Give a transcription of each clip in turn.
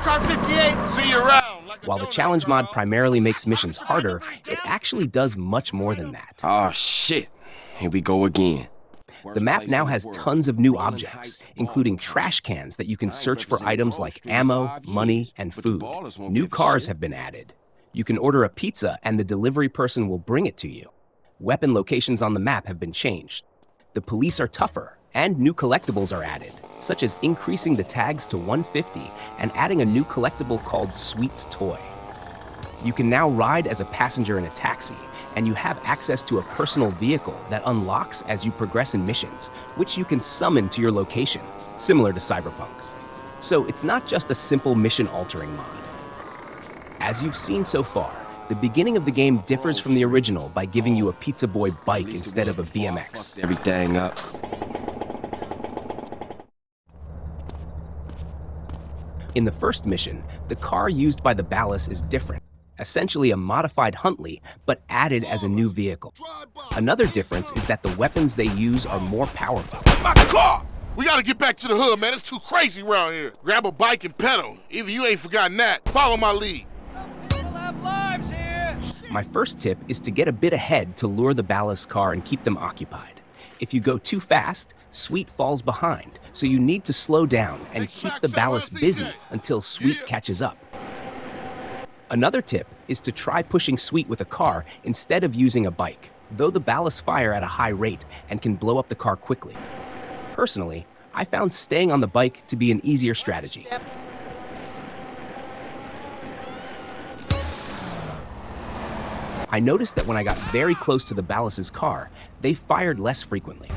car 58. See you around. While the challenge mod primarily makes missions harder, it actually does much more than that. Oh shit, here we go again. The map now has tons of new objects, including trash cans that you can search for items like ammo, money, and food. New cars have been added. You can order a pizza and the delivery person will bring it to you. Weapon locations on the map have been changed. The police are tougher, and new collectibles are added, such as increasing the tags to 150 and adding a new collectible called Sweet's Toy. You can now ride as a passenger in a taxi, and you have access to a personal vehicle that unlocks as you progress in missions, which you can summon to your location, similar to Cyberpunk. So it's not just a simple mission-altering mod. As you've seen so far, the beginning of the game differs from the original by giving you a Pizza Boy bike instead of a BMX. Everything up. In the first mission, the car used by the Ballas is different, essentially a modified Huntley, but added as a new vehicle. Another difference is that the weapons they use are more powerful. My car! We gotta get back to the hood, man. It's too crazy around here. Grab a bike and pedal. Either you ain't forgotten that. Follow my lead. People have lives here! My first tip is to get a bit ahead to lure the Ballas car and keep them occupied. If you go too fast, Sweet falls behind, so you need to slow down and keep the Ballas busy until Sweet catches up. Another tip is to try pushing Sweet with a car instead of using a bike, though the Ballas fire at a high rate and can blow up the car quickly. Personally, I found staying on the bike to be an easier strategy. I noticed that when I got very close to the Ballas' car, they fired less frequently.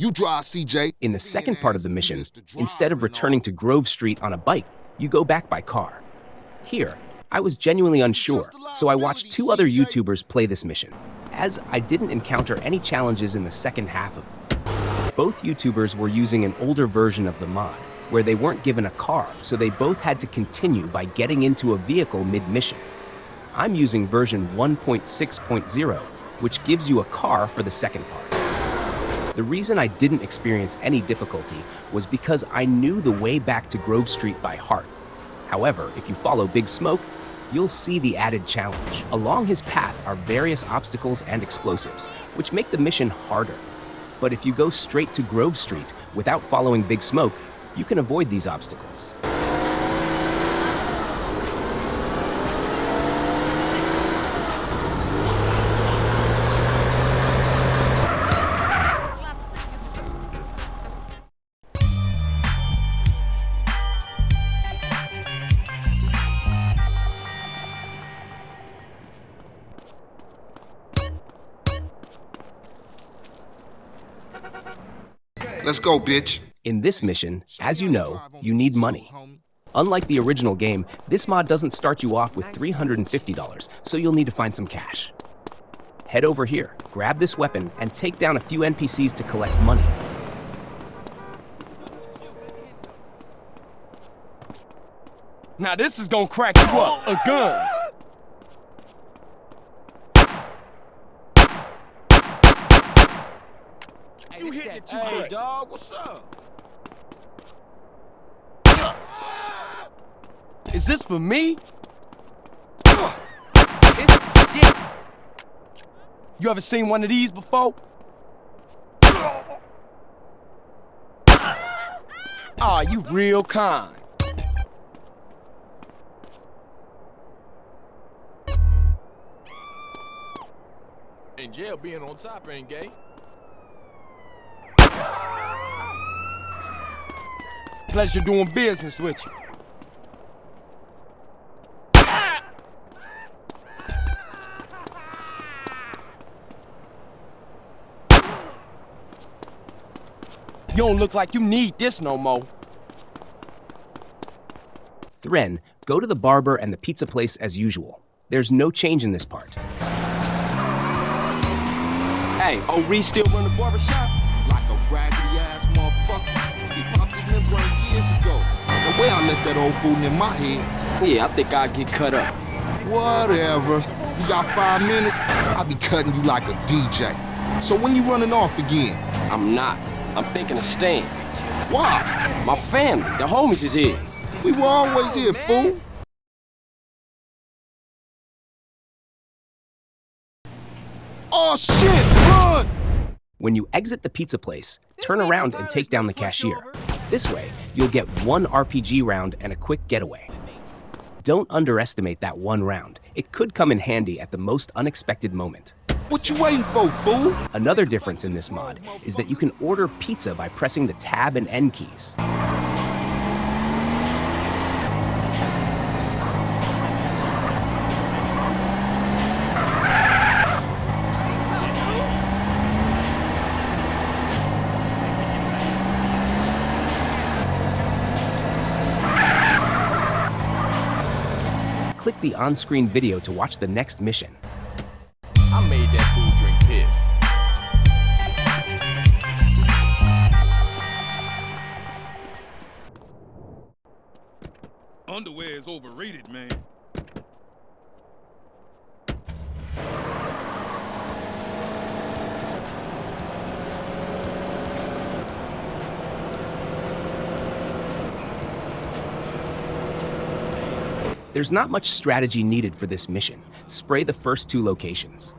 You drive, CJ. In the second part of the mission, instead of returning to Grove Street on a bike, you go back by car. Here, I was genuinely unsure, so I watched 2 other YouTubers play this mission, as I didn't encounter any challenges in the second half of it. Both YouTubers were using an older version of the mod, where they weren't given a car, so they both had to continue by getting into a vehicle mid-mission. I'm using version 1.6.0, which gives you a car for the second part. The reason I didn't experience any difficulty was because I knew the way back to Grove Street by heart. However, if you follow Big Smoke, you'll see the added challenge. Along his path are various obstacles and explosives, which make the mission harder. But if you go straight to Grove Street without following Big Smoke, you can avoid these obstacles. Let's go, bitch. In this mission, as you know, you need money. Unlike the original game, this mod doesn't start you off with $350, so you'll need to find some cash. Head over here, grab this weapon, and take down a few NPCs to collect money. Now this is gonna crack you up. A gun. You hit it too Hey, quick. dog, what's up? Is this for me? It's shit. You ever seen one of these before? Aw, you real kind. In jail, being on top ain't gay. Pleasure doing business with you. You don't look like you need this no more. Thren, go to the barber and the pizza place as usual. There's no change in this part. Hey, O.E. still run the barbershop? Like a raggedy ass motherfucker. He popped his membrane, let that old fool in my head. Yeah, I think I'll get cut up. Whatever. You got 5 minutes, I'll be cutting you like a DJ. So when you running off again? I'm not. I'm thinking of staying. Why? My family, the homies is here. We were always here, fool. Oh shit, run! When you exit the pizza place, turn around and take down the cashier. This way, you'll get 1 RPG round and a quick getaway. Don't underestimate that 1 round. It could come in handy at the most unexpected moment. What you waiting for, fool? Another difference in this mod is that you can order pizza by pressing the Tab and N keys. Click the on-screen video to watch the next mission. I made that fool drink piss. Underwear is overrated, man. There's not much strategy needed for this mission. Spray the first 2 locations.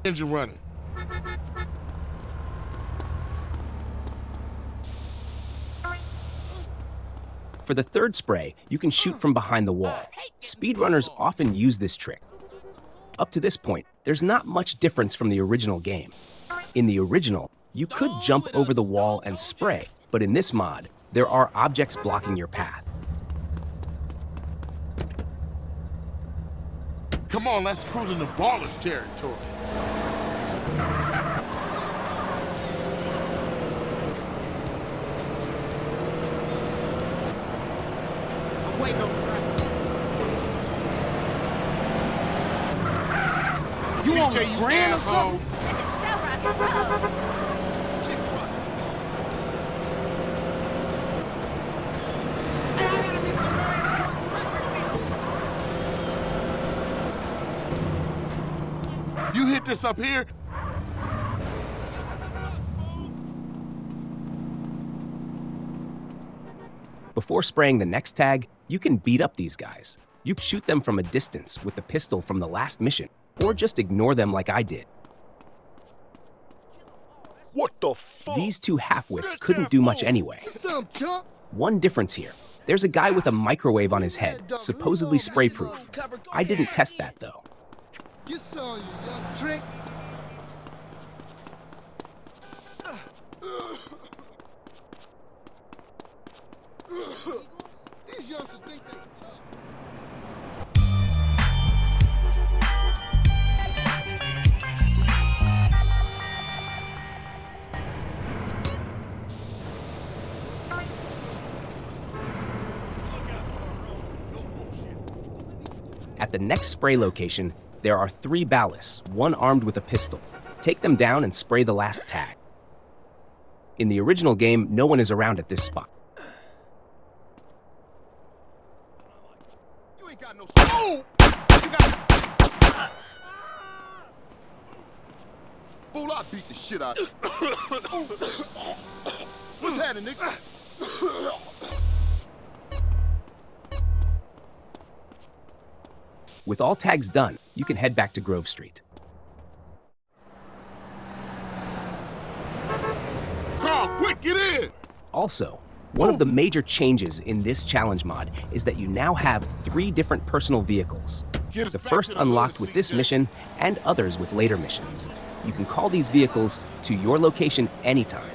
Engine running. For the 3rd spray, you can shoot from behind the wall. Speedrunners often use this trick. Up to this point, there's not much difference from the original game. In the original, you could jump over the wall and spray, but in this mod, there are objects blocking your path. Come on, let's cruise into baller's territory. Wait, no. You on a grand or something? You hit this up here? Before spraying the next tag, you can beat up these guys. You can shoot them from a distance with the pistol from the last mission, or just ignore them like I did. What the fuck? These 2 half-wits couldn't do much anyway. One difference here. There's a guy with a microwave on his head, supposedly spray-proof. I didn't test that, though. Get some, you young trick. These youngsters think they tough. At the next spray location, there are 3 ballists, 1 armed with a pistol. Take them down and spray the last tag. In the original game, no one is around at this spot. You ain't got no. Oh! You got. Fool, I beat the shit out of you. What's happening, nigga? With all tags done, you can head back to Grove Street. Carl, quick, get in! Also, one of the major changes in this challenge mod is that you now have 3 different personal vehicles. Get us The back first to the unlocked hood, with this CJ. mission, and others with later missions. You can call these vehicles to your location anytime.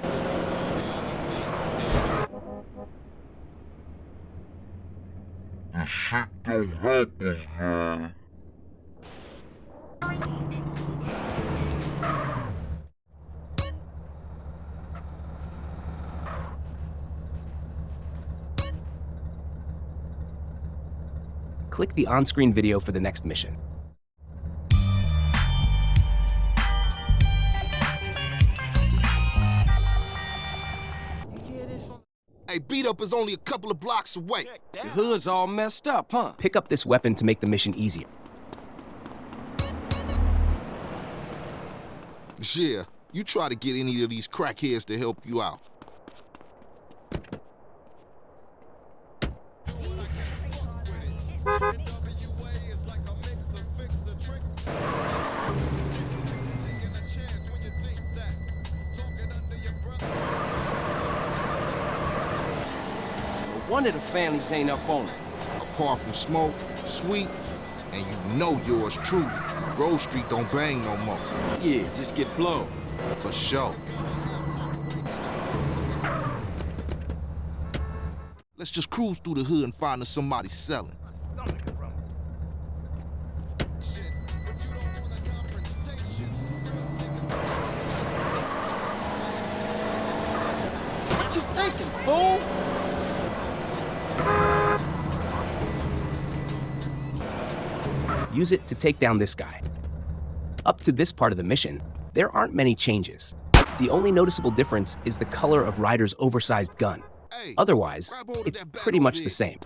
Click the on-screen video for the next mission. Hey, B Dup is only a couple of blocks away. The hood's all messed up, huh? Pick up this weapon to make the mission easier. Yeah, you try to get any of these crackheads to help you out. One of the families ain't up on it. Apart from Smoke, Sweet, and you know yours truly, Grove Street don't bang no more. Yeah, just get blown. For sure. Let's just cruise through the hood and find us somebody selling. What you thinking, fool? Use it to take down this guy. Up to this part of the mission, there aren't many changes. The only noticeable difference is the color of Ryder's oversized gun. Hey, Otherwise, grab hold of it's that bag pretty over much there. the same.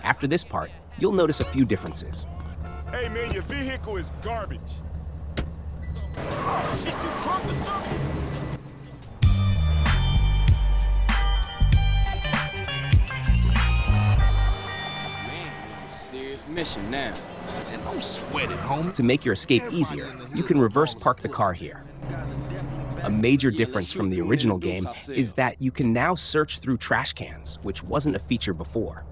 After this part, you'll notice a few differences. Hey, man, your vehicle is garbage. Oh, shit, your trunk is something. Man, it's a serious mission now. And don't sweat it, homie. To make your escape easier, you can reverse park the car here. A major difference from the original game is that you can now search through trash cans, which wasn't a feature before.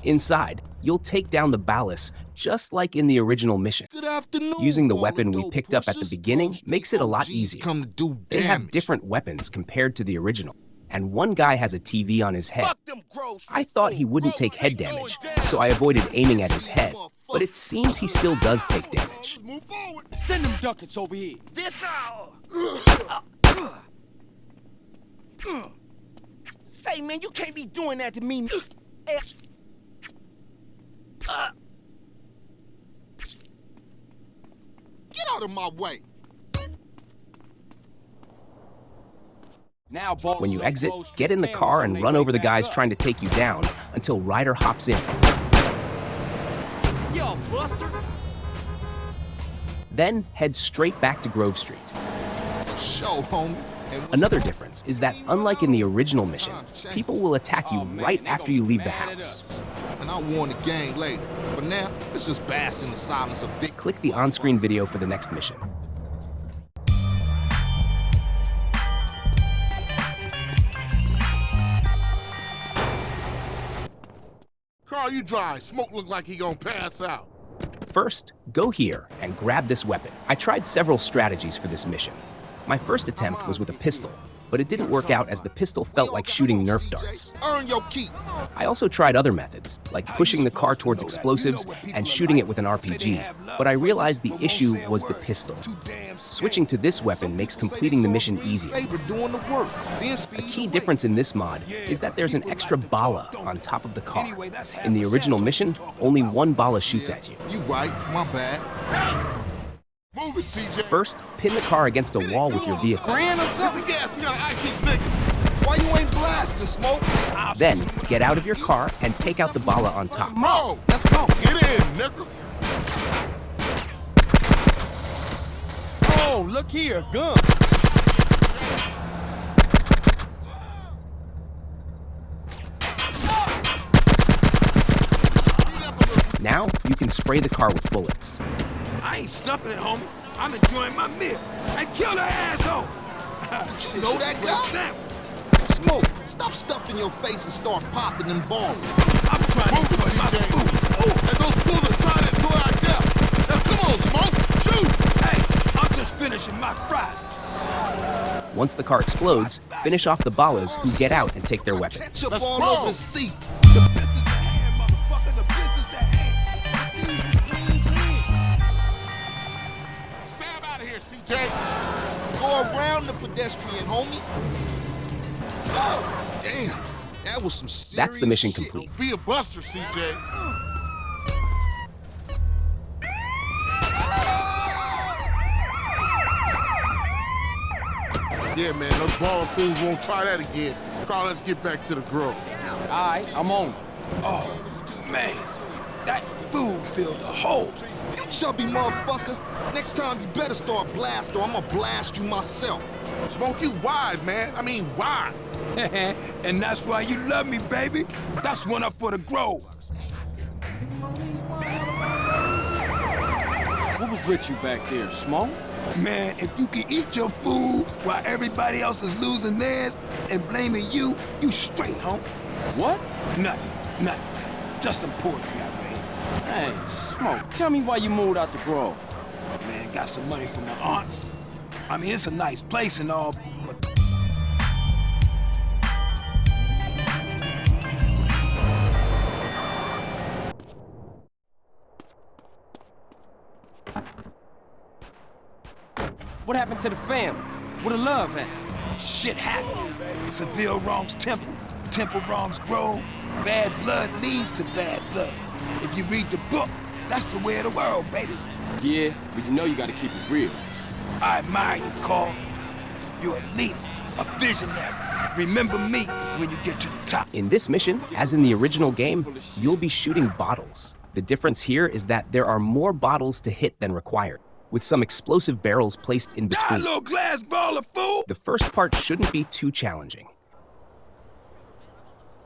Inside, you'll take down the ballast just like in the original mission. Good afternoon. Using the all weapon we dope picked up at the pushers. beginning Grove Street makes it a lot OGs easier. Come to do They have damage. different weapons compared to the original, and one guy has a TV on his head. Fuck them Grove Street I thought he fools. wouldn't Grove take head ain't going damage, down. so I avoided aiming at his head, but it seems he still does take damage. Let's move forward. Send them ducats over here. This Say, man, you can't be doing that to me. Get out of my way. Now, boss, When you some exit, Grove Street get in the families car on and their run way over the back guys up. trying to take you down until Ryder hops in. Yo, Buster. Then head straight back to Grove Street. Show, homie. And when Another you difference is that, unlike in the original mission, people will attack you Oh, man, right they after gonna you be leave the mad at house. us. And I'll warn the gang later. But now, let's just bask in the silence of big. Click the on-screen video for the next mission. Car, you drive. Smoke look like he gonna pass out. First, go here and grab this weapon. I tried several strategies for this mission. My first attempt was with a pistol, but it didn't work out as the pistol felt like shooting Nerf darts. Earn your keep. I also tried other methods, like pushing the car towards explosives and shooting it with an RPG, but I realized the issue was the pistol. Switching to this weapon makes completing the mission easier. Sabre doing the work. A key difference in this mod is that there's an extra bala on top of the car. In the original mission, only one bala shoots at you. You right, my bad. Move it, CJ. First, pin the car against a wall with your vehicle. Grand or Hit something? the gas. We gotta ice these niggas. Why you ain't blasting, Smoke? Then, get out of your car and take out the bala on top. Come on, let's go. Get in, nigga. Oh, look here, gun. Now, you can spray the car with bullets. I ain't stuffing it, homie. I'm enjoying my meal. Hey, kill that asshole. You know that guy? Smoke, stop stuffing your face and start popping them balls. I'm trying Move to it, put my CJ. food. And those fools are trying to enjoy our death. Now, come on, Smoke. Shoot. Hey, I'm just finishing my fry. Once the car explodes, finish off the balas who get out and take their weapons. Ketchup Let's all roll. over the seat. The business at hand, motherfucker. The business at hand. Stab out of here, CJ. Go around the pedestrian, homie. Damn, that was some serious That's the mission shit. complete. Be a buster, CJ. Yeah, man, those baller fools won't try that again. Carl, let's get back to the grove. All right, I'm on it. Oh, man. That food filled the hole. You chubby motherfucker. Next time you better start blast or I'm gonna blast you myself. Smoke you wide, man. I mean, wide. And that's why you love me, baby. That's one up for the grove. What was with you back there, Smoke? Man, if you can eat your food while everybody else is losing theirs and blaming you, you straight, homie. What? Nothing. Just some poetry I made. Hey, Smoke, tell me why you moved out the grove. Man, got some money from my aunt. I mean, it's a nice place and all, but... What happened to the family? Where the love at? Shit happened. Seville wrongs temple, temple wrongs grove. Bad blood leads to bad blood. If you read the book, that's the way of the world, baby. Yeah, but you know you gotta keep it real. I admire you, Carl. You're a leader, a visionary. Remember me when you get to the top. In this mission, as in the original game, you'll be shooting bottles. The difference here is that there are more bottles to hit than required, with some explosive barrels placed in Die, between. little glass baller, fool! The first part shouldn't be too challenging.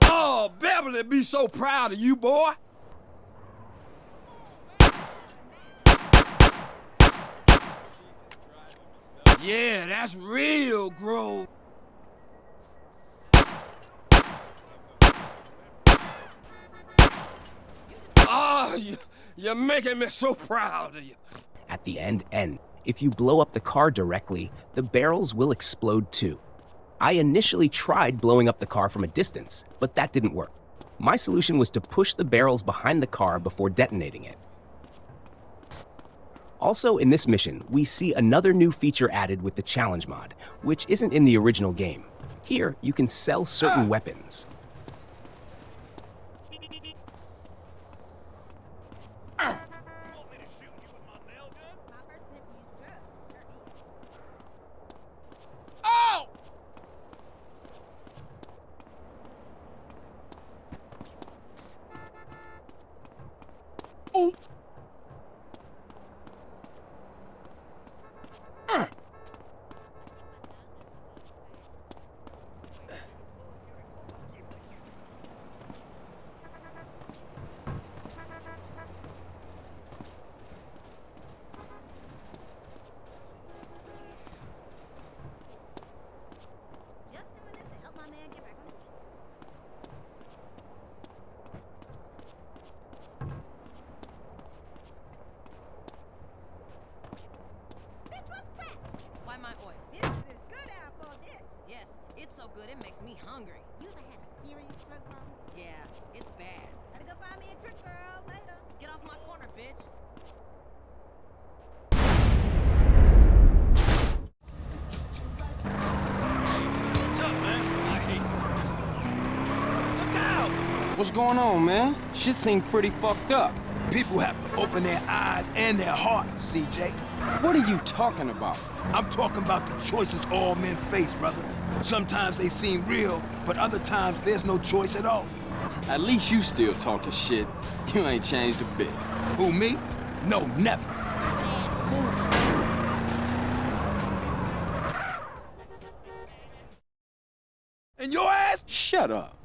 Oh, Beverly be so proud of you, boy. Yeah, that's real, Grove. Oh, you're making me so proud of you. At the end, if you blow up the car directly, the barrels will explode too. I initially tried blowing up the car from a distance, but that didn't work. My solution was to push the barrels behind the car before detonating it. Also in this mission, we see another new feature added with the challenge mod, which isn't in the original game. Here, you can sell certain weapons. Why my oil? This is good apple, this. Yes, it's so good it makes me hungry. You ever had a serious throat problem? Yeah, it's bad. Gotta go find me a trick, girl. Later. Get off my corner, bitch. What's up, man? I hate this. Look out! What's going on, man? Shit seems pretty fucked up. People have to open their eyes and their hearts, CJ. What are you talking about? I'm talking about the choices all men face, brother. Sometimes they seem real, but other times there's no choice at all. At least you still talking shit. You ain't changed a bit. Who, me? No, never. And your ass? Shut up.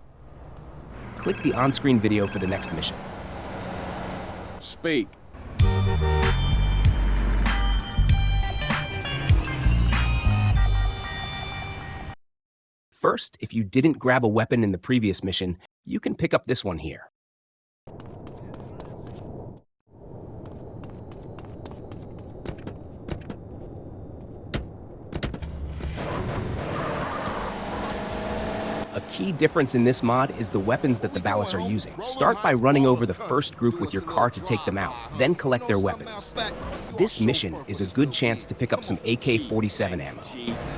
Click the on-screen video for the next mission. Speak. First, if you didn't grab a weapon in the previous mission, you can pick up this one here. A key difference in this mod is the weapons that the Ballas are using. Start by running over the first group with your car to take them out, then collect their weapons. This mission is a good chance to pick up some AK-47 ammo.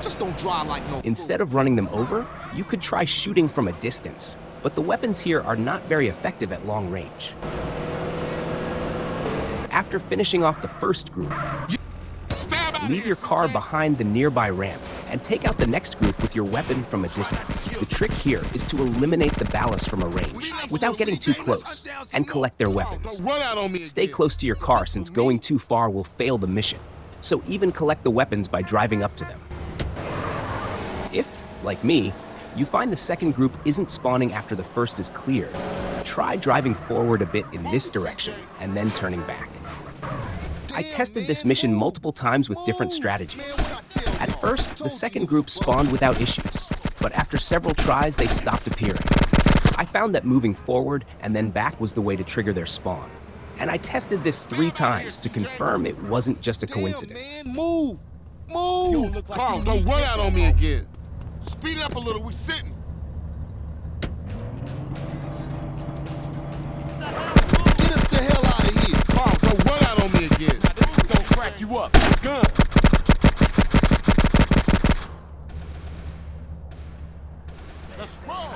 Just don't drive like no. Instead of running them over, you could try shooting from a distance, but the weapons here are not very effective at long range. After finishing off the first group, leave your car behind the nearby ramp and take out the next group with your weapon from a distance. The trick here is to eliminate the ballast from a range without getting too close and collect their weapons. Don't run out on me Stay again. close to your car since going too far will fail the mission, so even collect the weapons by driving up to them. If, like me, you find the second group isn't spawning after the first is cleared, try driving forward a bit in this direction and then turning back. I tested this mission multiple times with different strategies. At first, the second group spawned without issues, but after several tries, they stopped appearing. I found that moving forward and then back was the way to trigger their spawn. And I tested this 3 times to confirm it wasn't just a coincidence. Man, move! Move! Carl, don't run out on me again. Speed it up a little, we're sitting. Get us the hell out of here! Carl, don't run out on me again. Now this is gonna crack you up. Gun. Let's roll.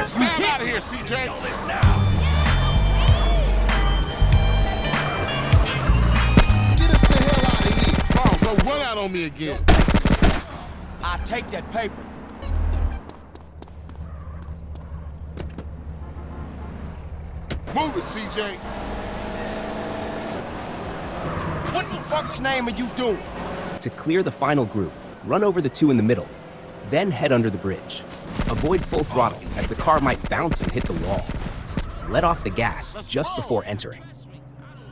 Stand out of here, CJ. Get us the hell out of here! Carl, don't run out on me again. I take that paper. Move it, CJ. What the fuck's name are you doing? To clear the final group, run over the 2 in the middle, then head under the bridge. Avoid full throttle, as the car might bounce and hit the wall. Let off the gas just before entering.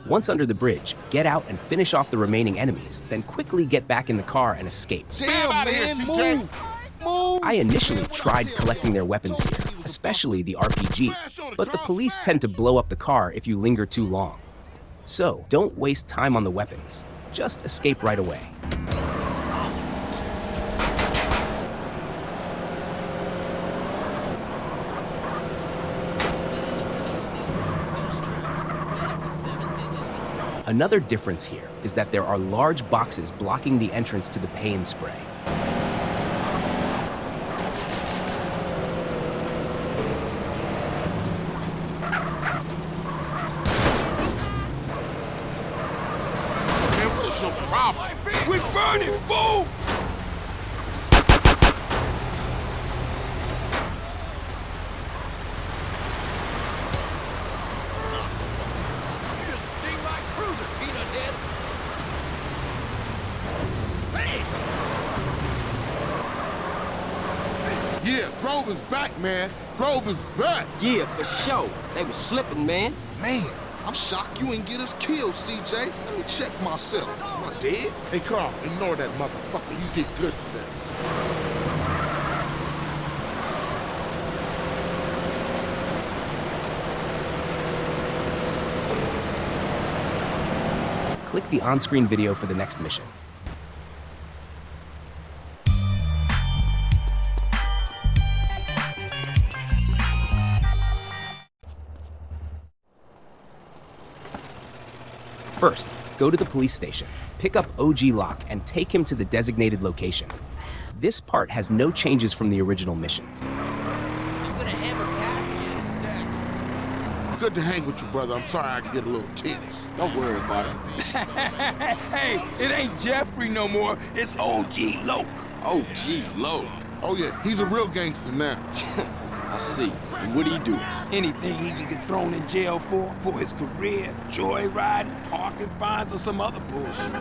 Once under the bridge, get out and finish off the remaining enemies, then quickly get back in the car and escape. Damn, outta here, man, CJ. move! Move! I initially tried collecting their weapons here, especially the RPG, but the police tend to blow up the car if you linger too long. So, don't waste time on the weapons. Just escape right away. Another difference here is that there are large boxes blocking the entrance to the pay and spray. Man, what is your problem? We burning, fool! Yeah, Grove is back, man. Grove is back. Yeah, for sure. They was slipping, man. Man, I'm shocked you ain't get us killed, CJ. Let me check myself. Am I dead? Hey, Carl, ignore that motherfucker. You did good today. Click the on-screen video for the next mission. First, go to the police station, pick up OG Locke, and take him to the designated location. This part has no changes from the original mission. Good to hang with you, brother. I'm sorry I can get a little tense. Don't worry about it. Hey, it ain't Jeffrey no more. It's OG Loke. OG low. Oh, yeah, he's a real gangster now. I see. And what do you do? Anything he can get thrown in jail for his career, joyriding, parking fines, or some other bullshit.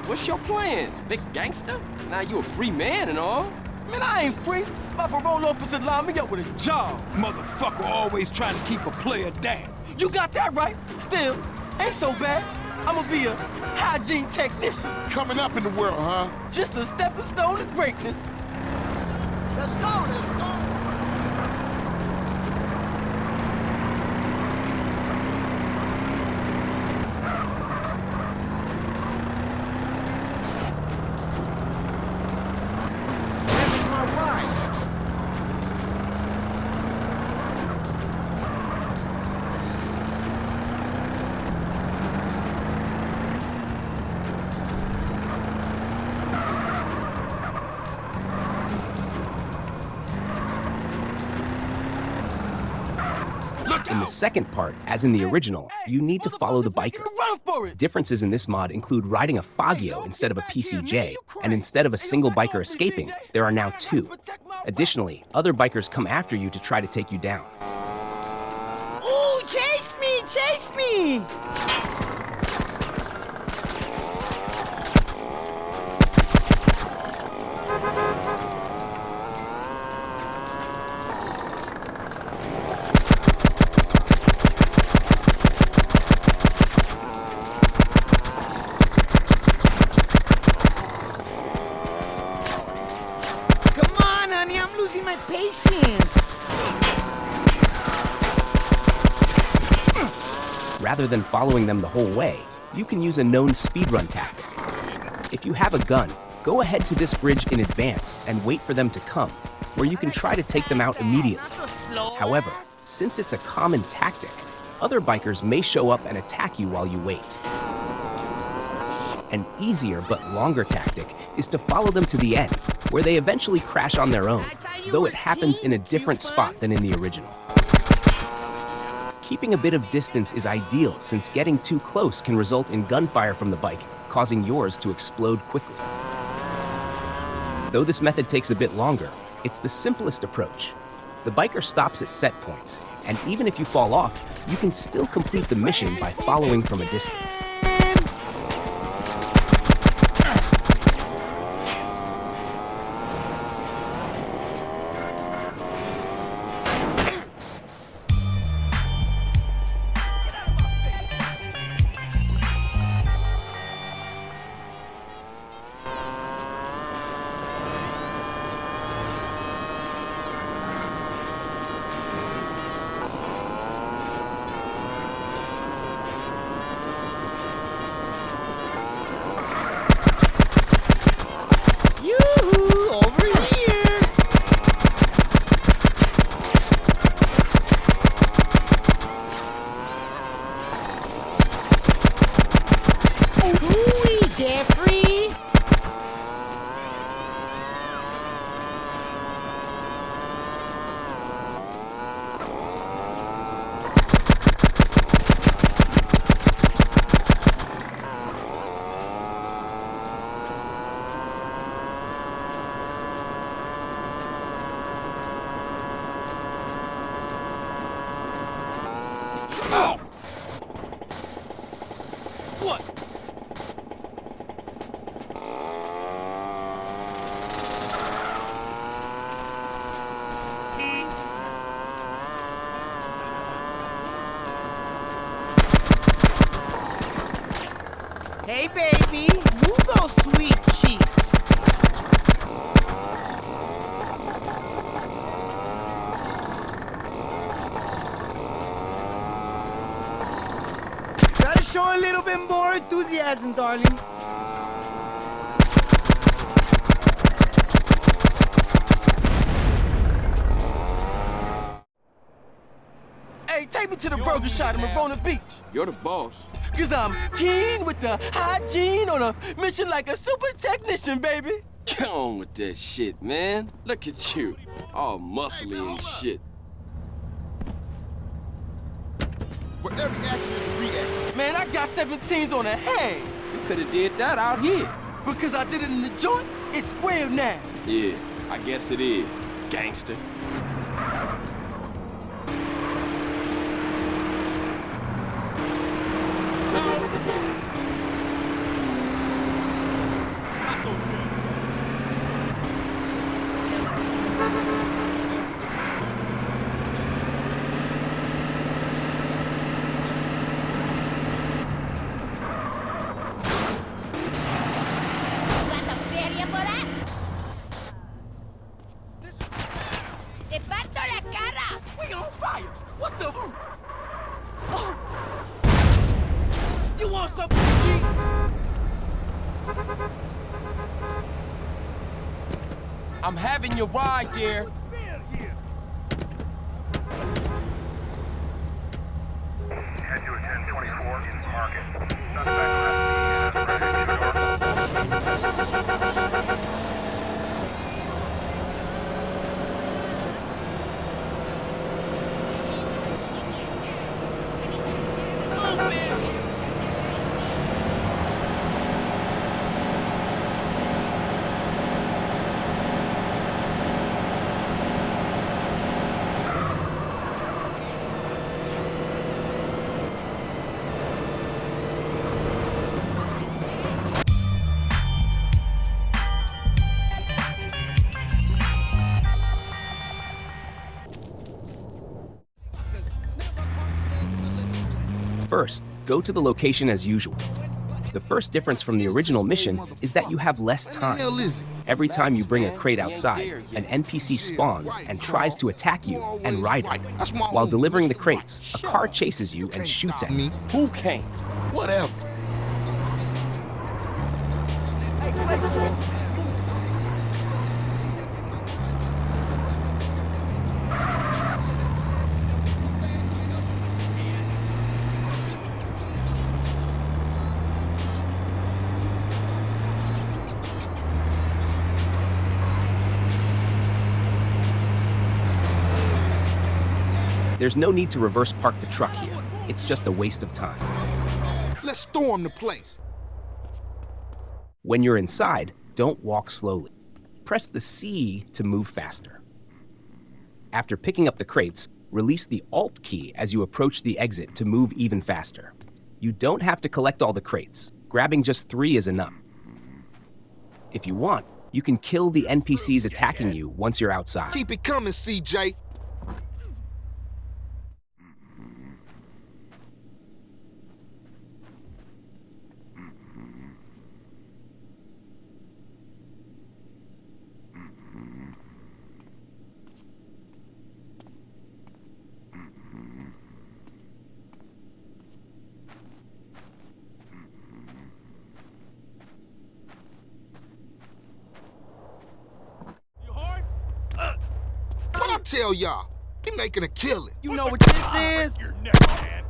What's your plans, big gangster? Now you a free man and all. Man, I ain't free. My parole officer lined me up with a job. Motherfucker always trying to keep a player down. You got that right. Still, ain't so bad. I'ma be a hygiene technician. Coming up in the world, huh? Just a stepping stone to greatness. Let's go, let's go. In the second part, as in the original, you need to follow the biker. Run for it! Differences in this mod include riding a Foggio instead of a PCJ, and instead of a single biker escaping, there are now two. Additionally, other bikers come after you to try to take you down. Ooh, chase me! Chase me! Rather than following them the whole way, you can use a known speedrun tactic. If you have a gun, go ahead to this bridge in advance and wait for them to come, where you can try to take them out immediately. However, since it's a common tactic, other bikers may show up and attack you while you wait. An easier but longer tactic is to follow them to the end, where they eventually crash on their own, though it happens in a different spot than in the original. Keeping a bit of distance is ideal since getting too close can result in gunfire from the bike, causing yours to explode quickly. Though this method takes a bit longer, it's the simplest approach. The biker stops at set points, and even if you fall off, you can still complete the mission by following from a distance. Hey, baby, move those sweet cheeks. Try to show a little bit more enthusiasm, darling. Hey, take me to the burger shop in Marona Beach. You're the boss. Cause I'm keen with the hygiene on a mission like a super technician, baby. Get on with that shit, man. Look at you. All muscly and shit. Where every action is a reaction. Man, I got 17s on a hang. You could have did that out here. Because I did it in the joint, it's real now. Yeah, I guess it is, gangster. I'm having your ride, dear. Head to a 1024 in Market. First, go to the location as usual. The first difference from the original mission is that you have less time. Every time you bring a crate outside, an NPC spawns and tries to attack you and Ryder. While delivering the crates, a car chases you and shoots at you. Who can't? Whatever. There's no need to reverse park the truck here. It's just a waste of time. Let's storm the place. When you're inside, don't walk slowly. Press the C to move faster. After picking up the crates, release the Alt key as you approach the exit to move even faster. You don't have to collect all the crates. Grabbing just 3 is enough. If you want, you can kill the NPCs attacking you once you're outside. Keep it coming, CJ. What I tell y'all? He making a killing. You know what this is? Your neck, man.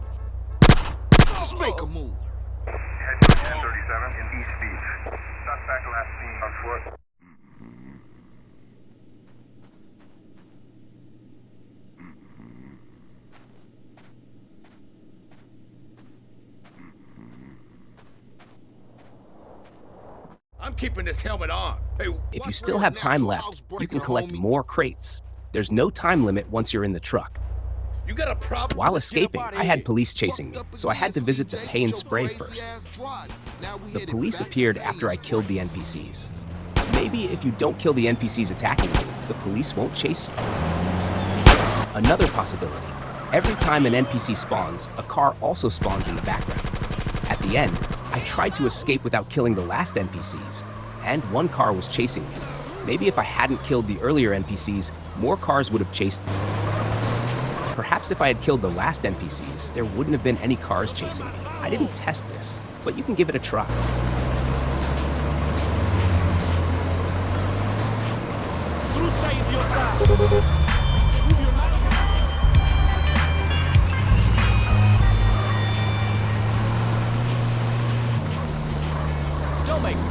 Just make a move. Head to 1037 in East Beach. Suspect last seen on foot. I'm keeping this helmet on. Hey, If you still have time left, you can collect more crates. There's no time limit once you're in the truck. you got a problem? While escaping, I had police chasing me, so I had to visit the pay and spray first. The police appeared after I killed the NPCs. Maybe if you don't kill the NPCs attacking you, the police won't chase you. Another possibility, every time an NPC spawns, a car also spawns in the background. At the end, I tried to escape without killing the last NPCs, and one car was chasing me. Maybe if I hadn't killed the earlier NPCs, more cars would have chased me. Perhaps if I had killed the last NPCs, there wouldn't have been any cars chasing me. I didn't test this, but you can give it a try. Don't make me.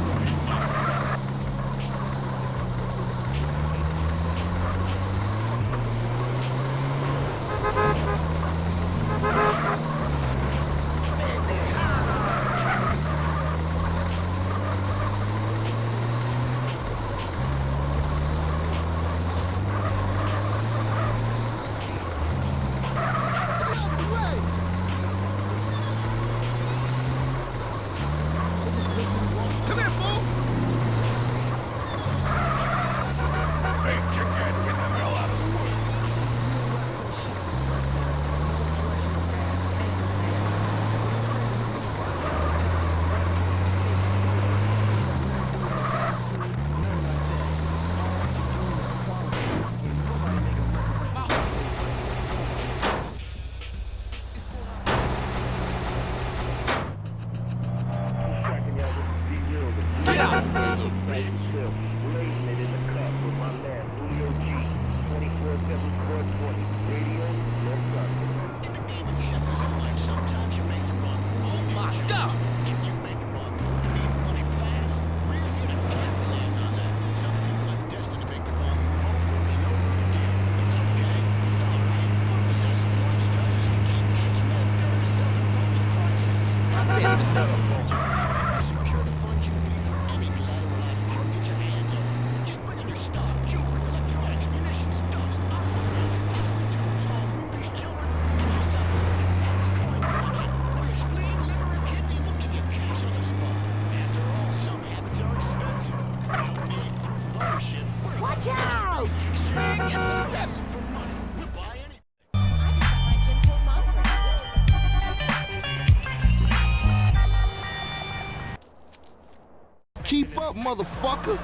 motherfucker.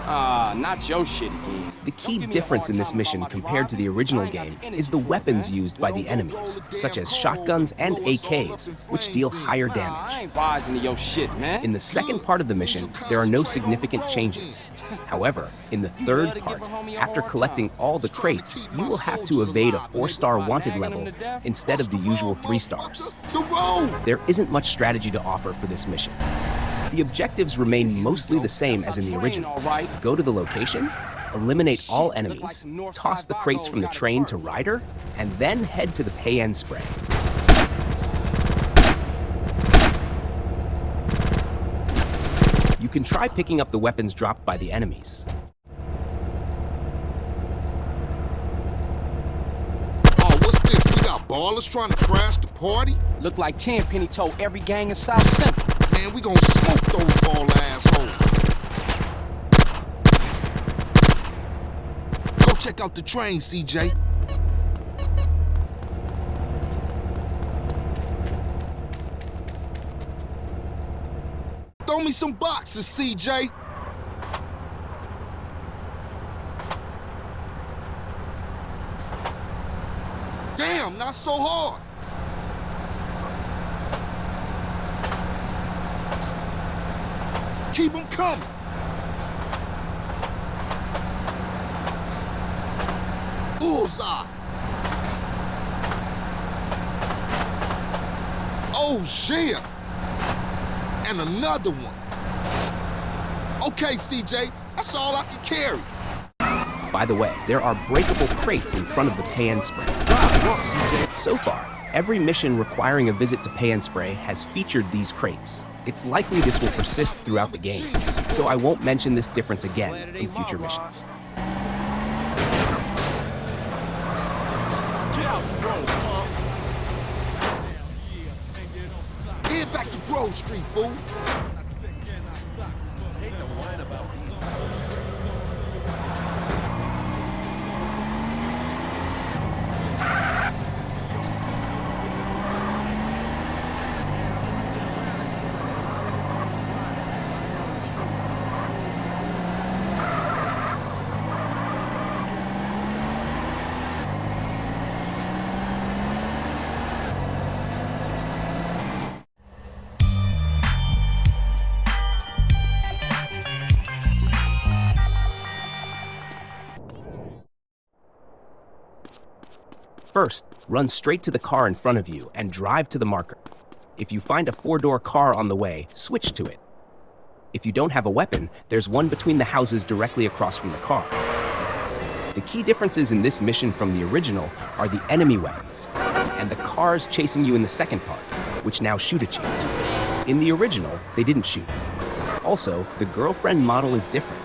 Not your shit again. The key difference in this mission compared to the original game is the weapons used by the enemies, such as shotguns and AKs, which deal higher I damage. ain't wise into your shit, man. In the second part of the mission, there are no significant changes. However, in the third part, after collecting all the crates, you will have to evade a 4-star wanted level instead of the usual 3 stars. There isn't much strategy to offer for this mission. The objectives remain mostly the same as in the original. Go to the location, eliminate all enemies, toss the crates from the train to Ryder, and then head to the pay and spray. You can try picking up the weapons dropped by the enemies. Oh, what's this? We got ballers trying to crash the party? Look like Tenpenny told every gang in South Central. Man, we gonna smoke those ball assholes. Go check out the train, CJ. Throw me some boxes, CJ. Damn, not so hard. Keep them coming. Bullseye. Oh, shit. And another one. Okay, CJ, that's all I can carry. By the way, there are breakable crates in front of the pay and spray. So far, every mission requiring a visit to pay and spray has featured these crates. It's likely this will persist throughout the game, so I won't mention this difference again in future missions. Head back to Grove Street, fool. First, run straight to the car in front of you and drive to the marker. If you find a 4-door car on the way, switch to it. If you don't have a weapon, there's one between the houses directly across from the car. The key differences in this mission from the original are the enemy weapons and the cars chasing you in the second part, which now shoot at you. In the original, they didn't shoot. Also, the girlfriend model is different.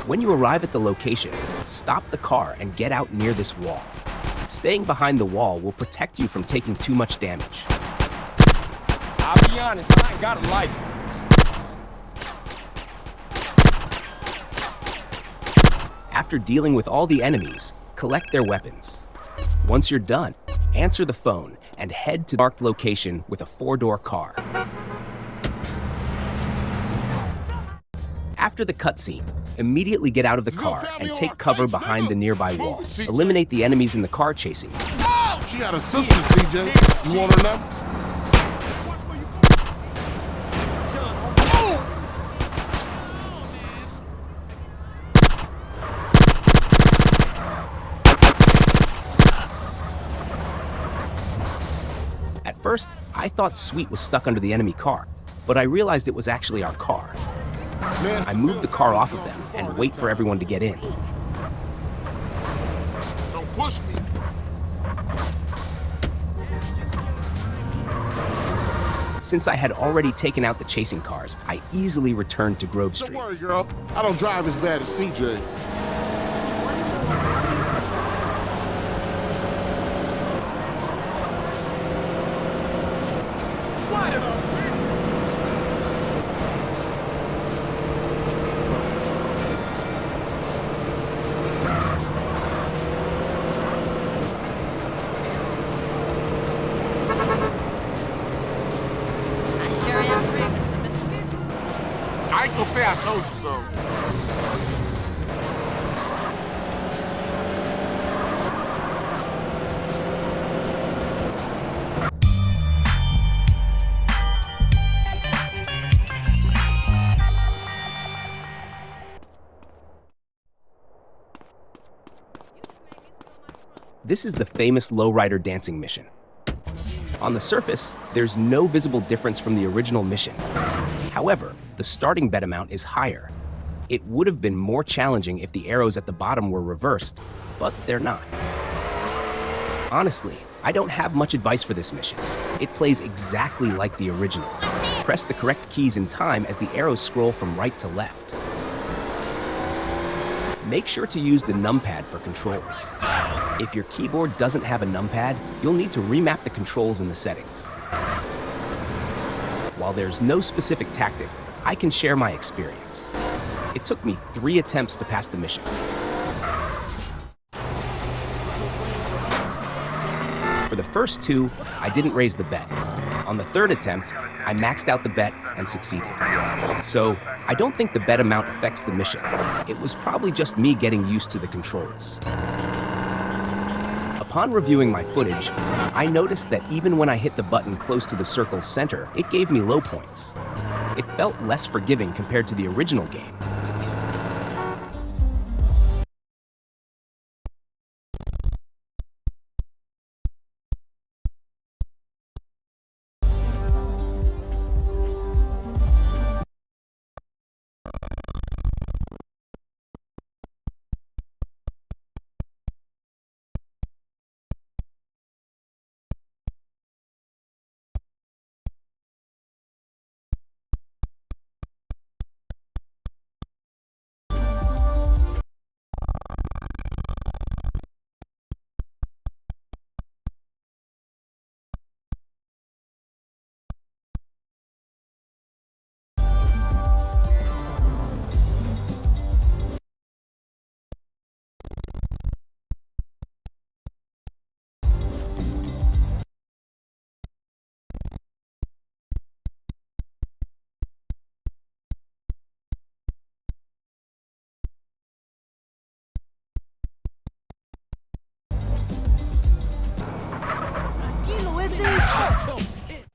When you arrive at the location, stop the car and get out near this wall. Staying behind the wall will protect you from taking too much damage. I'll be honest, I ain't got a license. After dealing with all the enemies, collect their weapons. Once you're done, answer the phone and head to the marked location with a 4-door car. After the cutscene, immediately get out of the car and take cover behind the nearby wall. Eliminate the enemies in the car chasing you. She got a sister, CJ. You want her number? At first, I thought Sweet was stuck under the enemy car, but I realized it was actually our car. I move the car off of them and wait for everyone to get in. Don't push me. Since I had already taken out the chasing cars, I easily returned to Grove Street. Don't worry, girl. I don't drive as bad as CJ. I ain't gonna say I told you so. This is the famous lowrider dancing mission. On the surface, there's no visible difference from the original mission. However, the starting bet amount is higher. It would have been more challenging if the arrows at the bottom were reversed, but they're not. Honestly, I don't have much advice for this mission. It plays exactly like the original. Press the correct keys in time as the arrows scroll from right to left. Make sure to use the numpad for controls. If your keyboard doesn't have a numpad, you'll need to remap the controls in the settings. While there's no specific tactic, I can share my experience. It took me 3 attempts to pass the mission. For the first 2, I didn't raise the bet. On the 3rd attempt, I maxed out the bet and succeeded. So, I don't think the bet amount affects the mission. It was probably just me getting used to the controls. Upon reviewing my footage, I noticed that even when I hit the button close to the circle's center, it gave me low points. It felt less forgiving compared to the original game.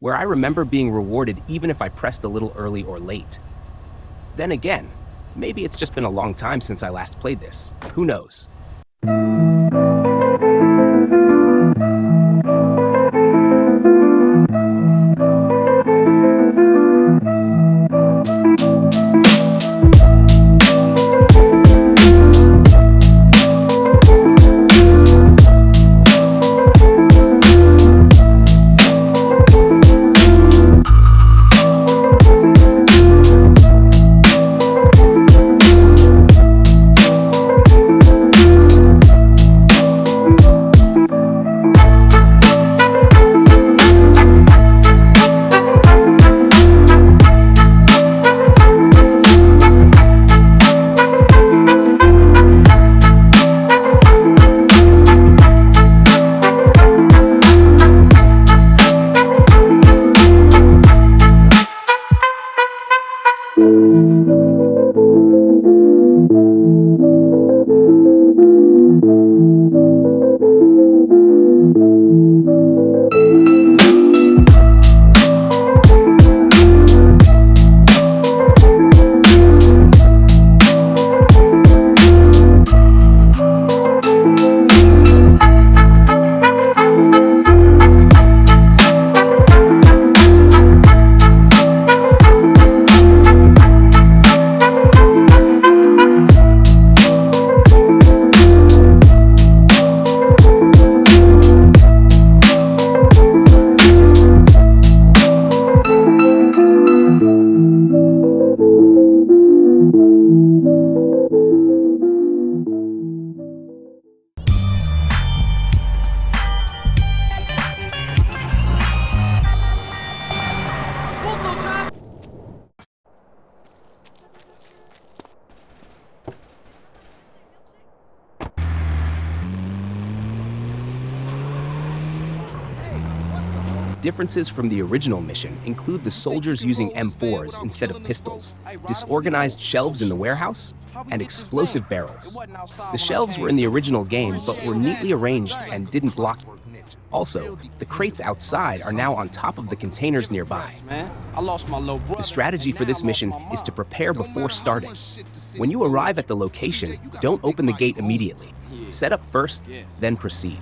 Where I remember being rewarded even if I pressed a little early or late. Then again, maybe it's just been a long time since I last played this. Who knows? Differences from the original mission include the soldiers using M4s instead of pistols, disorganized shelves in the warehouse, and explosive barrels. The shelves were in the original game but were neatly arranged and didn't block you. Also, the crates outside are now on top of the containers nearby. The strategy for this mission is to prepare before starting. When you arrive at the location, don't open the gate immediately. Set up first, then proceed.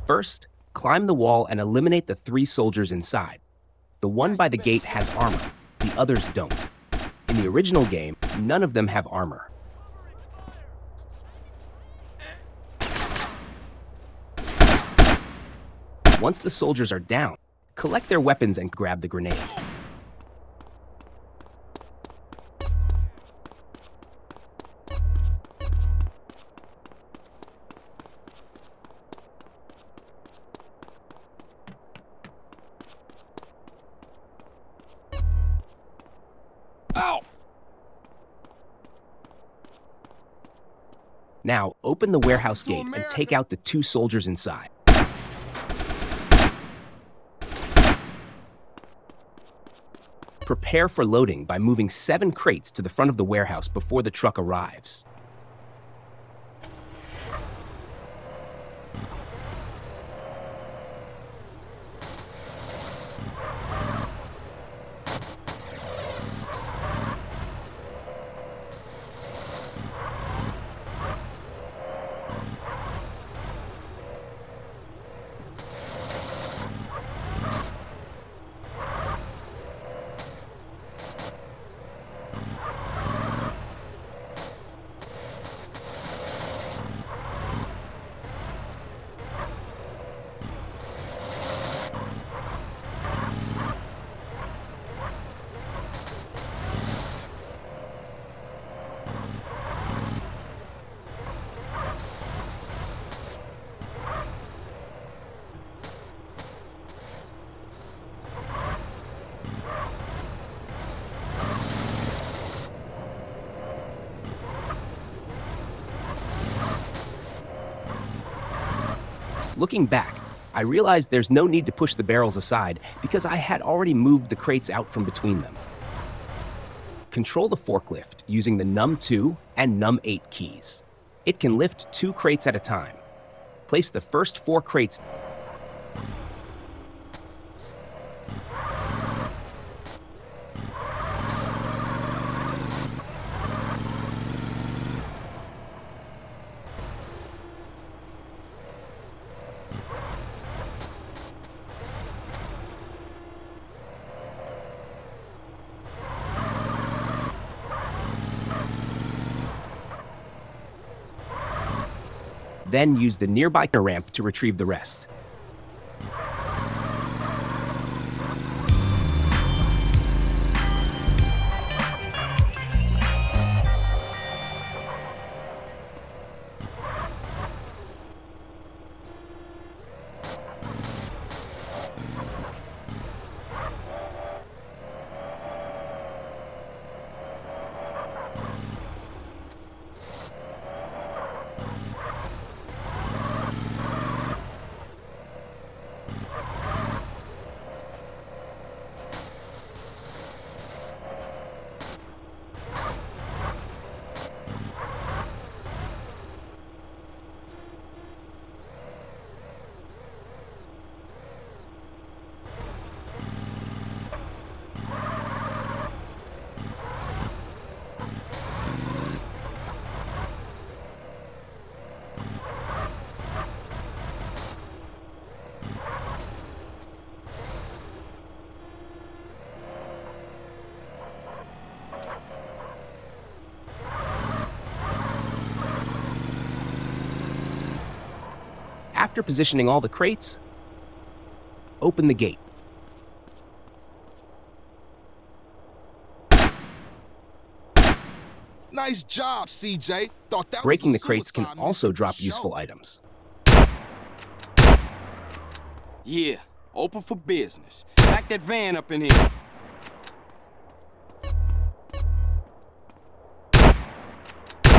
First, climb the wall and eliminate the 3 soldiers inside. The one by the gate has armor, the others don't. In the original game, none of them have armor. Once the soldiers are down, collect their weapons and grab the grenade. Now, open the warehouse gate and take out the 2 soldiers inside. Prepare for loading by moving 7 crates to the front of the warehouse before the truck arrives. Looking back, I realized there's no need to push the barrels aside because I had already moved the crates out from between them. Control the forklift using the num2 and num8 keys. It can lift 2 crates at a time. Place the first 4 crates then use the nearby ramp to retrieve the rest. After positioning all the crates, open the gate. Nice job, CJ. Thought that Breaking the was a crates can suicide also mission drop for useful sure. items. Yeah, open for business. Back that van up in here.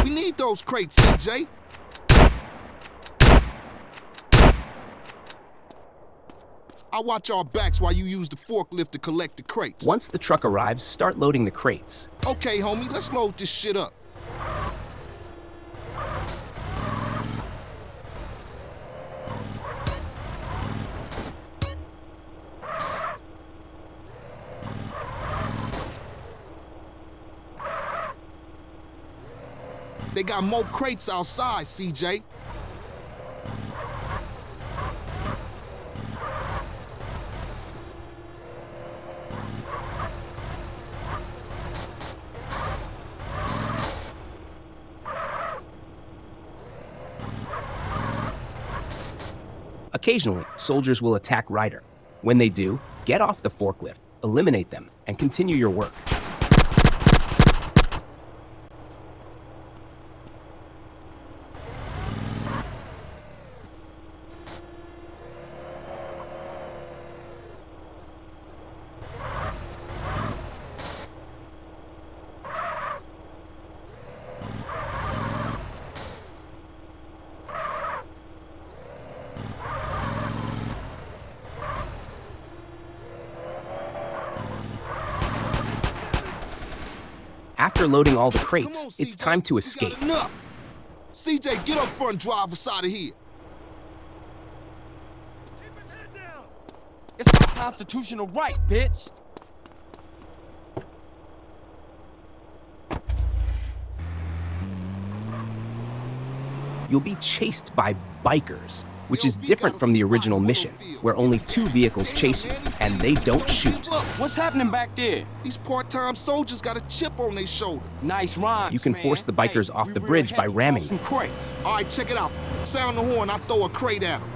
We need those crates, CJ. I'll watch our backs while you use the forklift to collect the crates. Once the truck arrives, start loading the crates. Okay, homie, let's load this shit up. They got more crates outside, CJ. Occasionally, soldiers will attack Ryder. When they do, get off the forklift, eliminate them, and continue your work. After loading all the crates, Come on, it's CJ. time to We escape. got enough. CJ, get up front, drive us out of here. It's my constitutional right, bitch. You'll be chased by bikers, which is different from the original mission, where only 2 vehicles chase you, and they don't shoot. Look, What's happening back there? these part-time soldiers got a chip on their shoulder. Nice rhymes, You can man. force the bikers off we the real bridge by heavy, ramming toss some them. crates. All right, check it out. Sound the horn, I throw a crate at them.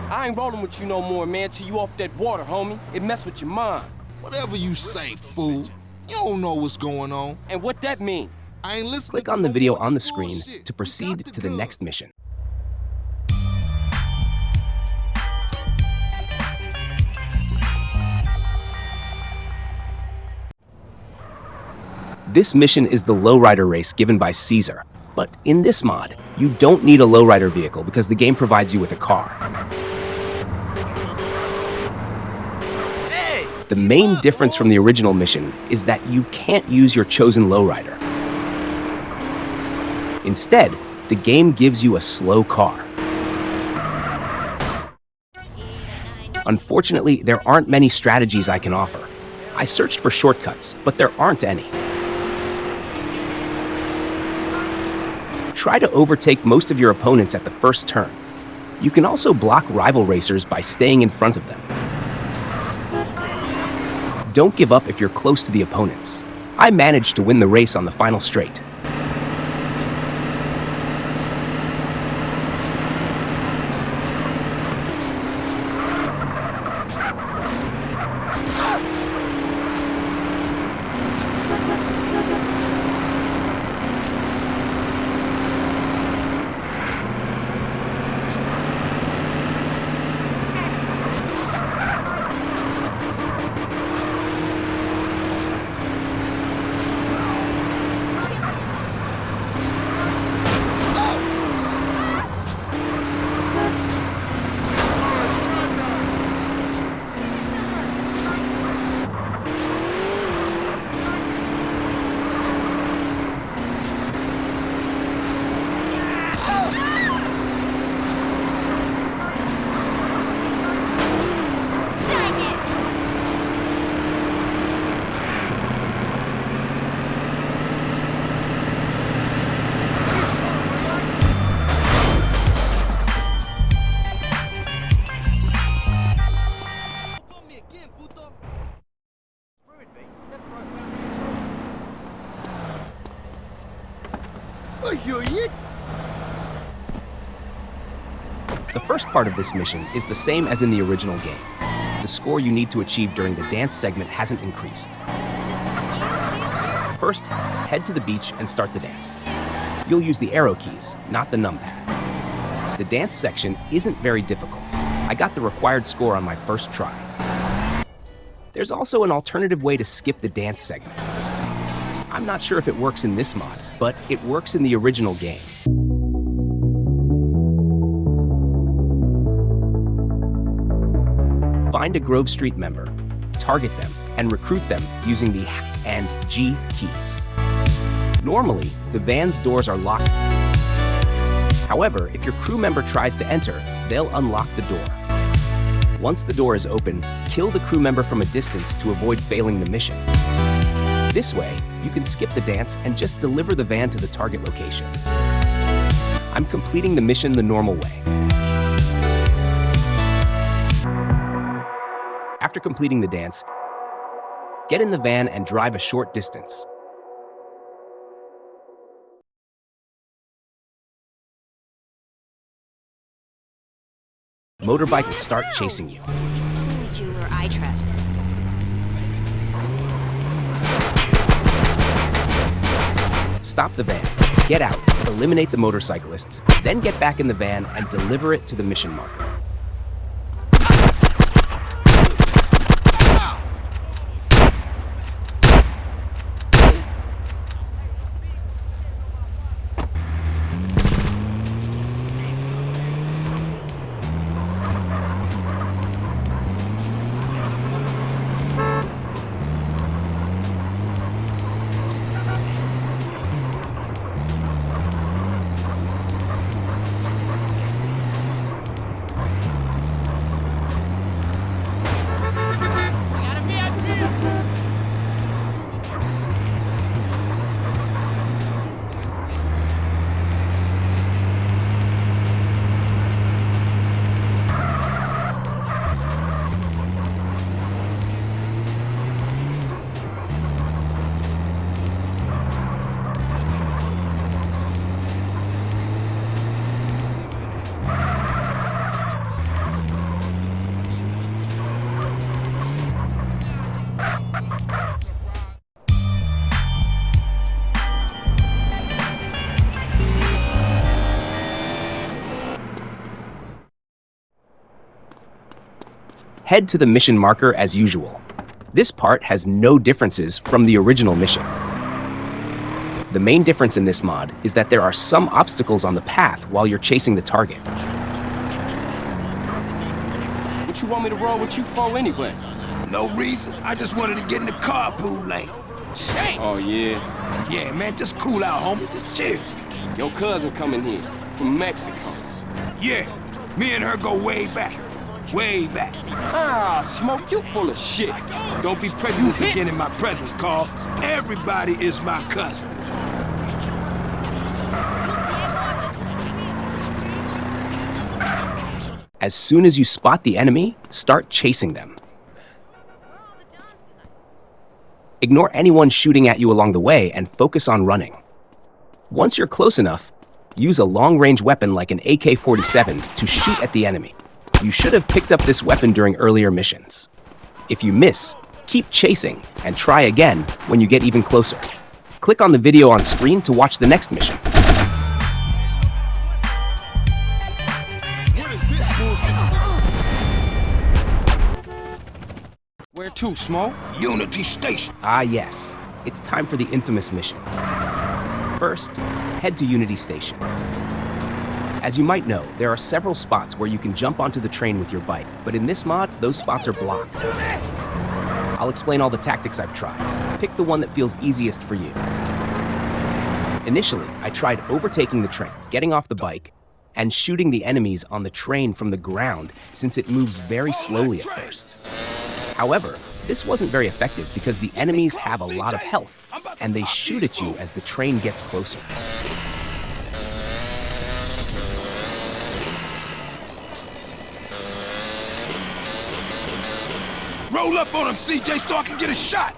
I ain't rolling with you no more, man, till you off that water, homie. It mess with your mind. Whatever you say, fool. You don't know what's going on. And what that mean? I ain't listening Click to on the no video more on the bullshit. screen to We proceed got to the goods. next mission. This mission is the lowrider race given by Cesar. But in this mod, you don't need a lowrider vehicle because the game provides you with a car. The main difference from the original mission is that you can't use your chosen lowrider. Instead, the game gives you a slow car. Unfortunately, there aren't many strategies I can offer. I searched for shortcuts, but there aren't any. Try to overtake most of your opponents at the first turn. You can also block rival racers by staying in front of them. Don't give up if you're close to the opponents. I managed to win the race on the final straight. The first part of this mission is the same as in the original game. The score you need to achieve during the dance segment hasn't increased. First, head to the beach and start the dance. You'll use the arrow keys, not the numpad. The dance section isn't very difficult. I got the required score on my first try. There's also an alternative way to skip the dance segment. I'm not sure if it works in this mod, but it works in the original game. Find a Grove Street member, target them, and recruit them using the H and G keys. Normally, the van's doors are locked. However, if your crew member tries to enter, they'll unlock the door. Once the door is open, kill the crew member from a distance to avoid failing the mission. This way, you can skip the dance and just deliver the van to the target location. I'm completing the mission the normal way. After completing the dance, get in the van and drive a short distance. Motorbike will start chasing you. Jeweler I trust. Stop the van, get out, eliminate the motorcyclists, then get back in the van and deliver it to the mission marker. Head to the mission marker as usual. This part has no differences from the original mission. The main difference in this mod is that there are some obstacles on the path while you're chasing the target. What you want me to roll with you for anyway? No reason. I just wanted to get in the carpool lane. Dang. Oh, yeah? Yeah, man, just cool out, homie. Just chill. Your cousin coming here from Mexico. Yeah, me and her go way back. Way back. Ah, Smoke, you full of shit. Don't be prejudiced again in my presence, Carl. Everybody is my cousin. As soon as you spot the enemy, start chasing them. Ignore anyone shooting at you along the way and focus on running. Once you're close enough, use a long-range weapon like an AK-47 to shoot at the enemy. You should have picked up this weapon during earlier missions. If you miss, keep chasing and try again when you get even closer. Click on the video on screen to watch the next mission. Where to, Smoke? Unity Station. Ah yes, it's time for the infamous mission. First, head to Unity Station. As you might know, there are several spots where you can jump onto the train with your bike, but in this mod, those spots are blocked. I'll explain all the tactics I've tried. Pick the one that feels easiest for you. Initially, I tried overtaking the train, getting off the bike, and shooting the enemies on the train from the ground since it moves very slowly at first. However, this wasn't very effective because the enemies have a lot of health, and they shoot at you as the train gets closer. Roll up on him, CJ, so I can get a shot.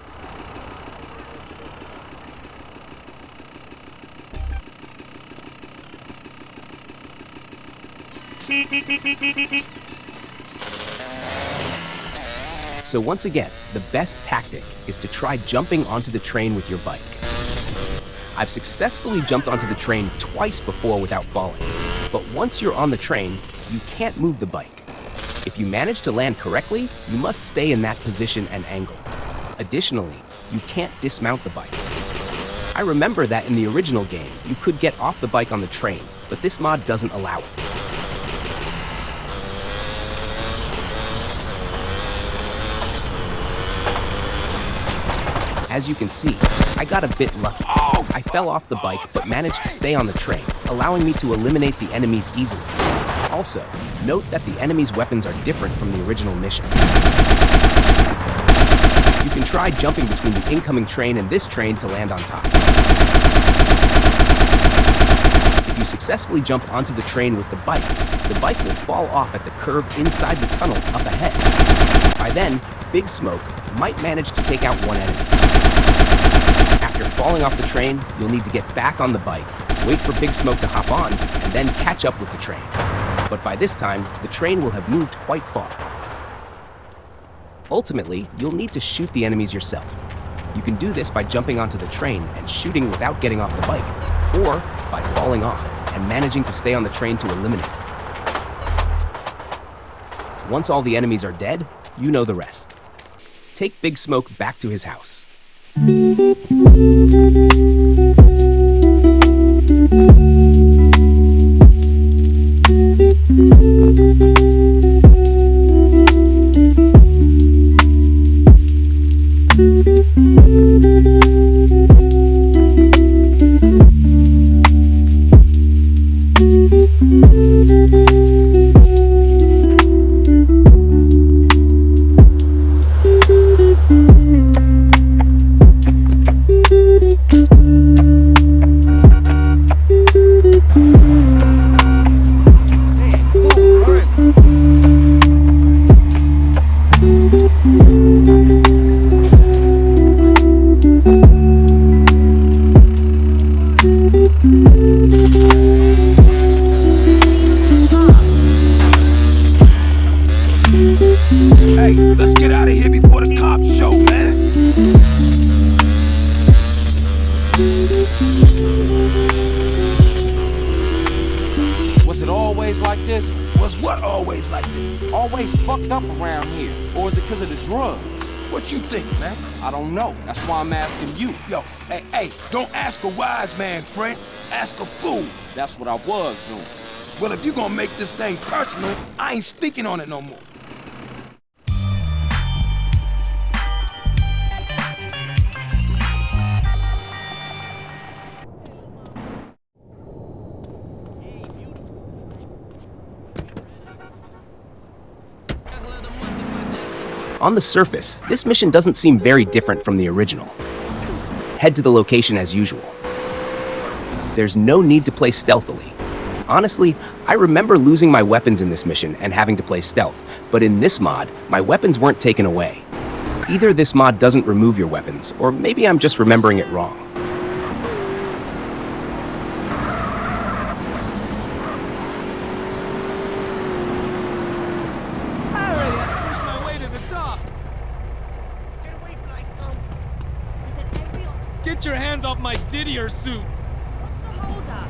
So once again, the best tactic is to try jumping onto the train with your bike. I've successfully jumped onto the train twice before without falling, but once you're on the train, you can't move the bike. If you manage to land correctly, you must stay in that position and angle. Additionally, you can't dismount the bike. I remember that in the original game, you could get off the bike on the train, but this mod doesn't allow it. As you can see, I got a bit lucky. I fell off the bike but managed to stay on the train, allowing me to eliminate the enemies easily. Also, note that the enemies' weapons are different from the original mission. You can try jumping between the incoming train and this train to land on top. If you successfully jump onto the train with the bike will fall off at the curve inside the tunnel up ahead. By then, Big Smoke might manage to take out one enemy. After falling off the train, you'll need to get back on the bike, wait for Big Smoke to hop on, and then catch up with the train. But by this time, the train will have moved quite far. Ultimately, you'll need to shoot the enemies yourself. You can do this by jumping onto the train and shooting without getting off the bike, or by falling off and managing to stay on the train to eliminate. Once all the enemies are dead, you know the rest. Take Big Smoke back to his house. Hey, let's get out of here before the cops show, man. Was it always like this? Was what always like this? Always fucked up around here? Or is it because of the drugs? What you think, man? I don't know. That's why I'm asking you. Yo, hey, don't ask a wise man, friend. Ask a fool. That's what I was doing. Well, if you're gonna make this thing personal, I ain't speaking on it no more. On the surface, this mission doesn't seem very different from the original. Head to the location as usual. There's no need to play stealthily. Honestly, I remember losing my weapons in this mission and having to play stealth, but in this mod, my weapons weren't taken away. Either this mod doesn't remove your weapons, or maybe I'm just remembering it wrong. Get your hands off my Didier suit! What's the holdup?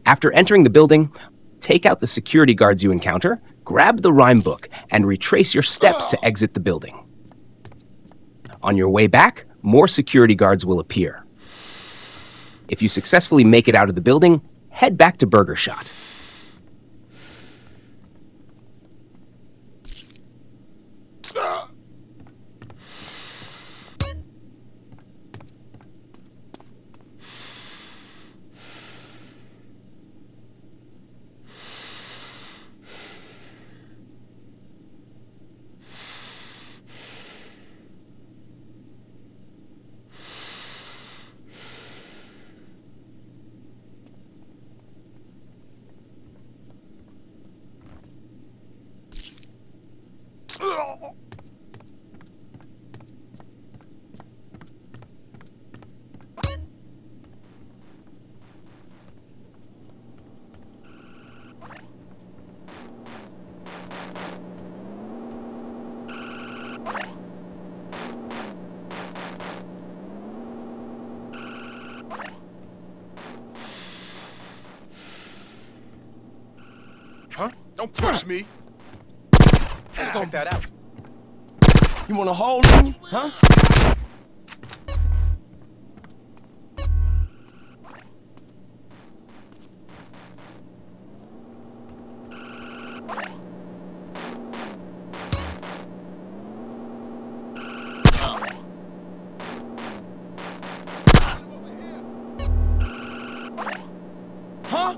After entering the building, take out the security guards you encounter, grab the rhyme book, and retrace your steps to exit the building. On your way back, more security guards will appear. If you successfully make it out of the building, head back to Burger Shot. Don't push me. Let's stomp that out. You want a hole in you, huh? Huh?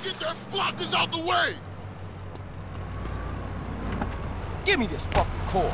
Get that blockers out the way! Give me this fucking cord.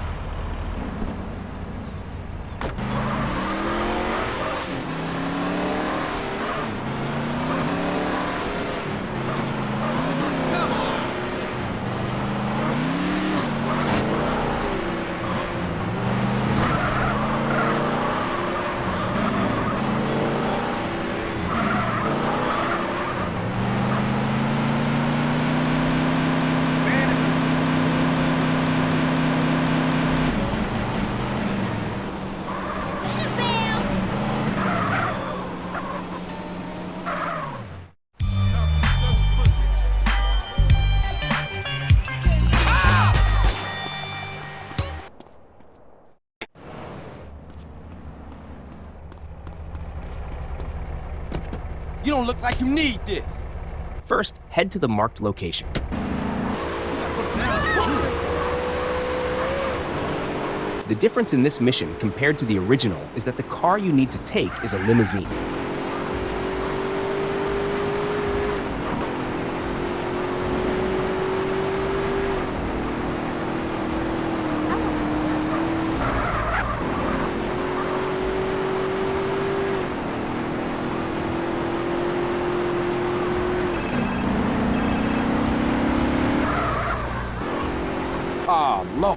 You don't look like you need this. First, head to the marked location. The difference in this mission compared to the original is that the car you need to take is a limousine.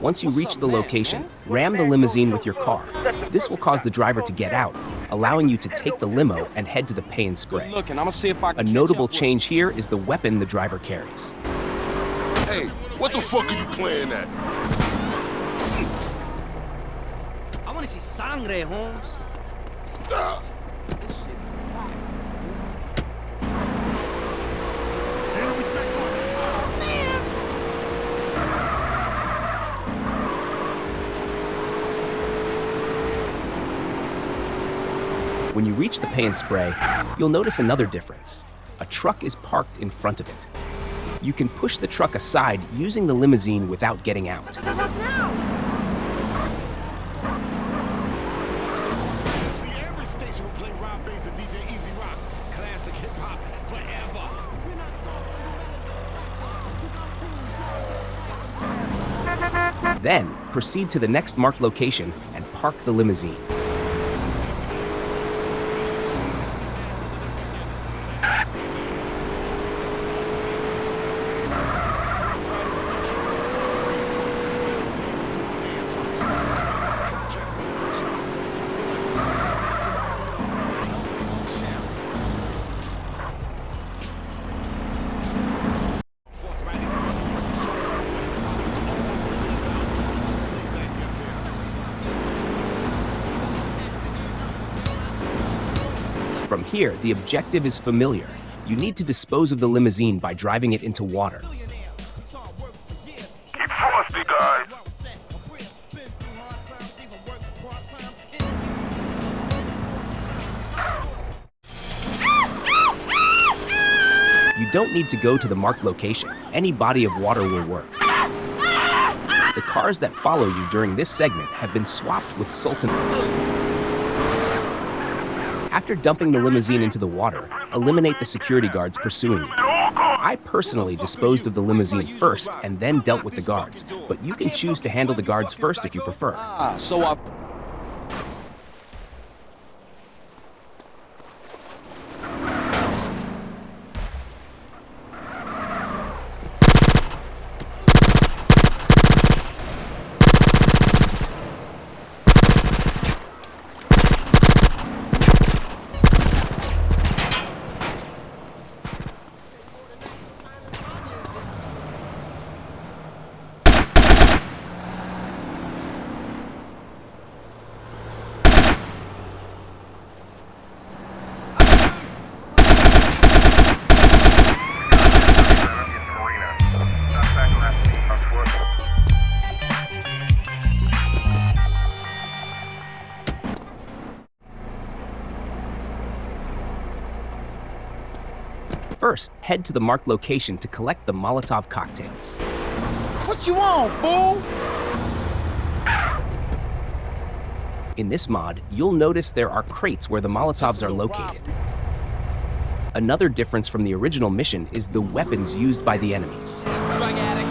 Once you reach the location, ram the limousine with your car. This will cause the driver to get out, allowing you to take the limo and head to the pay and spray. A notable change here is the weapon the driver carries. Hey, what the fuck are you playing at? I want to see sangre, Holmes. When you reach the pay and spray, you'll notice another difference. A truck is parked in front of it. You can push the truck aside using the limousine without getting out. Then, proceed to the next marked location and park the limousine. From here, the objective is familiar. You need to dispose of the limousine by driving it into water. Keep frosty, guys. You don't need to go to the marked location. Any body of water will work. The cars that follow you during this segment have been swapped with Sultan. After dumping the limousine into the water, eliminate the security guards pursuing you. I personally disposed of the limousine first and then dealt with the guards, but you can choose to handle the guards first if you prefer. So I... First, head to the marked location to collect the Molotov cocktails. What you want, fool? In this mod, you'll notice there are crates where the Molotovs are located. Another difference from the original mission is the weapons used by the enemies. Drug addict.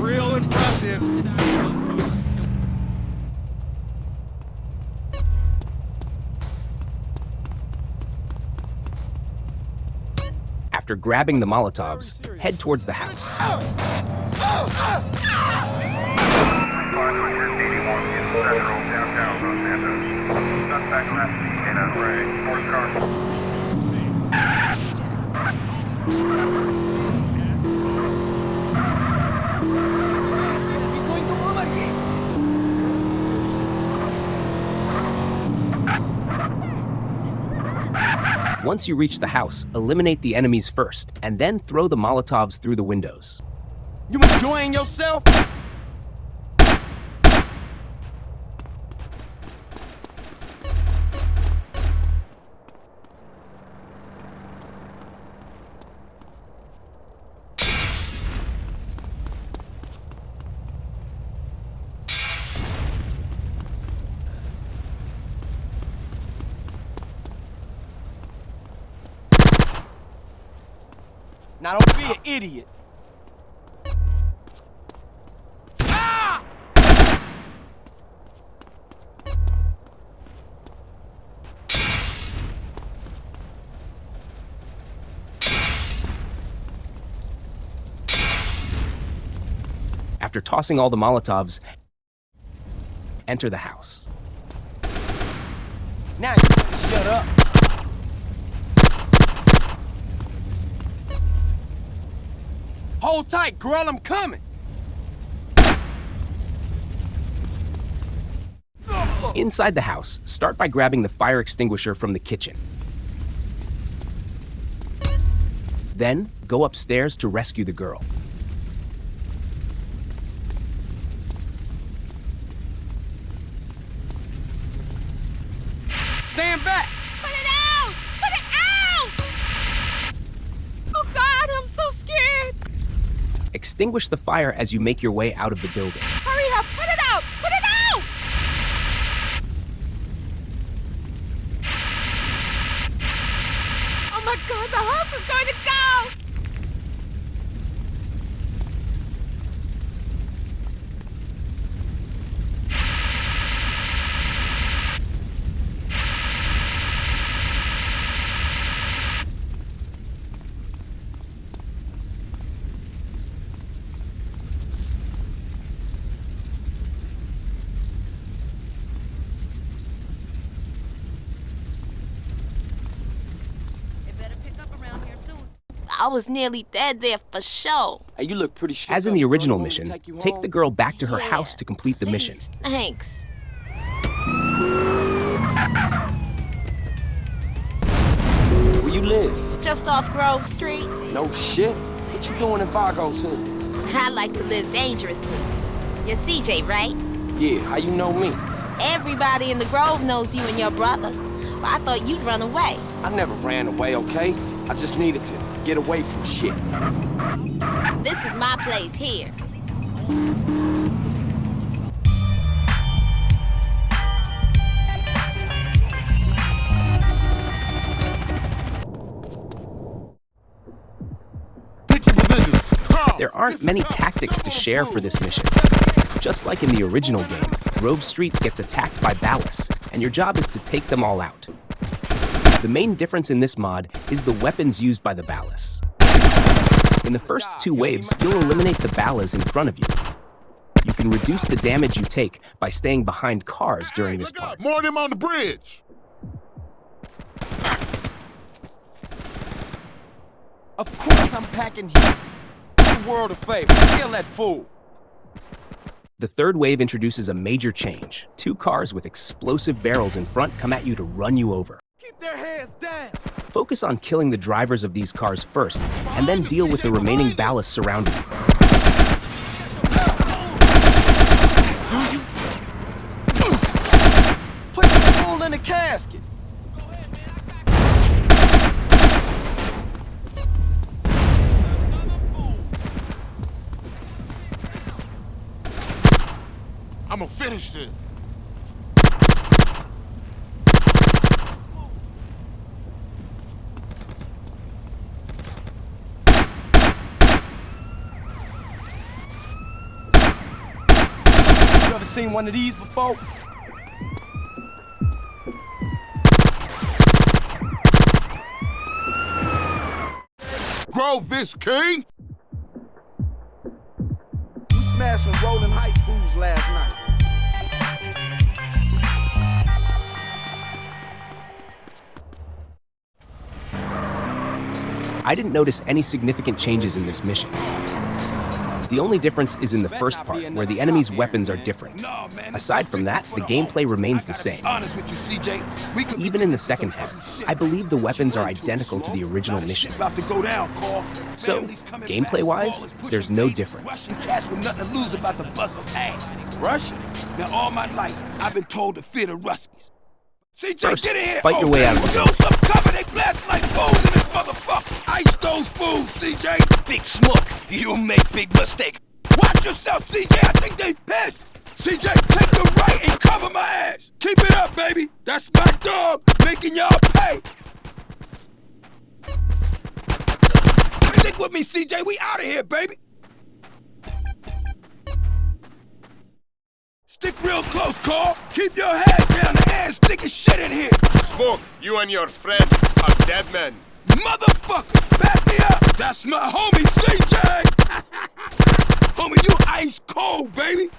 Real impressive. After grabbing the Molotovs, head towards the house. 581 in Central, downtown Los Santos. Suspect left in a ray. Fourth car. He's going to run again. Once you reach the house, eliminate the enemies first, and then throw the Molotovs through the windows. You enjoying yourself? Now don't be an idiot. Ah! After tossing all the Molotovs, enter the house. Now you better shut up. Hold tight, girl, I'm coming. Inside the house, start by grabbing the fire extinguisher from the kitchen. Then, go upstairs to rescue the girl. Stand back. Put it out! Put it out! Oh God, I'm so scared. Extinguish the fire as you make your way out of the building. Hurry up! Put it out! Put it out! Oh my God, the house is going to go! I was nearly dead there for sure. Hey, you look pretty sure. As in the original mission, take the girl back to her house to complete the mission. Thanks. Where you live? just off Grove Street. No shit. What you doing in Vago's hood? I like to live dangerously. You're CJ, right? Yeah, how you know me? Everybody in the Grove knows you and your brother. But I thought you'd run away. I never ran away, okay? I just needed to get away from shit. This is my place here. There aren't many tactics to share for this mission. Just like in the original game, Grove Street gets attacked by Ballas, and your job is to take them all out. The main difference in this mod is the weapons used by the Ballas. In the first 2 waves, you'll eliminate the Ballas in front of you. You can reduce the damage you take by staying behind cars during this part. More of them on the bridge. Of course I'm packing heat. The world a favor. Kill that fool. The third wave introduces a major change. 2 cars with explosive barrels in front come at you to run you over. Keep their heads down. Focus on killing the drivers of these cars first, and then deal with the remaining Ballas surrounding you. Put the fool in a casket. I'm gonna finish this. You ever seen one of these before? Grove this king. We smashed some rolling hype fools last night. I didn't notice any significant changes in this mission. The only difference is in the first part, where the enemy's weapons are different. Aside from that, the gameplay remames the same. Even in the second part, I believe the weapons are identical to the original mission. So, gameplay-wise, there's no difference. Russians? Now all my life, I've been told to fear the Ruskies. CJ, First, get in here. fight your way out of the build some cover, they blast like fools in this motherfucker. Ice those fools, CJ. Big smoke, you make big mistake. Watch yourself, CJ, I think they pissed. CJ, take the right and cover my ass. Keep it up, baby. That's my dog, making y'all pay. Stick with me, CJ, we out of here, baby. Stick real close, Carl. Keep your head down. The ass sticking shit in here. Smoke, you and your friends are dead men. Motherfucker, back me up. That's my homie, CJ. Homie, you ice cold, baby.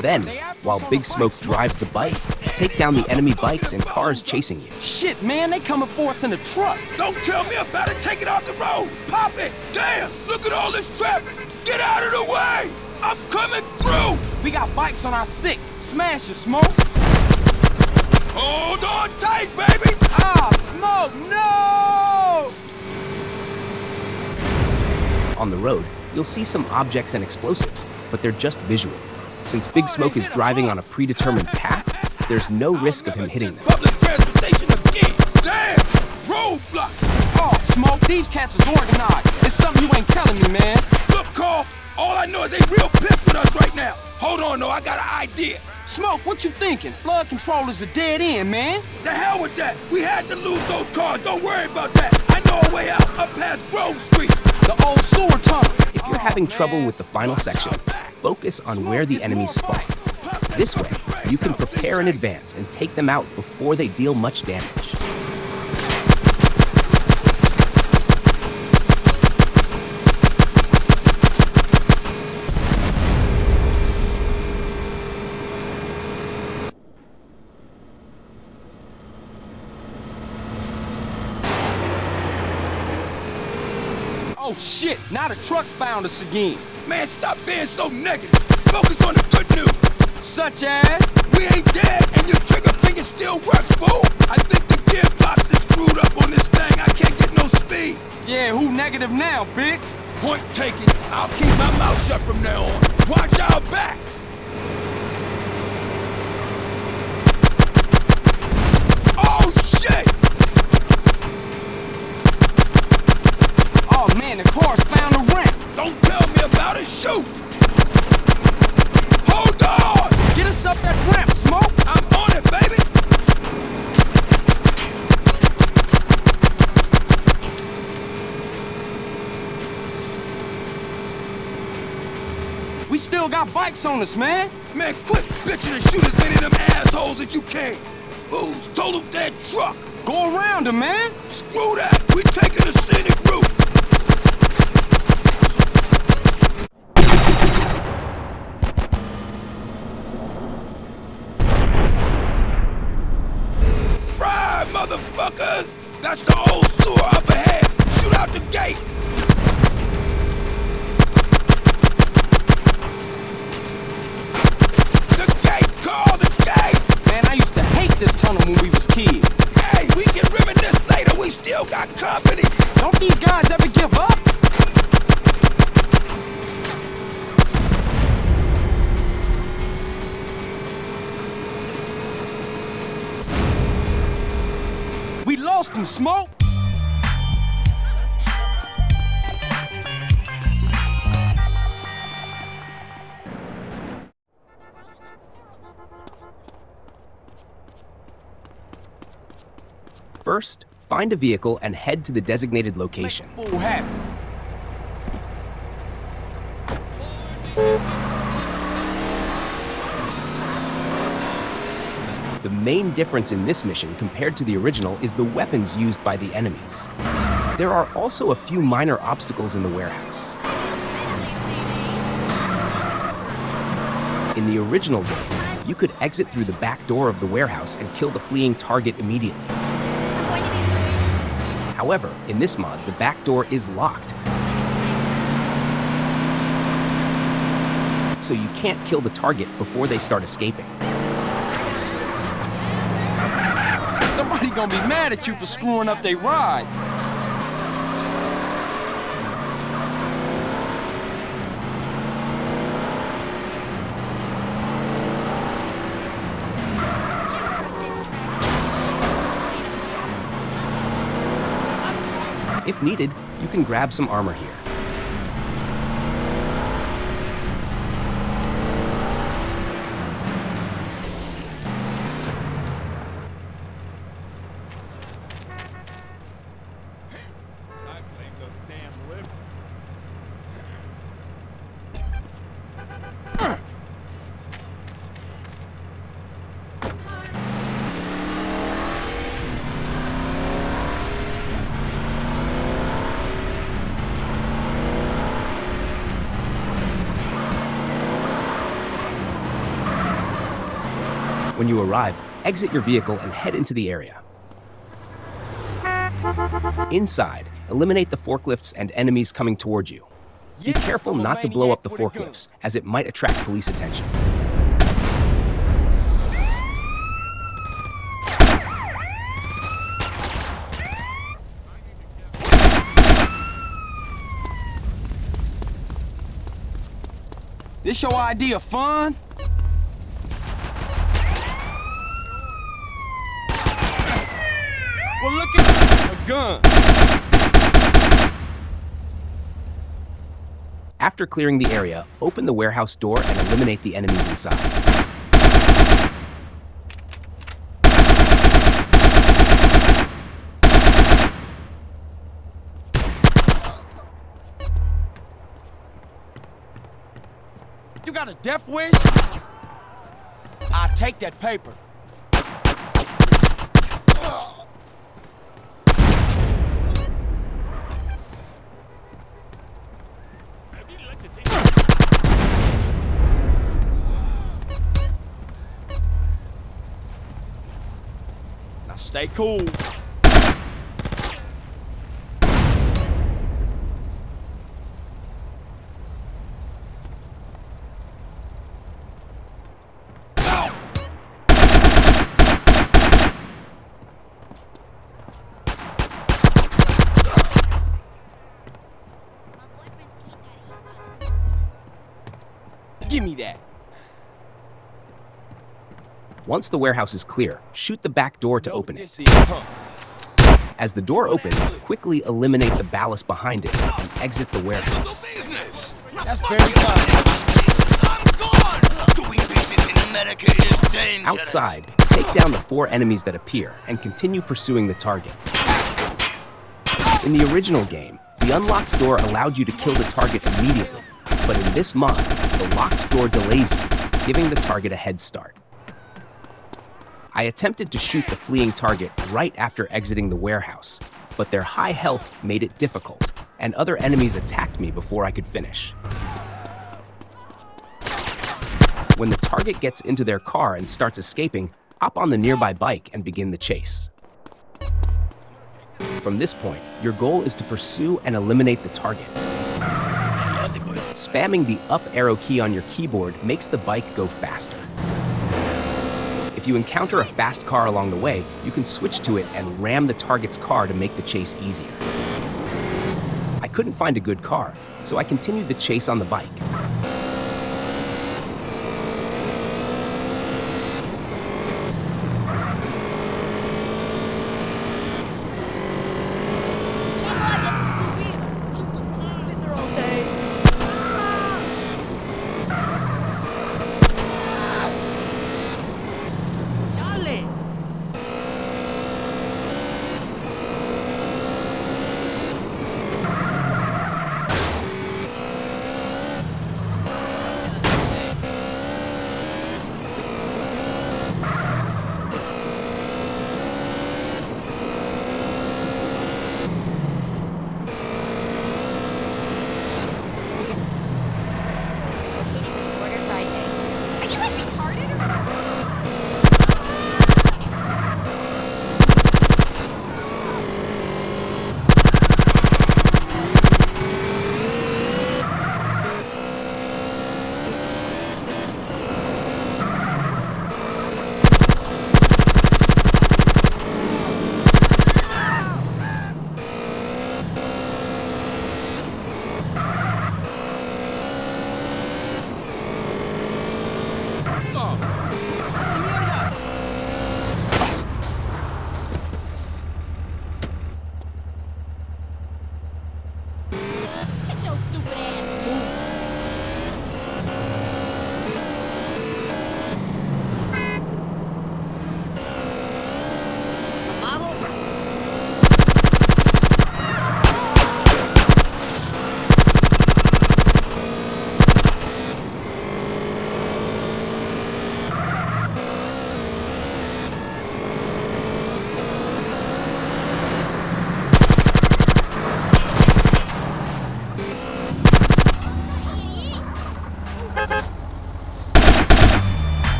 Then, while Big Smoke drives the bike, take down the enemy bikes and cars chasing you. Shit, man, they coming for us in the truck. Don't tell me about it. Take it off the road. Pop it. Damn, look at all this traffic. Get out of the way. I'm coming through. We got bikes on our 6. Smash it, Smoke. Hold on tight, baby. Ah, Smoke, no! On the road, you'll see some objects and explosives, but they're just visual. Since Big Smoke is driving on a predetermined path, there's no risk of him hitting them. Public transportation again. Damn, roadblock. Oh, Smoke, these cats is organized. It's something you ain't telling me, man. Look, Carl, all I know is they real pissed with us right now. Hold on, though, I got an idea. Smoke, what you thinking? Flood control is a dead end, man. The hell with that. We had to lose those cars. Don't worry about that. I know a way out up past Grove Street. The old sewer tunnel. If you're having trouble with the final section, focus on where the enemies spawn. This way, you can prepare in advance and take them out before they deal much damage. Oh shit, now the truck's found us again. Man, stop being so negative. focus on the good news. Such as? We ain't dead and your trigger finger still works, fool. I think the gearbox is screwed up on this thing. I can't get no speed. Yeah, who negative now, bitch? Point taken. I'll keep my mouth shut from now on. Watch our back. Oh, shit! Oh, man, the car's found a ramp. Don't tell me about it. Shoot! Hold on! Get us up that ramp, Smoke. I'm on it, baby. We still got bikes on us, man. Man, quit bitching and shoot as many of them assholes as you can. Who's total dead truck? Go around him, man. Screw that. We taking a scenic route. Ride, motherfuckers! That's the old sewer up ahead. Shoot out the gate. Man, I used to hate this tunnel when we was kids. Hey, we can reminisce later. We still got company. Don't these guys ever give up? We lost him, Smoke. First, find a vehicle and head to the designated location. Make a fool happy. The main difference in this mission compared to the original is the weapons used by the enemies. There are also a few minor obstacles in the warehouse. In the original game, you could exit through the back door of the warehouse and kill the fleeing target immediately. However, in this mod, the back door is locked. So you can't kill the target before they start escaping. Somebody gonna be mad at you for screwing up their ride. If needed, you can grab some armor here. When you arrive, exit your vehicle and head into the area. Inside, eliminate the forklifts and enemies coming towards you. Be careful not to blow up the forklifts, as it might attract police attention. This your idea of fun? Well, look at a gun. After clearing the area, open the warehouse door and eliminate the enemies inside. You got a death wish? I'll take that paper. Now stay cool. Give me that. Once the warehouse is clear, shoot the back door to open it. This is, huh? As the door opens, quickly eliminate the ballast behind it and exit the warehouse. That's very kind. Outside, take down the 4 enemies that appear and continue pursuing the target. In the original game, the unlocked door allowed you to kill the target immediately, but in this mod, the locked door delays you, giving the target a head start. I attempted to shoot the fleeing target right after exiting the warehouse, but their high health made it difficult, and other enemies attacked me before I could finish. When the target gets into their car and starts escaping, hop on the nearby bike and begin the chase. From this point, your goal is to pursue and eliminate the target. Spamming the up arrow key on your keyboard makes the bike go faster. If you encounter a fast car along the way, you can switch to it and ram the target's car to make the chase easier. I couldn't find a good car, so I continued the chase on the bike.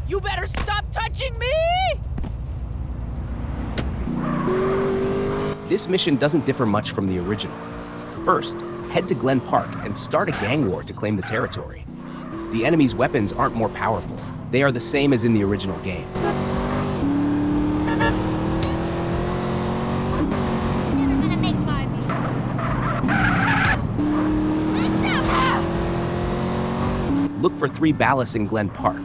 You better stop touching me! This mission doesn't differ much from the original. First, head to Glen Park and start a gang war to claim the territory. The enemy's weapons aren't more powerful. They are the same as in the original game. Look for 3 ballasts in Glen Park.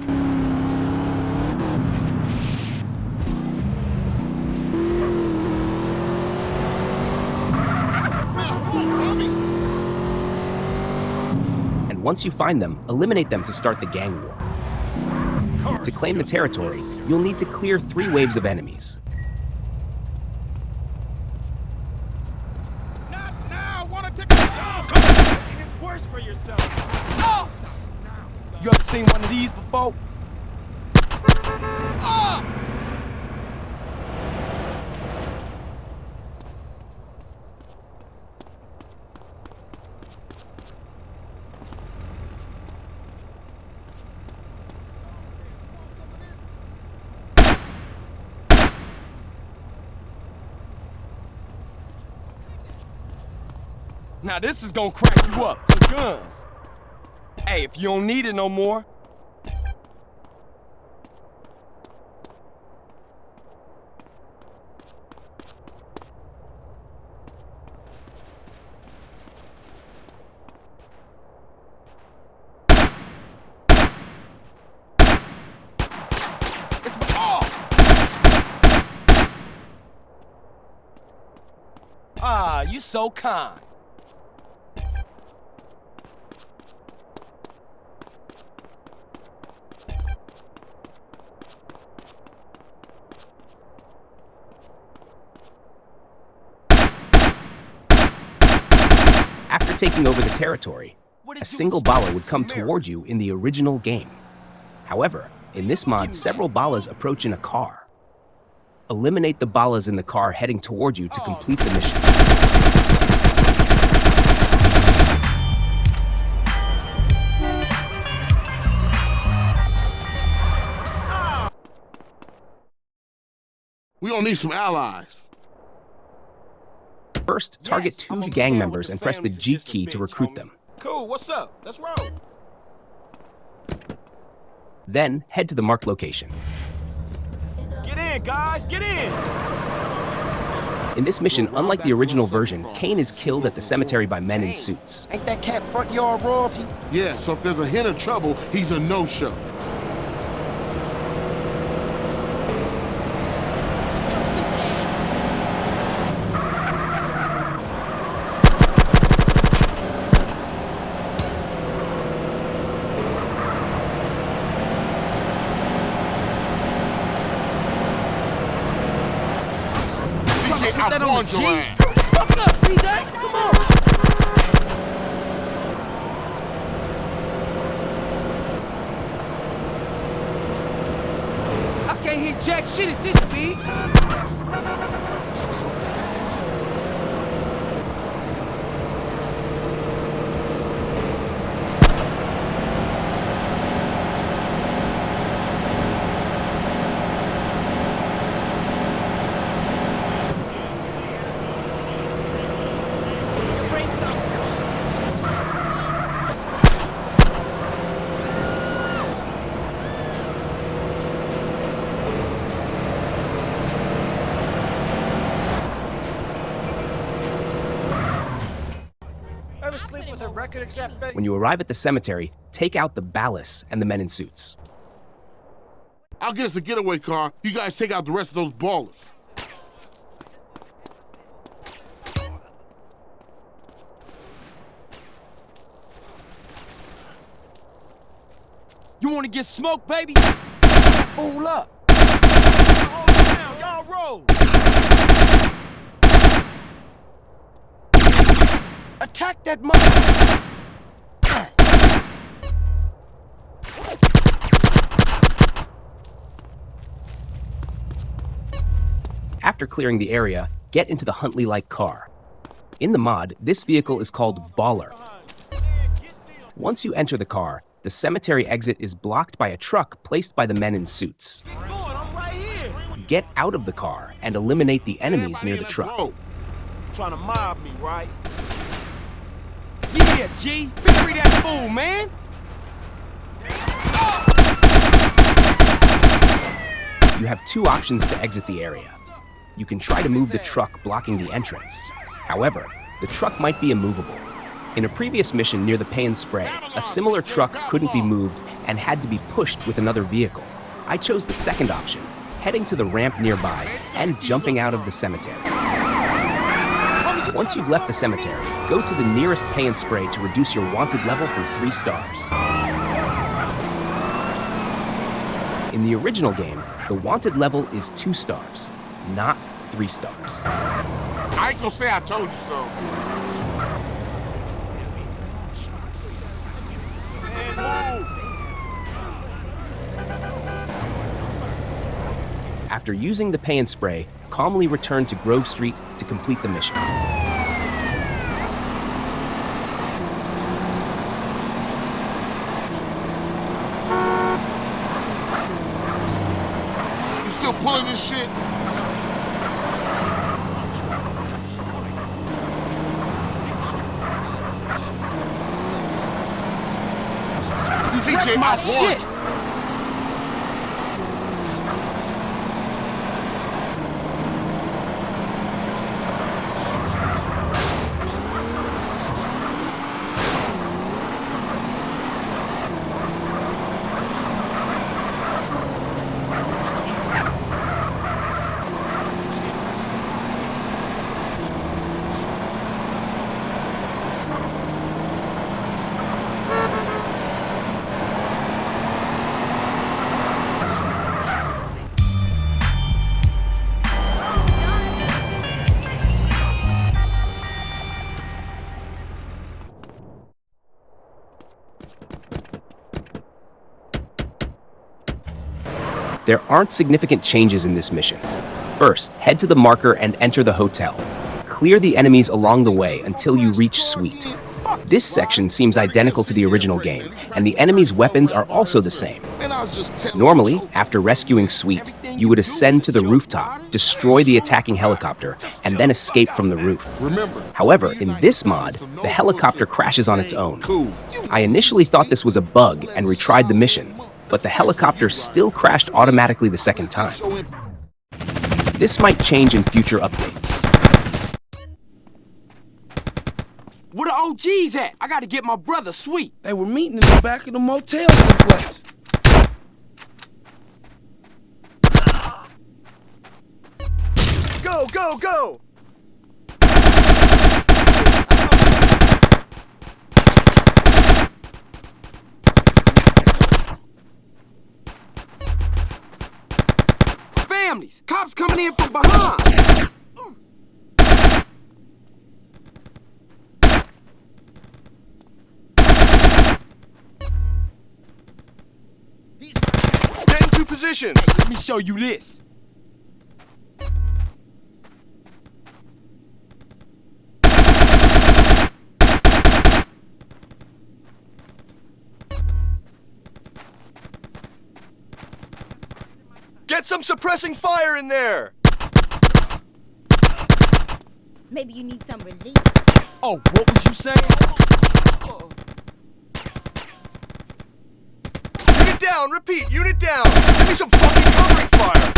And once you find them, eliminate them to start the gang war. To claim the territory, you'll need to clear 3 waves of enemies. Not now! Wanna take a job? It's worse for yourself. Oh! You ever seen one of these before? Oh! Now this is gonna crack you up. The gun. Hey, if you don't need it no more. You're so kind. After taking over the territory, a single bala would come toward you in the original game. However, in this mod, several balas approach in a car. Eliminate the balas in the car heading toward you to complete the mission. We gonna need some allies. First, target two gang members and press the G key to recruit them. Cool, what's up? Let's roll. Then, head to the marked location. Get in, guys, get in! In this mission, unlike the original version, Kane is killed at the cemetery by men in suits. Ain't that cat front yard royalty? Yeah, so if there's a hint of trouble, he's a no-show. I warned your ass. Fuck it up, B Dup. Come on. I can't hit jack shit at this speed. When you arrive at the cemetery, take out the ballast and the men in suits. I'll get us a getaway car. You guys take out the rest of those ballers. You wanna get smoked, baby? Fool up. Hold down, y'all roll. Attack that mother. After clearing the area, get into the Huntley-like car. In the mod, this vehicle is called Baller. Once you enter the car, the cemetery exit is blocked by a truck placed by the men in suits. Get going, I'm right here. Get out of the car and eliminate the enemies near the truck. Trying to mob me, right? Yeah, G. Free that fool, man. You have two options to exit the area. You can try to move the truck blocking the entrance. However, the truck might be immovable. In a previous mission near the Pay and Spray, a similar truck couldn't be moved and had to be pushed with another vehicle. I chose the second option, heading to the ramp nearby and jumping out of the cemetery. Once you've left the cemetery, go to the nearest Pay and Spray to reduce your wanted level from 3 stars. In the original game, the wanted level is 2 stars, not 3 stars. I ain't gonna say I told you so. After using the Pay and Spray, calmly return to Grove Street to complete the mission. You still pulling this shit? DJ, my shit. There aren't significant changes in this mission. First, head to the marker and enter the hotel. Clear the enemies along the way until you reach Suite. This section seems identical to the original game, and the enemies' weapons are also the same. Normally, after rescuing Suite, you would ascend to the rooftop, destroy the attacking helicopter, and then escape from the roof. However, in this mod, the helicopter crashes on its own. I initially thought this was a bug and retried the mission, but the helicopter still crashed automatically the second time. This might change in future updates. Where the OGs at? I gotta get my brother Sweet. They were meeting in the back of the motel someplace. Go, go, go! Families! Cops coming in from behind! Get into positions! Let me show you this. Get some suppressing fire in there! Maybe you need some relief. Oh, what was you saying? Unit down, repeat, unit down! Give me some fucking covering fire!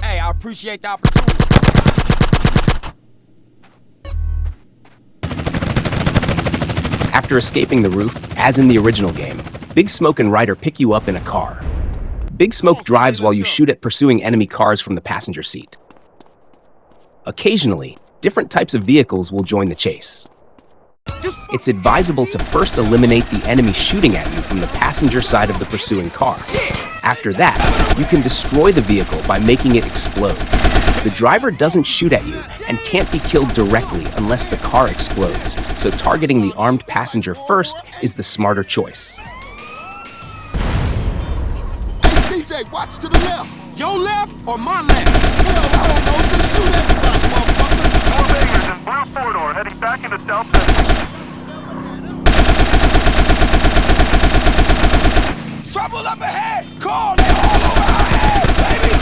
Hey, I appreciate the opportunity. After escaping the roof, as in the original game, Big Smoke and Ryder pick you up in a car. Big Smoke drives while you shoot at pursuing enemy cars from the passenger seat. Occasionally, different types of vehicles will join the chase. It's advisable to first eliminate the enemy shooting at you from the passenger side of the pursuing car. After that, you can destroy the vehicle by making it explode. The driver doesn't shoot at you and can't be killed directly unless the car explodes, so targeting the armed passenger first is the smarter choice. Hey, CJ, watch to the left. Your left or my left? Hell, I don't know. Just shoot everybody, motherfucker. Four Vegas in blue four-door heading back into South Central. Trouble up ahead! Call, they all over our heads, baby!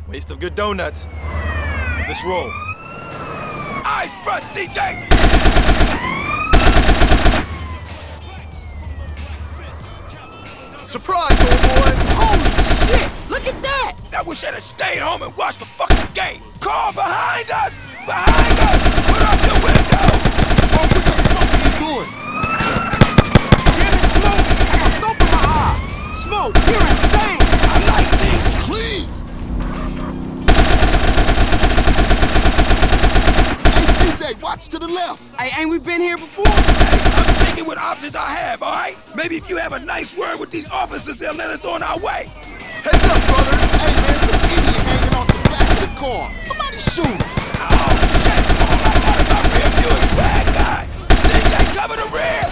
Waste of good donuts. Let's roll. Eyes front, CJ! Surprise, old boy! Holy shit! Look at that! Now we should have stayed home and watched the fucking game. Car behind us! Behind us! Put up your window! Oh, what the fuck are you doing? Damn it, Smoke! I got soap in my eye! Smoke, you're insane! I like these! Please. Hey, CJ, watch to the left. Hey, ain't we been here before? I'm taking what options I have, alright? Maybe if you have a nice word with these officers, they'll let us on our way. Heads up, brother. Hey, man, some idiot hanging off the back of the car. Somebody shoot him. Oh, shit! All I got is my rear view is bad guy! CJ, cover the rear!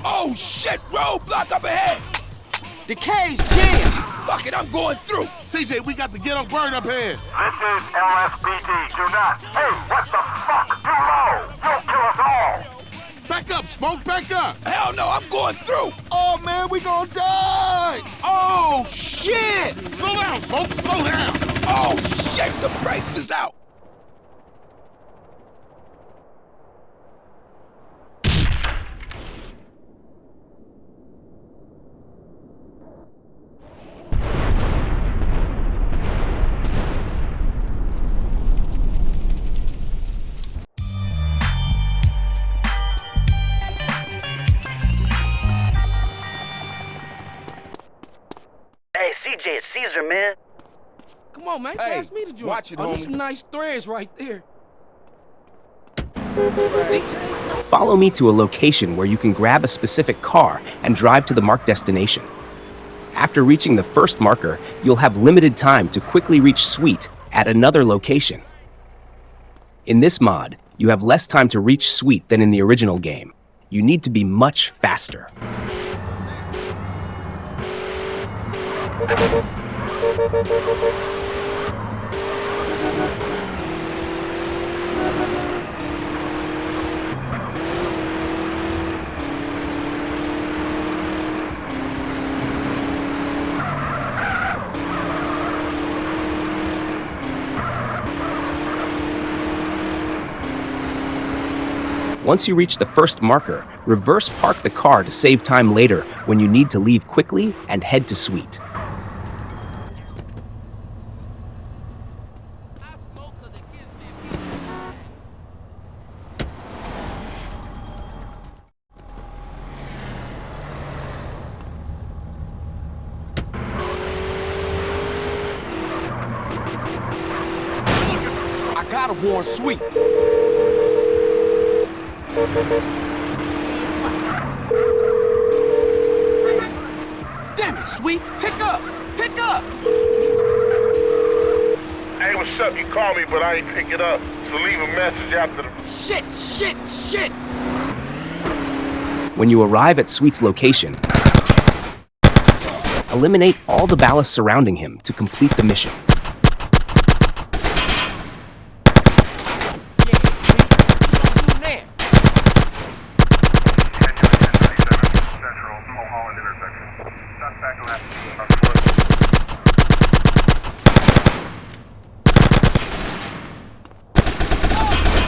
Oh, shit! Roadblock up ahead! The K's jammed! Fuck it, I'm going through! CJ, we got the ghetto bird up here. This is LSPD. Do not. Hey, what the fuck? Too low. You'll kill us all. Back up, Smoke, back up. Hell no, I'm going through! Oh, man, we gonna die. Oh, shit! Slow down, Smoke, slow down. Oh, shit, the brakes is out! on, man. Hey, Pass me the joint. watch it, oh, homie. There's some nice threads right there. Follow me to a location where you can grab a specific car and drive to the marked destination. After reaching the first marker, you'll have limited time to quickly reach Sweet at another location. In this mod, you have less time to reach Sweet than in the original game. You need to be much faster. Once you reach the first marker, reverse park the car to save time later when you need to leave quickly and head to Sweet. I gotta warn Sweet. Damn it, Sweet. Pick up. Pick up. Hey, what's up? You called me, but I ain't pick it up. So leave a message after the... Shit. When you arrive at Sweet's location, eliminate all the ballast surrounding him to complete the mission.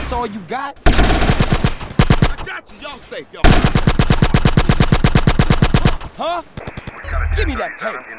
That's all you got? I got you. Y'all safe, y'all. Huh? Give me that. Hey.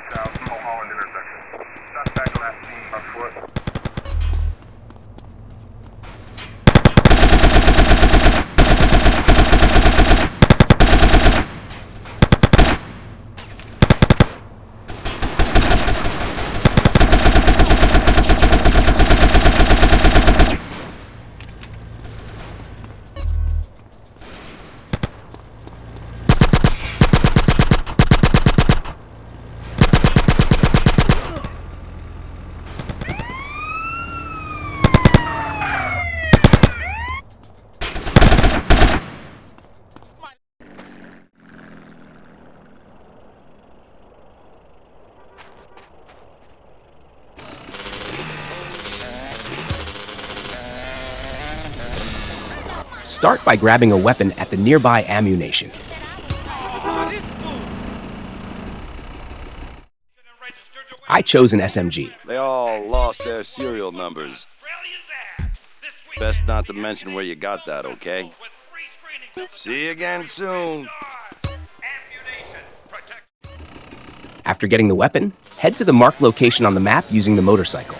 Start by grabbing a weapon at the nearby ammunition. I chose an SMG. They all lost their serial numbers. Best not to mention where you got that, okay? See you again soon. After getting the weapon, head to the marked location on the map using the motorcycle.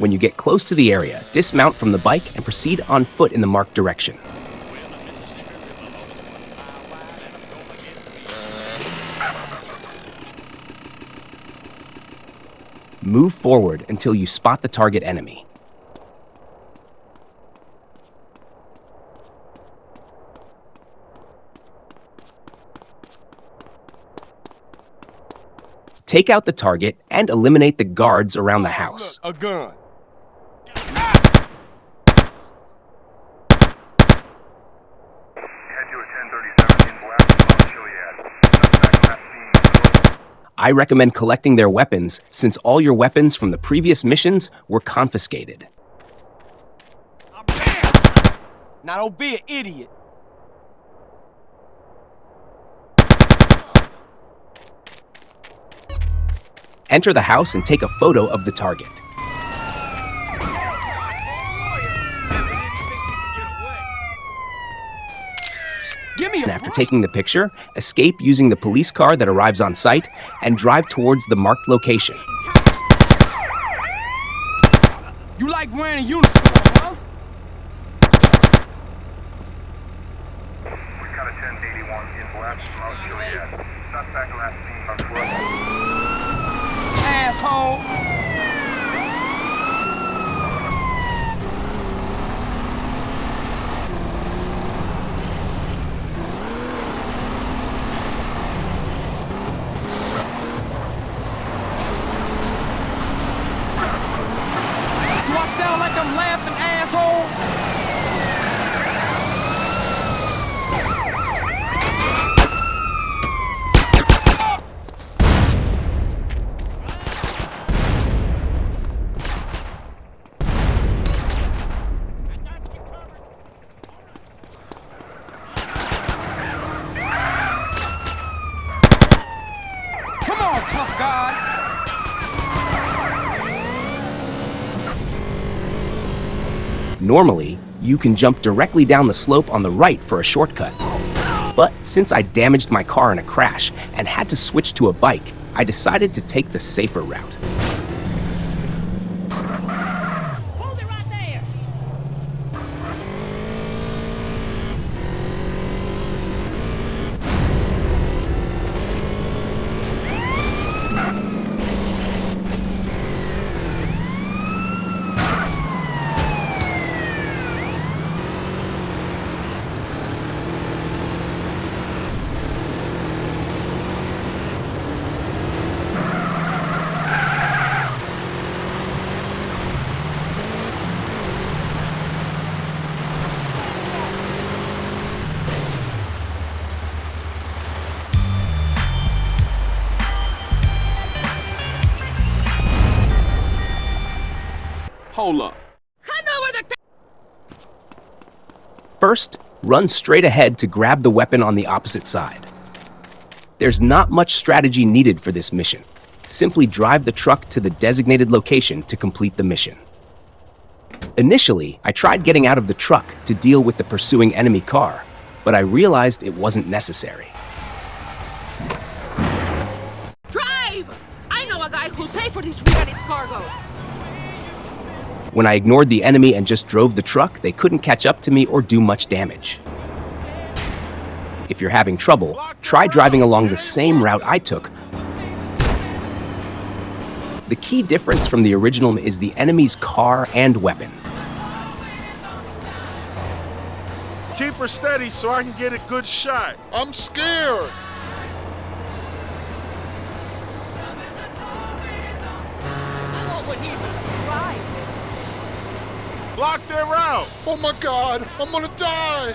When you get close to the area, dismount from the bike and proceed on foot in the marked direction. Move forward until you spot the target enemy. take out the target, and eliminate the guards around the house. Look, a gun. Head to a 1037 in Blast, Mount Chiliad. Suspect last seen. I recommend collecting their weapons since all your weapons from the previous missions were confiscated. Now don't be an idiot. Enter the house and take a photo of the target. Give me And after taking the picture, escape using the police car that arrives on site and drive towards the marked location. You like wearing a uniform, huh? We got a 1081 in Blast, Mount Chiliad. Suspect last seen on foot. Asshole. Do I sound like I'm laughing, asshole? Come on, tough guy. Normally, you can jump directly down the slope on the right for a shortcut. But since I damaged my car in a crash and had to switch to a bike, I decided to take the safer route. Hold it right there! Hold up. I know where the... First, run straight ahead to grab the weapon on the opposite side. There's not much strategy needed for this mission. Simply drive the truck to the designated location to complete the mission. Initially, I tried getting out of the truck to deal with the pursuing enemy car, but I realized it wasn't necessary. Drive! I know a guy who'll pay for this week and its cargo. When I ignored the enemy and just drove the truck, they couldn't catch up to me or do much damage. If you're having trouble, try driving along the same route I took. The key difference from the original is the enemy's car and weapon. Keep her steady so I can get a good shot. I'm scared. I want what he right. Block their route. Oh my God, I'm gonna die.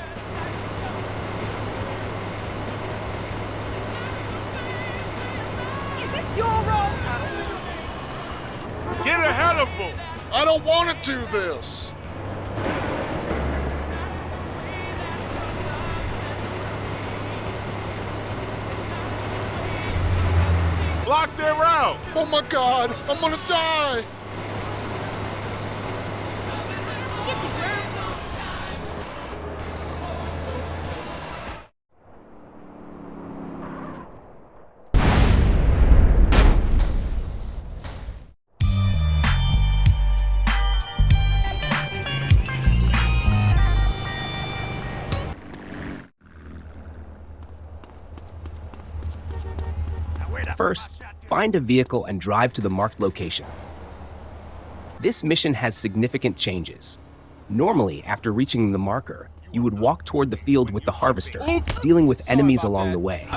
Is this your road? Get ahead of them. I don't want to do this. Block their route. Oh my God, I'm gonna die. Get the girl. First, find a vehicle and drive to the marked location. This mission has significant changes. Normally, after reaching the marker, you would walk toward the field with the harvester, dealing with enemies along the way.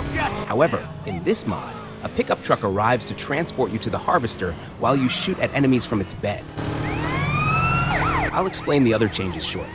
However, in this mod, a pickup truck arrives to transport you to the harvester while you shoot at enemies from its bed. I'll explain the other changes shortly.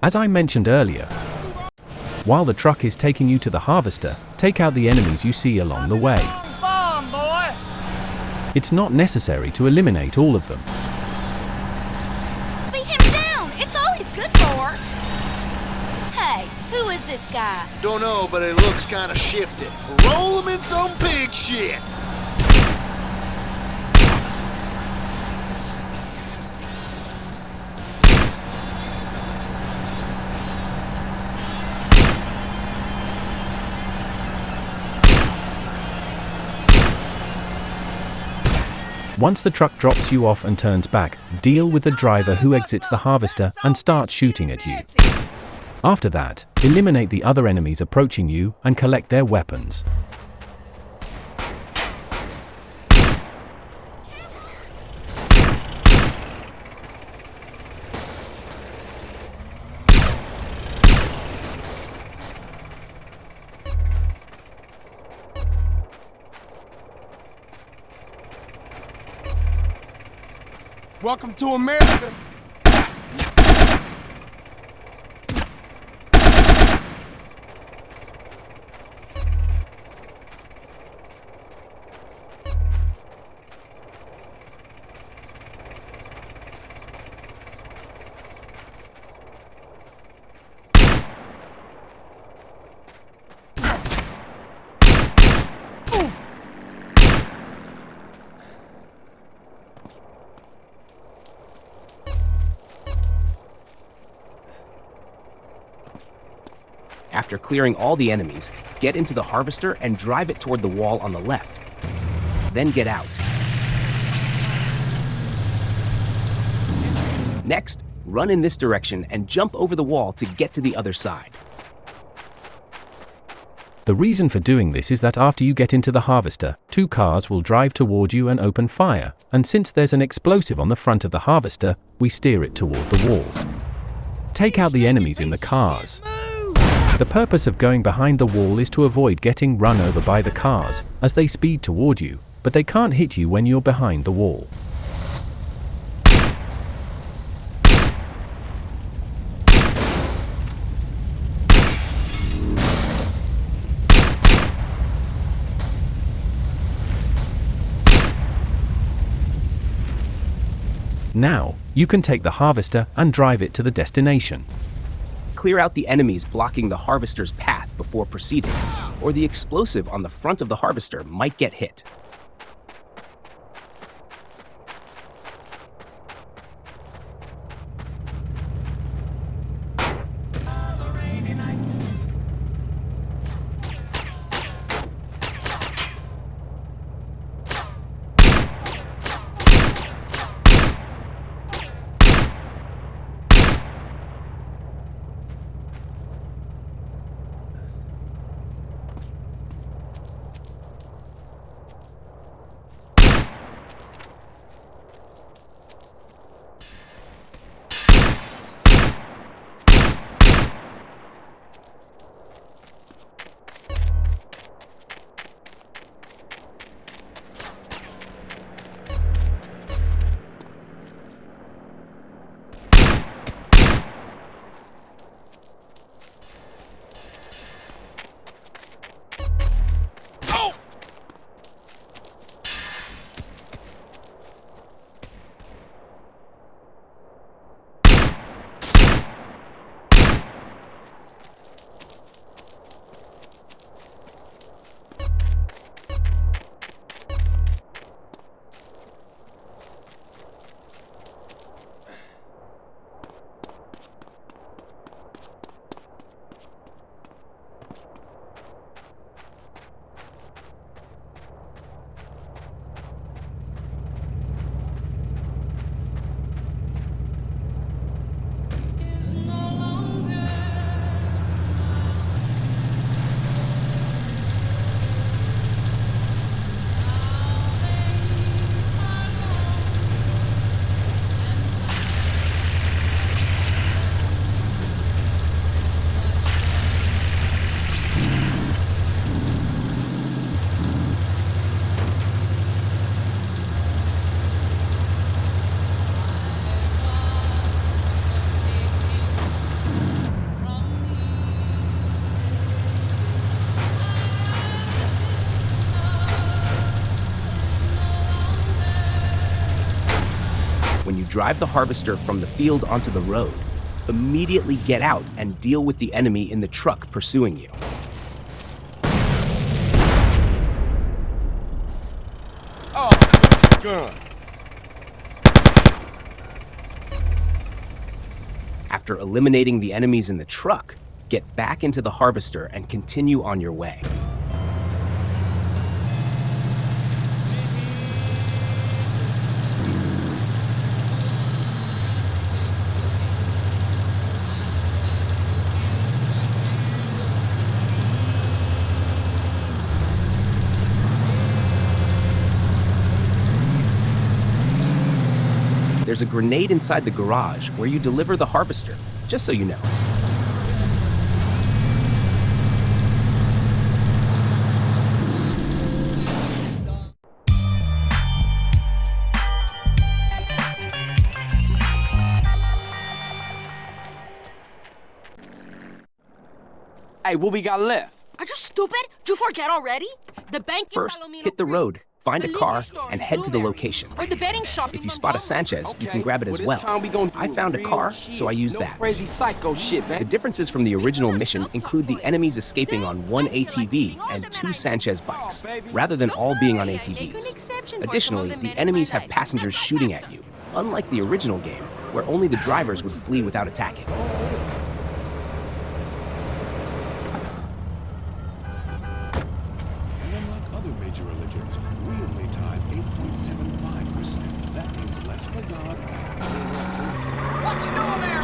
As I mentioned earlier, while the truck is taking you to the harvester, take out the enemies you see along the way. It's not necessary to eliminate all of them. Beat him down! It's all he's good for! Hey, who is this guy? Don't know, but it looks kinda shifted. Roll him in some pig shit! Once the truck drops you off and turns back, deal with the driver who exits the harvester and starts shooting at you. After that, eliminate the other enemies approaching you and collect their weapons. Welcome to America. After clearing all the enemies, get into the harvester and drive it toward the wall on the left. Then get out. Next, run in this direction and jump over the wall to get to the other side. The reason for doing this is that after you get into the harvester, 2 cars will drive toward you and open fire, and since there's an explosive on the front of the harvester, we steer it toward the wall. Take out the enemies in the cars. The purpose of going behind the wall is to avoid getting run over by the cars as they speed toward you, but they can't hit you when you're behind the wall. Now, you can take the harvester and drive it to the destination. Clear out the enemies blocking the harvester's path before proceeding, or the explosive on the front of the harvester might get hit. drive the harvester from the field onto the road, immediately get out and deal with the enemy in the truck pursuing you. Oh, gun. After eliminating the enemies in the truck, get back into the harvester and continue on your way. There's a grenade inside the garage where you deliver the harvester, just so you know. Hey, what we got left? Are you stupid? Did you forget already? The bank in First, Palomino hit the Creek, road, find the a car, liquor store and in head to the Blueberry, location. or the betting shop If in you spot a Montgomery. Sanchez, you can grab it as this well. time we gonna do I found a real car, shit. so I used No that. crazy psycho shit, man. The differences from the original mission include the enemies escaping on one ATV and 2 Sanchez bikes, rather than all being on ATVs. Additionally, the enemies have passengers shooting at you, unlike the original game, where only the drivers would flee without attacking. Unlike other major religions, we only tithe 8.75%. That means less for God. What you doing there,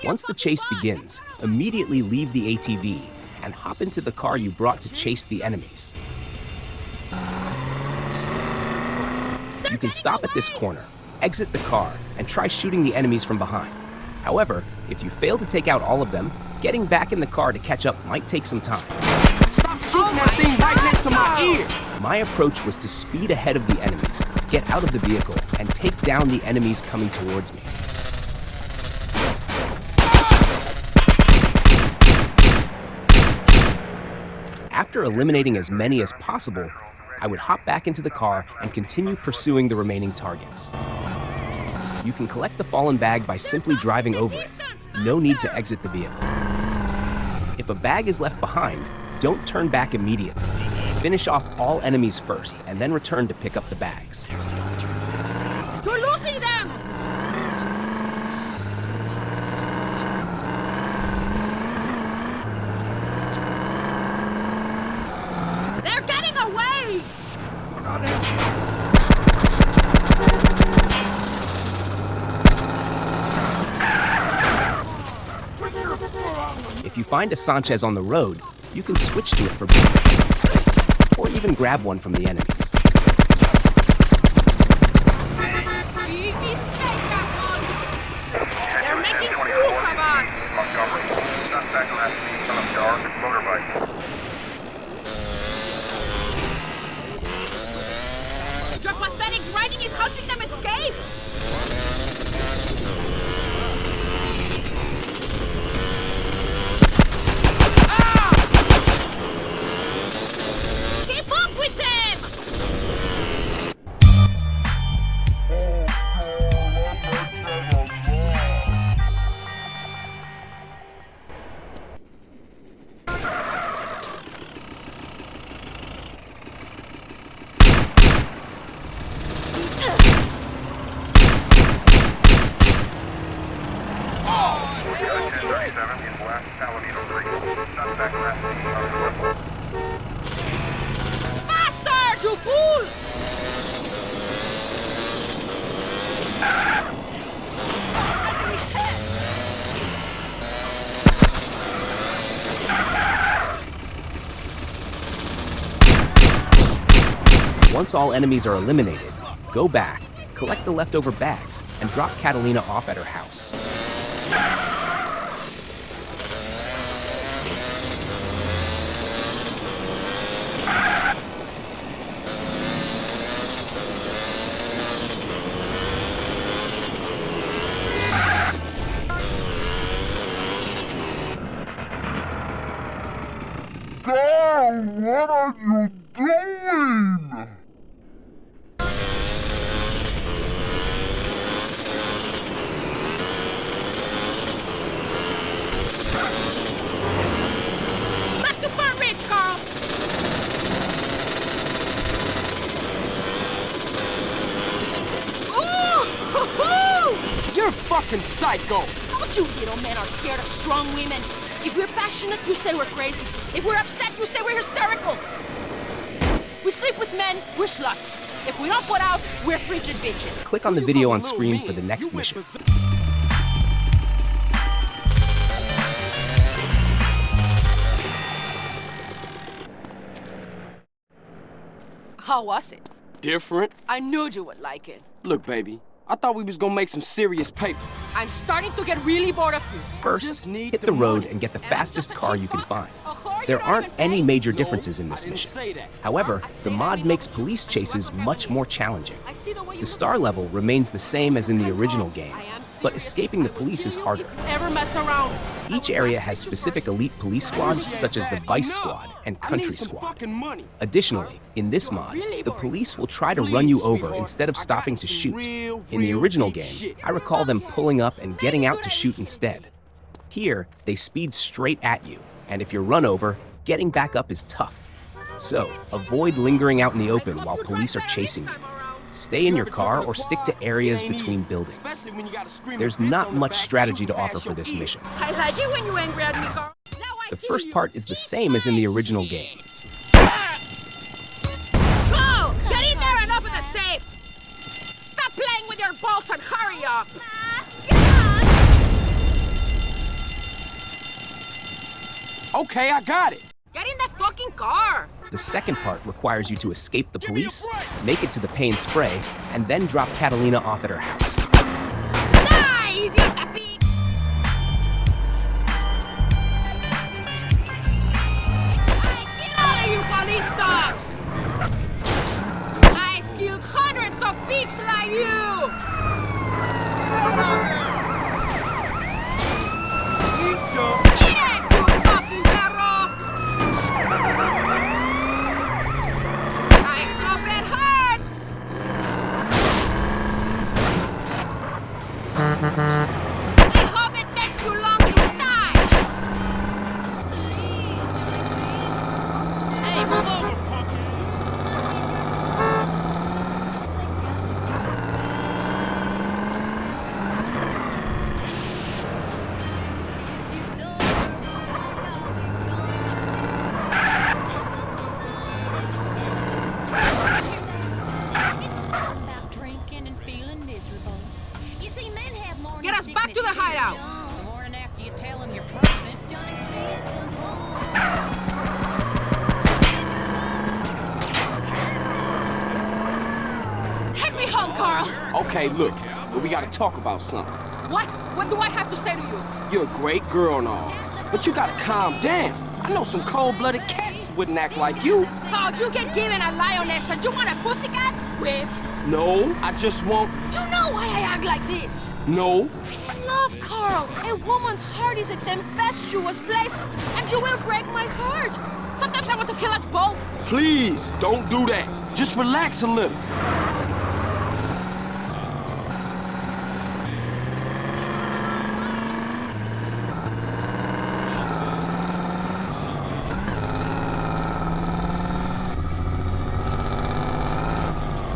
Once the chase begins, immediately leave the ATV and hop into the car you brought to chase the enemies. You can stop at this corner, exit the car, and try shooting the enemies from behind. However, if you fail to take out all of them, getting back in the car to catch up might take some time. Stop shooting that thing right next to my ear! My approach was to speed ahead of the enemies, get out of the vehicle, and take down the enemies coming towards me. After eliminating as many as possible, I would hop back into the car and continue pursuing the remaining targets. You can collect the fallen bag by simply driving over it. No need to exit the vehicle. If a bag is left behind, don't turn back immediately. Finish off all enemies first and then return to pick up the bags. You're losing them! They're getting away! If you find a Sanchez on the road, you can switch to it for backup, or even grab one from the enemies. They're making fools of us! Montgomery. Suspect last seen on a dark motorbike. Your pathetic riding is helping them escape! Keep up with them! Faster, you fool! Once all enemies are eliminated, go back, collect the leftover bags, and drop Catalina off at her house. Carl, what are you doing? Back to Farm Ridge, Carl! Ooh! You're fucking psycho! Don't you little men are scared of strong women. If we're passionate, you say we're crazy. If we're upset, you say we're hysterical. We sleep with men, we're sluts. If we don't put out, we're frigid bitches. Click on the video on screen for the next mission. How was it? Different. I knew you would like it. Look, baby, I thought we was gonna make some serious paper. I'm starting to get really bored of you. First, hit the road and get the fastest car you can find. There aren't any major differences in this mission. However, the mod makes police chases much more challenging. The star level remains the same as in the original game, but escaping the police is harder. Ever mess around? Each area has specific elite police squads such as the Vice Squad and Country Squad. Additionally, in this mod, the police will try to run you over instead of stopping to shoot. In the original game, I recall them pulling up and getting out to shoot instead. Here, they speed straight at you, and if you're run over, getting back up is tough. So, avoid lingering out in the open while police are chasing you. Stay in your car or stick to areas between buildings. There's not much strategy to offer for this mission. I like it when you angry at me, Carl. The first part is the same as in the original game. Go! Get in there and open the safe! Stop playing with your balls and hurry up! Okay, I got it. Get in the fucking car! The second part requires you to escape the police, make it to the pay and spray, and then drop Catalina off at her house. Die, idiota pig! I kill all of you police dogs! I've killed hundreds of pigs like you! Eat it, you fucking perro! I hope it hurts! I hope it takes too long to die! Hey, move over, Puncture. Get us back to the hideout! The morning after you tell them you're pregnant. Take me home, Carl! Okay, look, but we gotta talk about something. What? What do I have to say to you? You're a great girl and all, but you gotta calm down. You know some cold-blooded cats wouldn't act like you. Oh, you get given a lioness and you want a pussycat? Whip. No, I just want... You know why I act like this? No. Love, Carl. A woman's heart is a tempestuous place, and you will break my heart. Sometimes I want to kill us both. Please, don't do that. Just relax a little.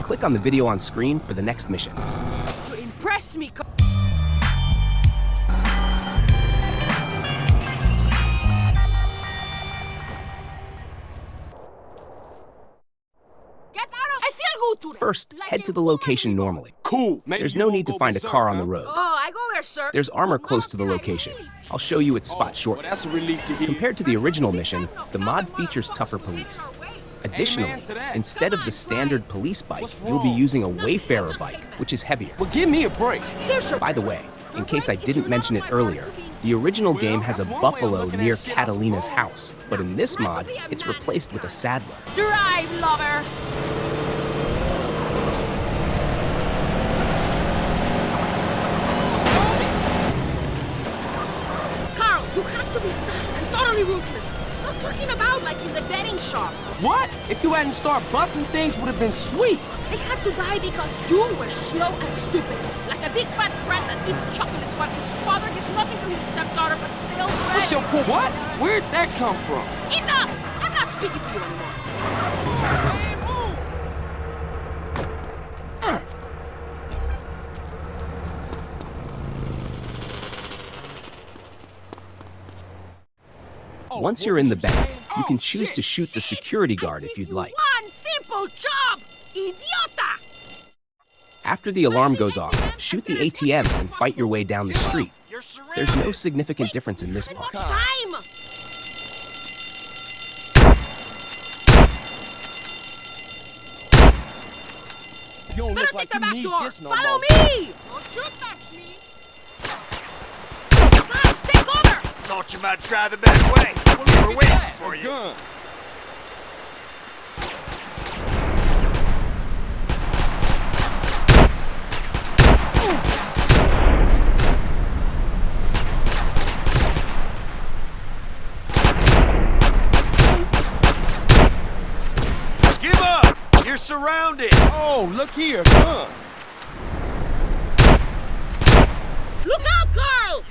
Click on the video on screen for the next mission. To impress me, Carl. First, head to the location normally. Cool. There's no need to find a car on the road. Oh, I go there, sir. There's armor close to the location. I'll show you its spot shortly. That's a relief to hear. Compared to the original mission, the mod features tougher police. Additionally, instead of the standard police bike, you'll be using a Wayfarer bike, which is heavier. Well, give me a break. By the way, in case I didn't mention it earlier, the original game has a buffalo near Catalina's house, but in this mod, it's replaced with a saddler. Drive, lover! Carl, you have to be fast and totally ruthless. Not talking about out like he's a betting shop. What? If you hadn't started busting things, would have been sweet. They had to die because you were slow and stupid. Like a big fat brat that eats chocolates while his father gives nothing to his stepdaughter but stale bread. What's your point? What? Where'd that come from? Enough! I'm not speaking to you anymore. Once you're in the bank, you can choose to shoot the security guard if you'd like. One simple job, idiota! After the alarm goes off, shoot the ATMs and fight your way down the street. There's no significant difference in this part. Time! You don't Better look like take the you back need door. this no Follow more. me! Don't you touch me! Guys, take cover! Thought you might try the back way. We were waiting for you. Gun. Give up! You're surrounded! Oh, look here, gun. Look out, Carl!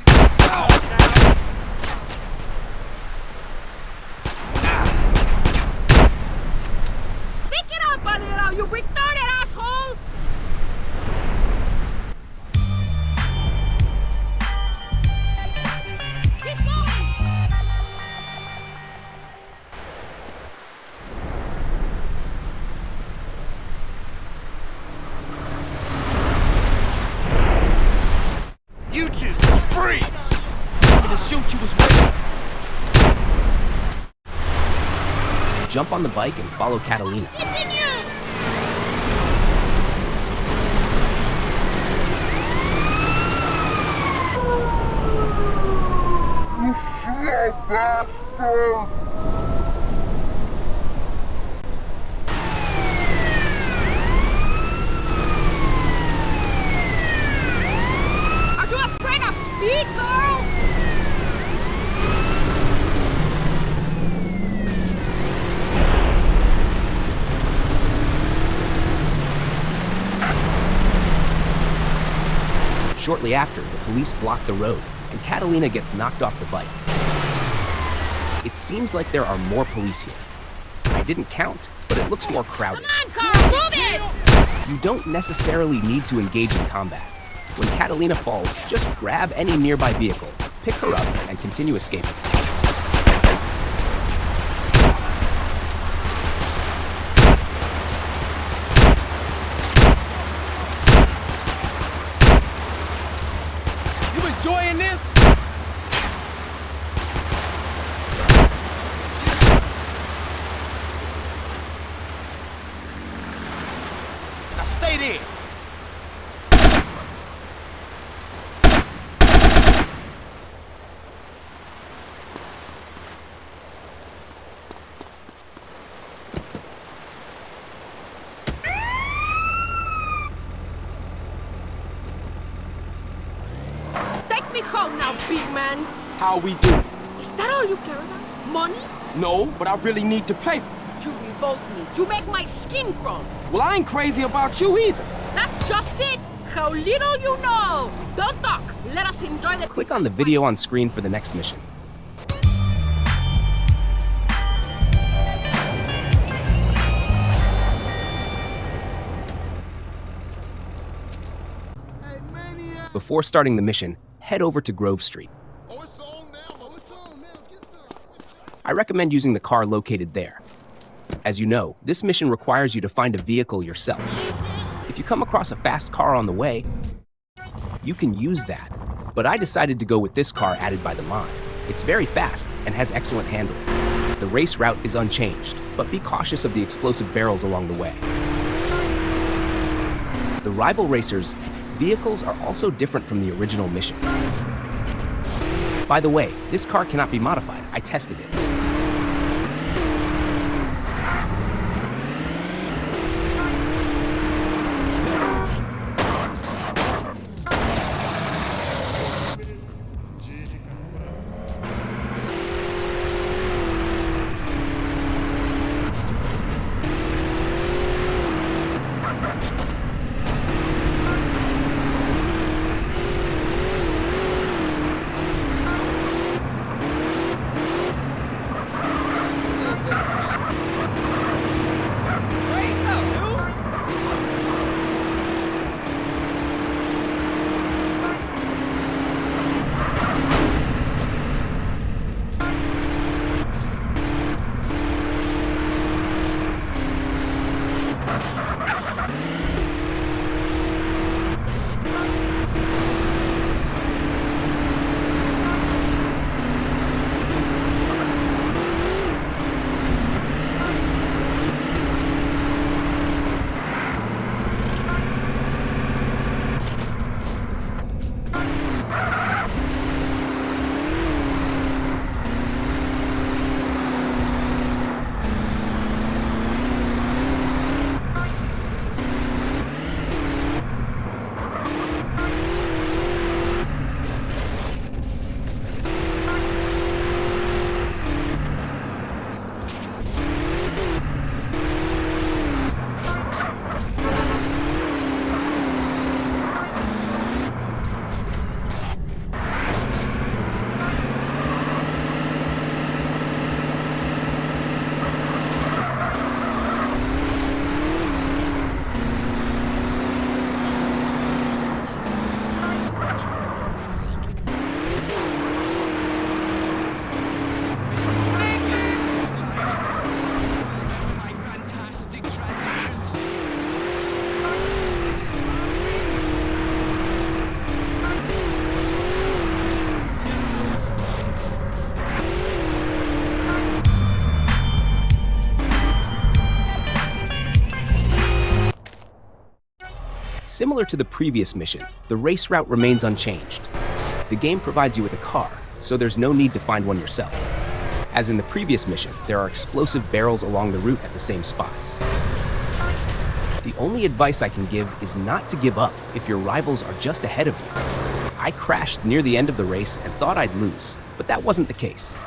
Pick it up, Valero, you retarded asshole! Keep going! You two, free! I'm gonna shoot you as well. Jump on the bike and follow Catalina. Continue! Are you afraid of speed, girl? Shortly after, the police block the road, and Catalina gets knocked off the bike. It seems like there are more police here. I didn't count, but it looks more crowded. Come on, Carl, move it! You don't necessarily need to engage in combat. When Catalina falls, just grab any nearby vehicle, pick her up, and continue escaping. You enjoying this? Now stay there. Take me home now, big man. How we do? Is that all you care about? Money? No, but I really need to pay. You revolt me. You make my skin crawl. Well, I ain't crazy about you either. That's just it. How little you know. Don't talk. Let us enjoy the... Click on the video on screen for the next mission. Before starting the mission, head over to Grove Street. I recommend using the car located there. As you know, this mission requires you to find a vehicle yourself. If you come across a fast car on the way, you can use that. But I decided to go with this car added by the mod. It's very fast and has excellent handling. The race route is unchanged, but be cautious of the explosive barrels along the way. The rival racers' vehicles are also different from the original mission. By the way, this car cannot be modified. I tested it. Similar to the previous mission, the race route remains unchanged. The game provides you with a car, so there's no need to find one yourself. As in the previous mission, there are explosive barrels along the route at the same spots. The only advice I can give is not to give up if your rivals are just ahead of you. I crashed near the end of the race and thought I'd lose, but that wasn't the case.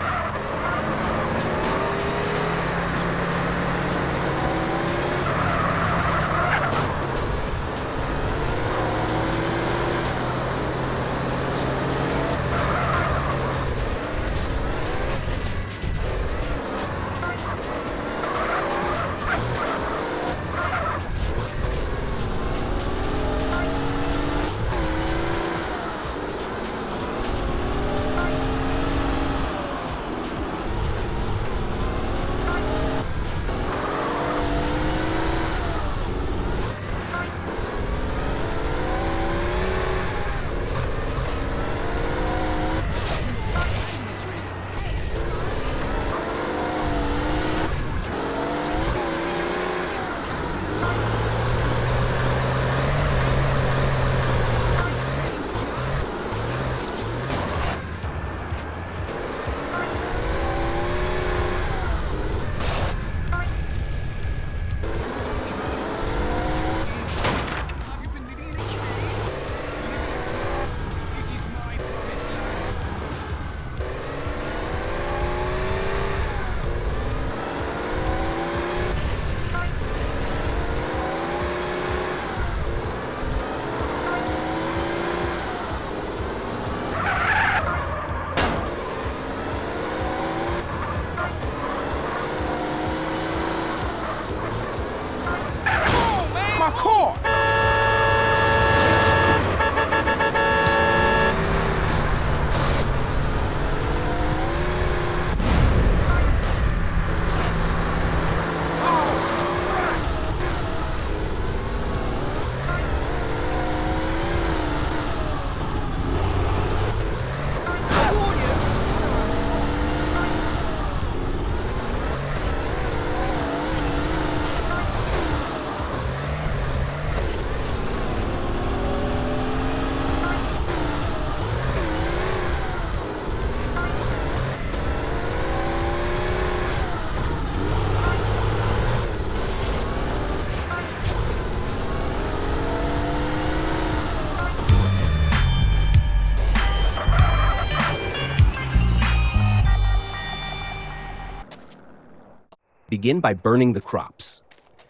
Begin by burning the crops.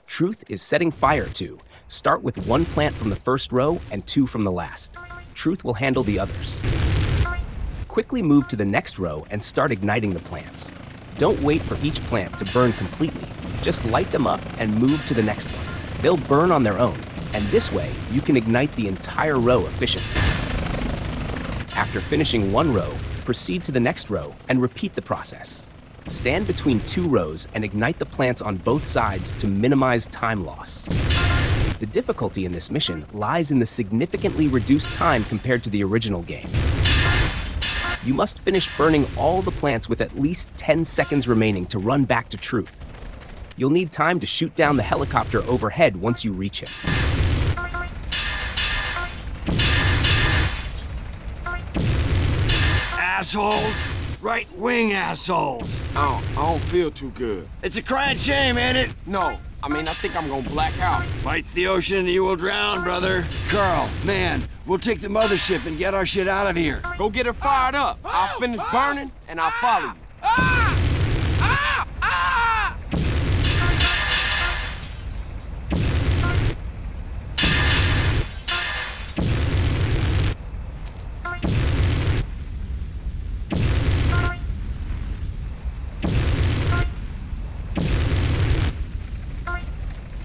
Truth is setting fire to. Start with 1 plant from the first row and 2 from the last. Truth will handle the others. Quickly move to the next row and start igniting the plants. Don't wait for each plant to burn completely. Just light them up and move to the next one. They'll burn on their own, and this way you can ignite the entire row efficiently. After finishing 1 row, proceed to the next row and repeat the process. Stand between 2 rows and ignite the plants on both sides to minimize time loss. The difficulty in this mission lies in the significantly reduced time compared to the original game. You must finish burning all the plants with at least 10 seconds remaining to run back to Truth. You'll need time to shoot down the helicopter overhead once you reach him. Assholes! Right-wing assholes! I don't feel too good. It's a crying shame, ain't it? No, I think I'm gonna black out. Fight the ocean and you will drown, brother. Carl, man, we'll take the mothership and get our shit out of here. Go get her fired up. I'll finish burning and I'll follow you.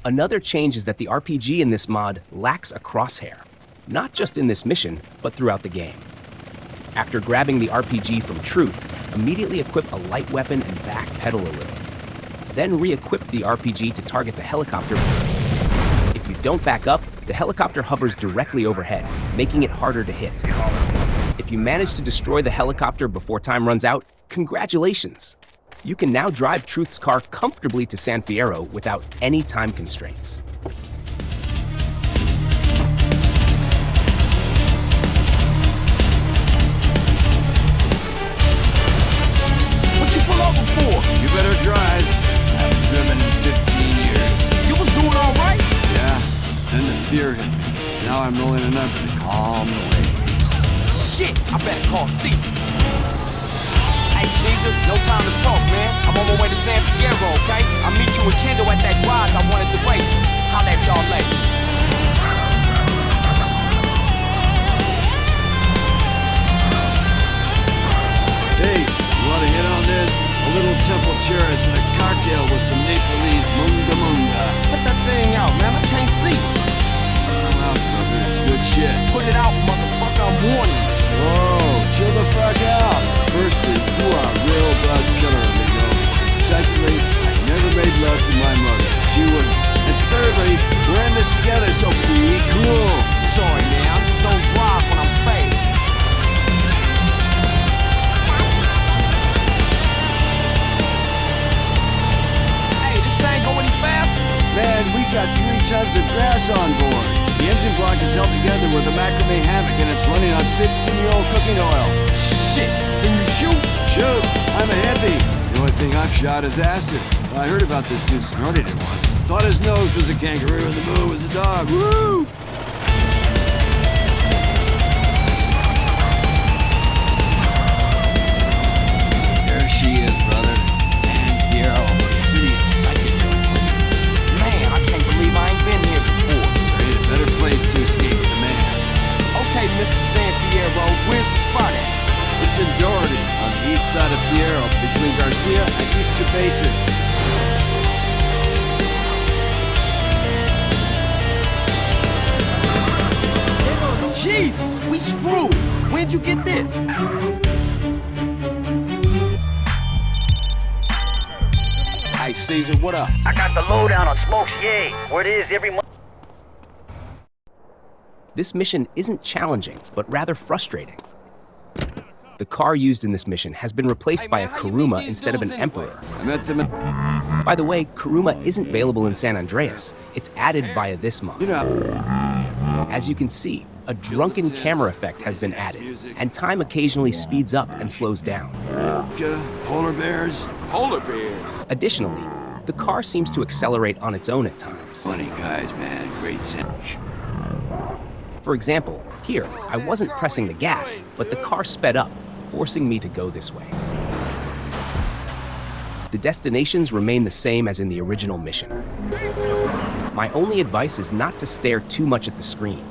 Another change is that the RPG in this mod lacks a crosshair, not just in this mission, but throughout the game. After grabbing the RPG from Truth, immediately equip a light weapon and backpedal a little. Then re-equip the RPG to target the helicopter. If you don't back up, the helicopter hovers directly overhead, making it harder to hit. If you manage to destroy the helicopter before time runs out, congratulations! You can now drive Truth's car comfortably to San Fierro without any time constraints. I'm rolling a number to calm the waves. Shit, I better call Cesar. Hey, Cesar, no time to talk, man. I'm on my way to San Fierro, okay? I'll meet you with Kendl at that garage I wanted the races. Holla at y'all later. Hey, you wanna hit on this? A little temple churros and a cocktail with some Nepalese munga. Put that thing out, man. I can't see. I'm out, brother. It's good shit. Put it out, motherfucker. I'm warning you. Whoa, chill the fuck out. Firstly, you are a real buzz killer, amigo. Secondly, I never made love to my mother. She wouldn't. And thirdly, we're in this together, so be cool. Sorry, man. I just don't drive when I'm faded. Hey, this thing go any faster? Man, we got 3 tons of grass on board. The engine block is held together with a macrame hammock, and it's running on 15-year-old cooking oil. Shit, can you shoot? Shoot, I'm a hippie. The only thing I've shot is acid. Well, I heard about this dude snorted it once. Thought his nose was a kangaroo and the moon was a dog. Woo! There she is, brother. San Fierro, city of psychic. Man, I can't believe I ain't been here before. There ain't a better place to escape the man. Okay, Mr. San Fierro, where's the spot at? It's in Doherty, on the east side of Fierro, between Garcia and Easter Basin. Jesus, we screwed. Where'd you get this? Hey, Cesar, what up? I got the lowdown on Smokes Yay, where it is every month. This mission isn't challenging, but rather frustrating. The car used in this mission has been replaced by a Kuruma instead of an Emperor. I met them at... By the way, Kuruma isn't available in San Andreas. It's added via this mod. As you can see, a drunken camera effect has been added, and time occasionally speeds up and slows down. Polar bears? Polar bears? Additionally, the car seems to accelerate on its own at times. Funny guys, man. Great sandwich. For example, here, I wasn't pressing the gas, but the car sped up, forcing me to go this way. The destinations remain the same as in the original mission. My only advice is not to stare too much at the screen.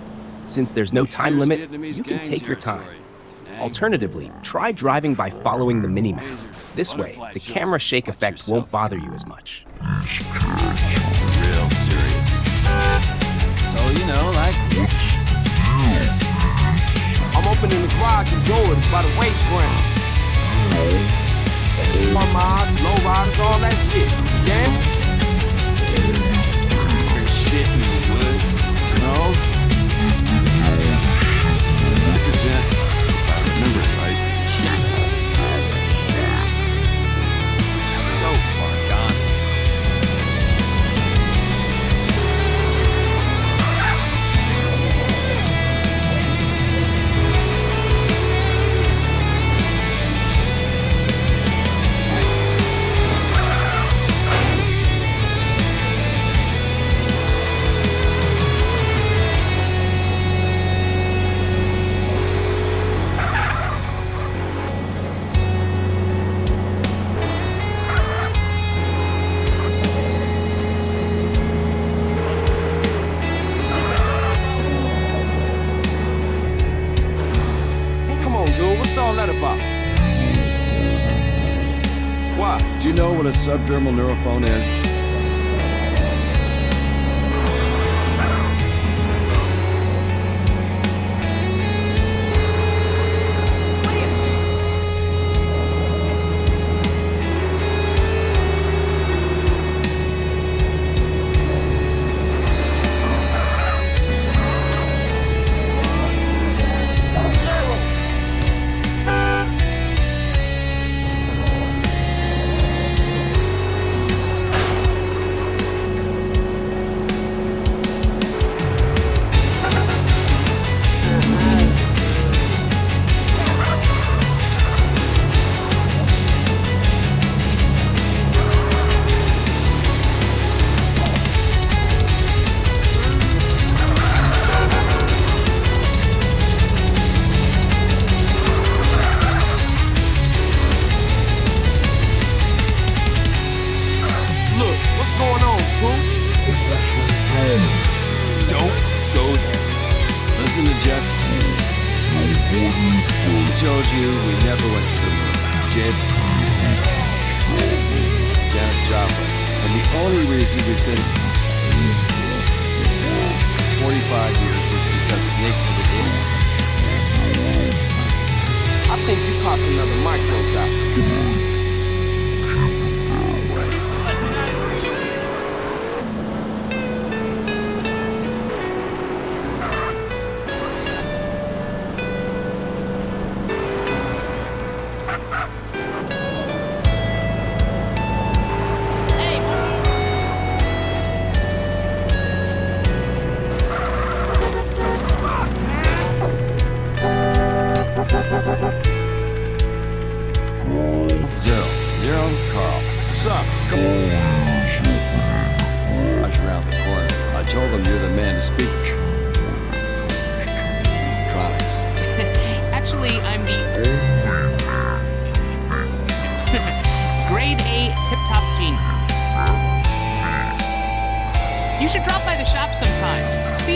Since there's no time limit, you can take your time. Alternatively, try driving by following the minimap. This way, the camera shake effect won't bother you as much. Real serious. So, you know, like... I'm opening the garage and doors by the waste ground. My mods, low riders, all that shit. Yeah? There's shit in the wood. No? 100%. If I remember it right. So far gone. Do you know what a subdermal neurophone is? true? Don't go there. Listen to Jeff. He told you we never went to the moon. Did? Janet Joplin. And the only reason we've been 45 years was because Snake never did. I think you popped another micro dot. You should drop by the shop sometime. See?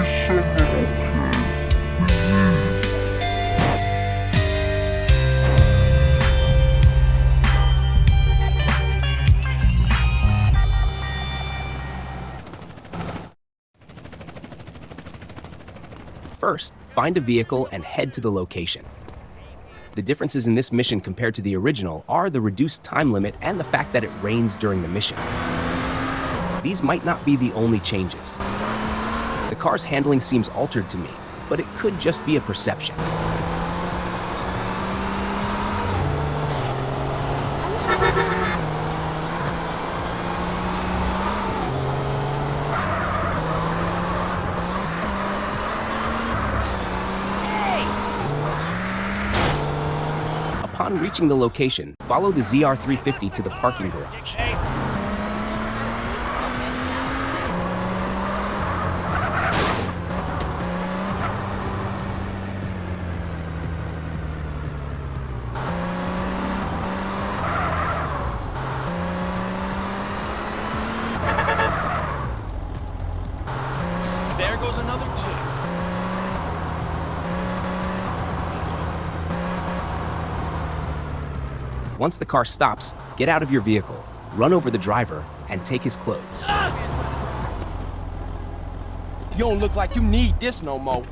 First, find a vehicle and head to the location. The differences in this mission compared to the original are the reduced time limit and the fact that it rains during the mission. These might not be the only changes. The car's handling seems altered to me, but it could just be a perception. Upon reaching the location, follow the ZR350 to the parking garage. There goes another tip. Once the car stops, get out of your vehicle, run over the driver, and take his clothes. You don't look like you need this no more.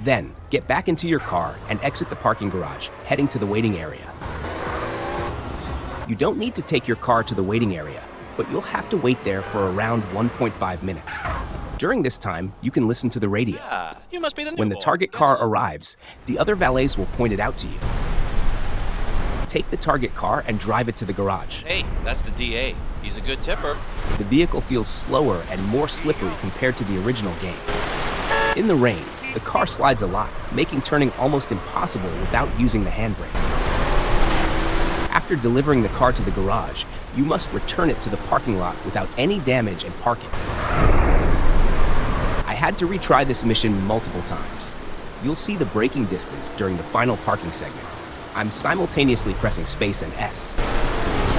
Then, get back into your car and exit the parking garage, heading to the waiting area. You don't need to take your car to the waiting area, but you'll have to wait there for around 1.5 minutes. During this time, you can listen to the radio. You must be the new When the boy. target car arrives, the other valets will point it out to you. Take the target car and drive it to the garage. Hey, that's the DA. He's a good tipper. The vehicle feels slower and more slippery compared to the original game. In the rain, the car slides a lot, making turning almost impossible without using the handbrake. After delivering the car to the garage, you must return it to the parking lot without any damage and park it. I had to retry this mission multiple times. You'll see the braking distance during the final parking segment. I'm simultaneously pressing space and S.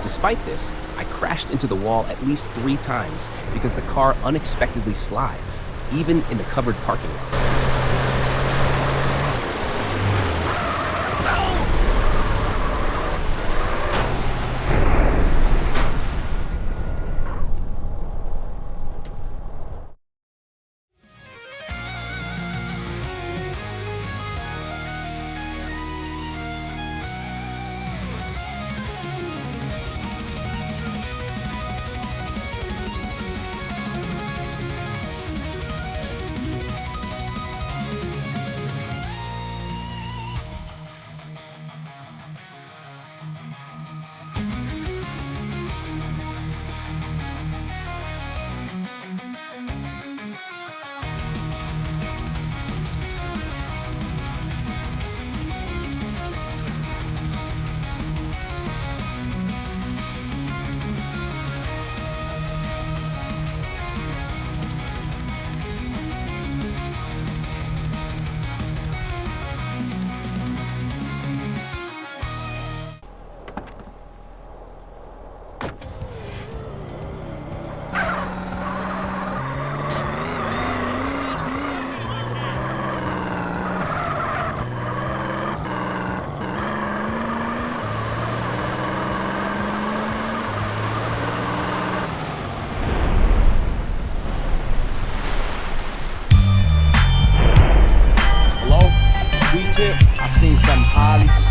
Despite this, I crashed into the wall at least 3 times because the car unexpectedly slides, even in the covered parking lot.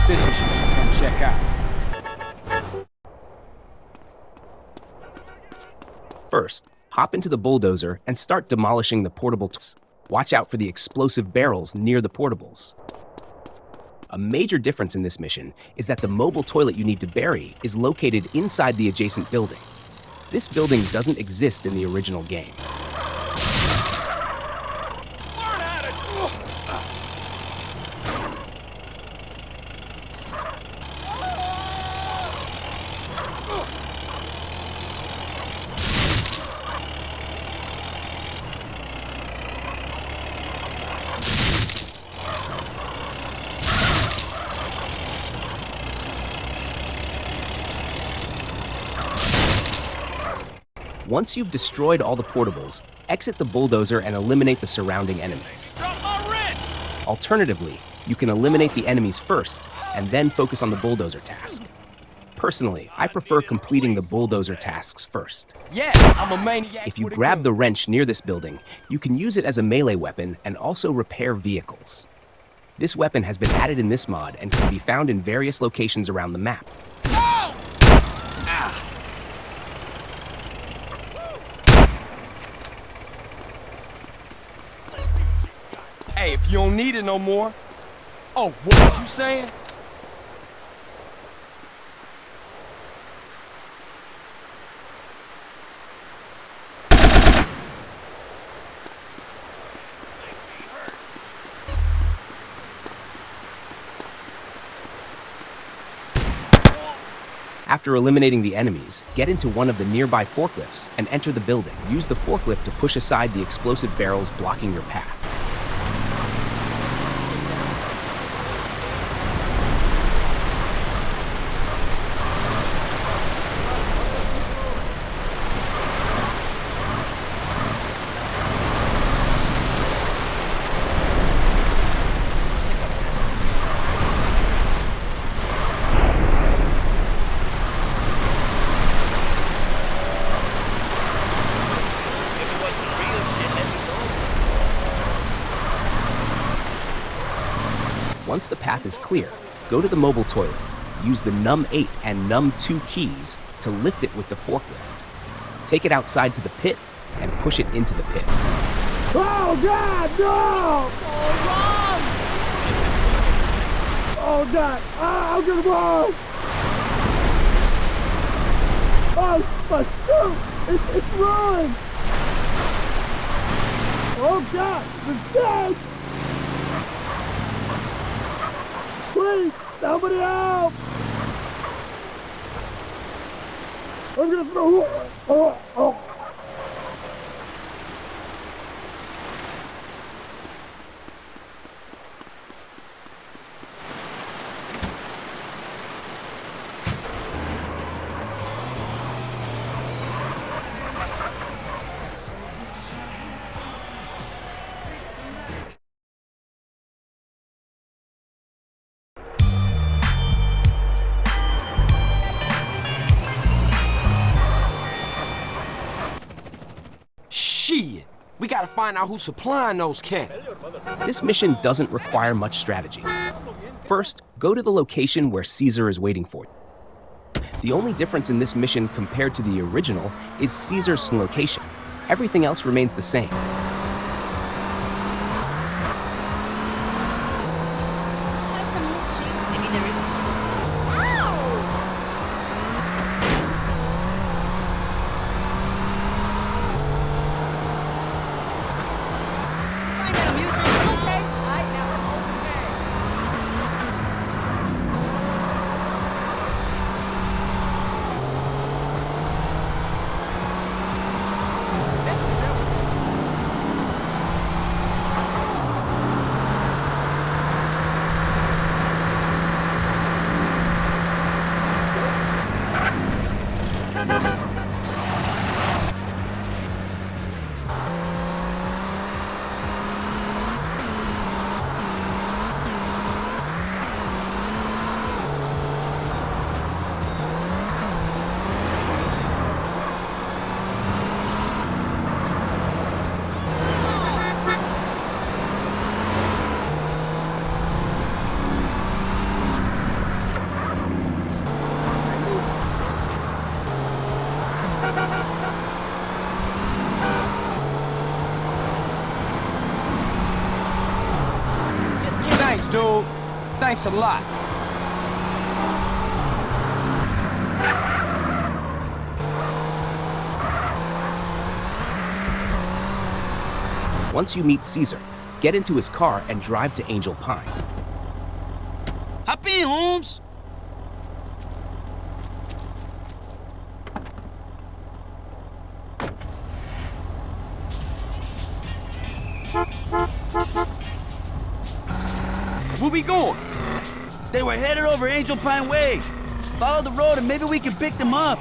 suspicious you should come check out. First, hop into the bulldozer and start demolishing the portable tools. Watch out for the explosive barrels near the portables. A major difference in this mission is that the mobile toilet you need to bury is located inside the adjacent building. This building doesn't exist in the original game. Once you've destroyed all the portables, exit the bulldozer and eliminate the surrounding enemies. Alternatively, you can eliminate the enemies first and then focus on the bulldozer task. Personally, I prefer completing the bulldozer tasks first. Yeah, I'm a maniac. If you grab the wrench near this building, you can use it as a melee weapon and also repair vehicles. This weapon has been added in this mod and can be found in various locations around the map. Hey, if you don't need it no more. Oh, what was you saying? After eliminating the enemies, get into one of the nearby forklifts and enter the building. Use the forklift to push aside the explosive barrels blocking your path. Once the path is clear, go to the mobile toilet. Use the Num-8 and Num-2 keys to lift it with the forklift. Take it outside to the pit and push it into the pit. Oh, God, no! Oh, God, I'm gonna blow! Oh, my shoot! It's ruined! Oh, God, the dead! Please, somebody help! I'm gonna throw... Oh. We gotta find out who's supplying those cats. This mission doesn't require much strategy. First, go to the location where Cesar is waiting for you. The only difference in this mission compared to the original is Cesar's location. Everything else remains the same. dude. Thanks a lot. Once you meet Cesar, get into his car and drive to Angel Pine. Hop in, Holmes. Where we going? They were headed over Angel Pine Way. Follow the road and maybe we can pick them up.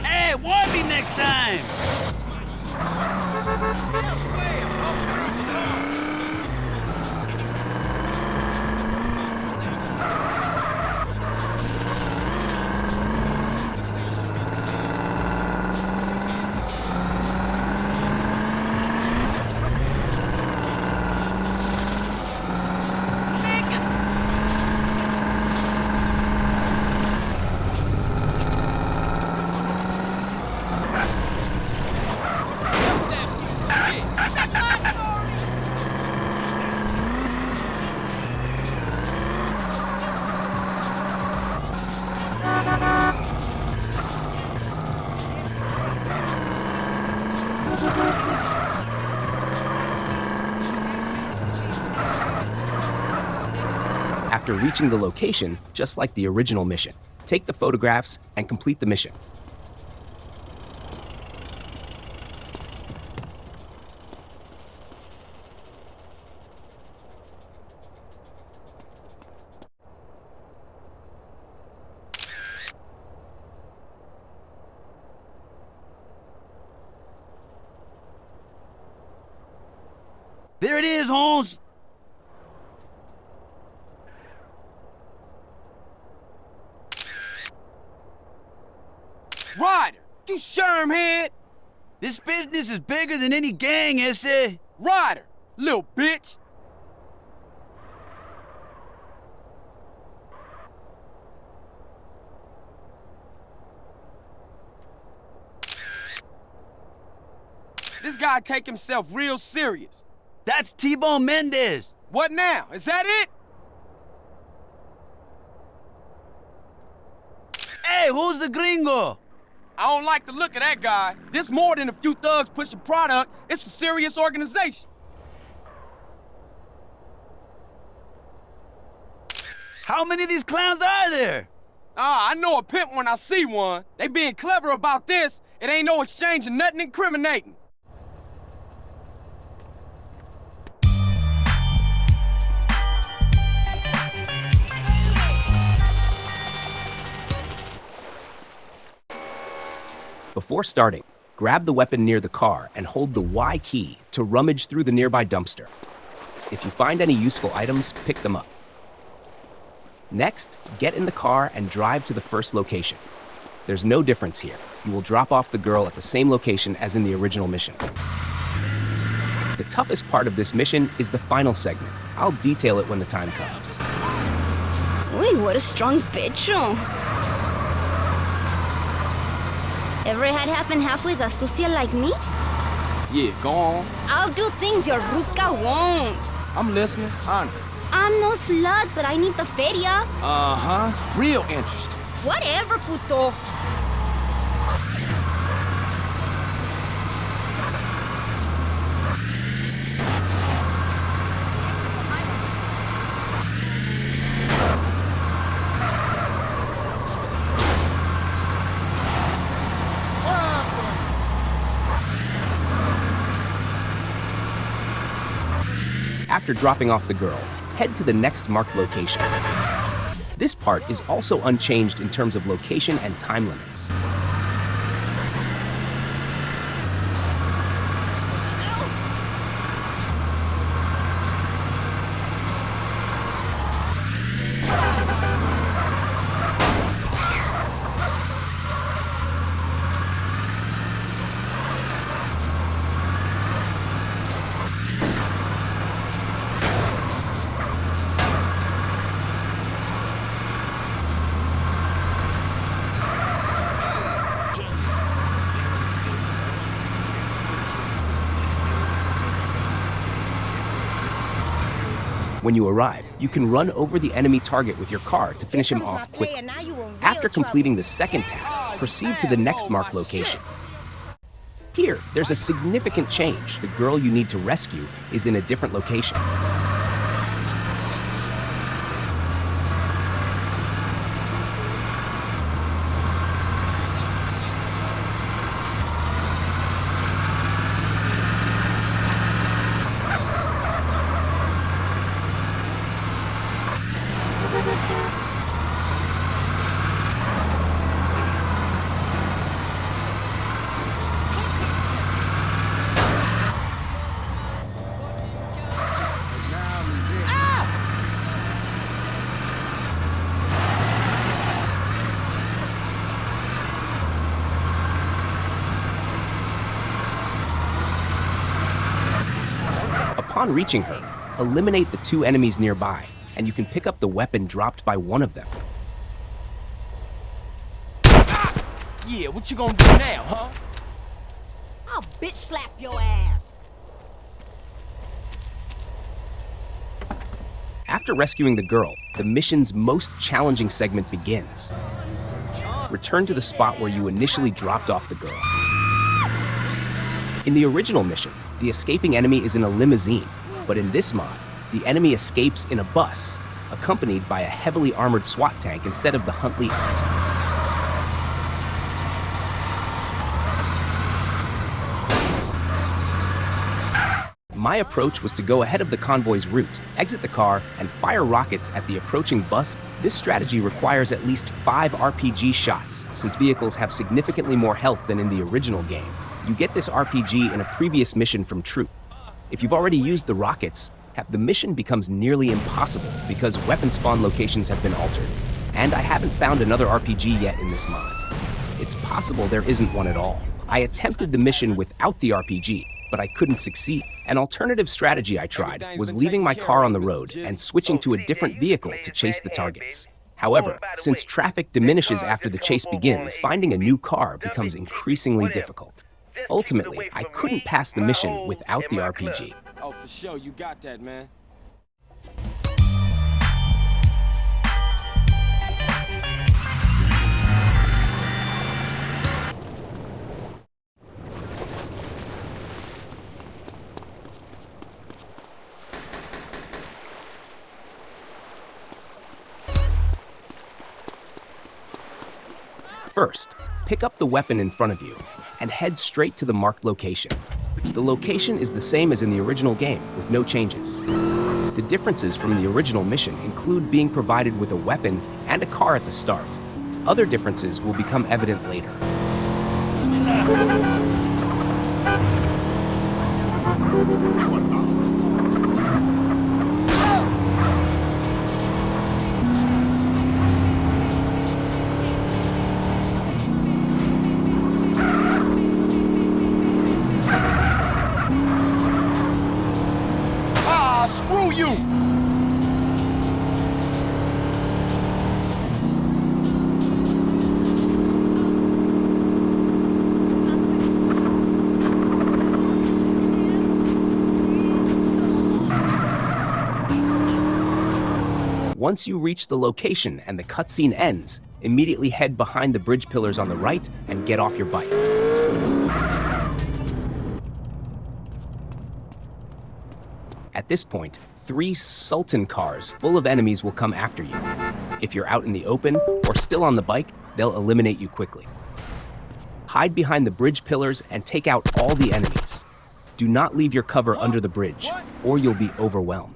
Hey, warn me next time! After reaching the location, just like the original mission, take the photographs and complete the mission. There it is, Holmes. Ryder, you shermhead. This business is bigger than any gang, ese. Ryder, little bitch. This guy take himself real serious. That's T-Bone Mendez. What now? Is that it? Hey, who's the gringo? I don't like the look of that guy. This more than a few thugs pushing product. It's a serious organization. How many of these clowns are there? I know a pimp when I see one. They being clever about this. It ain't no exchange of nothing incriminating. Before starting, grab the weapon near the car and hold the Y key to rummage through the nearby dumpster. If you find any useful items, pick them up. Next, get in the car and drive to the first location. There's no difference here. You will drop off the girl at the same location as in the original mission. The toughest part of this mission is the final segment. I'll detail it when the time comes. Uy, what a strong pecho. Ever had half and half with a sucia like me? Yeah, go on. I'll do things your Ruska won't. I'm listening, honest. I'm no slut, but I need the feria. Uh-huh, real interesting. Whatever, puto. After dropping off the girl, head to the next marked location. This part is also unchanged in terms of location and time limits. When you arrive, you can run over the enemy target with your car to finish him off quickly. After completing the second task, proceed to the next marked location. Here, there's a significant change. The girl you need to rescue is in a different location. Upon reaching her, eliminate the two enemies nearby, and you can pick up the weapon dropped by one of them. Yeah, what you gonna do now, huh? I'll bitch slap your ass. After rescuing the girl, the mission's most challenging segment begins. Return to the spot where you initially dropped off the girl. In the original mission, the escaping enemy is in a limousine, but in this mod, the enemy escapes in a bus, accompanied by a heavily armored SWAT tank instead of the Huntley. My approach was to go ahead of the convoy's route, exit the car, and fire rockets at the approaching bus. This strategy requires at least 5 RPG shots, since vehicles have significantly more health than in the original game. You get this RPG in a previous mission from Troop. If you've already used the rockets, the mission becomes nearly impossible because weapon spawn locations have been altered. And I haven't found another RPG yet in this mod. It's possible there isn't one at all. I attempted the mission without the RPG, but I couldn't succeed. An alternative strategy I tried was leaving my car on the road and switching to a different vehicle to chase the targets. However, since traffic diminishes after the chase begins, finding a new car becomes increasingly difficult. Ultimately, I couldn't pass the mission without the RPG. Oh, for sure, you got that, man. First, pick up the weapon in front of you and head straight to the marked location. The location is the same as in the original game, with no changes. The differences from the original mission include being provided with a weapon and a car at the start. Other differences will become evident later. Once you reach the location and the cutscene ends, immediately head behind the bridge pillars on the right and get off your bike. At this point, 3 Sultan cars full of enemies will come after you. If you're out in the open or still on the bike, they'll eliminate you quickly. Hide behind the bridge pillars and take out all the enemies. Do not leave your cover under the bridge, or you'll be overwhelmed.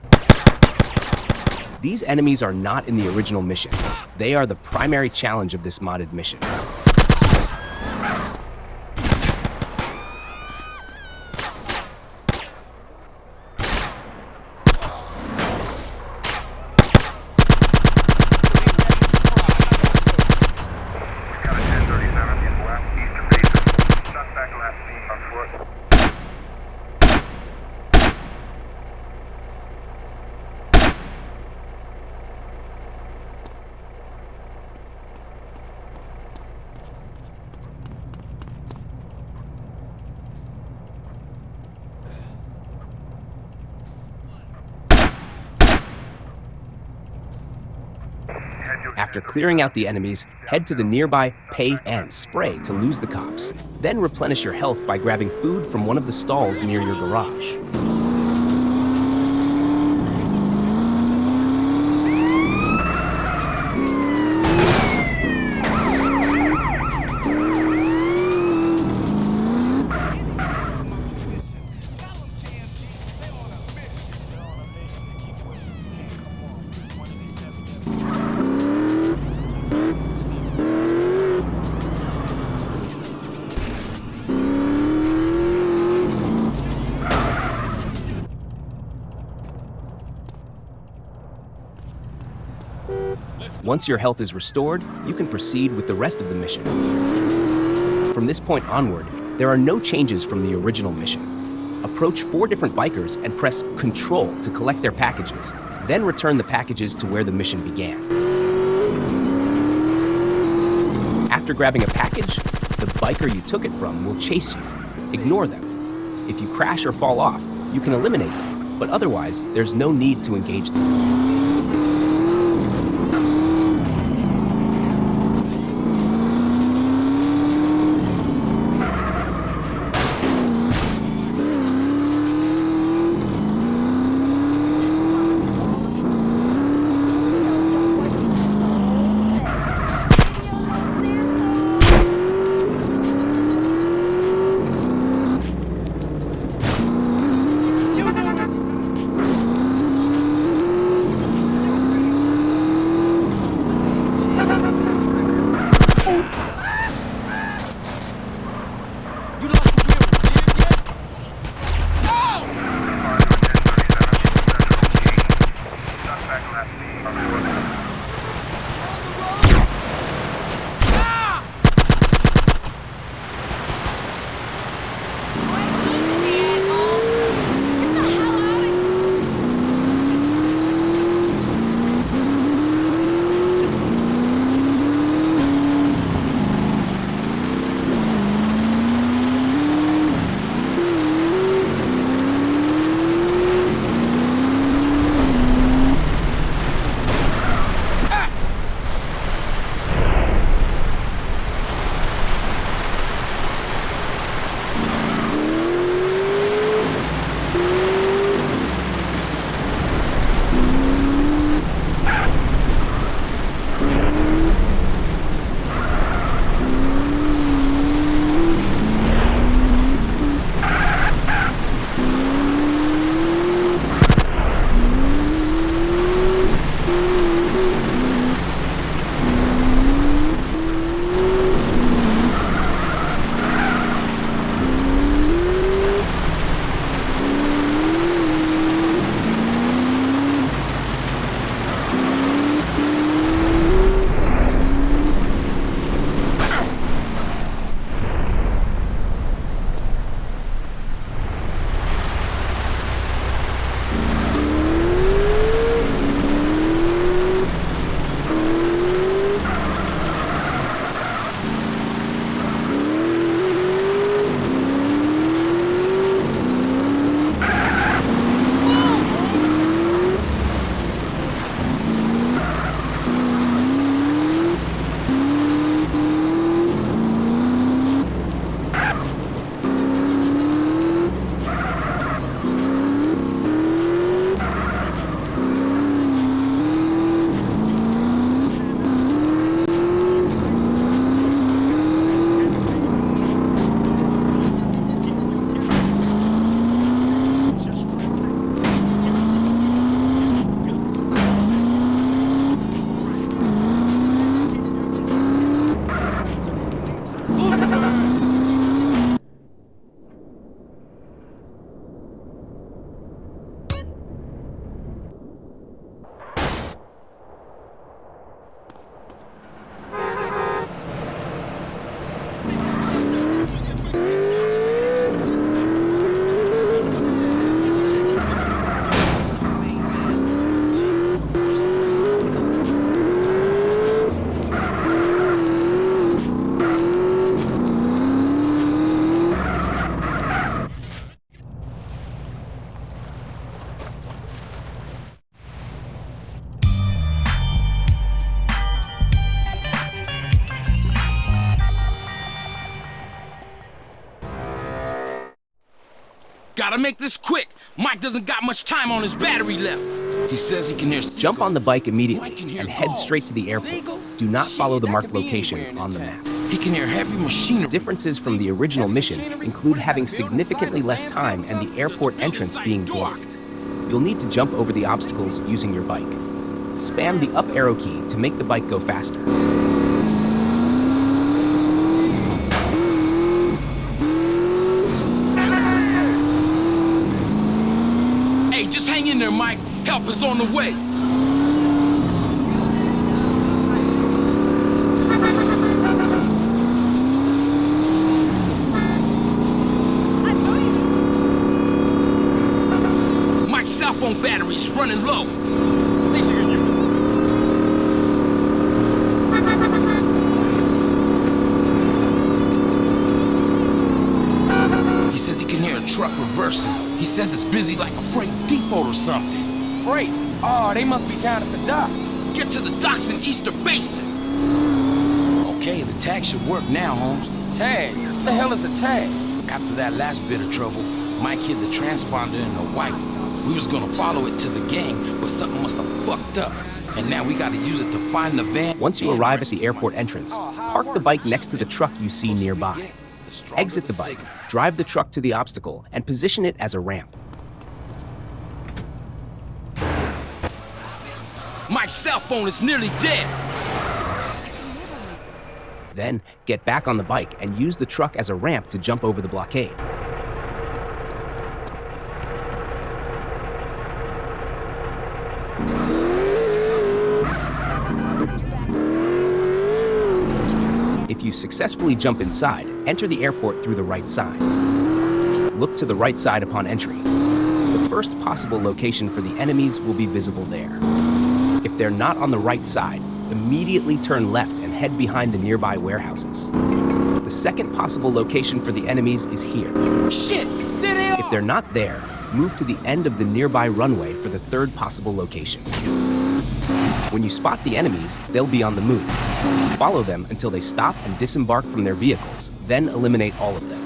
These enemies are not in the original mission. They are the primary challenge of this modded mission. After clearing out the enemies, head to the nearby Pay and Spray to lose the cops. Then replenish your health by grabbing food from one of the stalls near your garage. Once your health is restored, you can proceed with the rest of the mission. From this point onward, there are no changes from the original mission. Approach 4 different bikers and press Control to collect their packages, then return the packages to where the mission began. After grabbing a package, the biker you took it from will chase you. Ignore them. If you crash or fall off, you can eliminate them, but otherwise, there's no need to engage them. Gotta make this quick. Mike doesn't got much time on his battery left. He says he can hear seagulls. Jump on the bike immediately and head straight to the airport. Do not follow the marked location on the map. He can hear heavy machinery. Differences from the original mission include having significantly less time and the airport entrance being blocked. You'll need to jump over the obstacles using your bike. Spam the up arrow key to make the bike go faster. Hey, just hang in there, Mike. Help is on the way. Mike's cell phone battery's running low. He says he can hear a truck reversing. He says it's busy like a freight depot or something. Freight? Oh, they must be down at the dock. Get to the docks in Easter Basin. Okay, the tag should work now, Holmes. Tag? What the hell is a tag? After that last bit of trouble, Mike hid the transponder in the white. We was gonna follow it to the gang, but something must have fucked up. And now we gotta use it to find the van. Once you arrive at the airport entrance, park the bike next to the truck you see nearby. Exit the bike, drive the truck to the obstacle, and position it as a ramp. Mike's cell phone is nearly dead. Then, get back on the bike and use the truck as a ramp to jump over the blockade. If you successfully jump inside, enter the airport through the right side. Look to the right side upon entry. The first possible location for the enemies will be visible there. If they're not on the right side, immediately turn left and head behind the nearby warehouses. The second possible location for the enemies is here. Shit! There they are! If they're not there, move to the end of the nearby runway for the third possible location. When you spot the enemies, they'll be on the move. Follow them until they stop and disembark from their vehicles, then eliminate all of them.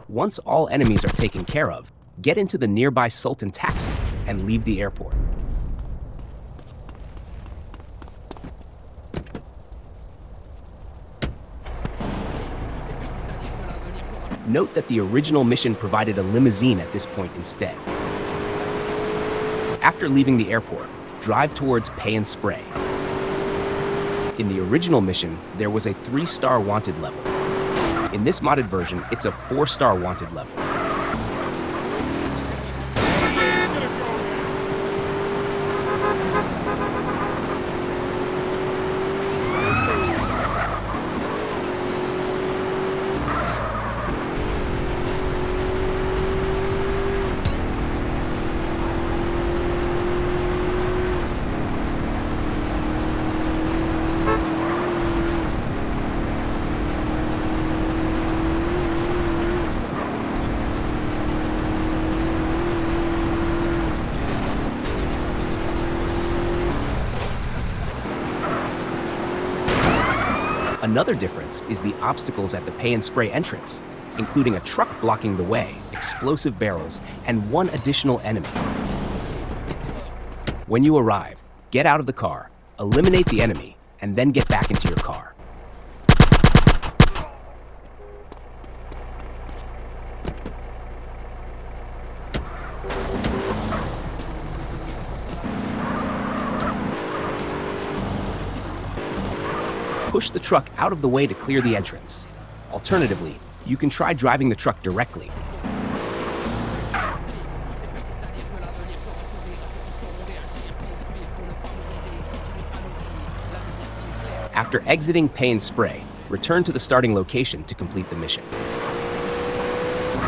Once all enemies are taken care of, get into the nearby Sultan taxi and leave the airport. Note that the original mission provided a limousine at this point instead. After leaving the airport, drive towards Pay and Spray. In the original mission, there was a 3-star wanted level. In this modded version, it's a 4-star wanted level. Another difference is the obstacles at the Pay and Spray entrance, including a truck blocking the way, explosive barrels, and one additional enemy. When you arrive, get out of the car, eliminate the enemy, and then get back into your car. Push the truck out of the way to clear the entrance. Alternatively, you can try driving the truck directly. After exiting Pay and Spray, return to the starting location to complete the mission.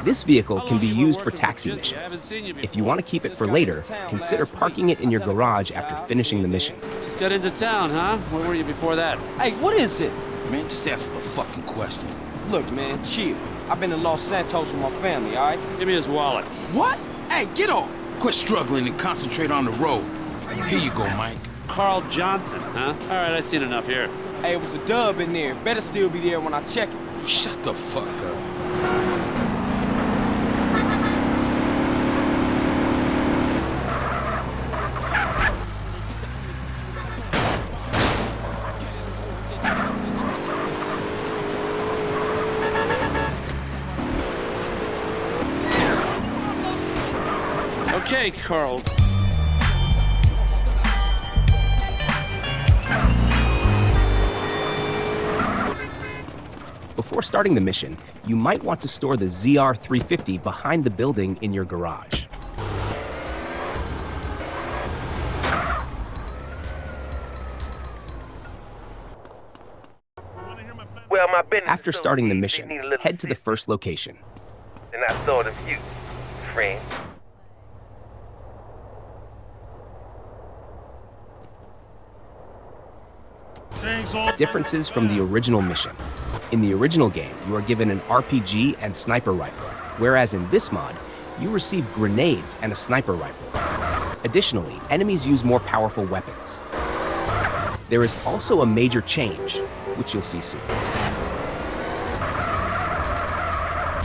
This vehicle can be used for taxi missions. If you want to keep it for later, consider parking it in your garage after finishing the mission. Just got into town, huh? Where were you before that? Hey, what is this? Man, just answer the fucking question. Look, man, chill. I've been to Los Santos with my family, all right? Give me his wallet. What? Hey, get off! Quit struggling and concentrate on the road. Here you go, Mike. Carl Johnson, huh? All right, I've seen enough here. Hey, it was a dub in there. Better still be there when I check it. Shut the fuck up. Okay, Carl. Before starting the mission, you might want to store the ZR350 behind the building in your garage. Well, my business. After starting the mission, head to the first location. And I thought of you, friend. Differences from the original mission. In the original game, you are given an RPG and sniper rifle, whereas in this mod, you receive grenades and a sniper rifle. Additionally, enemies use more powerful weapons. There is also a major change, which you'll see soon.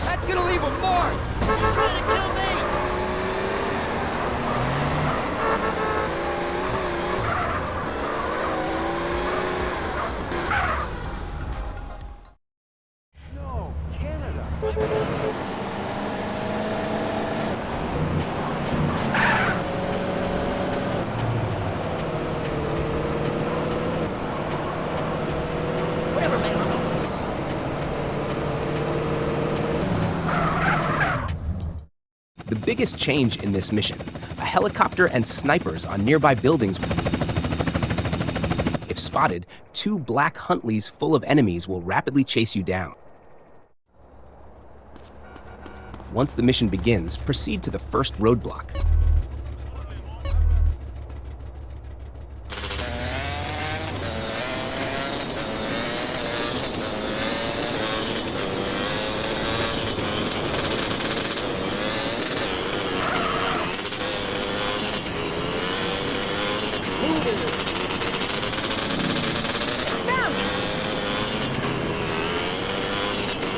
That's gonna leave a mark! You're trying to kill me! The biggest change in this mission, a helicopter and snipers on nearby buildings. If spotted, 2 black Huntleys full of enemies will rapidly chase you down. Once the mission begins, proceed to the first roadblock.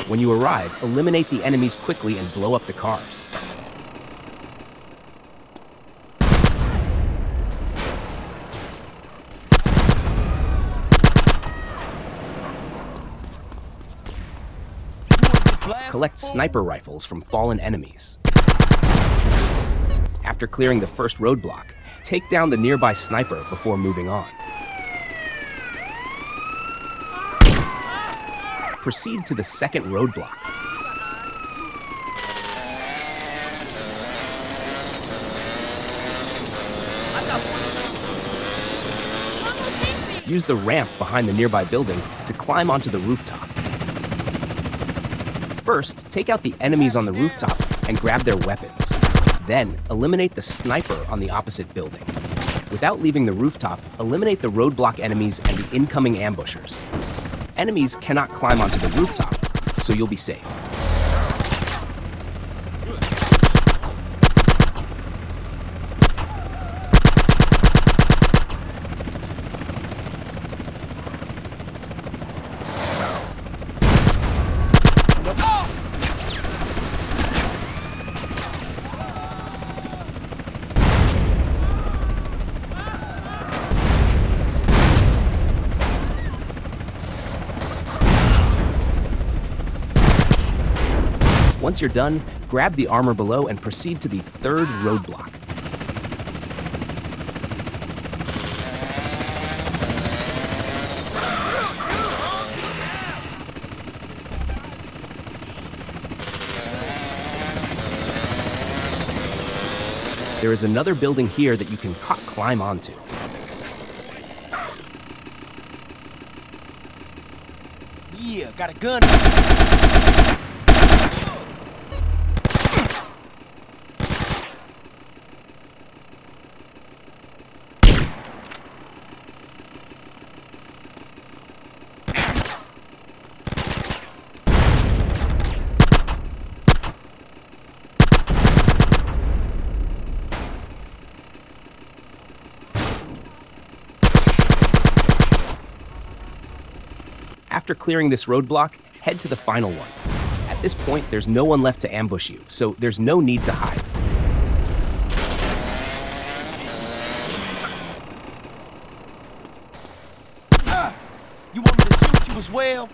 When you arrive, eliminate the enemies quickly and blow up the cars. Collect sniper rifles from fallen enemies. After clearing the first roadblock, take down the nearby sniper before moving on. Proceed to the second roadblock. Use the ramp behind the nearby building to climb onto the rooftop. First, take out the enemies on the rooftop and grab their weapons. Then, eliminate the sniper on the opposite building. Without leaving the rooftop, eliminate the roadblock enemies and the incoming ambushers. Enemies cannot climb onto the rooftop, so you'll be safe. Once you're done, grab the armor below and proceed to the third roadblock. There is another building here that you can climb onto. Yeah, got a gun. After clearing this roadblock, head to the final one. At this point, there's no one left to ambush you, so there's no need to hide. You want me to shoot you as well?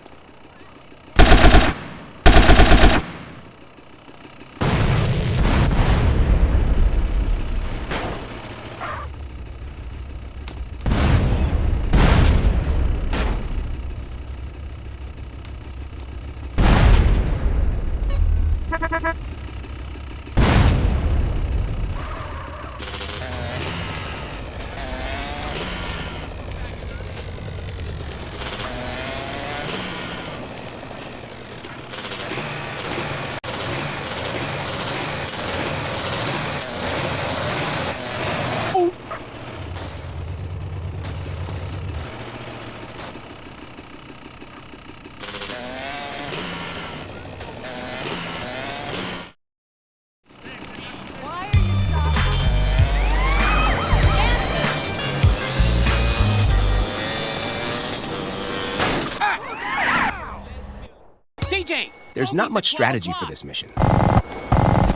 There's not much strategy for this mission.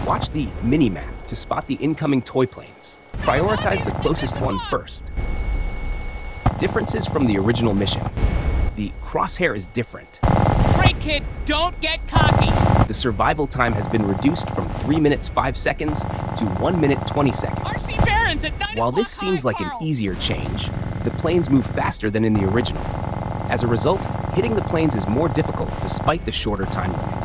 Watch the mini-map to spot the incoming toy planes. Prioritize the closest one first. Differences from the original mission. The crosshair is different. Great kid, don't get cocky. The survival time has been reduced from 3 minutes 5 seconds to 1 minute 20 seconds. While this seems like an easier change, the planes move faster than in the original. As a result, hitting the planes is more difficult despite the shorter time limit.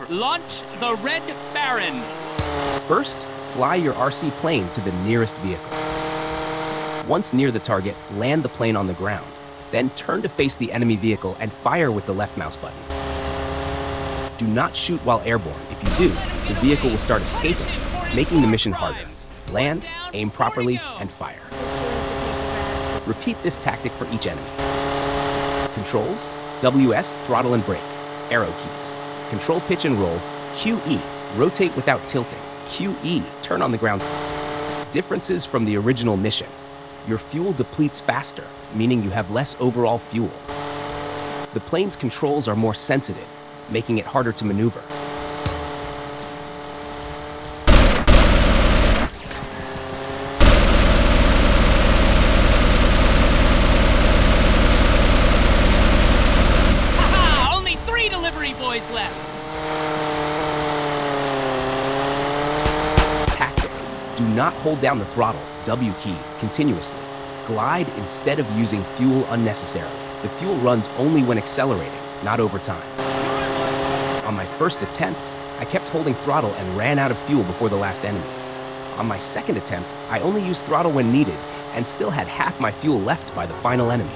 Launch the Red Baron. First, fly your RC plane to the nearest vehicle. Once near the target, land the plane on the ground. Then turn to face the enemy vehicle and fire with the left mouse button. Do not shoot while airborne. If you do, the vehicle will start escaping, making the mission harder. Land, aim properly, and fire. Repeat this tactic for each enemy. Controls, WS, throttle and brake. Arrow keys. Control pitch and roll. QE, rotate without tilting. QE, turn on the ground. Differences from the original mission. Your fuel depletes faster, meaning you have less overall fuel. The plane's controls are more sensitive, making it harder to maneuver. Do not hold down the throttle, W key, continuously. Glide instead of using fuel unnecessarily. The fuel runs only when accelerating, not over time. On my first attempt, I kept holding throttle and ran out of fuel before the last enemy. On my second attempt, I only used throttle when needed and still had half my fuel left by the final enemy.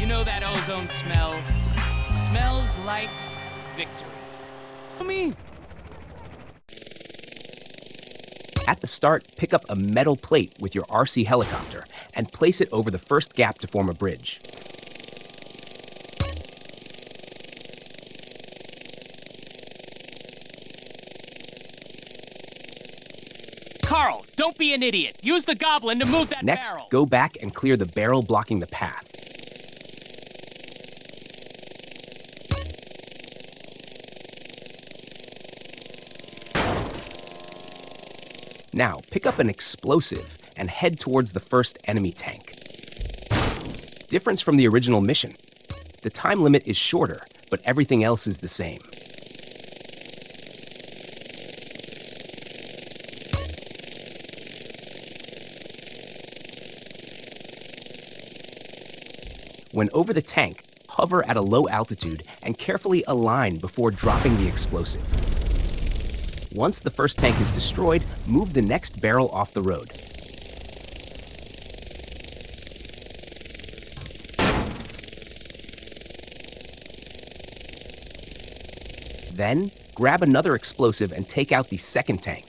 You know that ozone smell? Smells like victory. Me. At the start, pick up a metal plate with your RC helicopter and place it over the first gap to form a bridge. Carl, don't be an idiot. Use the goblin to move that Next, barrel. go back and clear the barrel blocking the path. Now, pick up an explosive and head towards the first enemy tank. Difference from the original mission. The time limit is shorter, but everything else is the same. When over the tank, hover at a low altitude and carefully align before dropping the explosive. Once the first tank is destroyed, move the next barrel off the road. Then, grab another explosive and take out the second tank.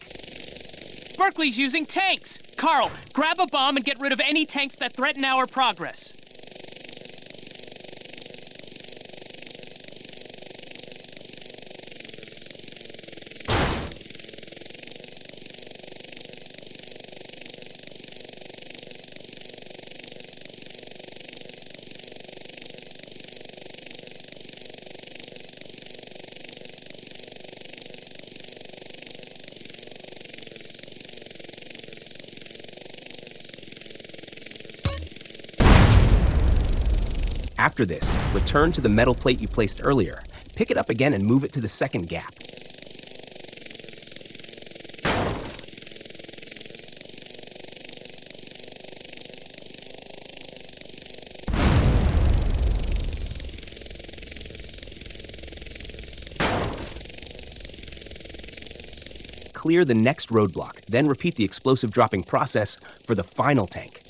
Berkeley's using tanks. Carl, grab a bomb and get rid of any tanks that threaten our progress. After this, return to the metal plate you placed earlier. Pick it up again and move it to the second gap. Clear the next roadblock, then repeat the explosive dropping process for the final tank.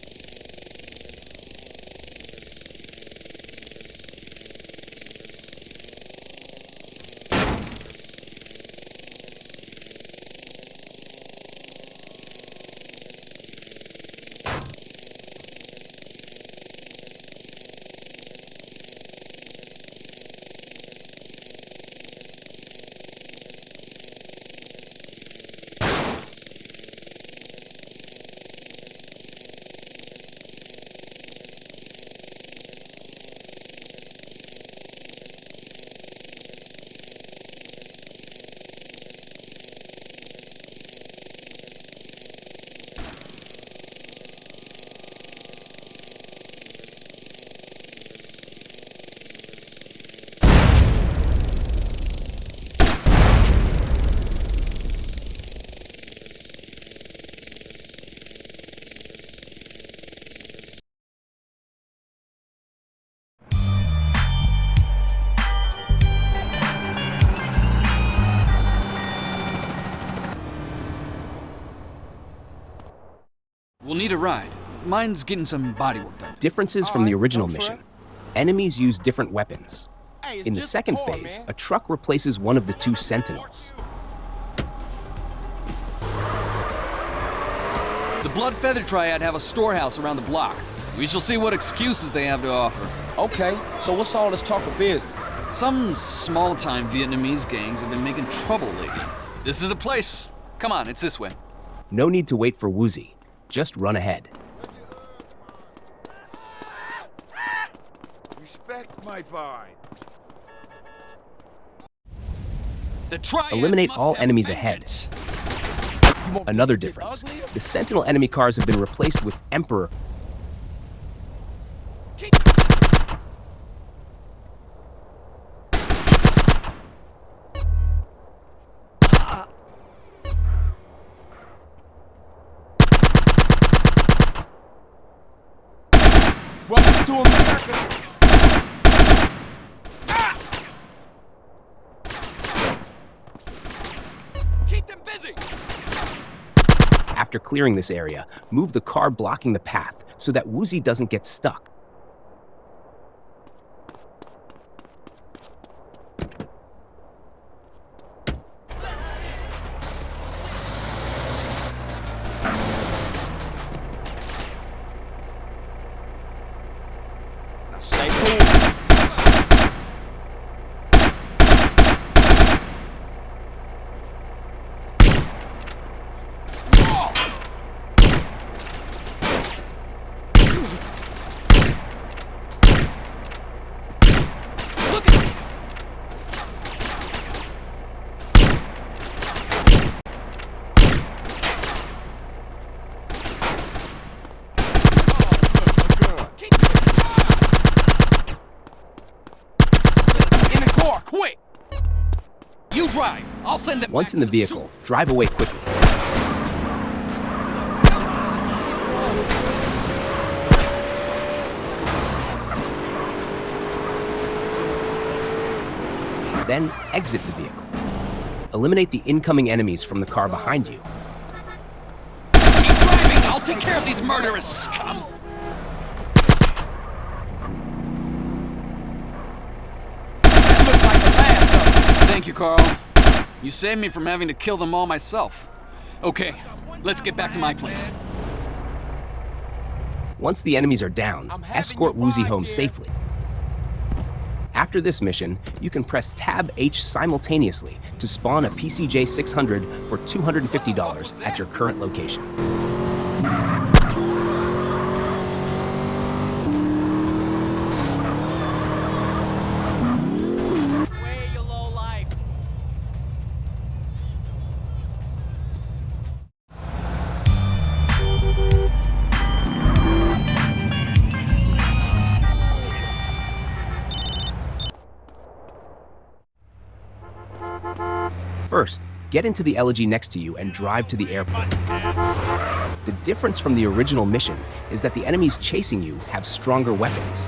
We'll need a ride. Mine's getting some bodywork done. Differences from the original mission. Enemies use different weapons. In the second phase, a truck replaces one of the two sentinels. The Blood Feather Triad have a storehouse around the block. We shall see what excuses they have to offer. Okay, so what's all this talk of business? Some small-time Vietnamese gangs have been making trouble lately. This is a place. Come on, it's this way. No need to wait for Woozy. Just run ahead. Respect my vibe. Eliminate all enemies ahead. Another difference. The Sentinel enemy cars have been replaced with Emperor. Welcome to America. Keep them busy. After clearing this area, move the car blocking the path so that Woozy doesn't get stuck. quick! You drive. I'll send them. Once in the vehicle, drive away quickly. Then exit the vehicle. Eliminate the incoming enemies from the car behind you. Keep driving! I'll take care of these murderous scum! That looks like the last of them. Thank you, Carl. You saved me from having to kill them all myself. Okay, let's get back to my place. Once the enemies are down, escort Woozy home safely. After this mission, you can press Tab H simultaneously to spawn a PCJ 600 for $250 at your current location. First, get into the elegy next to you and drive to the airport. The difference from the original mission is that the enemies chasing you have stronger weapons.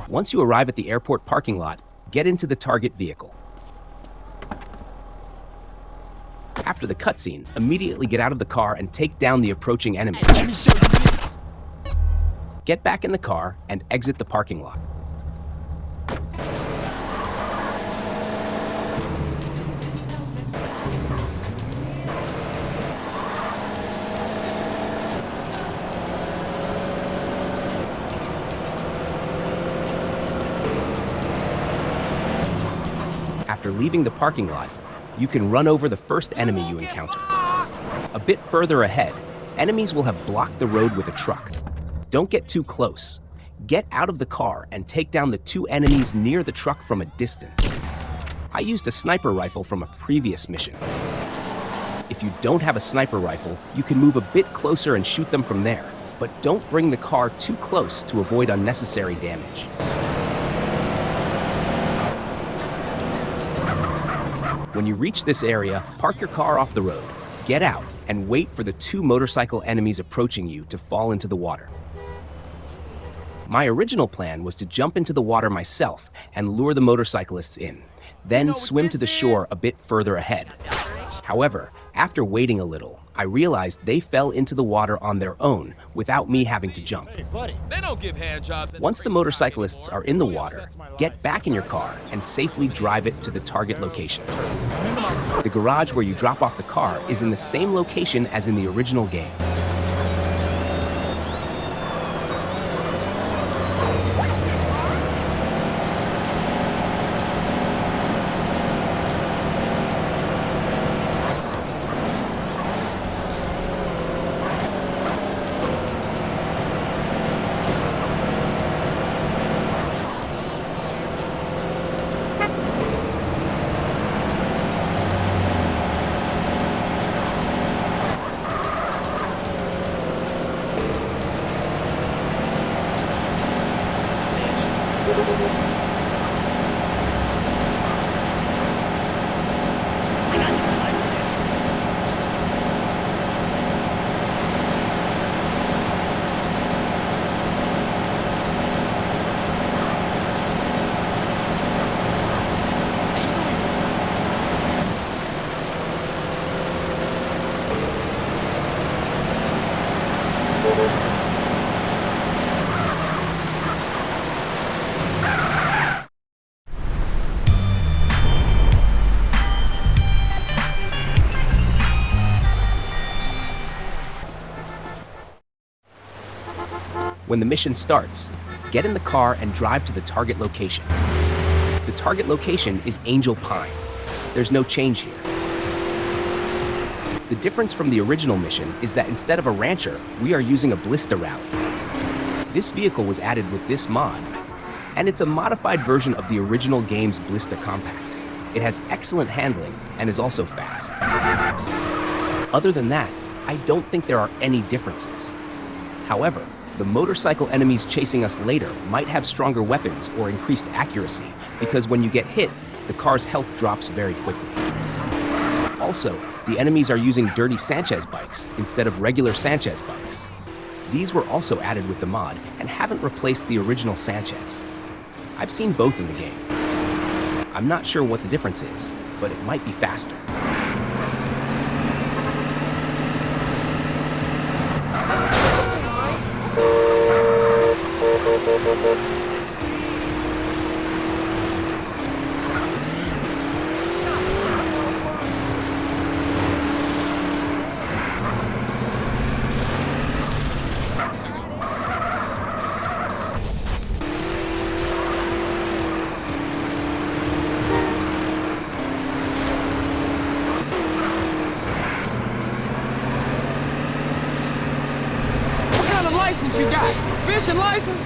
Once you arrive at the airport parking lot, get into the target vehicle. After the cutscene, immediately get out of the car and take down the approaching enemy. Let me show you this. Get back in the car and exit the parking lot. After leaving the parking lot, you can run over the first enemy you encounter. A bit further ahead, enemies will have blocked the road with a truck. Don't get too close. Get out of the car and take down the two enemies near the truck from a distance. I used a sniper rifle from a previous mission. If you don't have a sniper rifle, you can move a bit closer and shoot them from there, but don't bring the car too close to avoid unnecessary damage. When you reach this area, park your car off the road, get out, and wait for the two motorcycle enemies approaching you to fall into the water. My original plan was to jump into the water myself and lure the motorcyclists in, then swim to the shore a bit further ahead. However, after waiting a little, I realized they fell into the water on their own without me having to jump. They don't give hand jobs. Once the motorcyclists are in the water, get back in your car and safely drive it to the target location. The garage where you drop off the car is in the same location as in the original game. When the mission starts, get in the car and drive to the target location. The target location is Angel Pine. There's no change here. The difference from the original mission is that instead of a Rancher, we are using a Ballista Rally. This vehicle was added with this mod, and it's a modified version of the original game's Ballista Compact. It has excellent handling and is also fast. Other than that, I don't think there are any differences. However, the motorcycle enemies chasing us later might have stronger weapons or increased accuracy, because when you get hit, the car's health drops very quickly. Also, the enemies are using dirty Sanchez bikes instead of regular Sanchez bikes. These were also added with the mod and haven't replaced the original Sanchez. I've seen both in the game. I'm not sure what the difference is, but it might be faster. You got fishing license?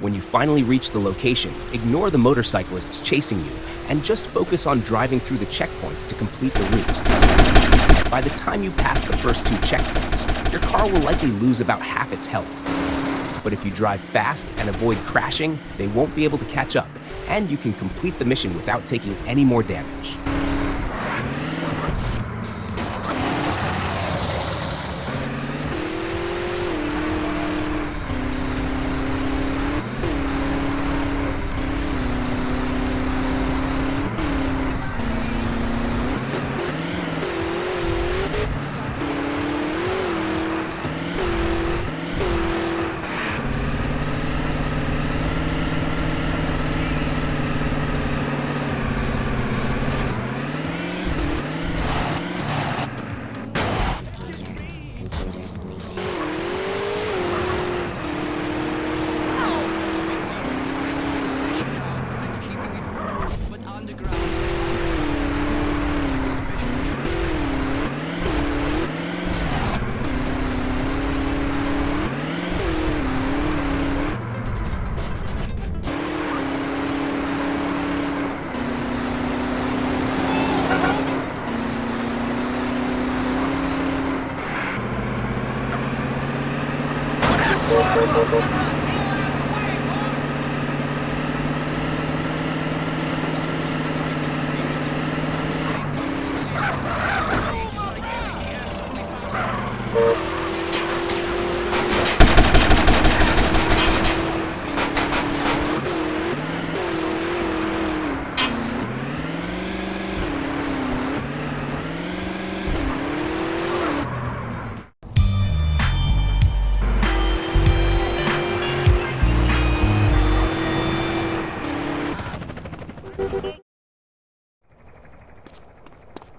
When you finally reach the location, ignore the motorcyclists chasing you and just focus on driving through the checkpoints to complete the route. By the time you pass the first 2 checkpoints, your car will likely lose about half its health. But if you drive fast and avoid crashing, they won't be able to catch up, and you can complete the mission without taking any more damage.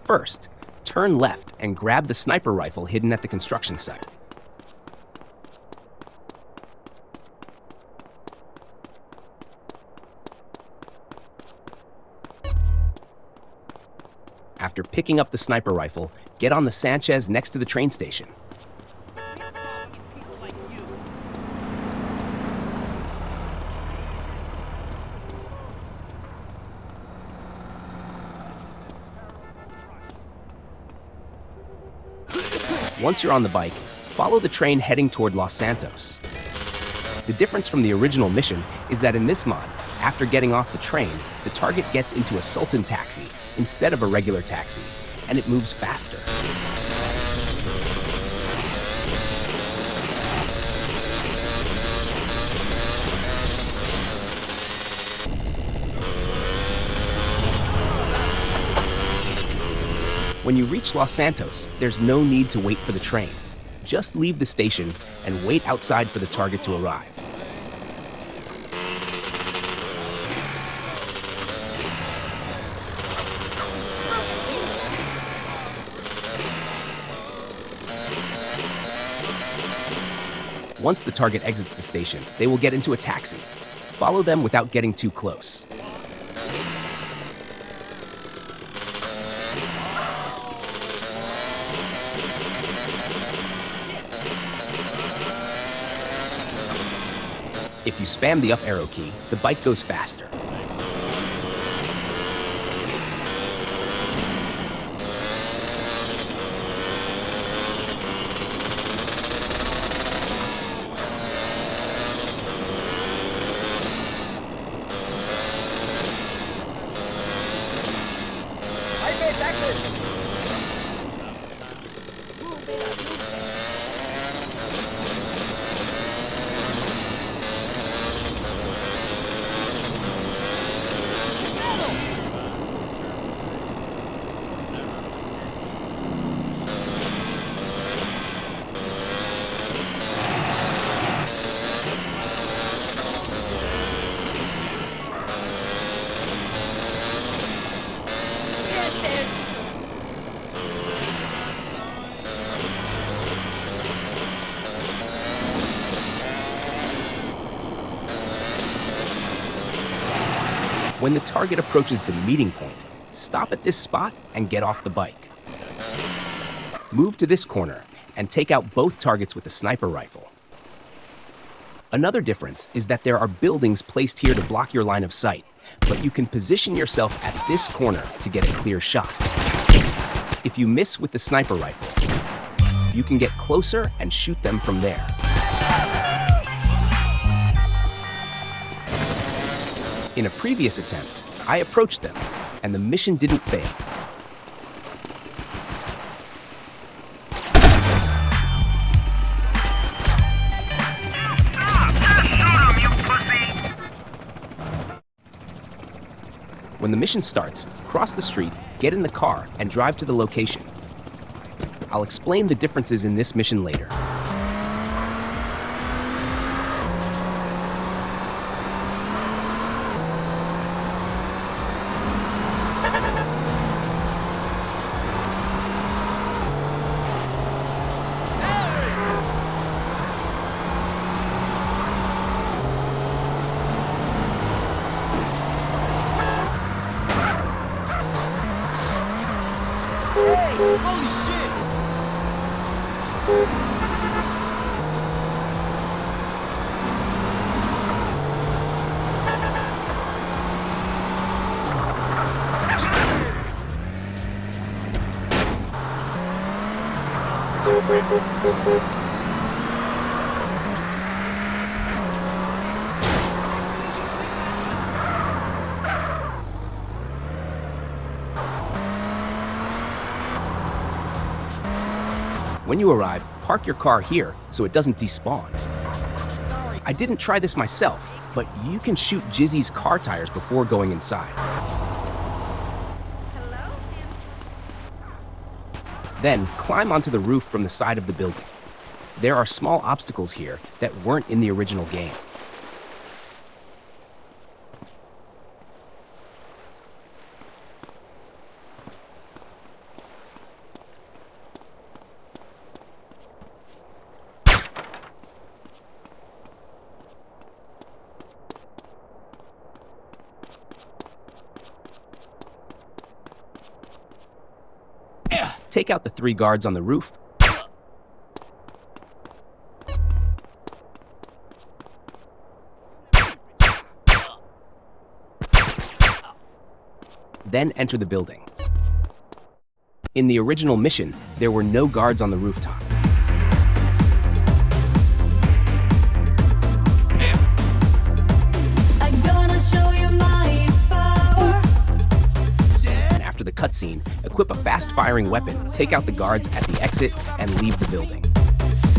First, turn left and grab the sniper rifle hidden at the construction site. After picking up the sniper rifle, get on the Sanchez next to the train station. Once you're on the bike, follow the train heading toward Los Santos. The difference from the original mission is that in this mod, after getting off the train, the target gets into a Sultan taxi instead of a regular taxi, and it moves faster. When you reach Los Santos, there's no need to wait for the train. Just leave the station and wait outside for the target to arrive. Once the target exits the station, they will get into a taxi. Follow them without getting too close. If you spam the up arrow key, the bike goes faster. When the target approaches the meeting point, stop at this spot and get off the bike. Move to this corner and take out both targets with a sniper rifle. Another difference is that there are buildings placed here to block your line of sight, but you can position yourself at this corner to get a clear shot. If you miss with the sniper rifle, you can get closer and shoot them from there. In a previous attempt, I approached them, and the mission didn't fail. When the mission starts, cross the street, get in the car, and drive to the location. I'll explain the differences in this mission later. Holy shit! When you arrive, park your car here so it doesn't despawn. I didn't try this myself, but you can shoot Jizzy's car tires before going inside. Then climb onto the roof from the side of the building. There are small obstacles here that weren't in the original game. Take out the 3 guards on the roof. Then enter the building. In the original mission, there were no guards on the rooftop. After the cutscene, equip a fast-firing weapon, take out the guards at the exit, and leave the building.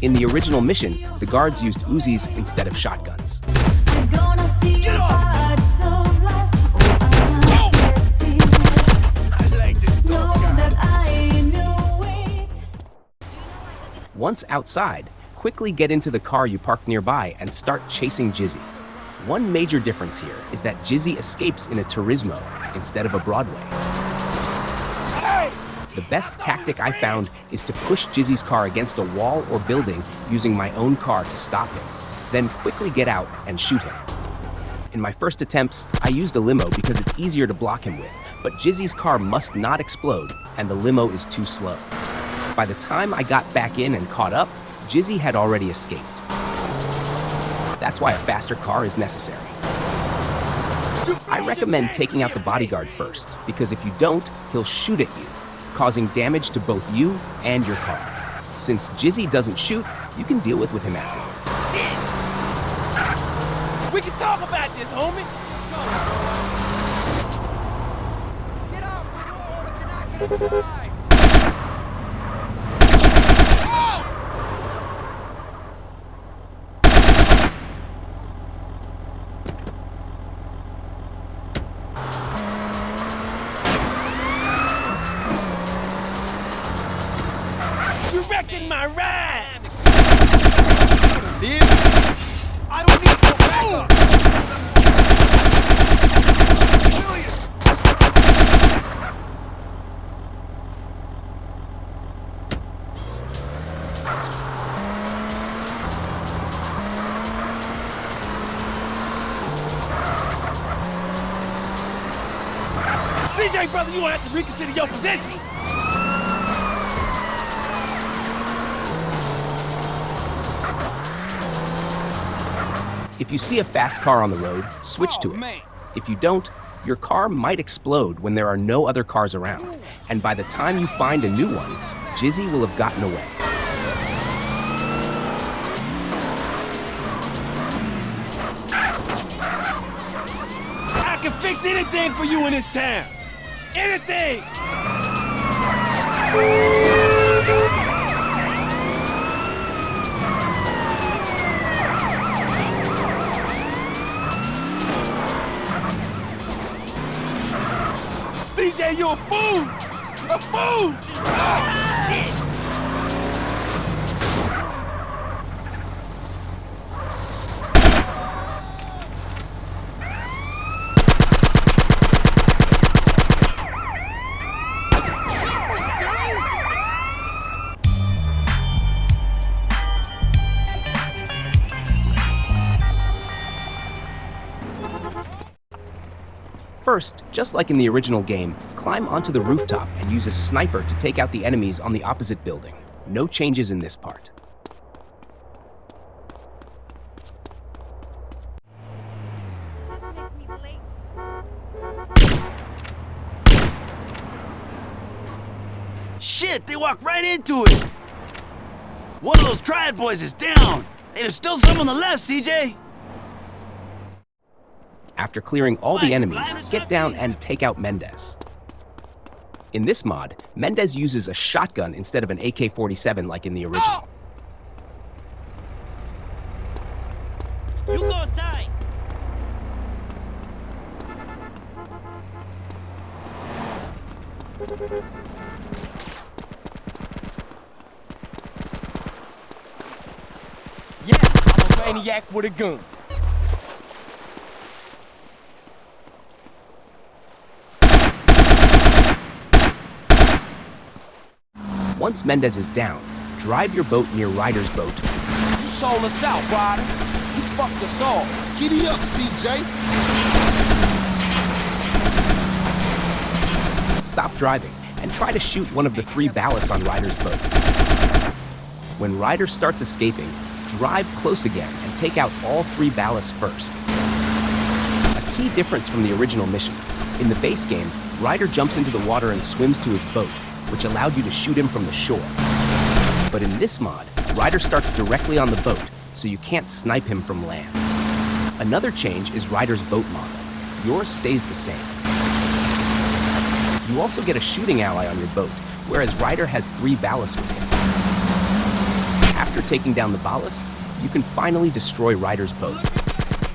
In the original mission, the guards used Uzis instead of shotguns. Get off! I like this dog guy. Once outside, quickly get into the car you parked nearby and start chasing Jizzy. One major difference here is that Jizzy escapes in a Turismo instead of a Broadway. The best tactic I found is to push Jizzy's car against a wall or building using my own car to stop him, then quickly get out and shoot him. In my first attempts, I used a limo because it's easier to block him with, but Jizzy's car must not explode and the limo is too slow. By the time I got back in and caught up, Jizzy had already escaped. That's why a faster car is necessary. I recommend taking out the bodyguard first, because if you don't, he'll shoot at you, causing damage to both you and your car. Since Jizzy doesn't shoot, you can deal with him afterward. We can talk about this, homie. Get off the road if you're not gonna die. You're wrecking my ride! I don't need no backup! CJ, brother, you gonna have to reconsider your position! If you see a fast car on the road, switch to it. If you don't, your car might explode when there are no other cars around, and by the time you find a new one, Jizzy will have gotten away. I can fix anything for you in this town! Anything! CJ, you a fool! A fool! Oh, shit! First, just like in the original game, climb onto the rooftop and use a sniper to take out the enemies on the opposite building. No changes in this part. Shit, they walked right into it! One of those triad boys is down! Hey, there's still some on the left, CJ! After clearing all the enemies, get down and take out Mendez. In this mod, Mendez uses a shotgun instead of an AK-47 like in the original. You gonna die! Yeah, I'm a maniac with a gun. Once Mendez is down, drive your boat near Ryder's boat. You sold us out, Ryder. You fucked us all. Giddy up, CJ. Stop driving and try to shoot one of the 3 ballasts on Ryder's boat. When Ryder starts escaping, drive close again and take out all 3 ballasts first. A key difference from the original mission. In the base game, Ryder jumps into the water and swims to his boat, which allowed you to shoot him from the shore. But in this mod, Ryder starts directly on the boat, so you can't snipe him from land. Another change is Ryder's boat model. Yours stays the same. You also get a shooting ally on your boat, whereas Ryder has 3 ballasts with him. After taking down the ballast, you can finally destroy Ryder's boat.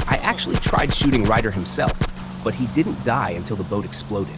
I actually tried shooting Ryder himself, but he didn't die until the boat exploded.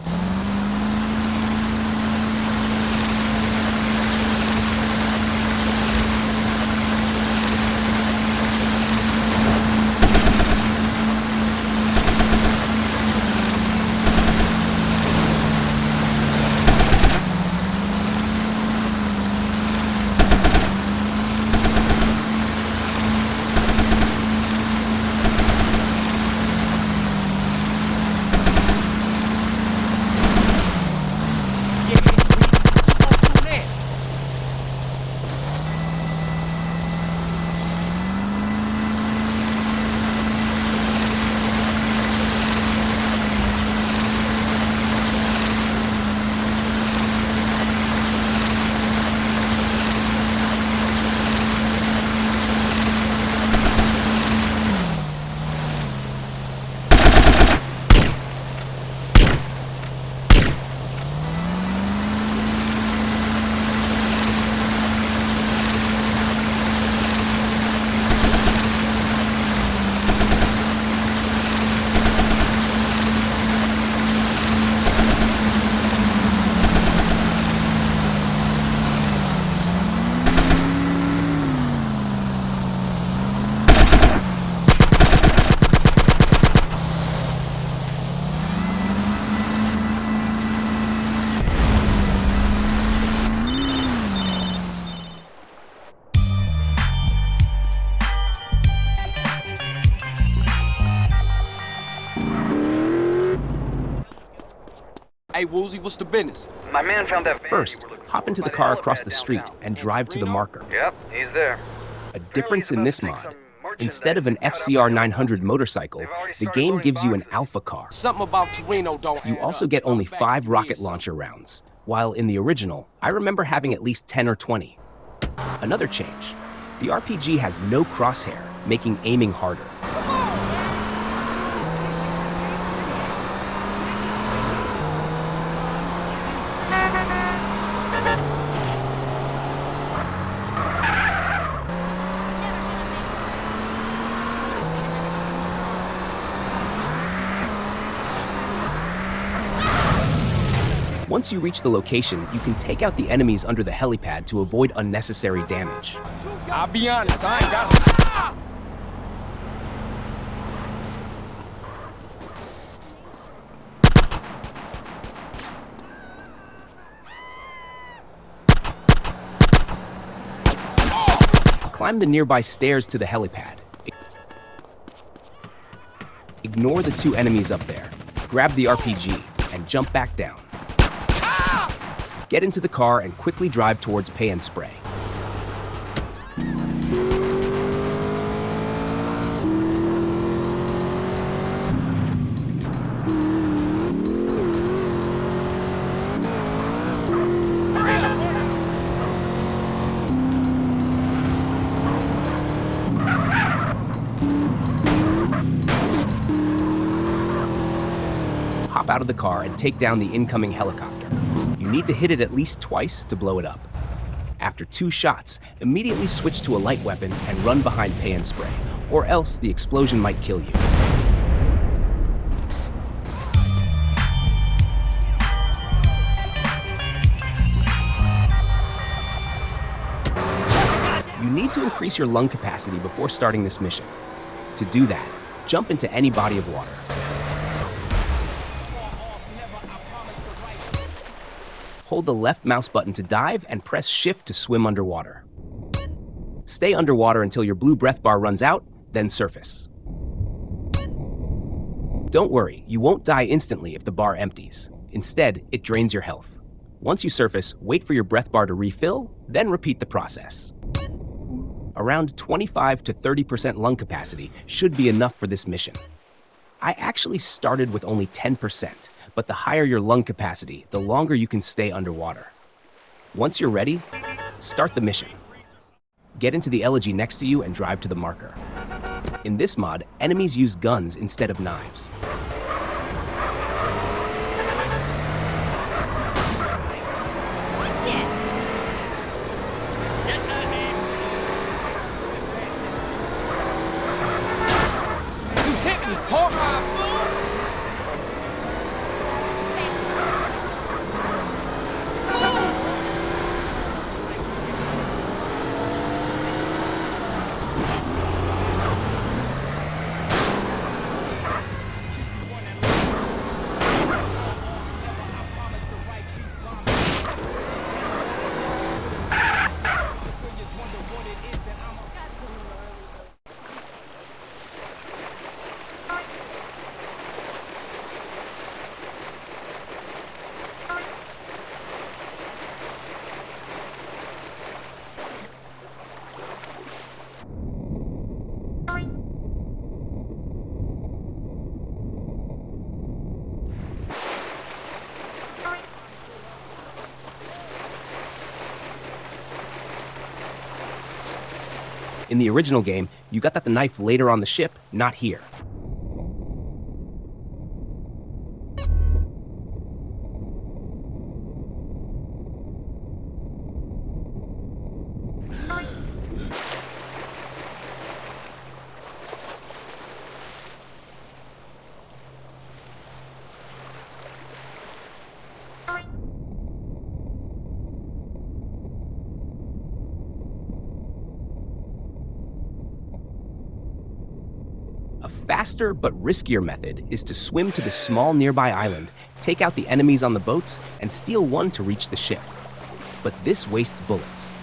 Hey, Woozy, what's the business? My man found that van. First, hop into the car across the street and drive to the marker. Yep, he's there. A difference in this mod. Instead of an FCR 900 motorcycle, the game gives you an Alpha car. Something about Toreno don't You also get only 5 rocket launcher rounds, while in the original, I remember having at least 10 or 20. Another change, the RPG has no crosshair, making aiming harder. Once you reach the location, you can take out the enemies under the helipad to avoid unnecessary damage. I'll be honest, I ain't got it. Climb the nearby stairs to the helipad. Ignore the 2 enemies up there. Grab the RPG and jump back down. Get into the car and quickly drive towards Pay and Spray. Hop out of the car and take down the incoming helicopter. You need to hit it at least twice to blow it up. After 2 shots, immediately switch to a light weapon and run behind Pay and Spray, or else the explosion might kill you. You need to increase your lung capacity before starting this mission. To do that, jump into any body of water. Hold the left mouse button to dive and press shift to swim underwater. Stay underwater until your blue breath bar runs out, then surface. Don't worry, you won't die instantly if the bar empties. Instead, it drains your health. Once you surface, wait for your breath bar to refill, then repeat the process. Around 25 to 30% lung capacity should be enough for this mission. I actually started with only 10%. But the higher your lung capacity, the longer you can stay underwater. Once you're ready, start the mission. Get into the elegy next to you and drive to the marker. In this mod, enemies use guns instead of knives. You hit me, Paul! In the original game, you got the knife later on the ship, not here. A faster but riskier method is to swim to the small nearby island, take out the enemies on the boats, and steal one to reach the ship. But this wastes bullets.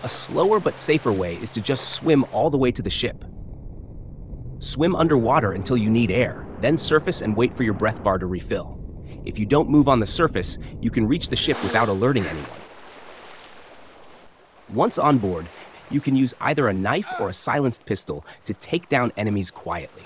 A slower but safer way is to just swim all the way to the ship. Swim underwater until you need air, then surface and wait for your breath bar to refill. If you don't move on the surface, you can reach the ship without alerting anyone. Once on board, you can use either a knife or a silenced pistol to take down enemies quietly.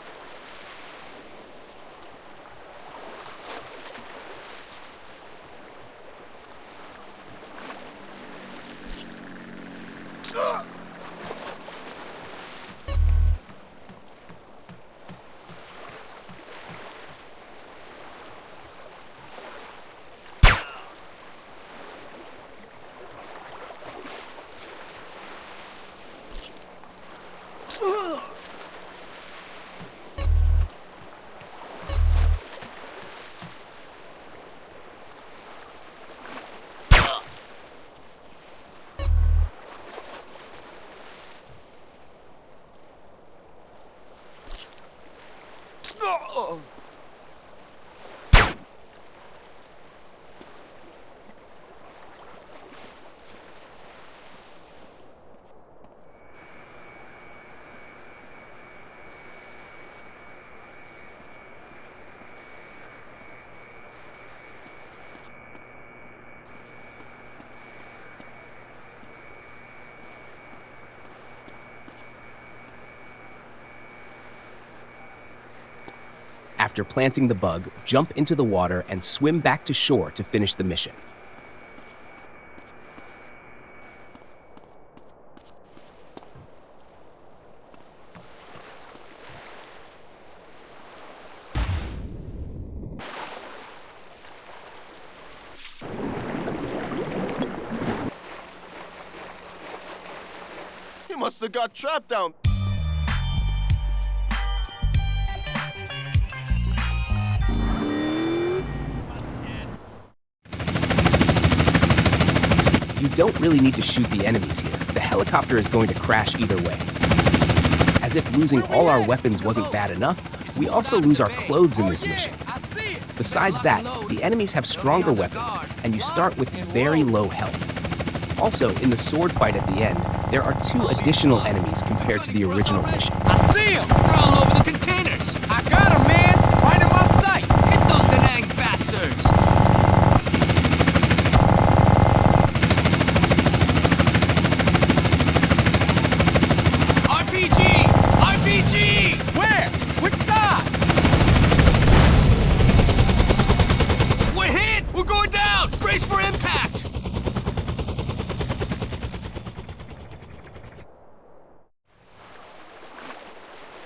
After planting the bug, jump into the water and swim back to shore to finish the mission. He must have got trapped down. You don't really need to shoot the enemies here. The helicopter is going to crash either way. As if losing all our weapons wasn't bad enough, we also lose our clothes in this mission. Besides that, the enemies have stronger weapons, and you start with very low health. Also, in the sword fight at the end, there are 2 additional enemies compared to the original mission. I see them! They're all over the containers! I got them, man! Right in my sight! Hit those Nang bastards! RPG! Where? Which side? We're hit! We're going down! Brace for impact!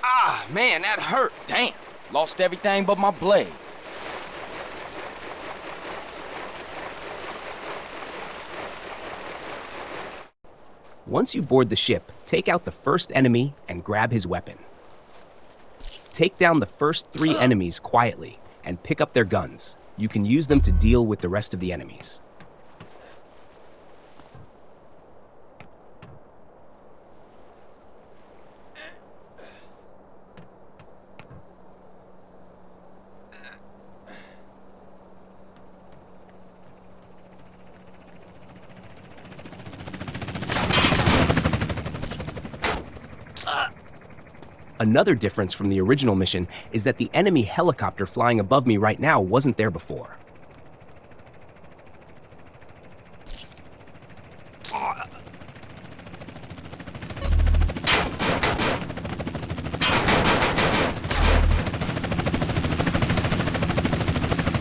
Ah, man, that hurt. Damn. Lost everything but my blade. Once you board the ship, take out the first enemy and grab his weapon. Take down the first 3 enemies quietly and pick up their guns. You can use them to deal with the rest of the enemies. Another difference from the original mission is that the enemy helicopter flying above me right now wasn't there before.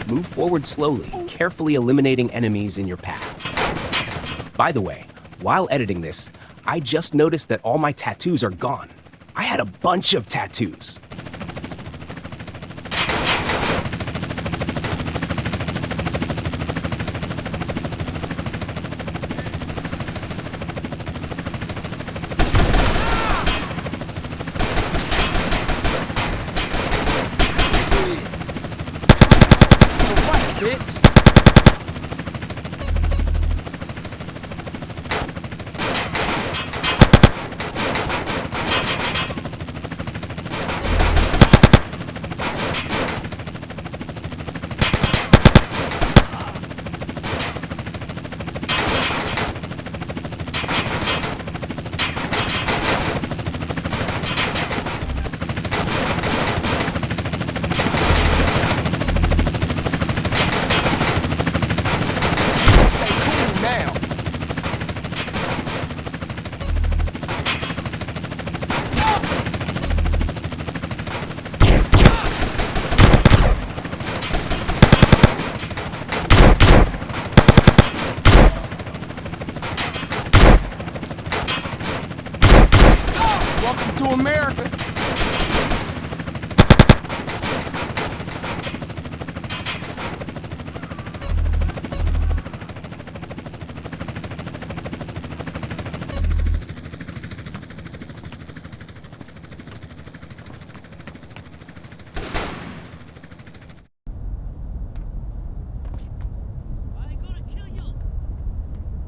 Move forward slowly, carefully eliminating enemies in your path. By the way, while editing this, I just noticed that all my tattoos are gone. I had a bunch of tattoos.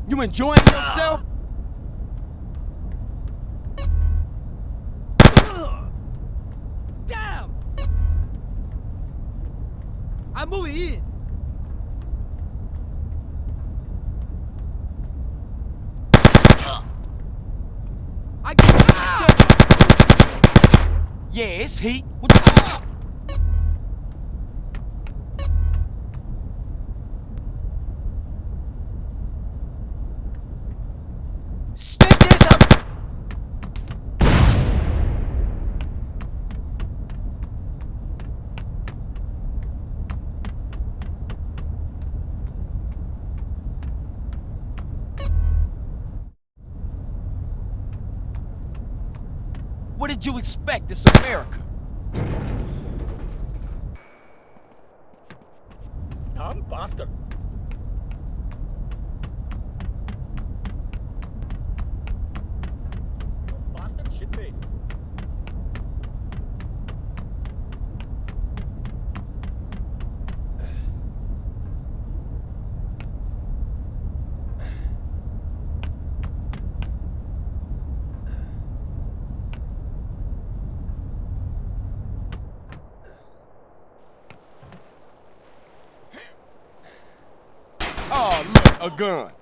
You enjoying yourself? Damn! I'm moving in. I get Yeah, it's heat. What the Stick this up! What did you expect? It's America. Come faster. Faster, shitface. Oh, look, a gun.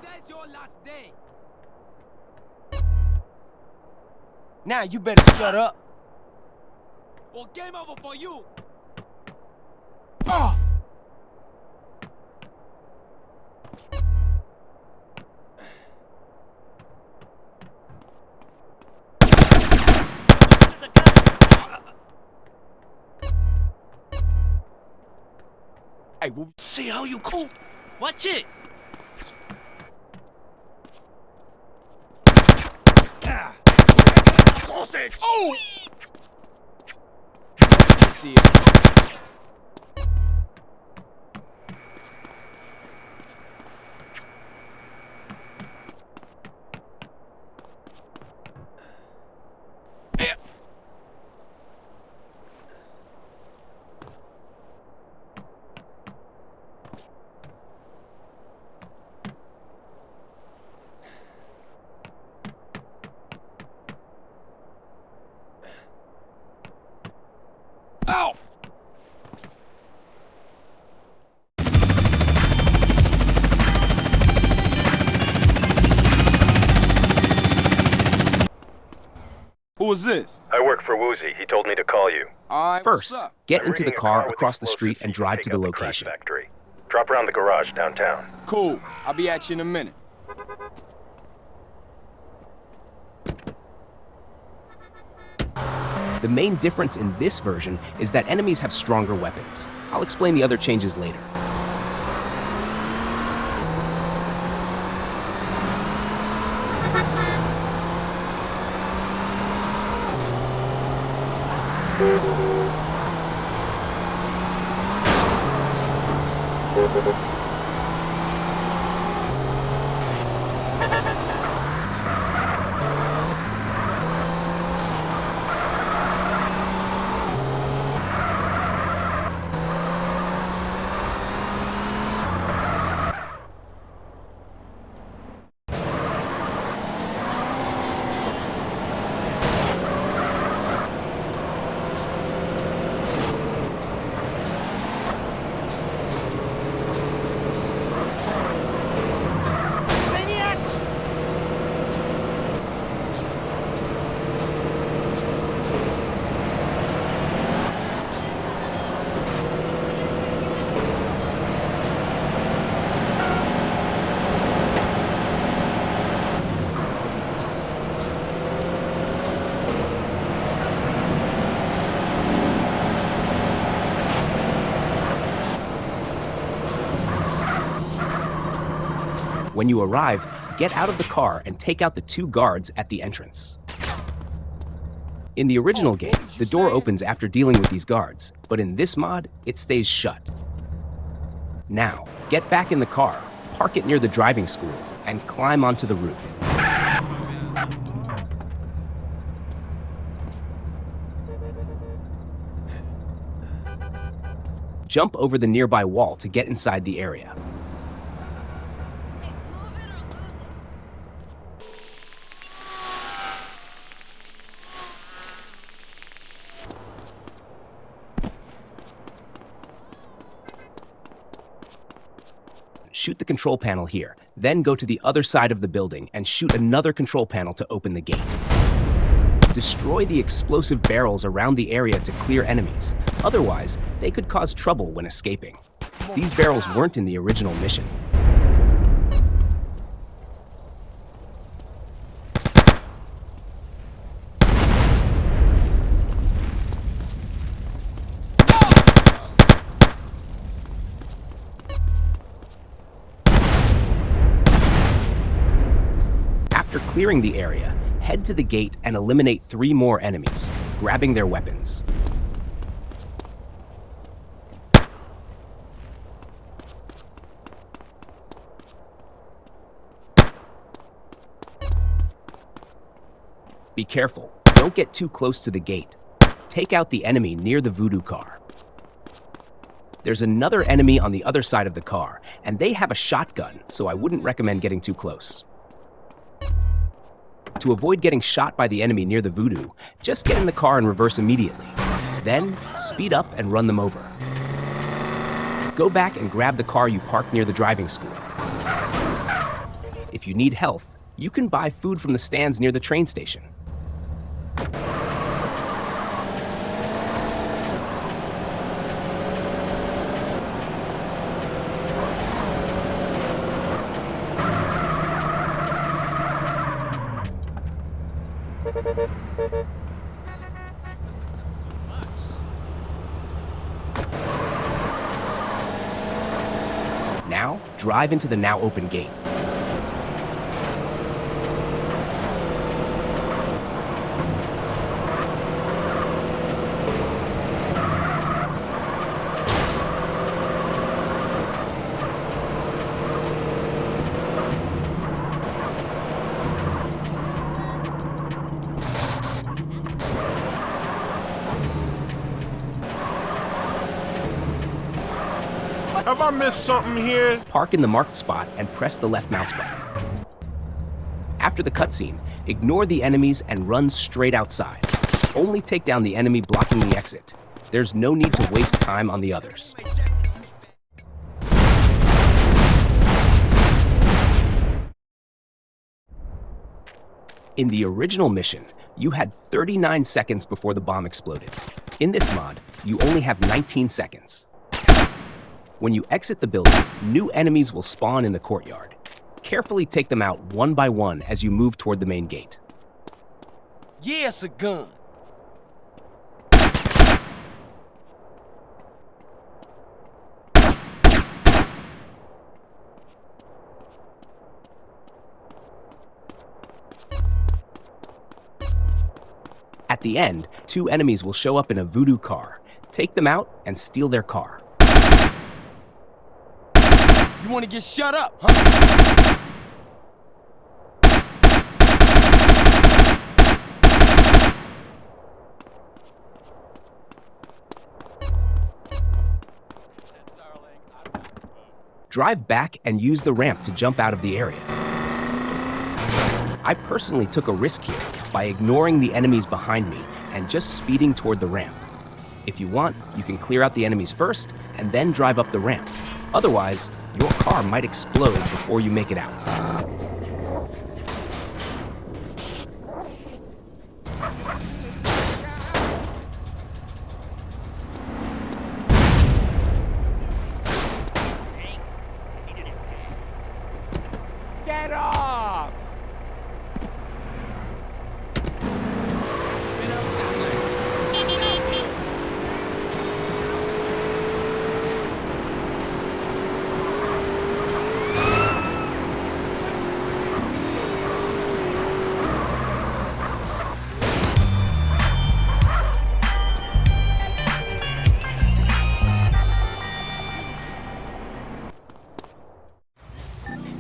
That's your last day. Now you better shut up. Well, game over for you. Oh. Hey, we'll see how you cool. Watch it. Sausage. Oh! See it. Ow! Who was this? I work for Woozy. He told me to call you. First, get into the car across the street and drive to the location. Factory. Drop around the garage downtown. Cool. I'll be at you in a minute. The main difference in this version is that enemies have stronger weapons. I'll explain the other changes later. When you arrive, get out of the car and take out the 2 guards at the entrance. In the original game, the door opens after dealing with these guards, but in this mod, it stays shut. Now, get back in the car, park it near the driving school, and climb onto the roof. Jump over the nearby wall to get inside the area. Shoot the control panel here, then go to the other side of the building and shoot another control panel to open the gate. Destroy the explosive barrels around the area to clear enemies. Otherwise, they could cause trouble when escaping. These barrels weren't in the original mission. After clearing the area, head to the gate and eliminate 3 more enemies, grabbing their weapons. Be careful, don't get too close to the gate. Take out the enemy near the voodoo car. There's another enemy on the other side of the car, and they have a shotgun, so I wouldn't recommend getting too close. To avoid getting shot by the enemy near the voodoo, just get in the car and reverse immediately. Then, speed up and run them over. Go back and grab the car you parked near the driving school. If you need health, you can buy food from the stands near the train station. Now, drive into the now open gate. Have I missed something here? Park in the marked spot and press the left mouse button. After the cutscene, ignore the enemies and run straight outside. Only take down the enemy blocking the exit. There's no need to waste time on the others. In the original mission, you had 39 seconds before the bomb exploded. In this mod, you only have 19 seconds. When you exit the building, new enemies will spawn in the courtyard. Carefully take them out one by one as you move toward the main gate. Yeah, it's a gun. At the end, 2 enemies will show up in a voodoo car. Take them out and steal their car. You want to get shut up, huh? Drive back and use the ramp to jump out of the area. I personally took a risk here by ignoring the enemies behind me and just speeding toward the ramp. If you want, you can clear out the enemies first and then drive up the ramp. Otherwise, your car might explode before you make it out. Get off!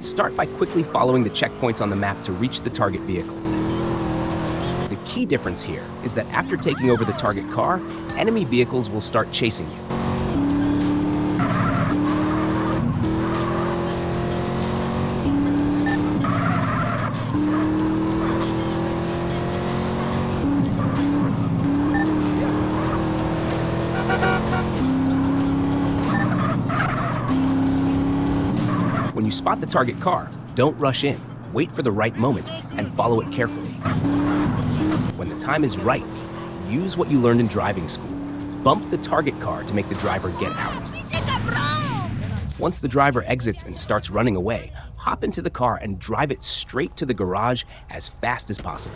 Start by quickly following the checkpoints on the map to reach the target vehicle. The key difference here is that after taking over the target car, enemy vehicles will start chasing you. When you spot the target car, don't rush in. Wait for the right moment and follow it carefully. When the time is right, use what you learned in driving school. Bump the target car to make the driver get out. Once the driver exits and starts running away, hop into the car and drive it straight to the garage as fast as possible.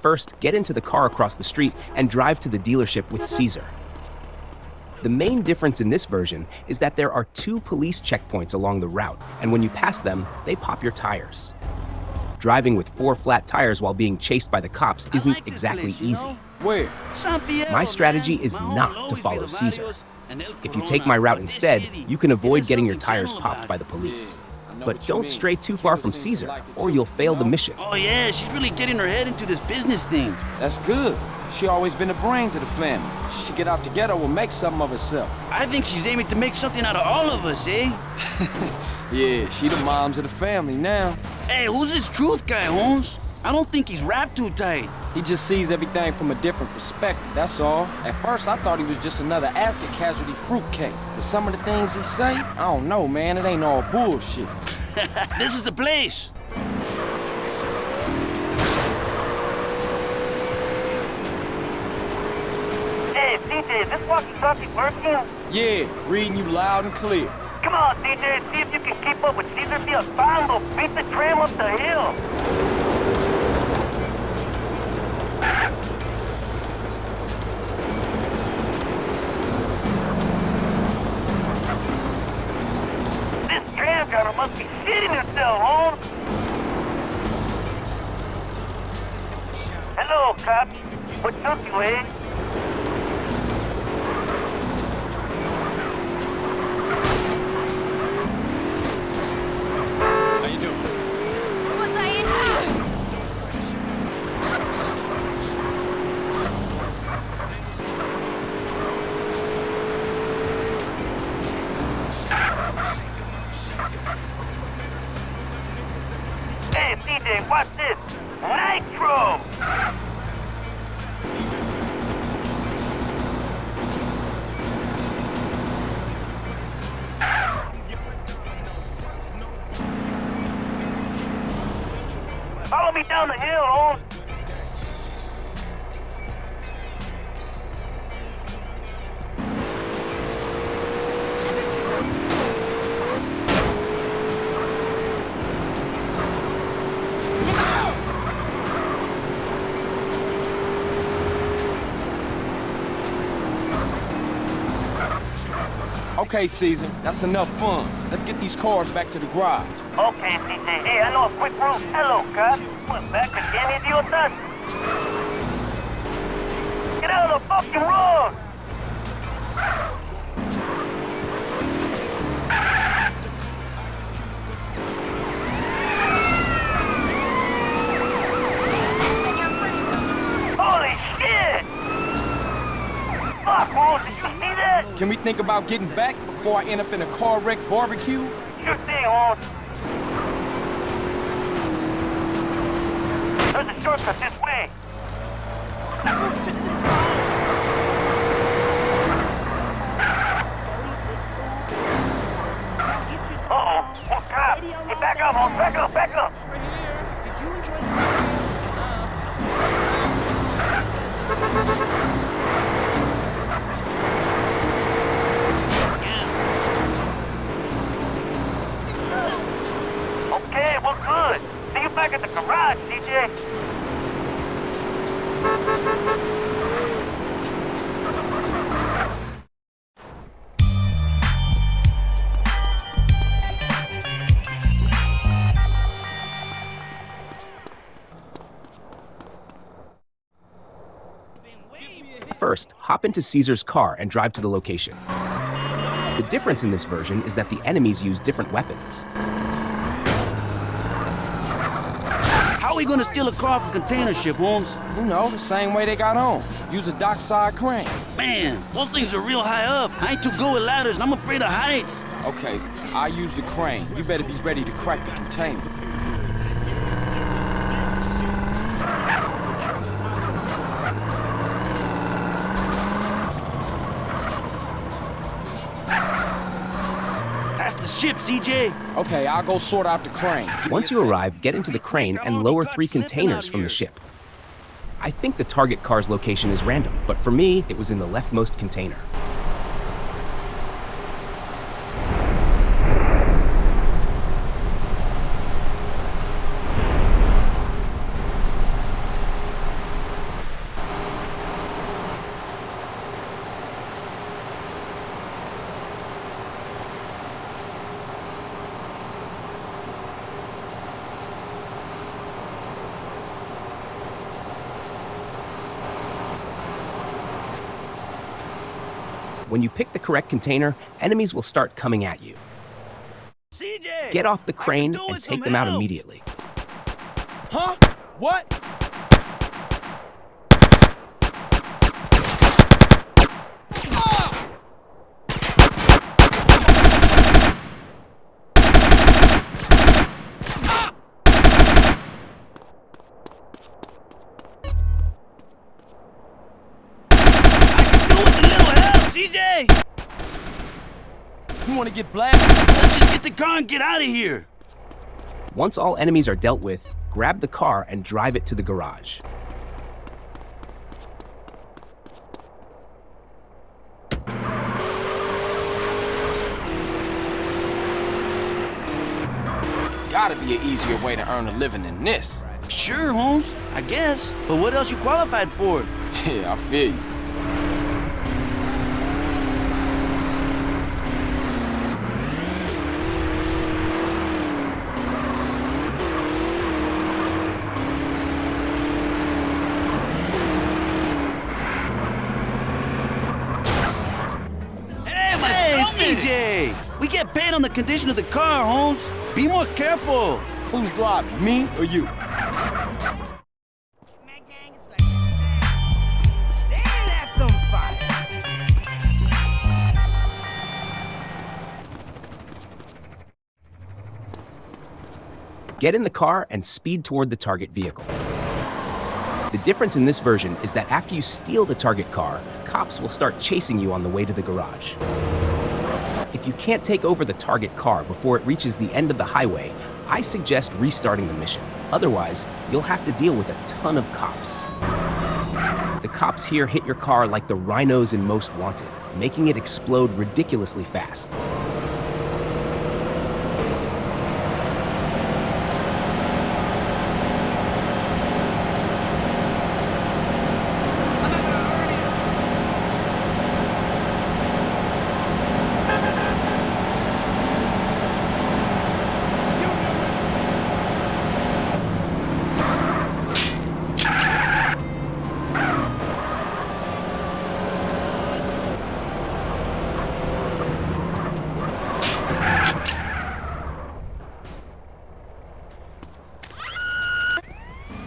First, get into the car across the street and drive to the dealership with Cesar. The main difference in this version is that there are 2 police checkpoints along the route, and when you pass them, they pop your tires. Driving with 4 flat tires while being chased by the cops isn't exactly easy. Where? San Fierro, My strategy is not to follow Cesar. If you take my route instead, you can avoid getting your tires popped by the police. But don't stray too far from Cesar, or you'll fail the mission. Oh yeah, she's really getting her head into this business thing. That's good. She always been the brains of the family. She should get out together and make something of herself. I think she's aiming to make something out of all of us, eh? Yeah, she the moms of the family now. Hey, who's this Truth guy, Holmes? I don't think he's wrapped too tight. He just sees everything from a different perspective, that's all. At first, I thought he was just another acid casualty fruitcake. But some of the things he say, I don't know, man. It ain't all bullshit. This is the place. Hey, CJ, is this walkie-talkie working? Yeah, reading you loud and clear. Come on, CJ, see if you can keep up with Cesar Vialpando. Beat the tram up the hill. This tram driver must be shitting himself, Holmes. Hello, cop. What took you, eh? How you doing? What's I in? Hey, CJ, watch this. Nitro! Follow me down the hill, Holmes. Okay, Cesar, that's enough fun. Let's get these cars back to the garage. Okay, CJ. Hey, I know a quick route. Hello, cop. Went back again, idiotas. Get out of the fucking road! Holy shit! Fuck, Holmes, did you see that? Can we think about getting back before I end up in a car wreck barbecue? Sure thing, Holmes. There's a shortcut this way. Uh-oh. Oh, cop. Hey, back up, Holmes. Back up, back up. Did you enjoy at the garage, CJ. First, hop into Cesar's car and drive to the location. The difference in this version is that the enemies use different weapons. How are we gonna steal a car from container ship, Holmes? You know, the same way they got home. Use a dockside crane. Man, those things are real high up. I ain't too good with ladders, and I'm afraid of heights. Okay, I use the crane. You better be ready to crack the container. That's the ship, CJ. Okay, I'll go sort out the crane. Once you arrive, get into the crane and lower 3 containers from the ship. I think the target car's location is random, but for me, it was in the leftmost container. When you pick the correct container, enemies will start coming at you. CJ! Get off the crane and take them out immediately. Huh? What? CJ! You wanna get blasted? Let's just get the car and get out of here. Once all enemies are dealt with, grab the car and drive it to the garage. Gotta be an easier way to earn a living than this. Sure, Holmes, I guess. But what else you qualified for? Yeah, I feel you. We get paid on the condition of the car, Holmes. Be more careful. Who's driving, me or you? Get in the car and speed toward the target vehicle. The difference in this version is that after you steal the target car, cops will start chasing you on the way to the garage. If you can't take over the target car before it reaches the end of the highway, I suggest restarting the mission. Otherwise, you'll have to deal with a ton of cops. The cops here hit your car like the rhinos in Most Wanted, making it explode ridiculously fast.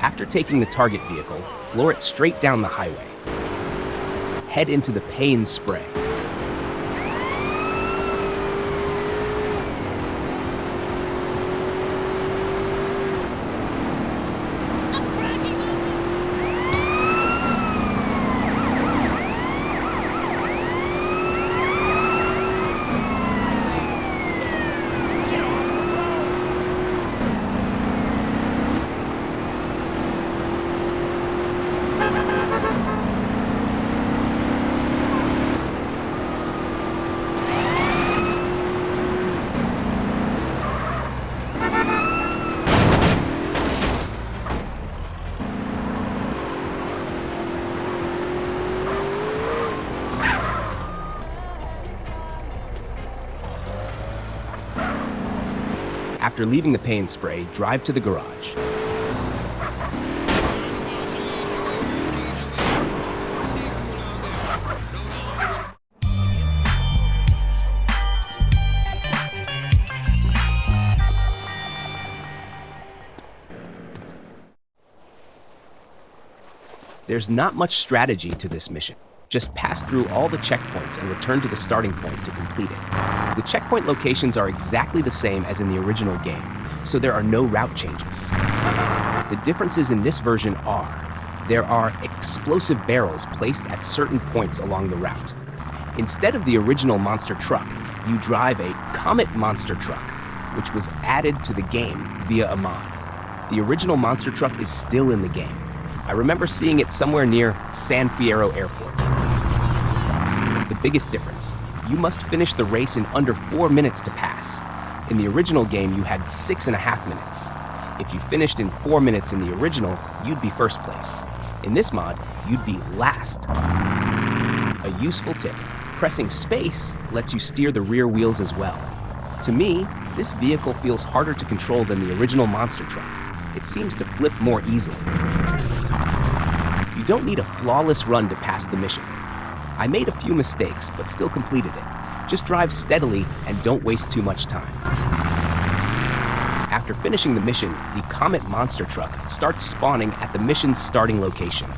After taking the target vehicle, floor it straight down the highway. Head into the pay and spray. After leaving the paint spray, drive to the garage. There's not much strategy to this mission. Just pass through all the checkpoints and return to the starting point to complete it. The checkpoint locations are exactly the same as in the original game, so there are no route changes. The differences in this version are, there are explosive barrels placed at certain points along the route. Instead of the original monster truck, you drive a Comet monster truck, which was added to the game via a mod. The original monster truck is still in the game. I remember seeing it somewhere near San Fierro Airport. The biggest difference, you must finish the race in under 4 minutes to pass. In the original game, you had 6.5 minutes. If you finished in 4 minutes in the original, you'd be first place. In this mod, you'd be last. A useful tip, pressing space lets you steer the rear wheels as well. To me, this vehicle feels harder to control than the original monster truck. It seems to flip more easily. You don't need a flawless run to pass the mission. I made a few mistakes, but still completed it. Just drive steadily and don't waste too much time. After finishing the mission, the Comet monster truck starts spawning at the mission's starting location.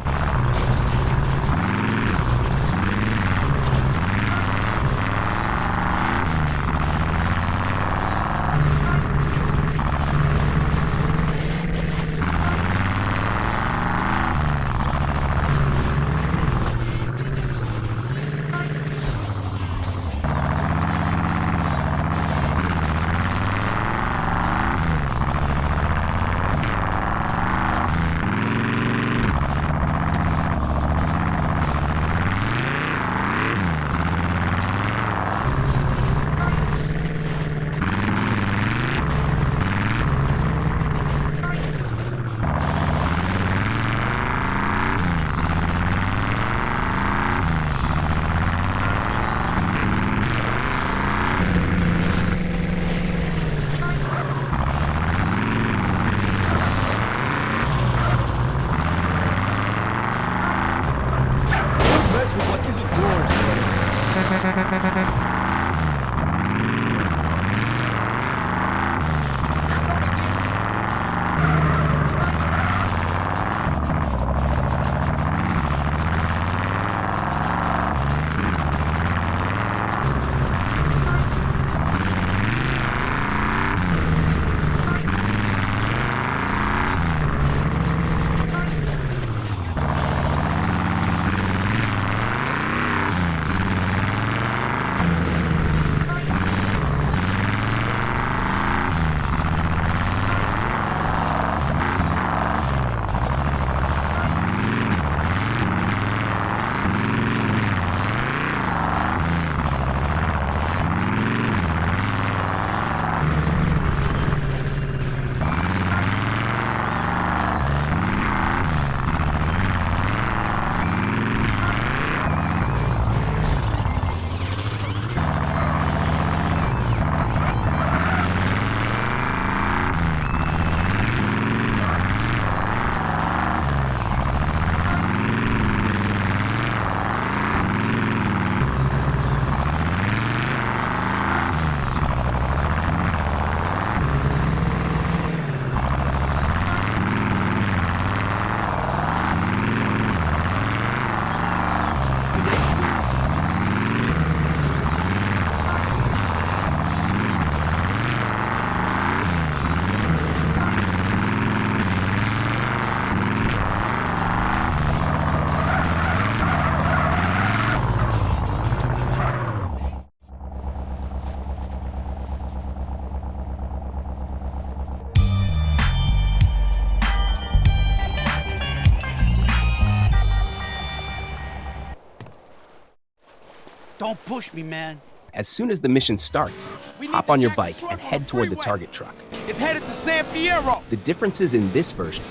Don't push me, man. As soon as the mission starts, hop on your bike and head toward the target truck. It's headed to San Fierro. The differences in this version,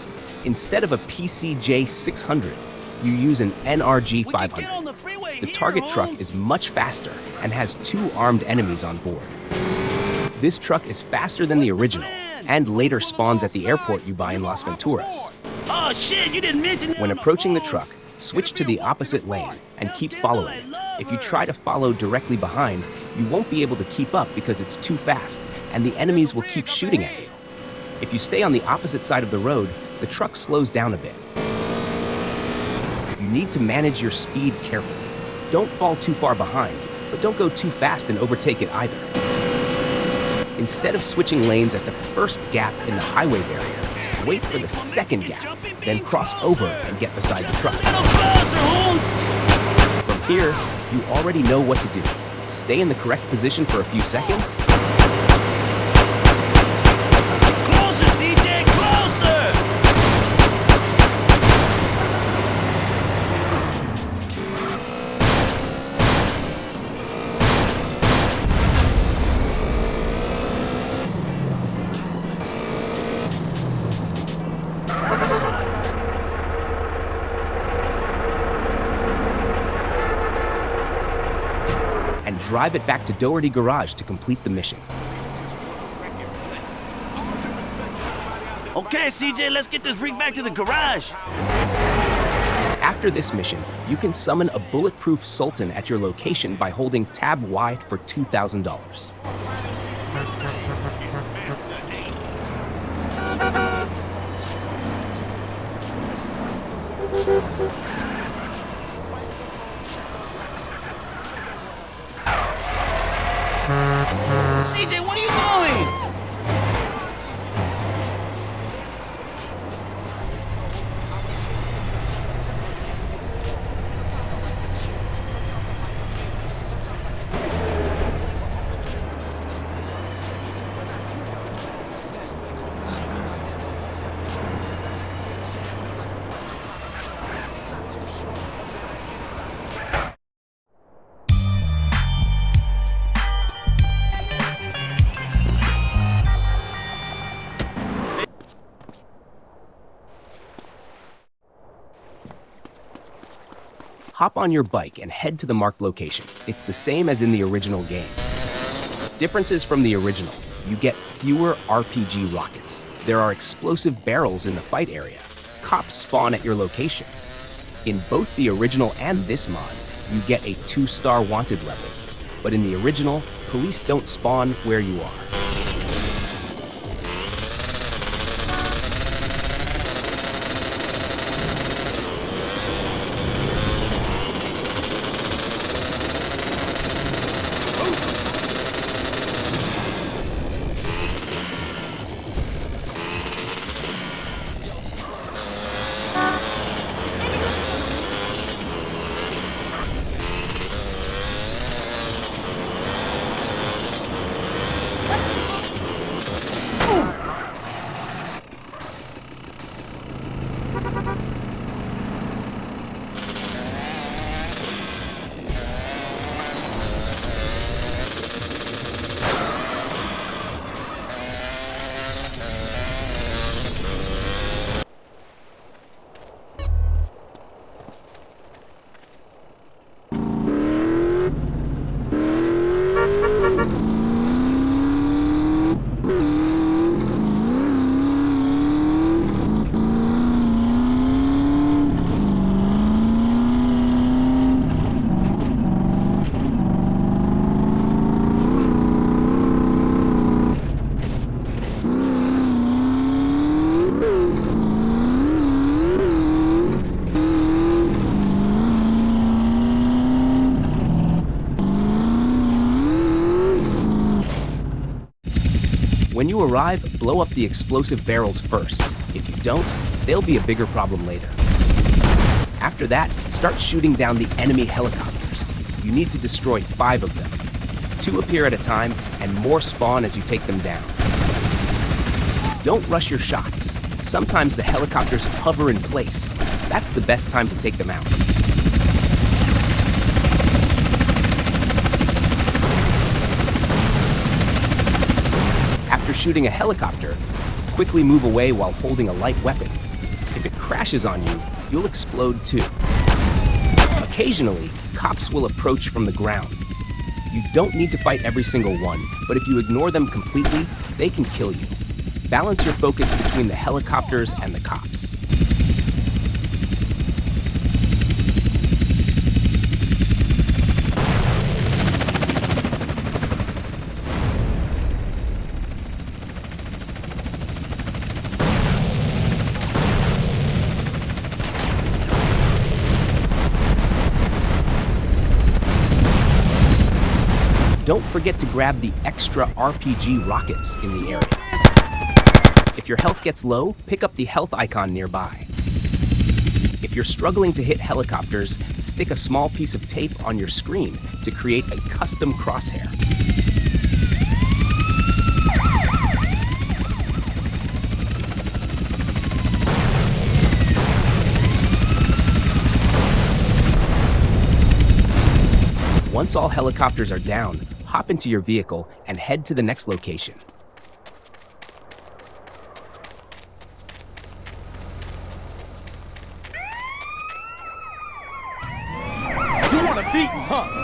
instead of a PCJ 600, you use an NRG 500. The target truck is much faster and has 2 armed enemies on board. This truck is faster than the original, and later spawns at the airport you buy in Las Venturas. Oh shit, you didn't mention that. When approaching the truck, switch to the opposite lane and keep following it. If you try to follow directly behind, you won't be able to keep up because it's too fast, and the enemies will keep shooting at you. If you stay on the opposite side of the road, the truck slows down a bit. You need to manage your speed carefully. Don't fall too far behind, but don't go too fast and overtake it either. Instead of switching lanes at the first gap in the highway barrier, wait for the second gap, then cross over and get beside the truck. From here, you already know what to do. Stay in the correct position for a few seconds. Closer, DJ, closer! And drive it back to Doherty Garage to complete the mission. Okay, CJ, let's get this rig back to the garage. After this mission, you can summon a bulletproof Sultan at your location by holding tab Y for $2,000. CJ, what are you doing? Hop on your bike and head to the marked location. It's the same as in the original game. Differences from the original: you get fewer RPG rockets. There are explosive barrels in the fight area. Cops spawn at your location. In both the original and this mod, you get a 2-star wanted level. But in the original, police don't spawn where you are. When you arrive, blow up the explosive barrels first. If you don't, they'll be a bigger problem later. After that, start shooting down the enemy helicopters. You need to destroy 5 of them. 2 appear at a time, and more spawn as you take them down. Don't rush your shots. Sometimes the helicopters hover in place. That's the best time to take them out. After shooting a helicopter, quickly move away while holding a light weapon. If it crashes on you, you'll explode too. Occasionally, cops will approach from the ground. You don't need to fight every single one, but if you ignore them completely, they can kill you. Balance your focus between the helicopters and the cops. Don't forget to grab the extra RPG rockets in the area. If your health gets low, pick up the health icon nearby. If you're struggling to hit helicopters, stick a small piece of tape on your screen to create a custom crosshair. Once all helicopters are down, hop into your vehicle and head to the next location. You want a beating, huh?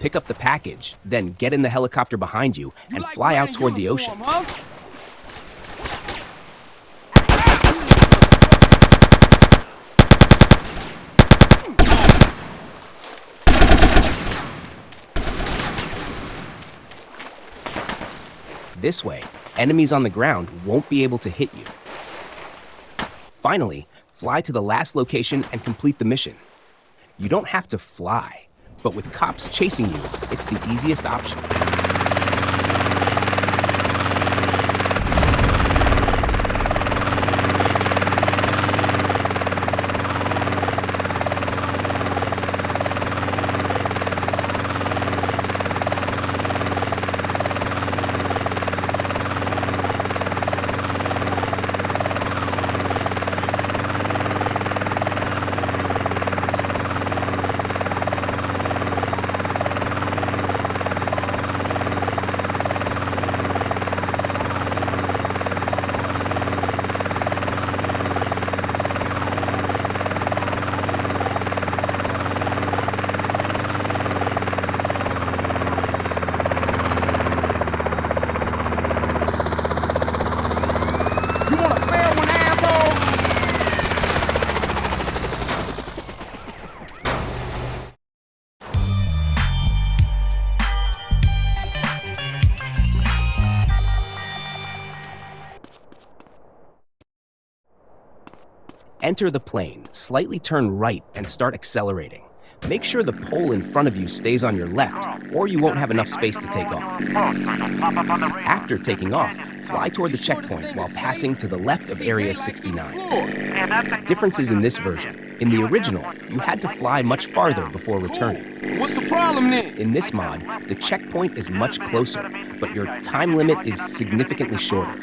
Pick up the package, then get in the helicopter behind you and fly out toward the ocean. This way, enemies on the ground won't be able to hit you. Finally, fly to the last location and complete the mission. You don't have to fly, but with cops chasing you, it's the easiest option. Enter the plane, slightly turn right and start accelerating. Make sure the pole in front of you stays on your left, or you won't have enough space to take off. After taking off, fly toward the checkpoint while passing to the left of Area 69. Differences in this version. In the original, you had to fly much farther before returning. What's the problem then? In this mod, the checkpoint is much closer, but your time limit is significantly shorter.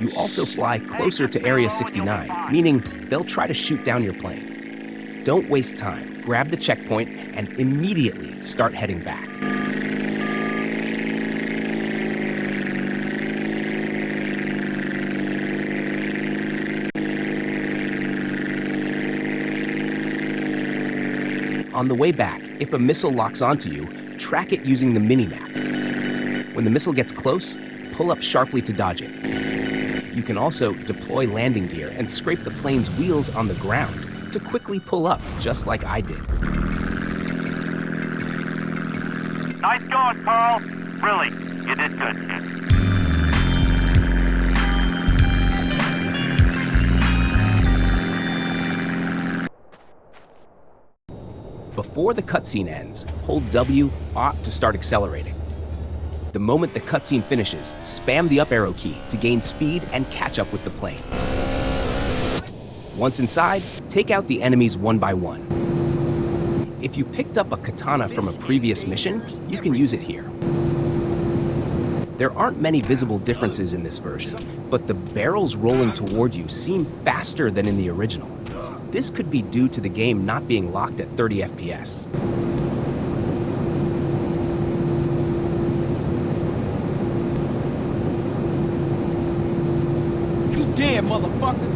You also fly closer to Area 69, meaning they'll try to shoot down your plane. Don't waste time. Grab the checkpoint and immediately start heading back. On the way back, if a missile locks onto you, track it using the mini-map. When the missile gets close, pull up sharply to dodge it. You can also deploy landing gear and scrape the plane's wheels on the ground to quickly pull up, just like I did. Nice going, Carl. Really, you did good, kid. Before the cutscene ends, hold W to start accelerating. The moment the cutscene finishes, spam the up arrow key to gain speed and catch up with the plane. Once inside, take out the enemies one by one. If you picked up a katana from a previous mission, you can use it here. There aren't many visible differences in this version, but the barrels rolling toward you seem faster than in the original. This could be due to the game not being locked at 30 FPS. You dead, motherfucker!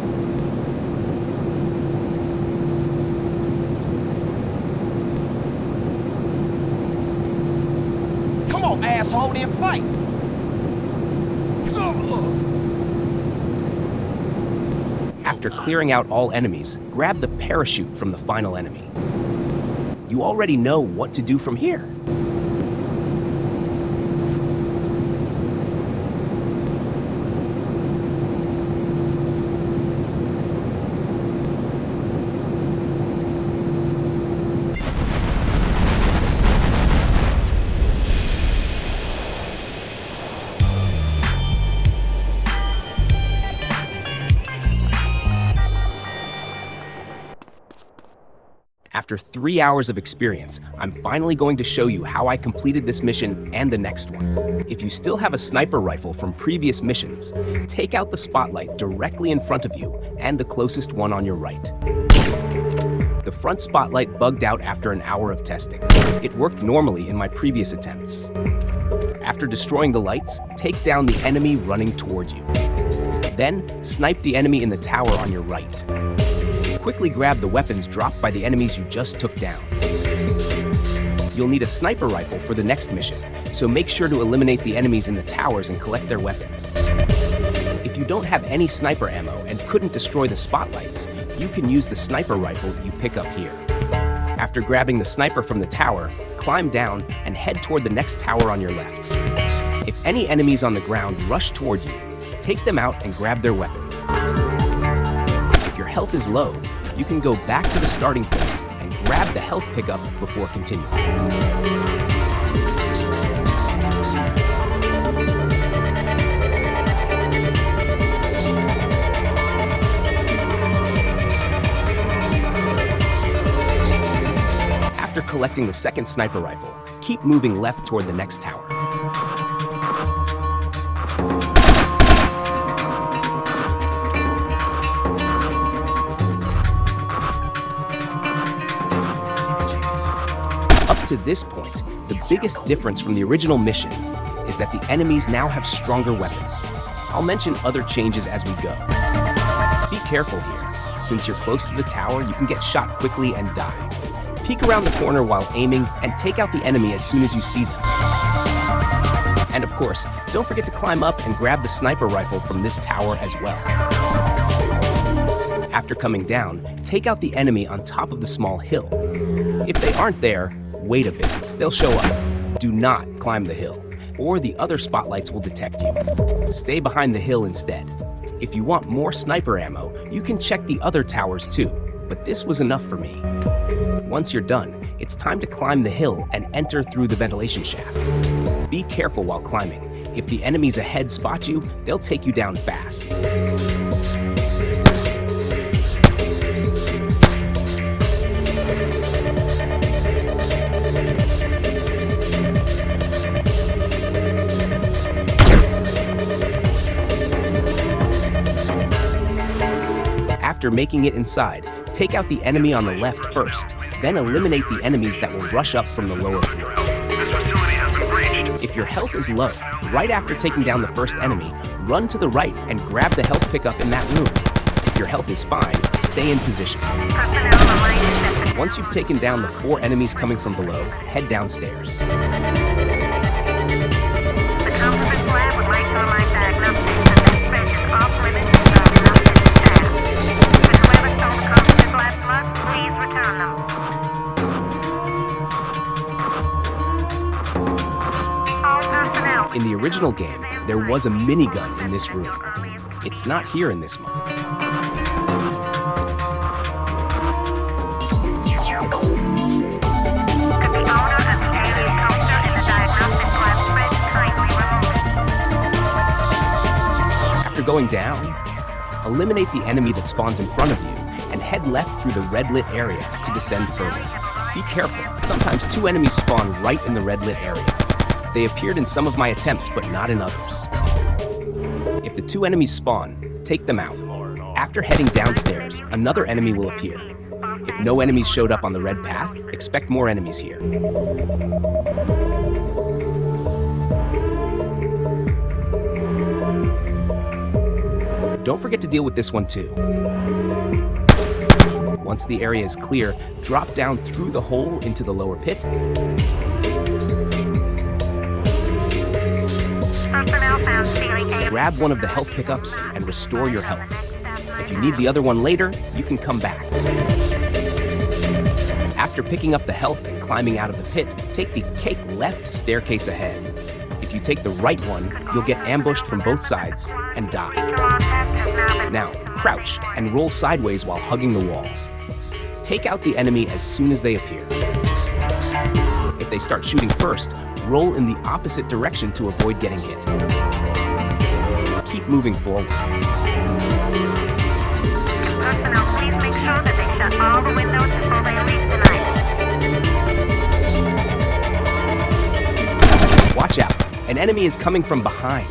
Come on, asshole, then fight! After clearing out all enemies, grab the parachute from the final enemy. You already know what to do from here. After 3 hours of experience, I'm finally going to show you how I completed this mission and the next one. If you still have a sniper rifle from previous missions, take out the spotlight directly in front of you and the closest one on your right. The front spotlight bugged out after an hour of testing. It worked normally in my previous attempts. After destroying the lights, take down the enemy running toward you. Then, snipe the enemy in the tower on your right. Quickly grab the weapons dropped by the enemies you just took down. You'll need a sniper rifle for the next mission, so make sure to eliminate the enemies in the towers and collect their weapons. If you don't have any sniper ammo and couldn't destroy the spotlights, you can use the sniper rifle you pick up here. After grabbing the sniper from the tower, climb down and head toward the next tower on your left. If any enemies on the ground rush toward you, take them out and grab their weapons. If your health is low, you can go back to the starting point and grab the health pickup before continuing. After collecting the second sniper rifle, keep moving left toward the next tower. To this point, the biggest difference from the original mission is that the enemies now have stronger weapons. I'll mention other changes as we go. Be careful here. Since you're close to the tower, you can get shot quickly and die. Peek around the corner while aiming and take out the enemy as soon as you see them. And of course, don't forget to climb up and grab the sniper rifle from this tower as well. After coming down, take out the enemy on top of the small hill. If they aren't there, wait a bit, they'll show up. Do not climb the hill, or the other spotlights will detect you. Stay behind the hill instead. If you want more sniper ammo, you can check the other towers too, but this was enough for me. Once you're done, it's time to climb the hill and enter through the ventilation shaft. Be careful while climbing. If the enemies ahead spot you, they'll take you down fast. After making it inside, take out the enemy on the left first, then eliminate the enemies that will rush up from the lower floor. If your health is low, right after taking down the first enemy, run to the right and grab the health pickup in that room. If your health is fine, stay in position. Once you've taken down the 4 enemies coming from below, head downstairs. In the original game, there was a minigun in this room. It's not here in this one. After going down, eliminate the enemy that spawns in front of you and head left through the red lit area to descend further. Be careful, sometimes 2 enemies spawn right in the red lit area. They appeared in some of my attempts, but not in others. If the 2 enemies spawn, take them out. After heading downstairs, another enemy will appear. If no enemies showed up on the red path, expect more enemies here. Don't forget to deal with this one too. Once the area is clear, drop down through the hole into the lower pit. Grab one of the health pickups and restore your health. If you need the other one later, you can come back. After picking up the health and climbing out of the pit, take the cake left staircase ahead. If you take the right one, you'll get ambushed from both sides and die. Now, crouch and roll sideways while hugging the wall. Take out the enemy as soon as they appear. If they start shooting first, roll in the opposite direction to avoid getting hit. Keep moving forward. Personnel, please make sure that they shut all the windows before they leave tonight. Watch out, an enemy is coming from behind.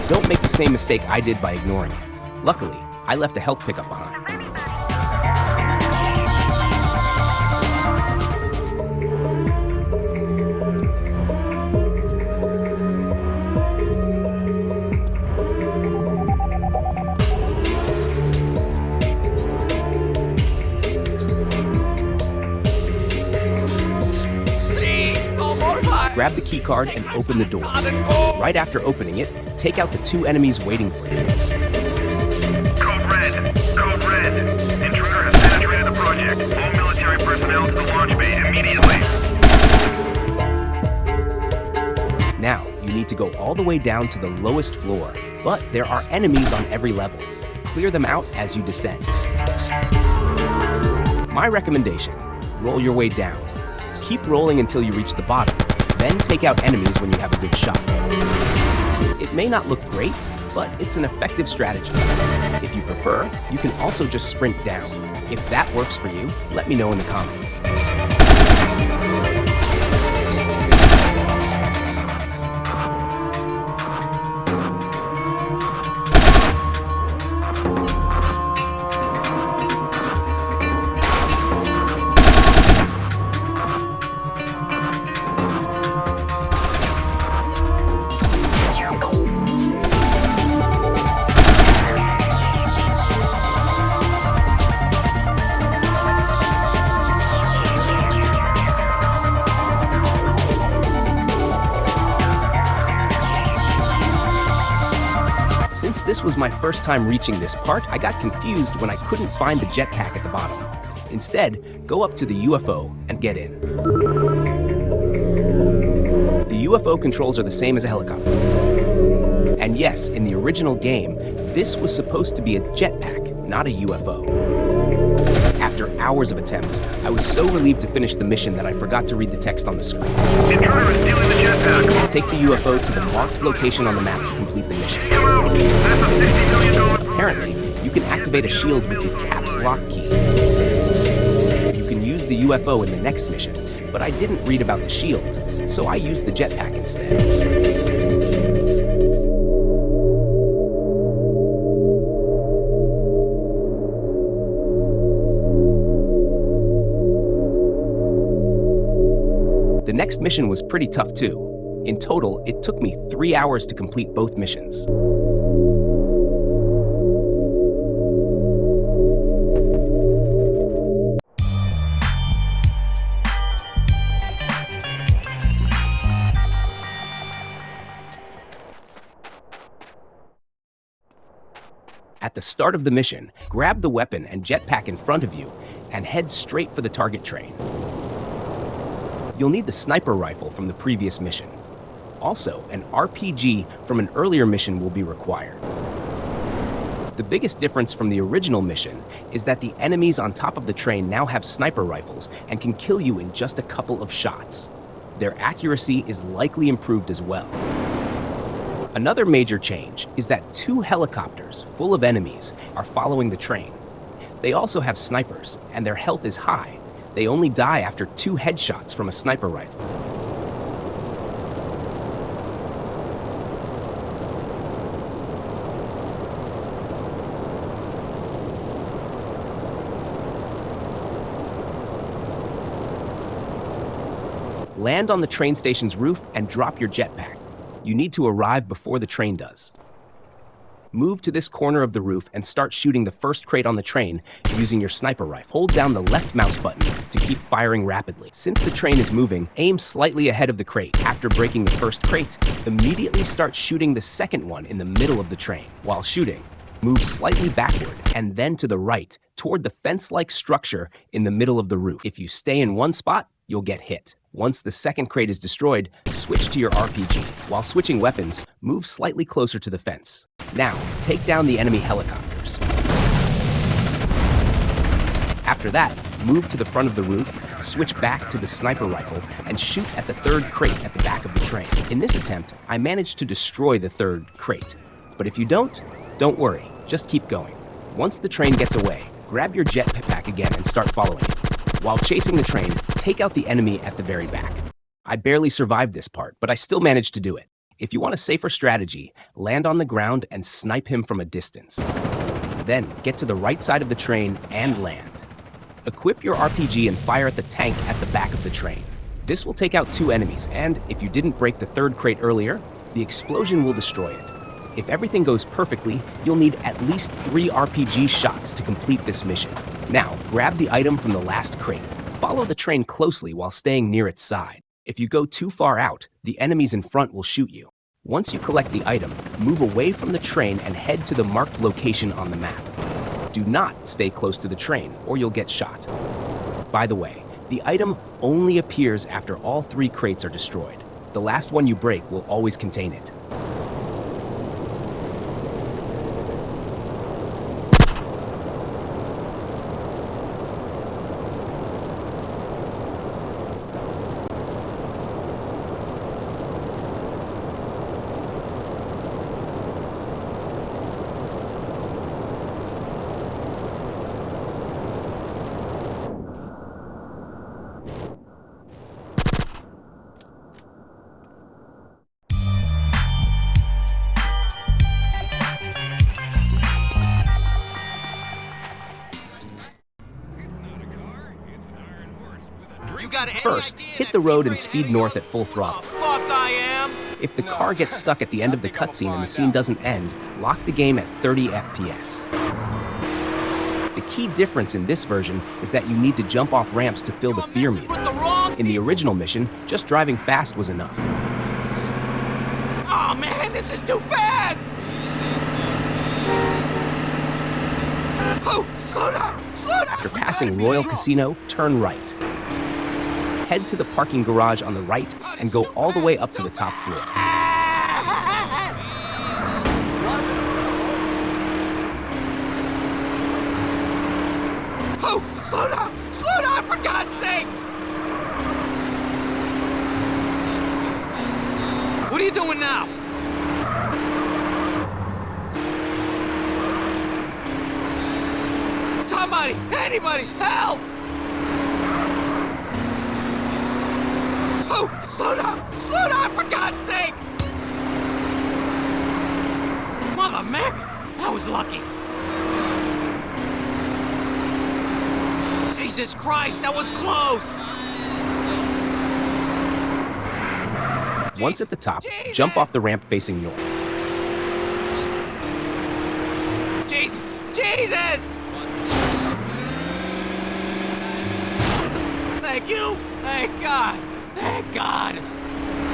Don't make the same mistake I did by ignoring it. Luckily, I left a health pickup behind. Grab the key card and open the door. Right after opening it, take out the 2 enemies waiting for you. Code Red. Code Red. Intruder has penetrated the project. All military personnel to the launch bay immediately. Now, you need to go all the way down to the lowest floor, but there are enemies on every level. Clear them out as you descend. My recommendation, roll your way down. Keep rolling until you reach the bottom. Then take out enemies when you have a good shot. It may not look great, but it's an effective strategy. If you prefer, you can also just sprint down. If that works for you, let me know in the comments. Since this was my first time reaching this part, I got confused when I couldn't find the jetpack at the bottom. Instead, go up to the UFO and get in. The UFO controls are the same as a helicopter. And yes, in the original game, this was supposed to be a jetpack, not a UFO. After hours of attempts, I was so relieved to finish the mission that I forgot to read the text on the screen. Intruder is stealing the jetpack. Take the UFO to the marked location on the map to complete the mission. Apparently, you can activate a shield with the caps lock key. You can use the UFO in the next mission, but I didn't read about the shield, so I used the jetpack instead. The next mission was pretty tough too. In total, it took me 3 hours to complete both missions. the start of the mission, grab the weapon and jetpack in front of you and head straight for the target train. You'll need the sniper rifle from the previous mission. Also, an RPG from an earlier mission will be required. The biggest difference from the original mission is that the enemies on top of the train now have sniper rifles and can kill you in just a couple of shots. Their accuracy is likely improved as well. Another major change is that 2 helicopters full of enemies are following the train. They also have snipers, and their health is high. They only die after 2 headshots from a sniper rifle. Land on the train station's roof and drop your jetpack. You need to arrive before the train does. Move to this corner of the roof and start shooting the first crate on the train using your sniper rifle. Hold down the left mouse button to keep firing rapidly. Since the train is moving, aim slightly ahead of the crate. After breaking the first crate, immediately start shooting the second one in the middle of the train. While shooting, move slightly backward and then to the right toward the fence-like structure in the middle of the roof. If you stay in one spot, you'll get hit. Once the second crate is destroyed, switch to your RPG. While switching weapons, move slightly closer to the fence. Now, take down the enemy helicopters. After that, move to the front of the roof, switch back to the sniper rifle, and shoot at the third crate at the back of the train. In this attempt, I managed to destroy the third crate. But if you don't worry, just keep going. Once the train gets away, grab your jetpack again and start following it. While chasing the train, take out the enemy at the very back. I barely survived this part, but I still managed to do it. If you want a safer strategy, land on the ground and snipe him from a distance. Then, get to the right side of the train and land. Equip your RPG and fire at the tank at the back of the train. This will take out 2 enemies, and if you didn't break the third crate earlier, the explosion will destroy it. If everything goes perfectly, you'll need at least 3 RPG shots to complete this mission. Now, grab the item from the last crate. Follow the train closely while staying near its side. If you go too far out, the enemies in front will shoot you. Once you collect the item, move away from the train and head to the marked location on the map. Do not stay close to the train, or you'll get shot. By the way, the item only appears after all 3 crates are destroyed. The last one you break will always contain it. First, hit the road and speed north at full throttle. If the car gets stuck at the end of the cutscene and the scene doesn't end, lock the game at 30 FPS. The key difference in this version is that you need to jump off ramps to fill the fear meter. In the original mission, just driving fast was enough. Oh man, this is too fast! Oh, slow down! Slow down! After passing Royal Casino, turn right. Head to the parking garage on the right and go all the way up to the top floor. Oh, slow down! Slow down, for God's sake! What are you doing now? Somebody! Anybody! Help! Oh, slow down, for God's sake! Mother Mary, that was lucky. Jesus Christ, that was close! Once at the top, jump off the ramp facing north. Jesus! Thank you! Thank God! Thank God!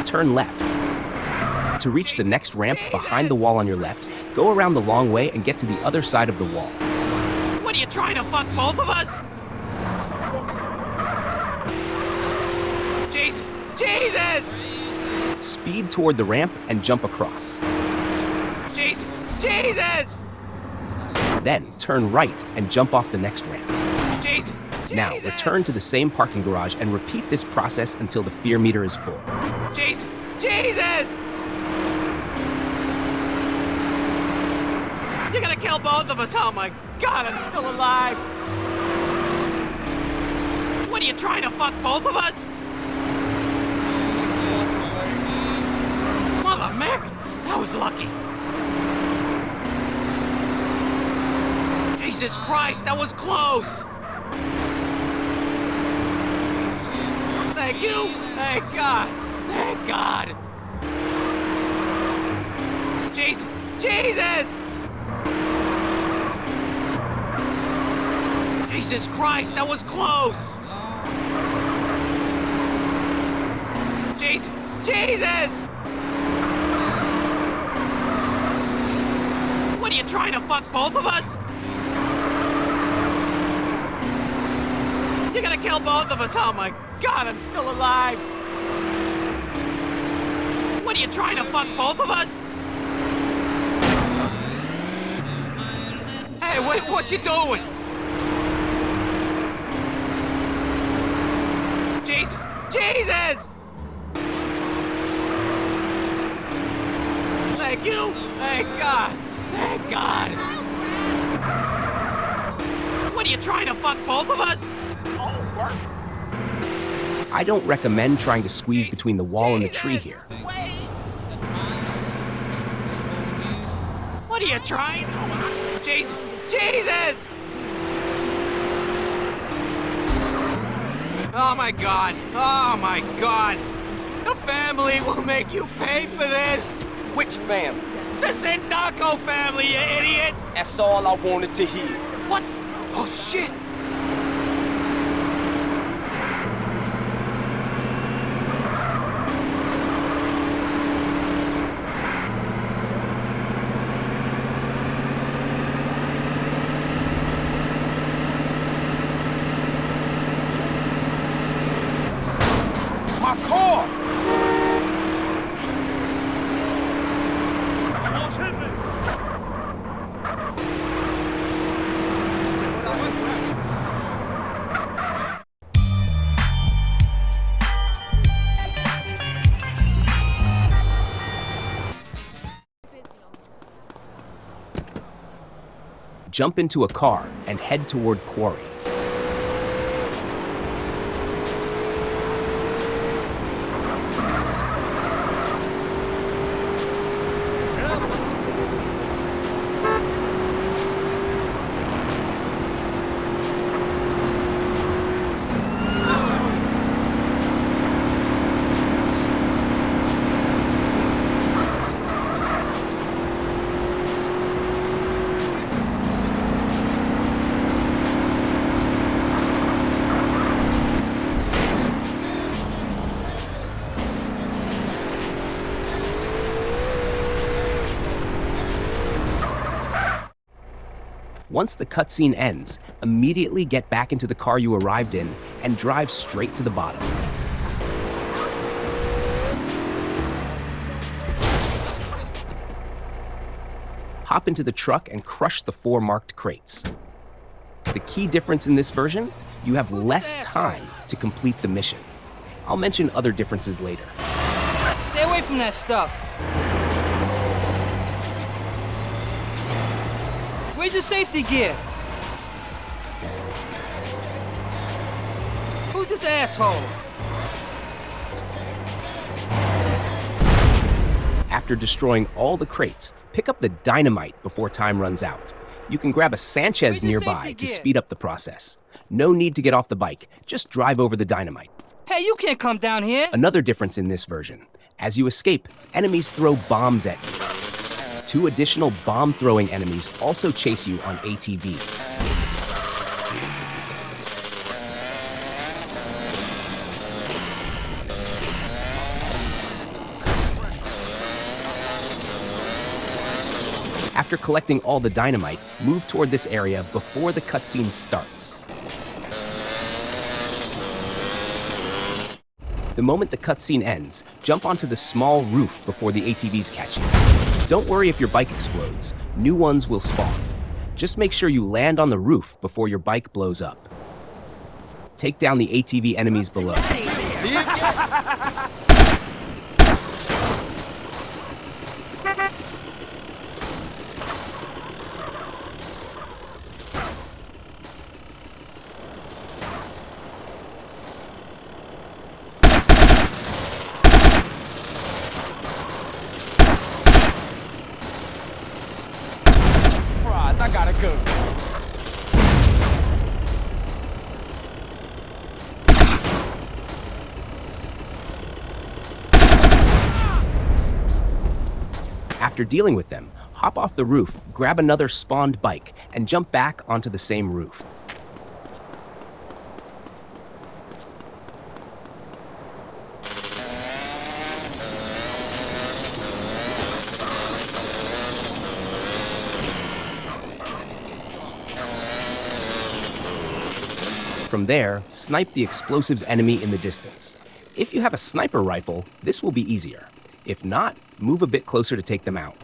Turn left. To reach the next ramp behind the wall on your left, Go around the long way and get to the other side of the wall. What are you trying to fuck both of us? Jesus! Speed toward the ramp and jump across. Jesus! Then turn right and jump off the next ramp. Jesus! Now return to the same parking garage and repeat this process until the fear meter is full. Jesus! You're gonna kill both of us! Oh my God, I'm still alive! What are you trying to fuck both of us? Mother Mary, that was lucky. Jesus Christ, that was close! Thank you! Thank God! Thank God! Jesus! Jesus Christ, that was close! Jesus! What are you trying to fuck both of us? You're gonna kill both of us! Oh my God, I'm still alive! What are you trying to fuck both of us? Hey, wait, what you doing? Jesus! Thank you! Thank God! Thank God! What are you trying to fuck both of us? I don't recommend trying to squeeze between the wall and the tree here. What are you trying? Jesus! Oh my God! Oh my God! The family will make you pay for this! Which family? The Sindaco family, you idiot! That's all I wanted to hear. What? Oh shit! Jump into a car and head toward Quarry. Once the cutscene ends, immediately get back into the car you arrived in and drive straight to the bottom. Hop into the truck and crush the 4 marked crates. The key difference in this version, you have less time to complete the mission. I'll mention other differences later. Stay away from that stuff. Where's your safety gear? Who's this asshole? After destroying all the crates, pick up the dynamite before time runs out. You can grab a Sanchez nearby to speed up the process. No need to get off the bike, just drive over the dynamite. Hey, you can't come down here! Another difference in this version. As you escape, enemies throw bombs at you. 2 additional bomb-throwing enemies also chase you on ATVs. After collecting all the dynamite, move toward this area before the cutscene starts. The moment the cutscene ends, jump onto the small roof before the ATVs catch you. Don't worry if your bike explodes. New ones will spawn. Just make sure you land on the roof before your bike blows up. Take down the ATV enemies below. I gotta go. After dealing with them, hop off the roof, grab another spawned bike, and jump back onto the same roof. From there, snipe the explosives enemy in the distance. If you have a sniper rifle, this will be easier. If not, move a bit closer to take them out.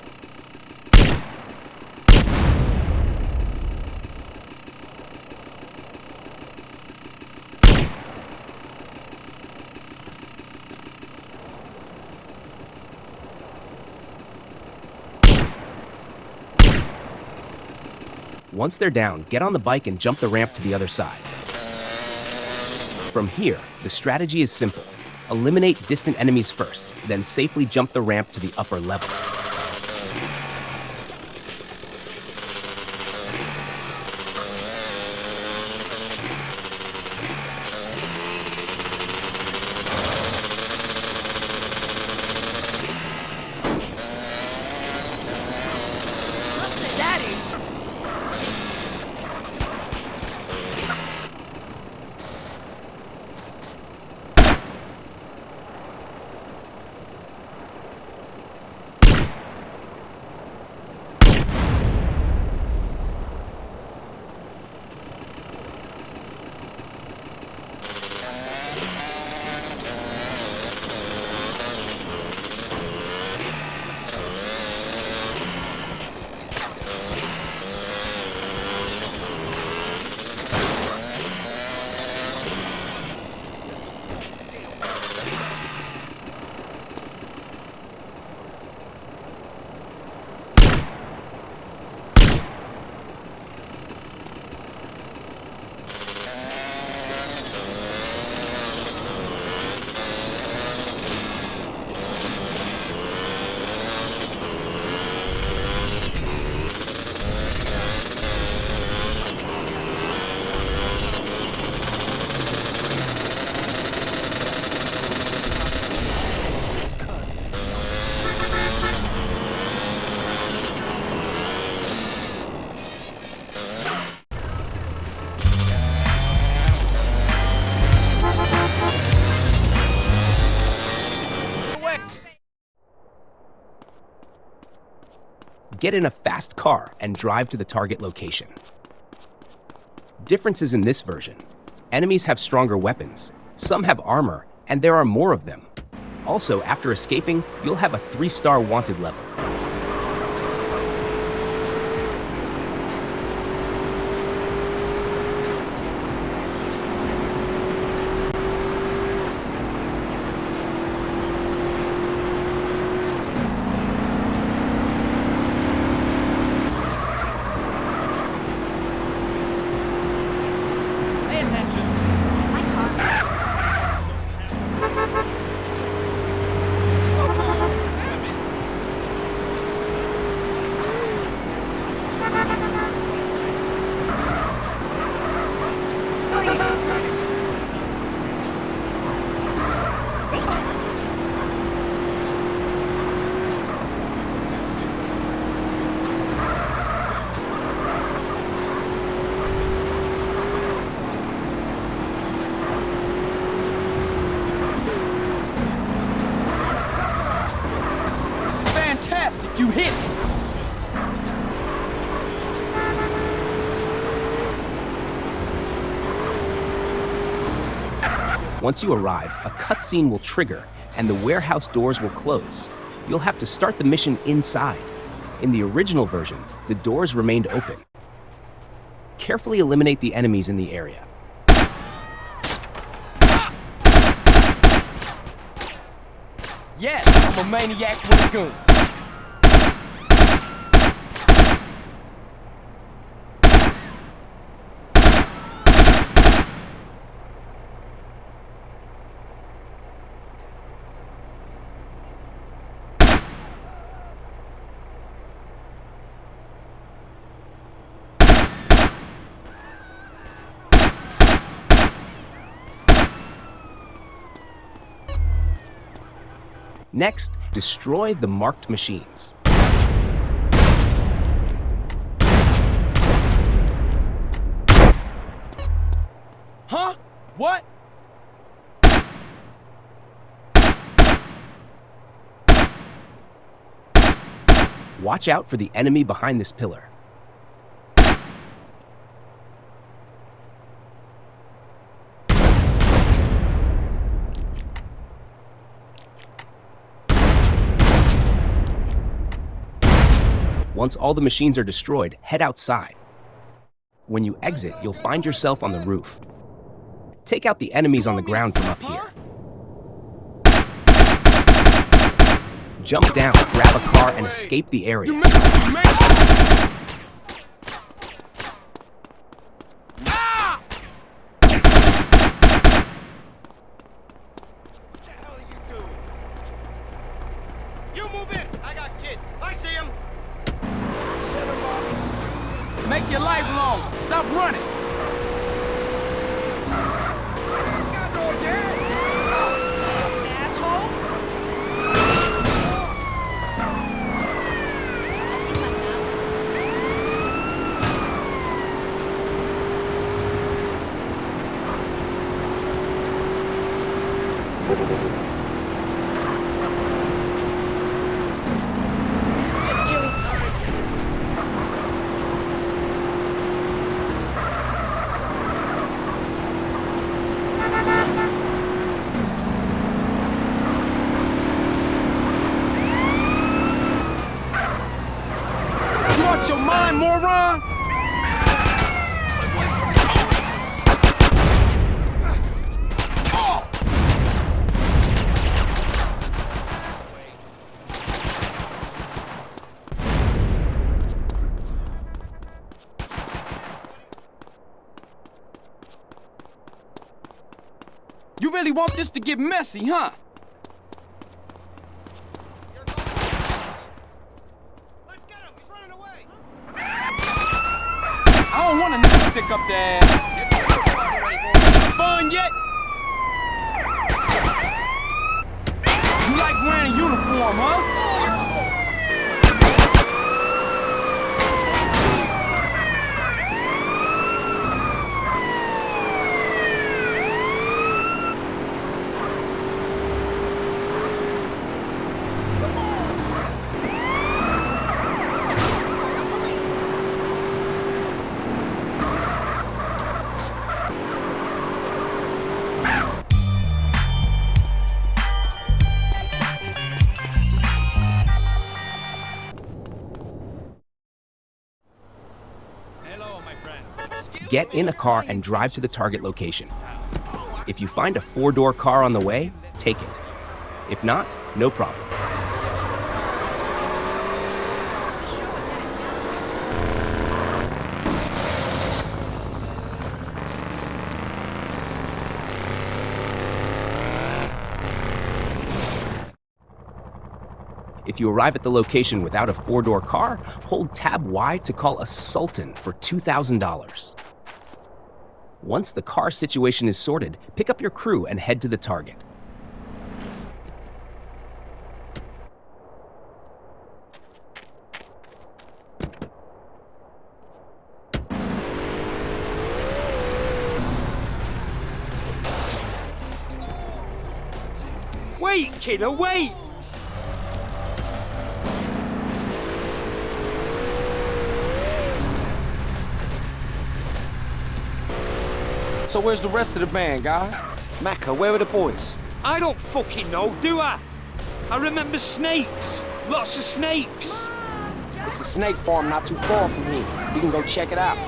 Once they're down, get on the bike and jump the ramp to the other side. From here, the strategy is simple. Eliminate distant enemies first, then safely jump the ramp to the upper level. Get in a fast car and drive to the target location. Differences in this version. Enemies have stronger weapons, some have armor, and there are more of them. Also, after escaping, you'll have a 3-star wanted level. You hit it! Once you arrive, a cutscene will trigger and the warehouse doors will close. You'll have to start the mission inside. In the original version, the doors remained open. Carefully eliminate the enemies in the area. Yes, I'm a maniac with a gun. Next, destroy the marked machines. Huh? What? Watch out for the enemy behind this pillar. Once all the machines are destroyed, head outside. When you exit, you'll find yourself on the roof. Take out the enemies on the ground from up here. Jump down, grab a car, and escape the area. Make your life long. Stop running. Moron! You really want this to get messy, huh? I don't want to stick up the ass. Fun yet? You like wearing a uniform, huh? Get in a car and drive to the target location. If you find a 4-door car on the way, take it. If not, no problem. If you arrive at the location without a 4-door car, hold tab Y to call a Sultan for $2,000. Once the car situation is sorted, pick up your crew and head to the target. Wait, Killa, wait! So where's the rest of the band, guys? Macca, where are the boys? I don't fucking know, do I? I remember snakes. Lots of snakes. It's a snake farm not too far from here. We can go check it out.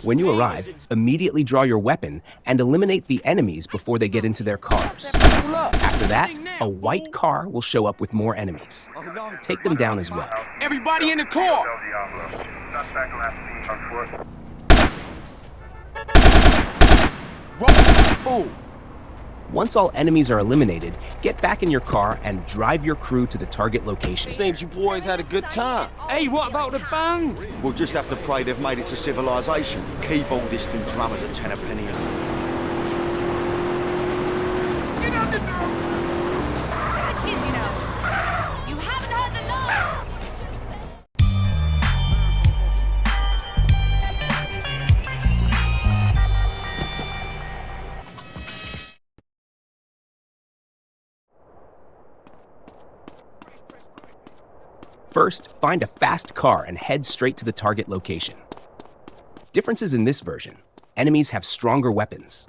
When you arrive, immediately draw your weapon and eliminate the enemies before they get into their cars. After that, a white car will show up with more enemies. Take them down as well. Everybody in the car! Oh. Once all enemies are eliminated, get back in your car and drive your crew to the target location. Seems you boys had a good time. Hey, what about the band? We'll just have to pray they've made it to civilization. Keyboardists and drummers at 10 a penny. Get on the door! The kid, you know. You haven't heard the law! First, find a fast car and head straight to the target location. Differences in this version: enemies have stronger weapons.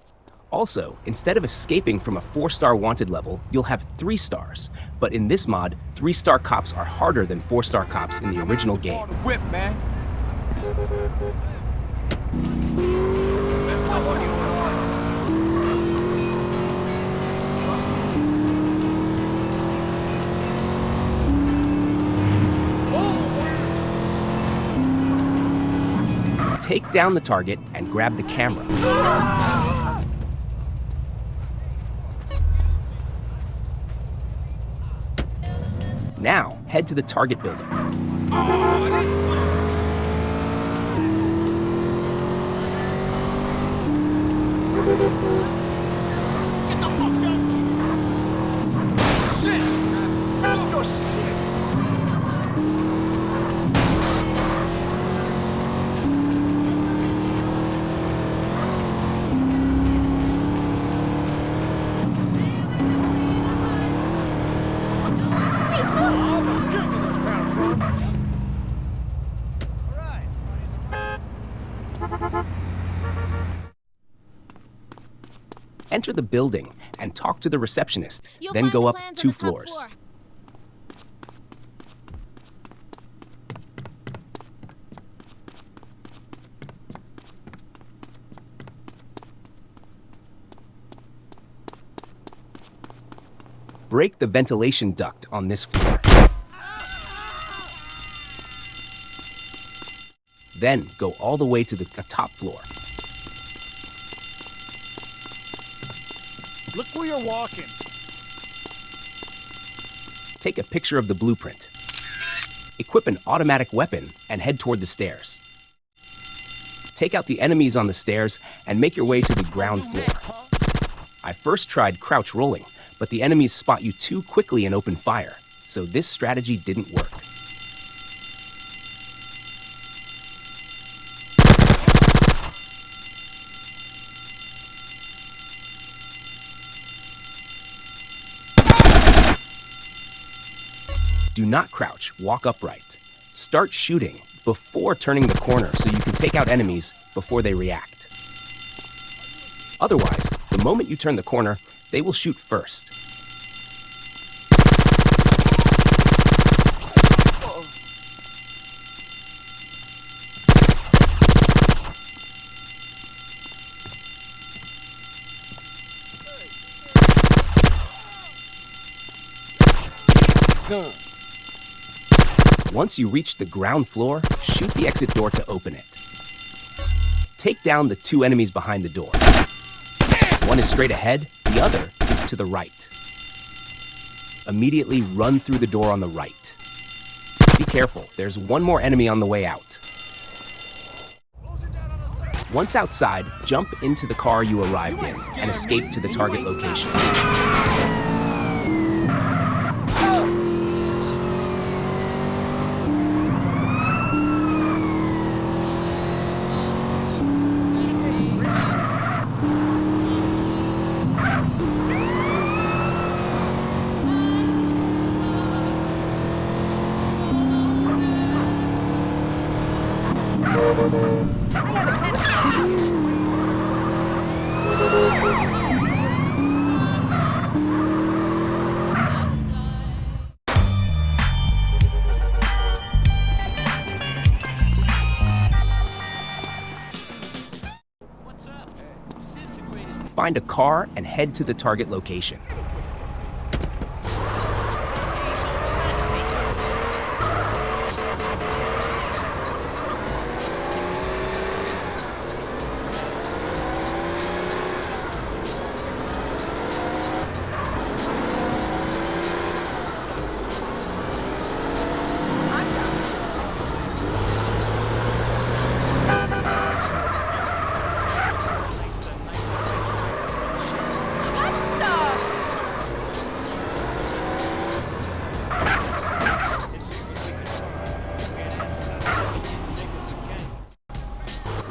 Also, instead of escaping from a 4-star wanted level, you'll have 3 stars. But in this mod, 3-star cops are harder than 4-star cops in the original game. Whip, man. Take down the target and grab the camera. Now, head to the target building. Enter the building and talk to the receptionist, then go up 2 floors. Break the ventilation duct on this floor. Then go all the way to the top floor. Look where you're walking. Take a picture of the blueprint. Equip an automatic weapon and head toward the stairs. Take out the enemies on the stairs and make your way to the ground floor. I first tried crouch rolling, but the enemies spot you too quickly and open fire, so this strategy didn't work. Do not crouch, walk upright. Start shooting before turning the corner so you can take out enemies before they react. Otherwise, the moment you turn the corner, they will shoot first. Once you reach the ground floor, shoot the exit door to open it. Take down the 2 enemies behind the door. One is straight ahead, the other is to the right. Immediately run through the door on the right. Be careful, there's one more enemy on the way out. Once outside, jump into the car you arrived in and escape to the target location. Find a car and head to the target location.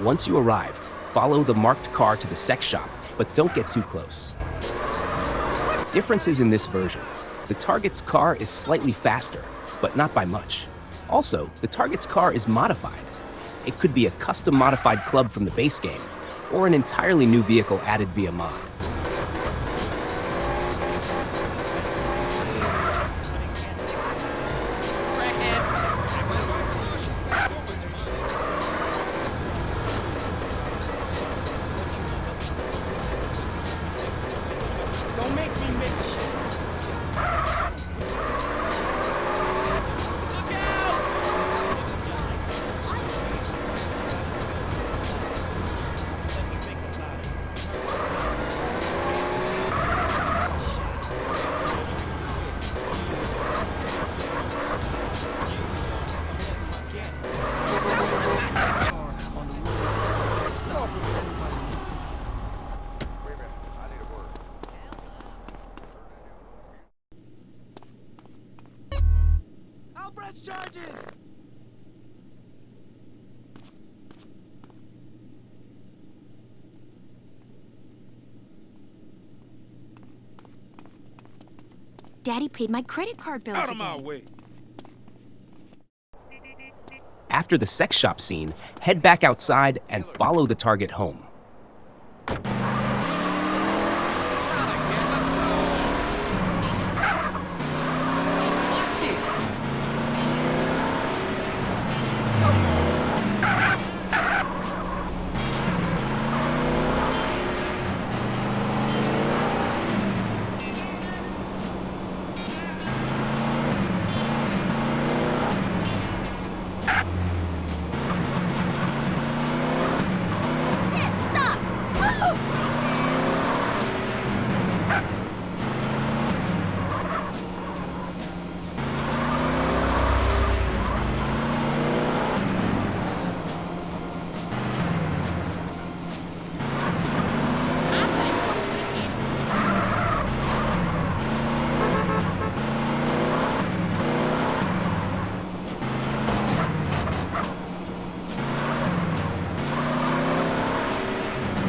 Once you arrive, follow the marked car to the sex shop, but don't get too close. Differences in this version. The target's car is slightly faster, but not by much. Also, the target's car is modified. It could be a custom modified club from the base game, or an entirely new vehicle added via mod. Daddy paid my credit card bills Out of my again. way. After the sex shop scene, head back outside and follow the target home.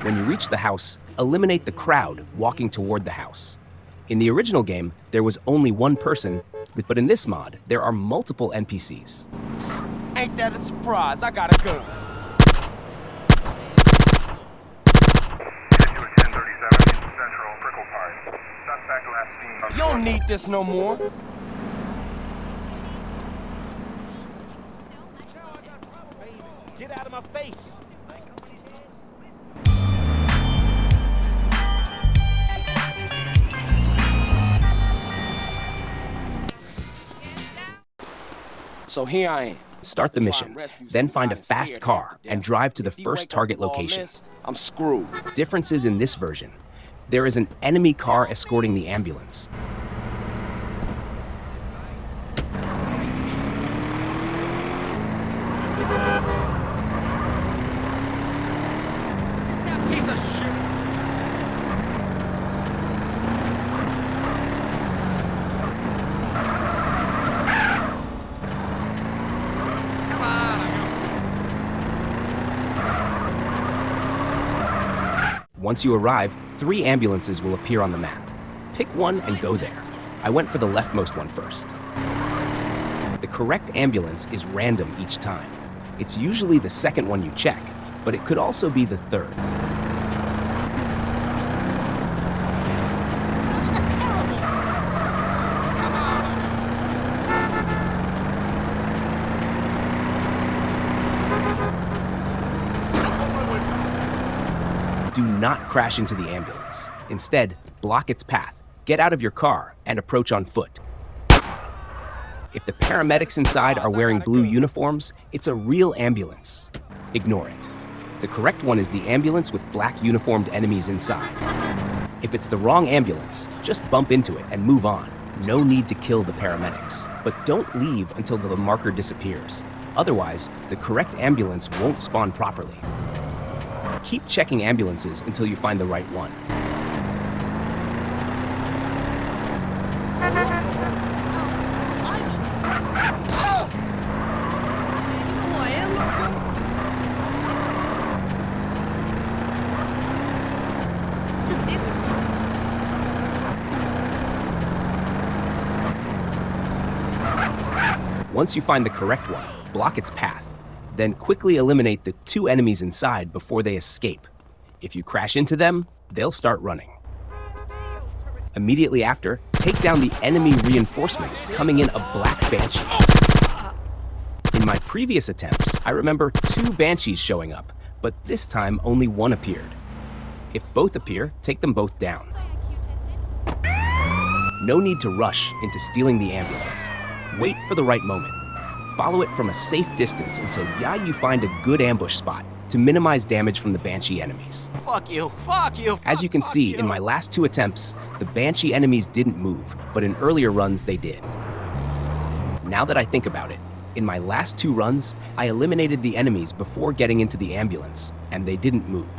When you reach the house, eliminate the crowd walking toward the house. In the original game, there was only one person, but in this mod, there are multiple NPCs. Ain't that a surprise? I gotta go. You don't need this no more. Get out of my face. So here I am. Start the mission, then find a fast car and drive to the first target location. I'm screwed. Differences in this version. There is an enemy car escorting the ambulance. Once you arrive, 3 ambulances will appear on the map. Pick one and go there. I went for the leftmost one first. The correct ambulance is random each time. It's usually the second one you check, but it could also be the third. Do not crash into the ambulance. Instead, block its path, get out of your car, and approach on foot. If the paramedics inside are wearing blue uniforms, it's a real ambulance. Ignore it. The correct one is the ambulance with black uniformed enemies inside. If it's the wrong ambulance, just bump into it and move on. No need to kill the paramedics. But don't leave until the marker disappears. Otherwise, the correct ambulance won't spawn properly. Keep checking ambulances until you find the right one. Once you find the correct one, block its path. Then quickly eliminate the 2 enemies inside before they escape. If you crash into them, they'll start running. Immediately after, take down the enemy reinforcements coming in a black Banshee. In my previous attempts, I remember 2 Banshees showing up, but this time only 1 appeared. If both appear, take them both down. No need to rush into stealing the ambulance. Wait for the right moment. Follow it from a safe distance until you find a good ambush spot to minimize damage from the Banshee enemies. Fuck you, fuck you. As you can see, in my last 2 attempts, the Banshee enemies didn't move, but in earlier runs they did. Now that I think about it, in my last 2 runs, I eliminated the enemies before getting into the ambulance, and they didn't move.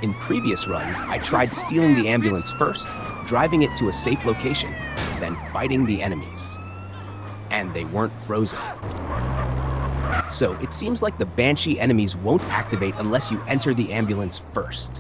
In previous runs, I tried stealing the ambulance first, driving it to a safe location, then fighting the enemies. And they weren't frozen. So it seems like the Banshee enemies won't activate unless you enter the ambulance first.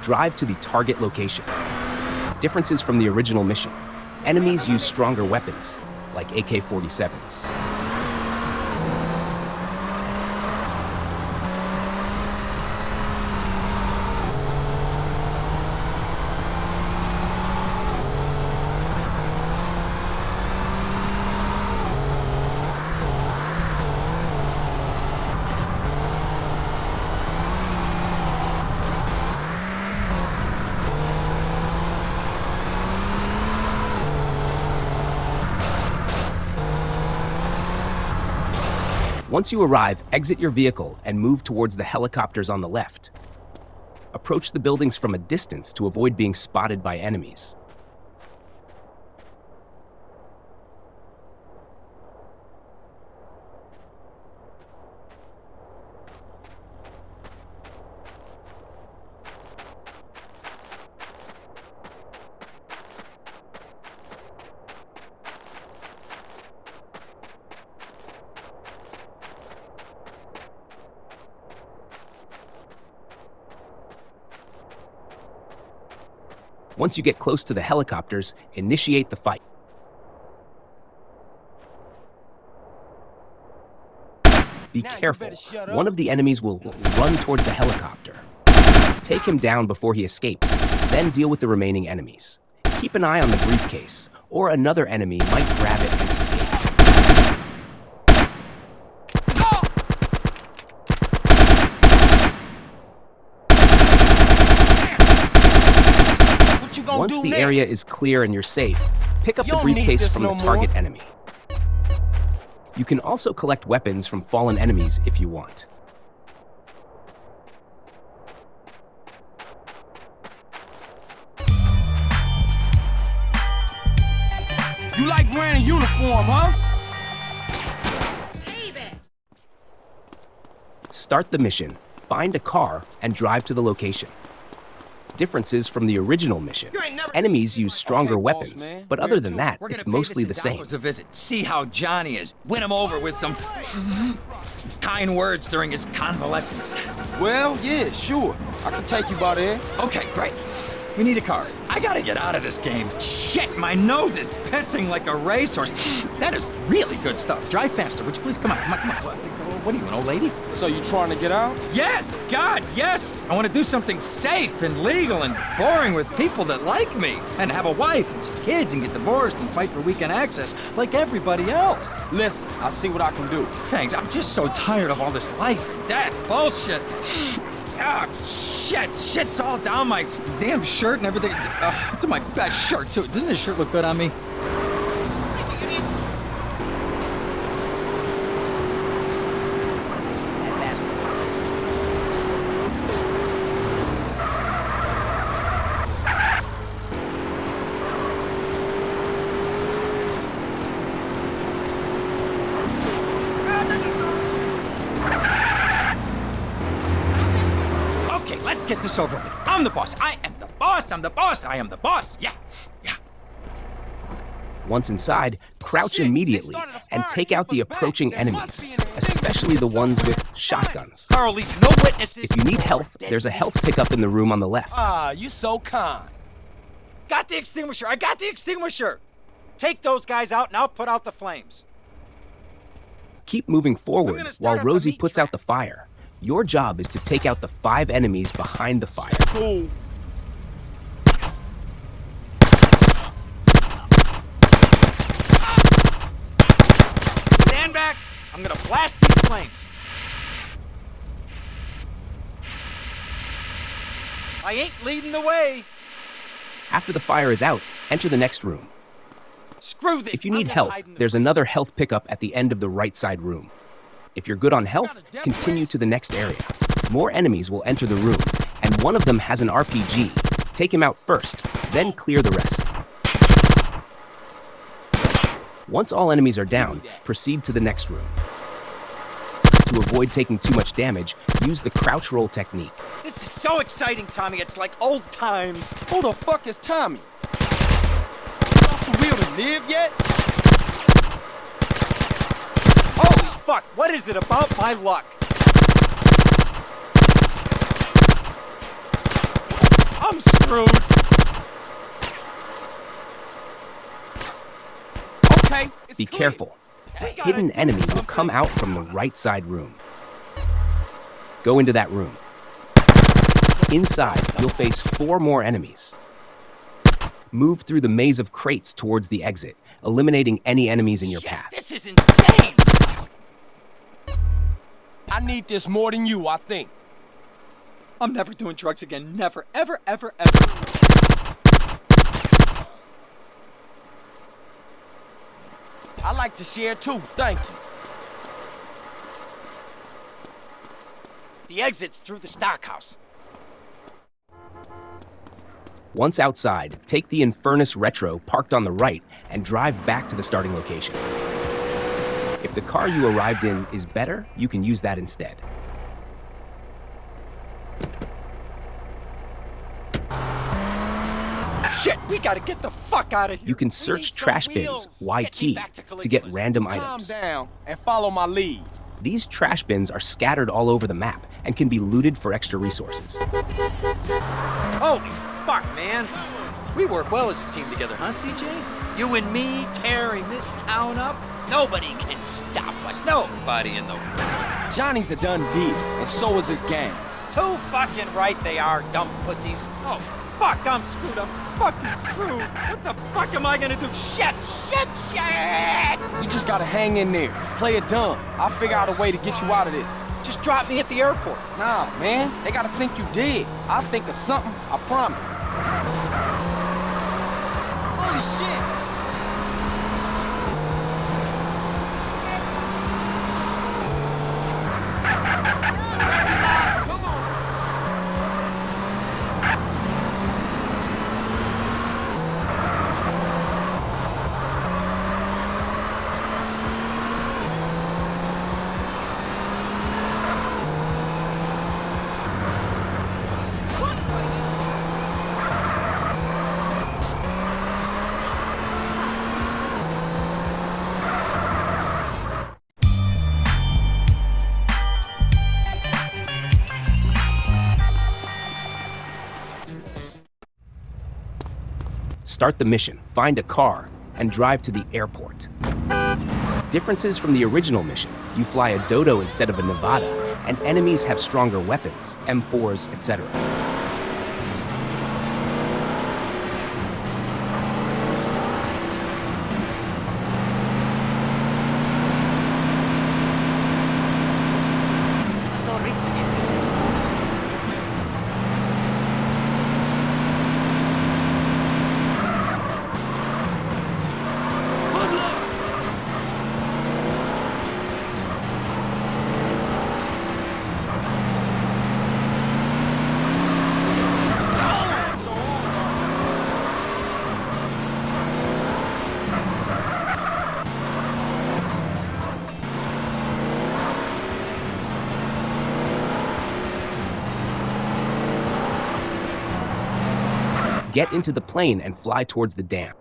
Drive to the target location. Differences from the original mission. Enemies use stronger weapons, like AK-47s. Once you arrive, exit your vehicle and move towards the helicopters on the left. Approach the buildings from a distance to avoid being spotted by enemies. Once you get close to the helicopters, initiate the fight. Be careful. One of the enemies will run towards the helicopter. Take him down before he escapes, then deal with the remaining enemies. Keep an eye on the briefcase, or another enemy might grab it and escape. gonna Once do the next? area is clear and you're safe, pick up You the don't need briefcase this from no the target more. enemy. You can also collect weapons from fallen enemies if you want. You like wearing a uniform, huh? Start the mission, find a car, and drive to the location. Differences from the original mission. Enemies use stronger weapons, but other than that, it's mostly the same. A visit. See how Johnny is. Win him over with some kind words during his convalescence. Well, yeah, sure. I can take you by there. Okay, great. We need a car. I gotta get out of this game. Shit, my nose is pissing like a racehorse. That is really good stuff. Drive faster, would you please? Come on. What are you, an old lady? So you trying to get out? Yes, God, yes. I want to do something safe and legal and boring with people that like me. And have a wife and some kids and get divorced and fight for weekend access like everybody else. Listen, I'll see what I can do. Thanks, I'm just so tired of all this life and death bullshit. Ah, shit, shit's all down my damn shirt and everything. It's my best shirt, too. Doesn't this shirt look good on me? Get this over with. I'm the boss. I am the boss. I'm the boss. I am the boss. Yeah. Once inside, crouch immediately and take out the approaching enemies, especially the ones with shotguns. Carl, leave no witnesses. If you need health, there's a health pickup in the room on the left. Ah, you so kind. Got the extinguisher. I got the extinguisher. Take those guys out and I'll put out the flames. Keep moving forward while Rosie puts out the fire. Your job is to take out the 5 enemies behind the fire. Cool. Stand back. I'm gonna blast these flames. I ain't leading the way. After the fire is out, enter the next room. Screw this. If you need health, there's another health pickup at the end of the right side room. If you're good on health, continue to the next area. More enemies will enter the room, and one of them has an RPG. Take him out first, then clear the rest. Once all enemies are down, proceed to the next room. To avoid taking too much damage, use the crouch roll technique. This is so exciting, Tommy. It's like old times. Who the fuck is Tommy? You off the wheel to live yet? Holy fuck, what is it about my luck? I'm screwed. Okay, Be careful. A hidden enemy will come out from the right side room. Go into that room. Inside, you'll face 4 more enemies. Move through the maze of crates towards the exit, eliminating any enemies in your path. This is insane! I need this more than you, I think. I'm never doing drugs again. Never, ever, ever, ever. I like to share too, thank you. The exit's through the stockhouse. Once outside, take the Infernus Retro parked on the right and drive back to the starting location. If the car you arrived in is better, you can use that instead. Shit, we gotta get the fuck out of here. You can search trash bins, Y key, to get random items. Calm down and follow my lead. These trash bins are scattered all over the map and can be looted for extra resources. Holy fuck, man. We work well as a team together, huh, CJ? You and me tearing this town up? Nobody can stop us. Nobody in the world. Johnny's a done deal, and so is his gang. Too fucking right they are, dumb pussies. Oh, fuck, I'm screwed. I'm fucking screwed. What the fuck am I gonna do? Shit! You just gotta hang in there. Play it dumb. I'll figure out a way to get you out of this. Just drop me at the airport. Nah, man. They gotta think you dead. I'll think of something, I promise. Holy shit! Start the mission, find a car, and drive to the airport. Differences from the original mission: you fly a Dodo instead of a Nevada, and enemies have stronger weapons, M4s, etc. Get into the plane and fly towards the dam.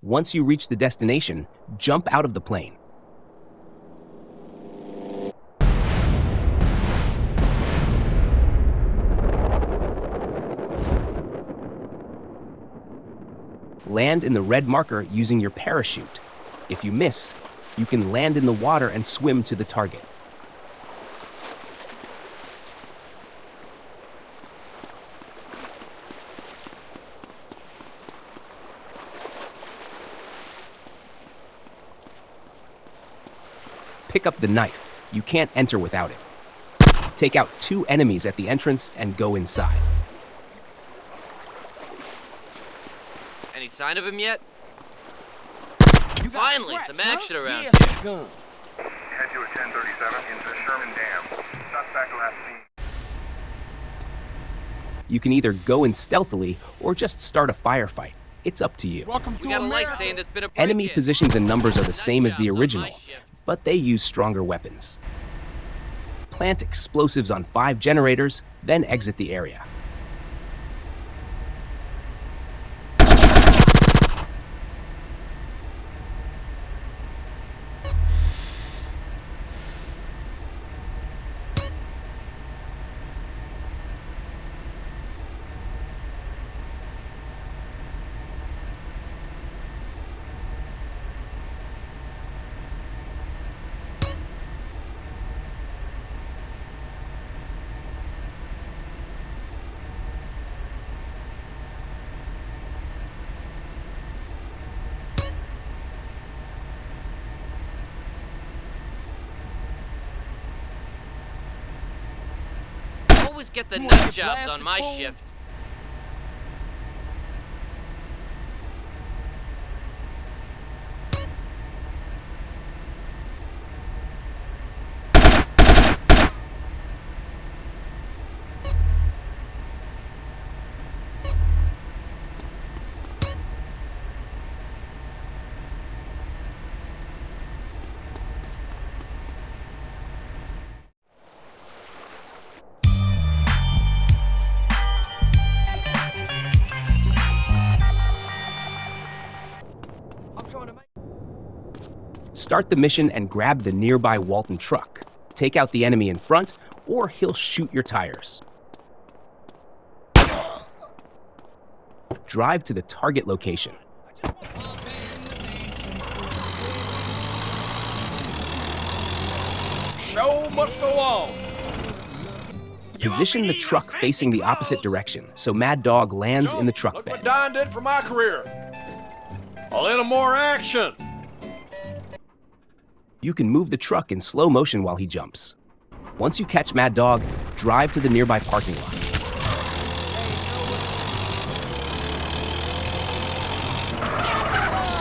Once you reach the destination, jump out of the plane. Land in the red marker using your parachute. If you miss, you can land in the water and swim to the target. Pick up the knife. You can't enter without it. Take out 2 enemies at the entrance and go inside. Any sign of him yet? Finally, some action around here. Head to a 1037 into Sherman Dam. Suspect last seen. You can either go in stealthily or just start a firefight. It's up to you. Welcome to We got a light America. saying there's been a Enemy break-in. positions and numbers are the same as the job on my original, shift. but they use stronger weapons. Plant explosives on 5 generators, then exit the area. Always get the nut jobs on my shift. Start the mission and grab the nearby Walton truck. Take out the enemy in front, or he'll shoot your tires. Drive to the target location. Show must go on. Position the truck facing the opposite direction, so Mad Dog lands in the truck Look bed. what Don did for my career. A little more action. You can move the truck in slow motion while he jumps. Once you catch Mad Dog, drive to the nearby parking lot.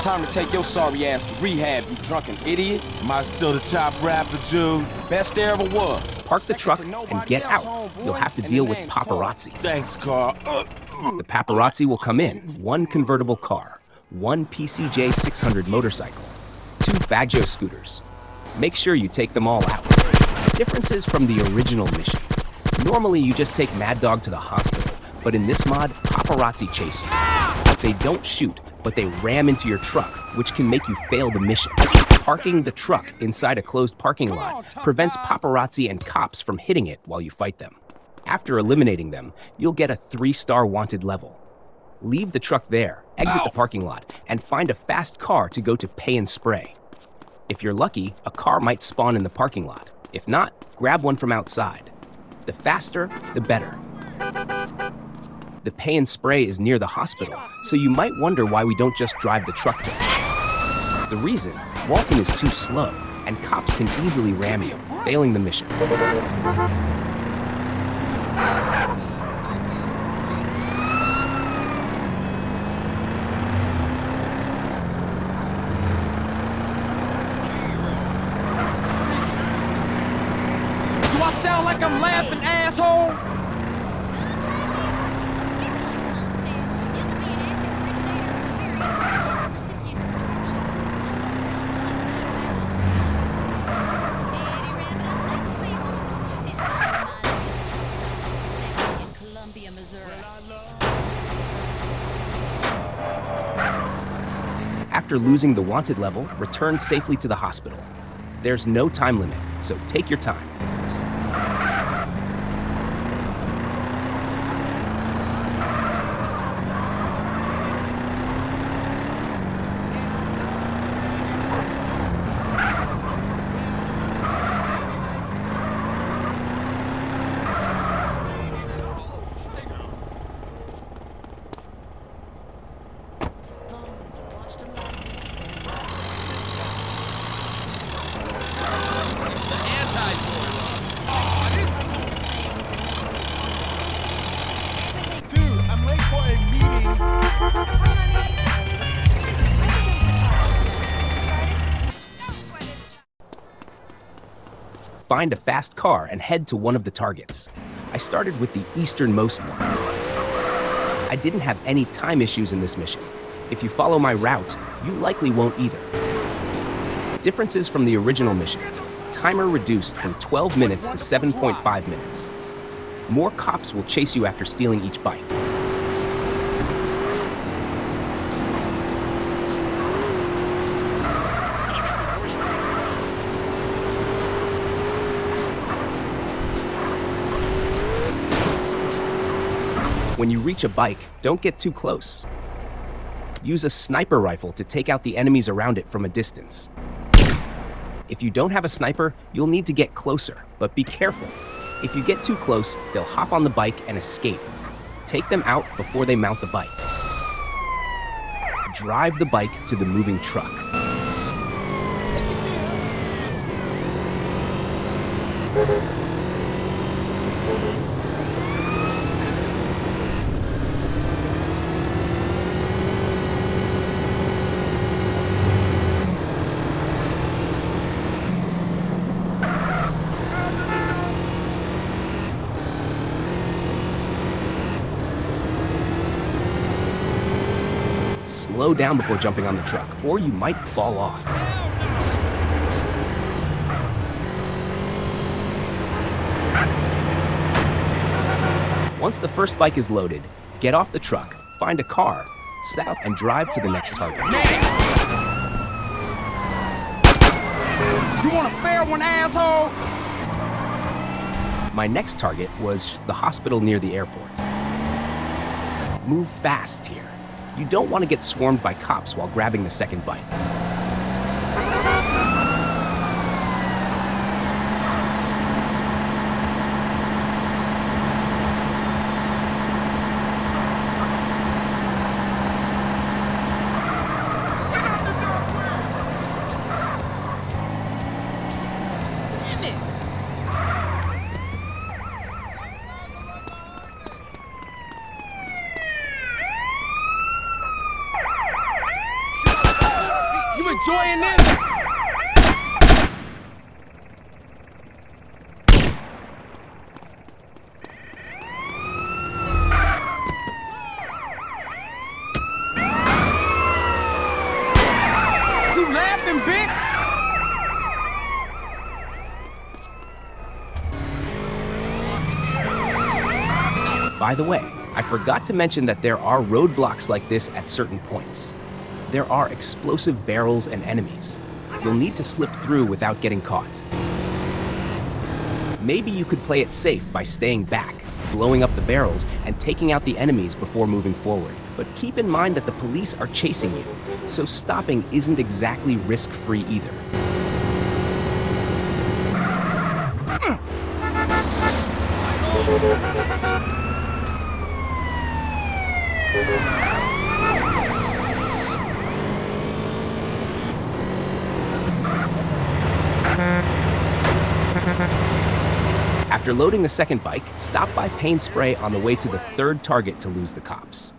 Time to take your sorry ass to rehab, you drunken idiot. Am I still the top rapper, Jude? Best there ever was. Park the truck and get out. You'll have to deal with paparazzi. Thanks, Carl. The paparazzi will come in. 1 convertible car, 1 PCJ 600 motorcycle, 2 Faggio scooters. Make sure you take them all out. Differences from the original mission. Normally you just take Mad Dog to the hospital, but in this mod, paparazzi chase you. They don't shoot, but they ram into your truck, which can make you fail the mission. Parking the truck inside a closed parking lot prevents paparazzi and cops from hitting it while you fight them. After eliminating them, you'll get a 3-star wanted level. Leave the truck there, exit the parking lot, and find a fast car to go to Pay and Spray. If you're lucky, a car might spawn in the parking lot. If not, grab one from outside. The faster, the better. The Pay and Spray is near the hospital, so you might wonder why we don't just drive the truck there. The reason, Walton is too slow, and cops can easily ram you, failing the mission. Do I sound like I'm laughing, asshole? After losing the wanted level, return safely to the hospital. There's no time limit, so take your time. Find a fast car and head to one of the targets. I started with the easternmost one. I didn't have any time issues in this mission. If you follow my route, you likely won't either. Differences from the original mission. Timer reduced from 12 minutes to 7.5 minutes. More cops will chase you after stealing each bike. When you reach a bike, don't get too close. Use a sniper rifle to take out the enemies around it from a distance. If you don't have a sniper, you'll need to get closer, but be careful. If you get too close, they'll hop on the bike and escape. Take them out before they mount the bike. Drive the bike to the moving truck. Slow down before jumping on the truck, or you might fall off. Once the first bike is loaded, get off the truck, find a car, south, and drive to the next target. You want a fair one, asshole? My next target was the hospital near the airport. Move fast here. You don't want to get swarmed by cops while grabbing the second bike. Enjoying this? You laughing, bitch? By the way, I forgot to mention that there are roadblocks like this at certain points. There are explosive barrels and enemies. You'll need to slip through without getting caught. Maybe you could play it safe by staying back, blowing up the barrels, and taking out the enemies before moving forward. But keep in mind that the police are chasing you, so stopping isn't exactly risk-free either. After loading the second bike, stop by Pain Spray on the way to the third target to lose the cops.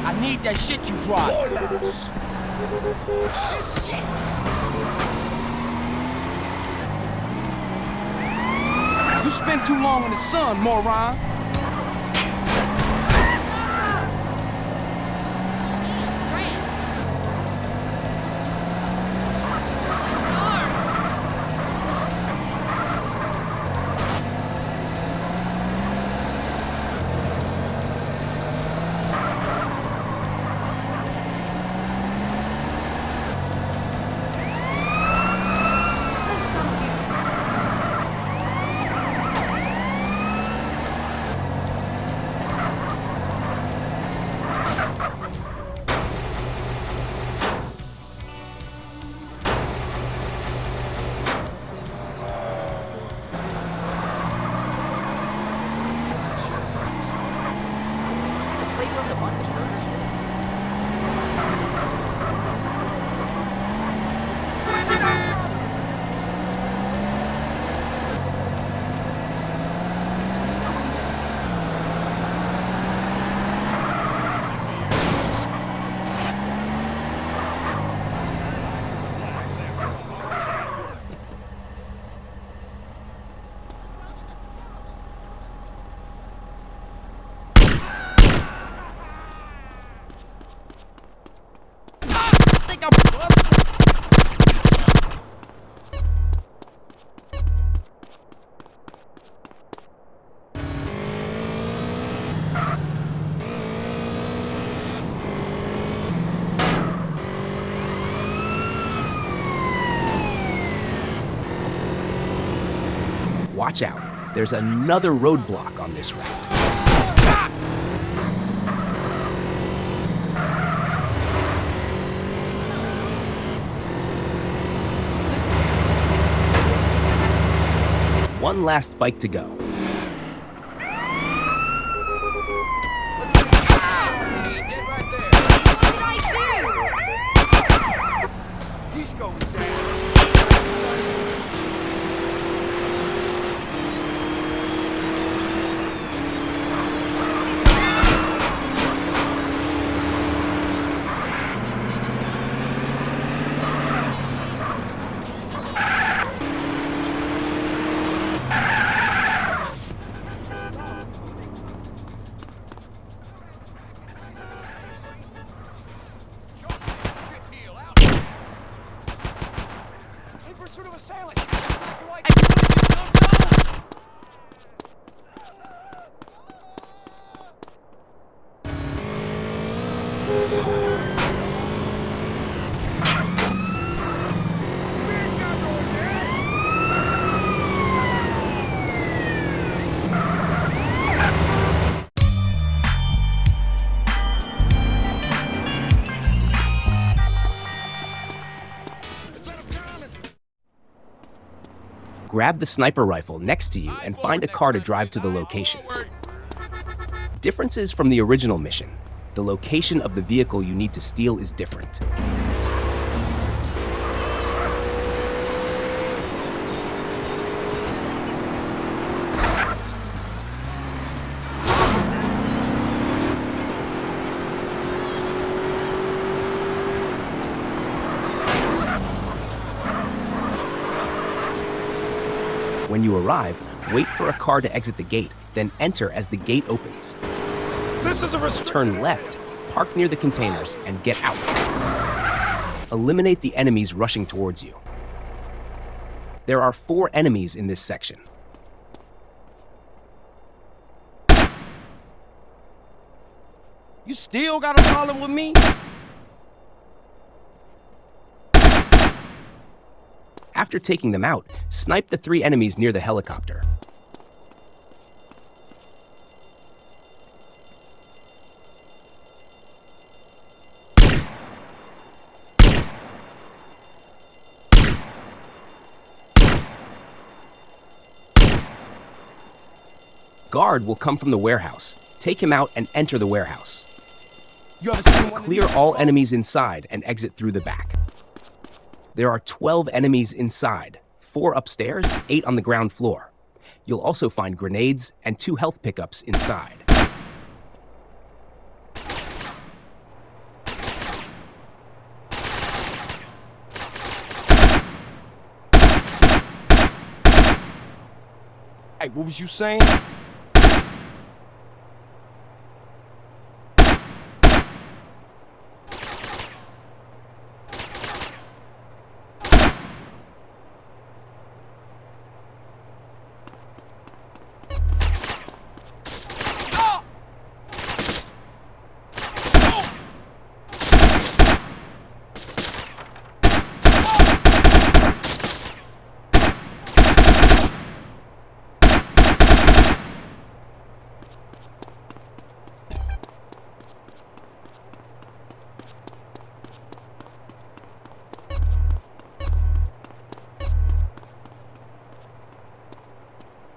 I need that shit you drive. You spent too long in the sun, moron. Watch out, there's another roadblock on this route. One last bike to go. grab the sniper rifle next to you and find a car to drive to the location. Differences from the original mission. The location of the vehicle you need to steal is different. When you arrive, wait for a car to exit the gate, then enter as the gate opens. This is a Turn left, park near the containers, and get out. Eliminate the enemies rushing towards you. There are 4 enemies in this section. You still got a problem with me? After taking them out, snipe the 3 enemies near the helicopter. Guard will come from the warehouse. Take him out and enter the warehouse. Clear all enemies inside and exit through the back. There are 12 enemies inside, 4 upstairs, 8 on the ground floor. You'll also find grenades and 2 health pickups inside. Hey, what was you saying?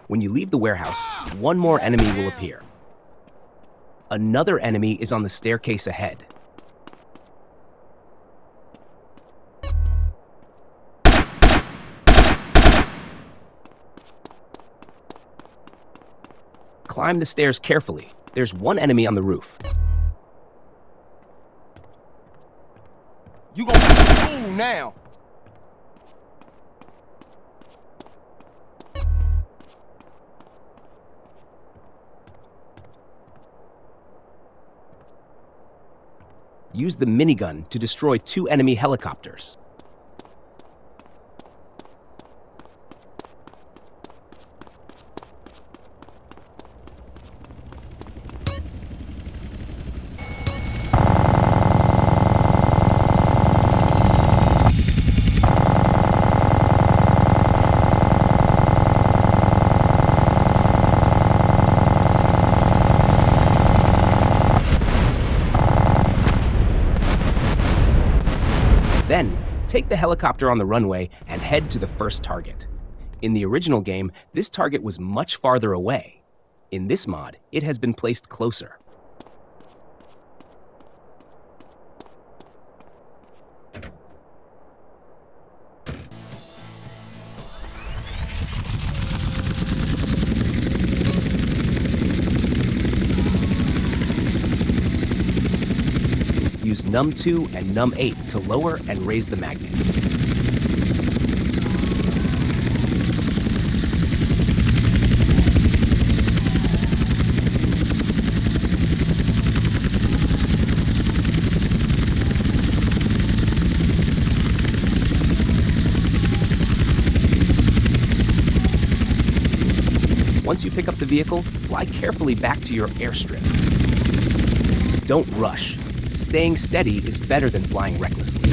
When you leave the warehouse, 1 more enemy will appear. Another enemy is on the staircase ahead. Climb the stairs carefully. There's 1 enemy on the roof. You gonna be a fool now. Use the minigun to destroy 2 enemy helicopters. Then, take the helicopter on the runway and head to the first target. In the original game, this target was much farther away. In this mod, it has been placed closer. Use num2 and num8 to lower and raise the magnet. Once you pick up the vehicle, fly carefully back to your airstrip. Don't rush. Staying steady is better than flying recklessly.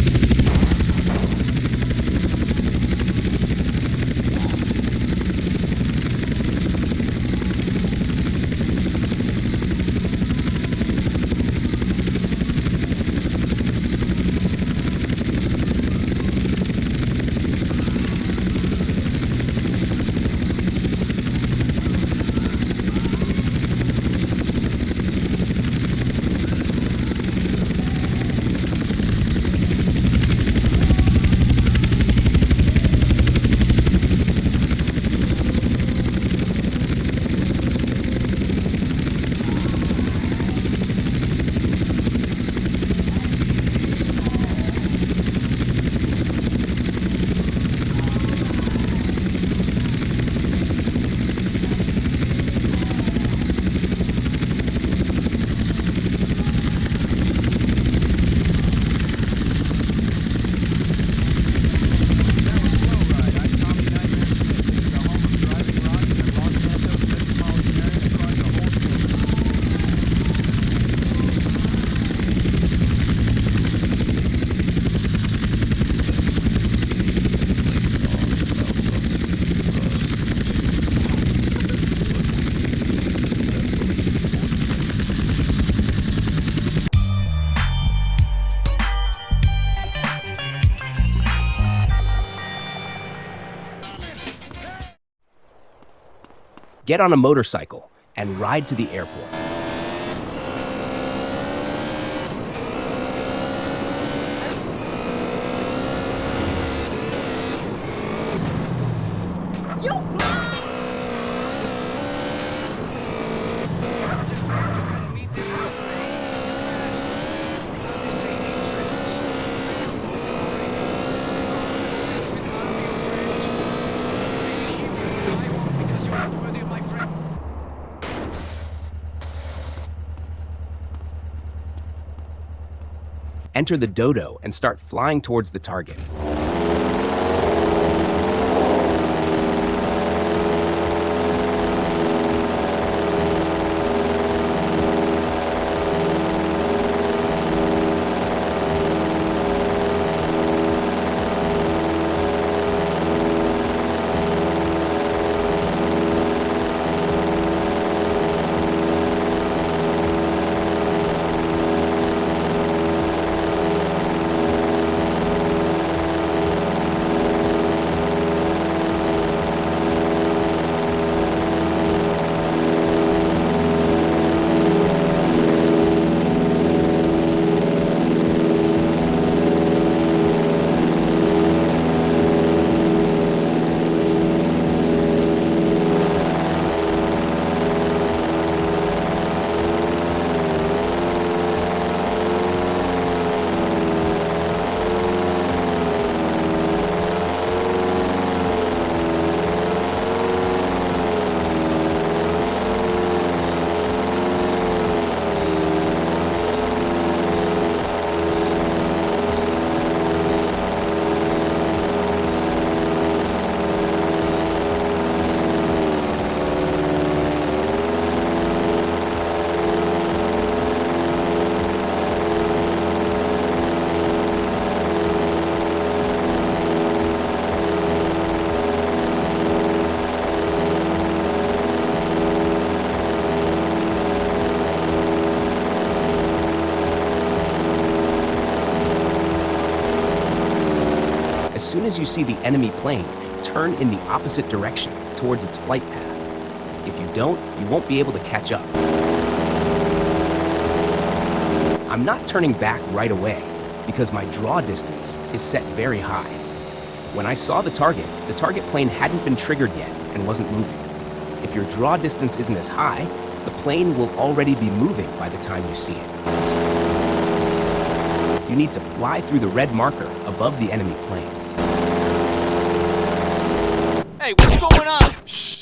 Get on a motorcycle and ride to the airport. Enter the dodo and start flying towards the target. As soon as you see the enemy plane, turn in the opposite direction towards its flight path. If you don't, you won't be able to catch up. I'm not turning back right away because my draw distance is set very high. When I saw the target plane hadn't been triggered yet and wasn't moving. If your draw distance isn't as high, the plane will already be moving by the time you see it. You need to fly through the red marker above the enemy plane. Hey, what's going on?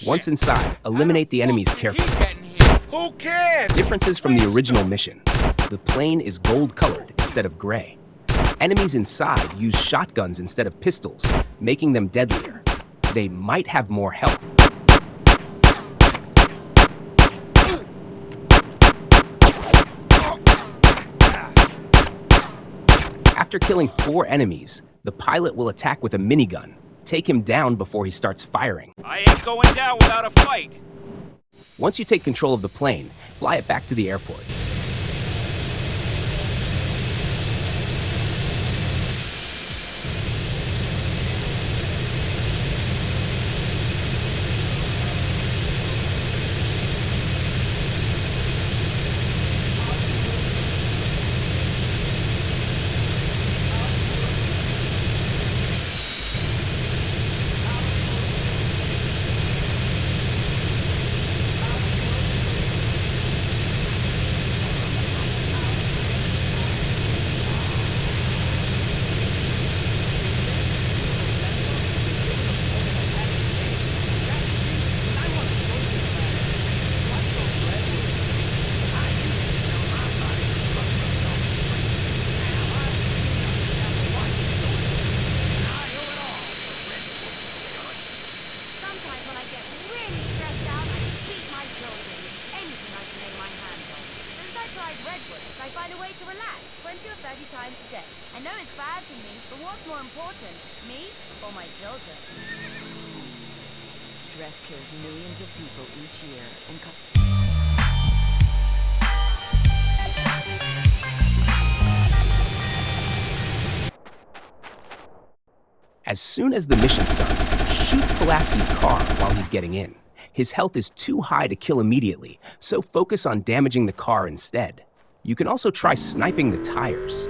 Once inside, eliminate the enemies carefully. Who cares? Differences from the original mission. The plane is gold-colored instead of gray. Enemies inside use shotguns instead of pistols, making them deadlier. They might have more health. After killing 4 enemies, the pilot will attack with a minigun. Take him down before he starts firing. I ain't going down without a fight. Once you take control of the plane, fly it back to the airport. Stress kills millions of people each year and As soon as the mission starts, shoot Pulaski's car while he's getting in. His health is too high to kill immediately, so focus on damaging the car instead. You can also try sniping the tires.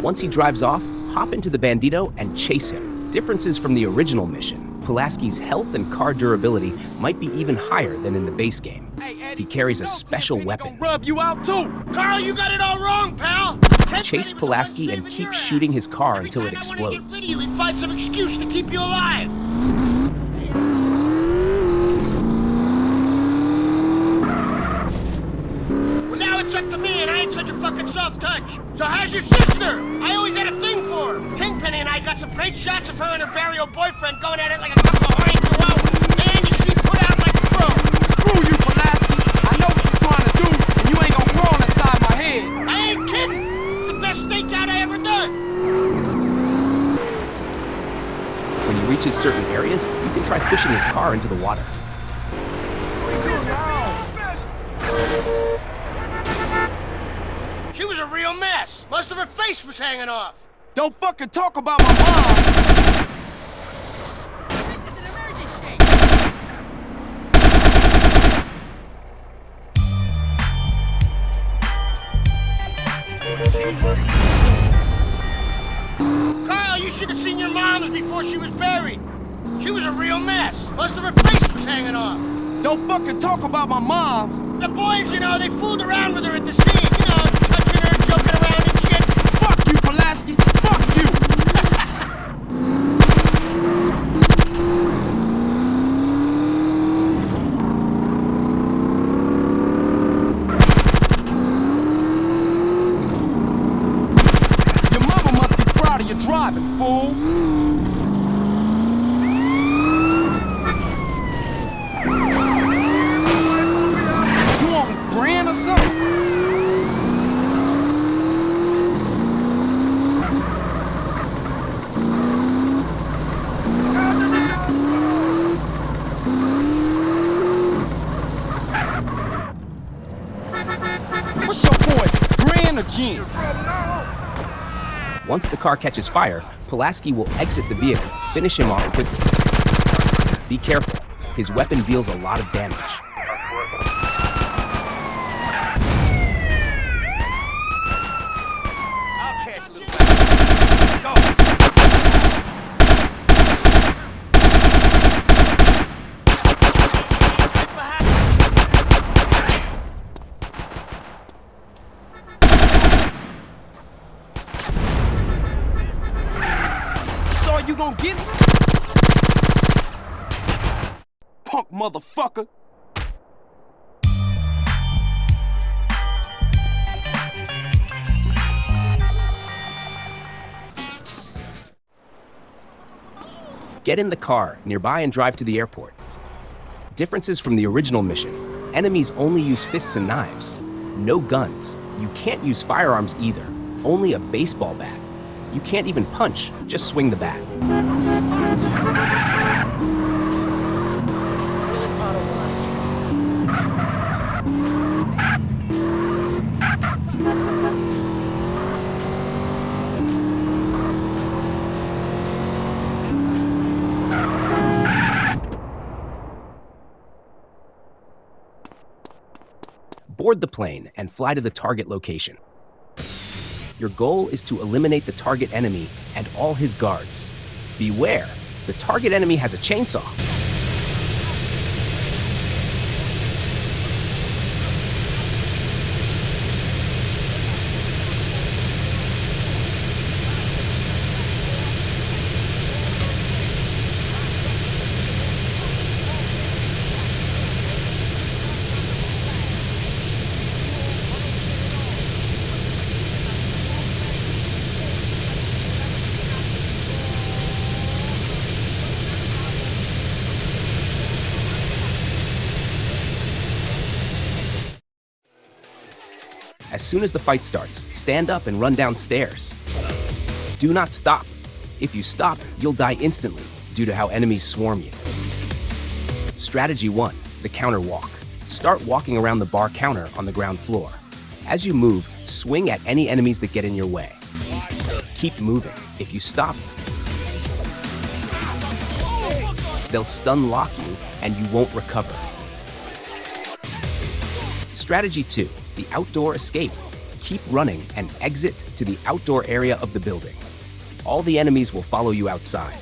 Once he drives off, hop into the Bandito and chase him. Differences from the original mission. Pulaski's health and car durability might be even higher than in the base game. He carries a special weapon. Rub you out too. Carl, you got it all wrong, pal. Chase Pulaski and keep shooting his car until it explodes. He'd find some excuse to keep you alive. Well, now it's up to me, and I ain't such a fucking soft touch. So how's your sister? I always had a thing for her. Kingpin and I got some great shots of her and her burial boyfriend going at it like a couple of horny throughout. Man, you should be put out like a pro. Screw you, Pulaski. I know what you're trying to do, and you ain't gonna crawl inside my head. I ain't kidding. The best stakeout I ever done. When he reaches certain areas, you can try pushing his car into the water. She was a real mess. Most of her face was hanging off. Don't fucking talk about my mom. Carl, you should have seen your mom before she was buried. She was a real mess. Most of her face was hanging off. Don't fucking talk about my mom. The boys, you know, they fooled around with her at the scene. You know, touching her, joking around and shit. Fuck you, Pulaski. Fuck you. Your mama must be proud of your driving, fool. Grand or something? What's your point? Grand or gin? Once the car catches fire, Pulaski will exit the vehicle, finish him off quickly. Be careful. His weapon deals a lot of damage. You gonna get me? Punk motherfucker. Get in the car nearby and drive to the airport. Differences from the original mission. Enemies only use fists and knives. No guns. You can't use firearms either. Only a baseball bat. You can't even punch, just swing the bat. Board the plane and fly to the target location. Your goal is to eliminate the target enemy and all his guards. Beware, the target enemy has a chainsaw. As soon as the fight starts, stand up and run downstairs. Do not stop. If you stop, you'll die instantly due to how enemies swarm you. Strategy 1, the counter walk. Start walking around the bar counter on the ground floor. As you move, swing at any enemies that get in your way. Keep moving. If you stop, they'll stun lock you and you won't recover. Strategy 2, the outdoor escape. Keep running and exit to the outdoor area of the building. All the enemies will follow you outside.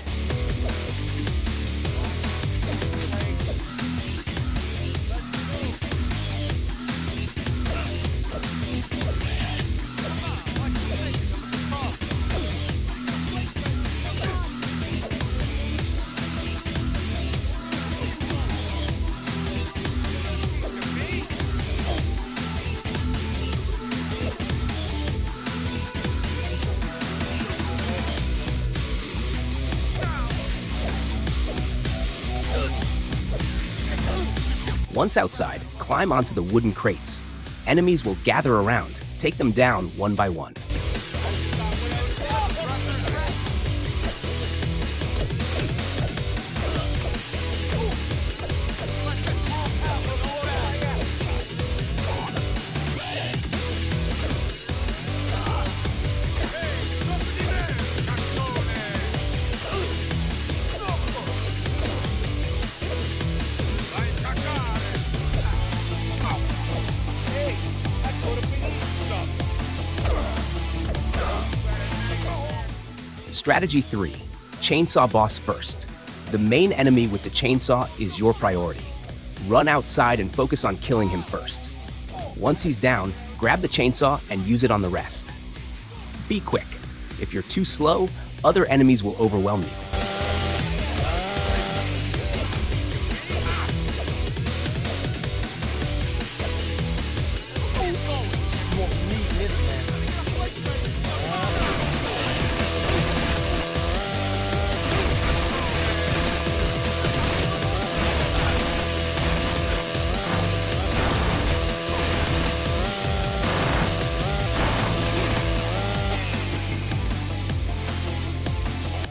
Once outside, climb onto the wooden crates. Enemies will gather around. Take them down one by one. Strategy 3, chainsaw boss first. The main enemy with the chainsaw is your priority. Run outside and focus on killing him first. Once he's down, grab the chainsaw and use it on the rest. Be quick. If you're too slow, other enemies will overwhelm you.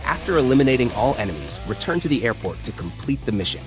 After eliminating all enemies, return to the airport to complete the mission.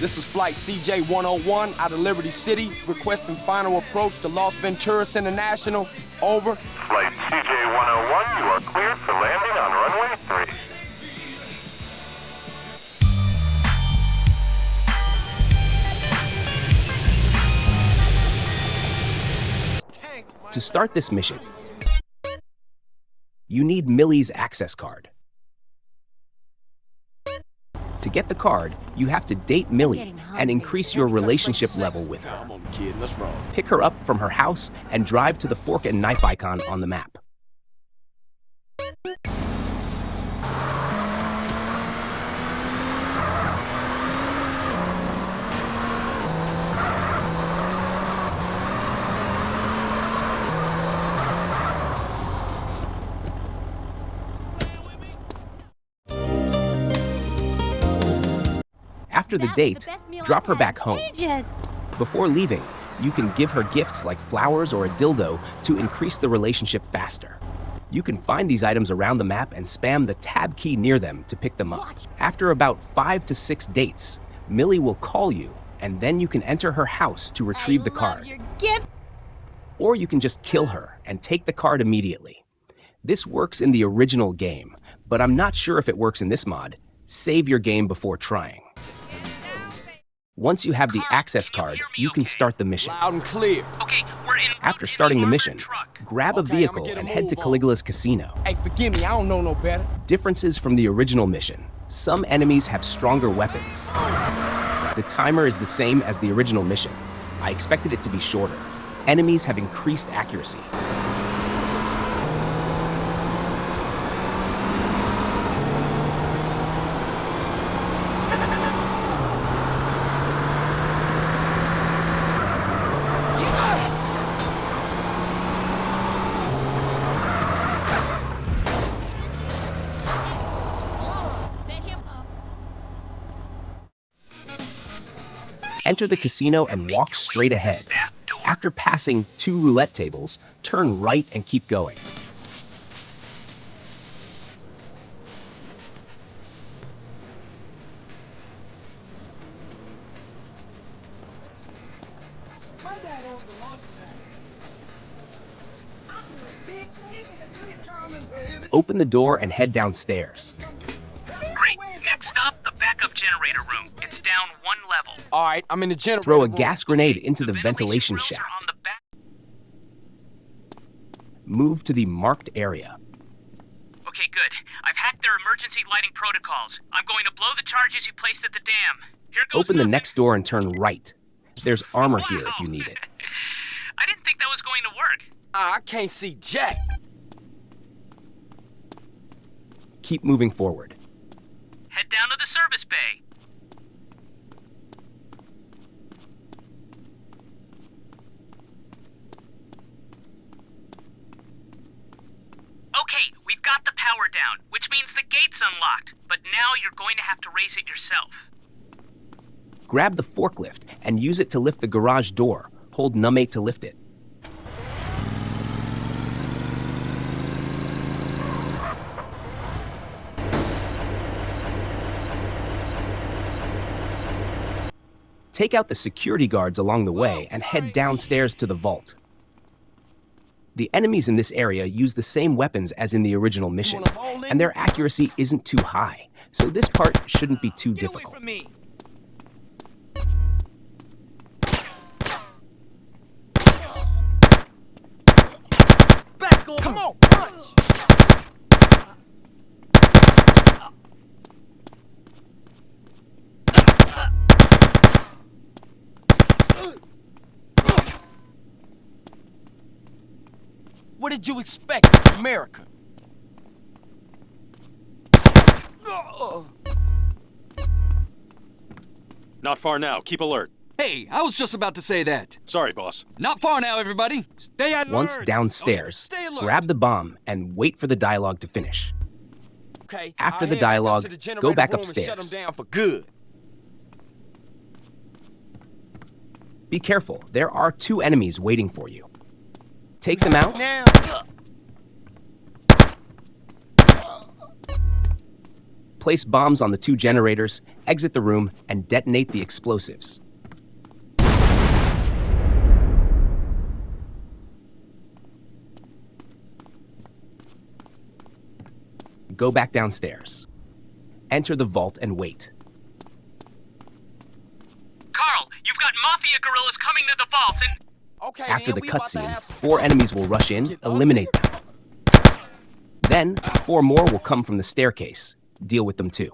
This is Flight CJ-101 out of Liberty City, requesting final approach to Los Venturas International. Over. Flight CJ-101, you are cleared for landing on runway 3. To start this mission, you need Millie's access card. To get the card, you have to date Millie and increase your relationship level with her. Pick her up from her house and drive to the fork and knife icon on the map. After the date, drop her back home. Before leaving, you can give her gifts like flowers or a dildo to increase the relationship faster. You can find these items around the map and spam the tab key near them to pick them up. After about 5 to 6 dates, Millie will call you and then you can enter her house to retrieve the card. Or you can just kill her and take the card immediately. This works in the original game, but I'm not sure if it works in this mod. Save your game before trying. Once you have the access card, you can start the mission. Loud and clear. Okay, we're in. After starting the mission, grab a vehicle and head to Caligula's casino. Hey, forgive me, I don't know no better. Differences from the original mission. Some enemies have stronger weapons. The timer is the same as the original mission. I expected it to be shorter. Enemies have increased accuracy. Enter the casino and walk straight ahead. After passing 2 roulette tables, turn right and keep going. Open the door and head downstairs. Great. Next stop, the backup generator room. It's down 1 level. All right, I'm in the generator Throw a room. gas grenade into the ventilation shaft. Move to the marked area. Okay, good. I've hacked their emergency lighting protocols. I'm going to blow the charges you placed at the dam. Here goes Open the nothing. next door and turn right. There's armor here if you need it. I didn't think that was going to work. I can't see jack. Keep moving forward. Head down to the service bay. Okay, we've got the power down, which means the gate's unlocked. But now you're going to have to raise it yourself. Grab the forklift and use it to lift the garage door. Hold N.O.E to lift it. Take out the security guards along the way and head downstairs to the vault. The enemies in this area use the same weapons as in the original mission, and their accuracy isn't too high, so this part shouldn't be too difficult. Come on, punch! What did you expect? It's America. Not far now. Keep alert. Hey, I was just about to say that. Sorry, boss. Not far now, everybody. Stay alert. Once downstairs, grab the bomb and wait for the dialogue to finish. Okay, After I'll the head back up dialogue, to the generator go back room and shut upstairs. them down for good. Be careful, there are 2 enemies waiting for you. Take them out. Now. Place bombs on the 2 generators, exit the room, and detonate the explosives. Go back downstairs. Enter the vault and wait. Carl, you've got mafia guerrillas coming to the vault and... Okay, After man, the we about to cutscene, have some 4 fun. enemies will rush in, eliminate them. Then, 4 more will come from the staircase. Deal with them too.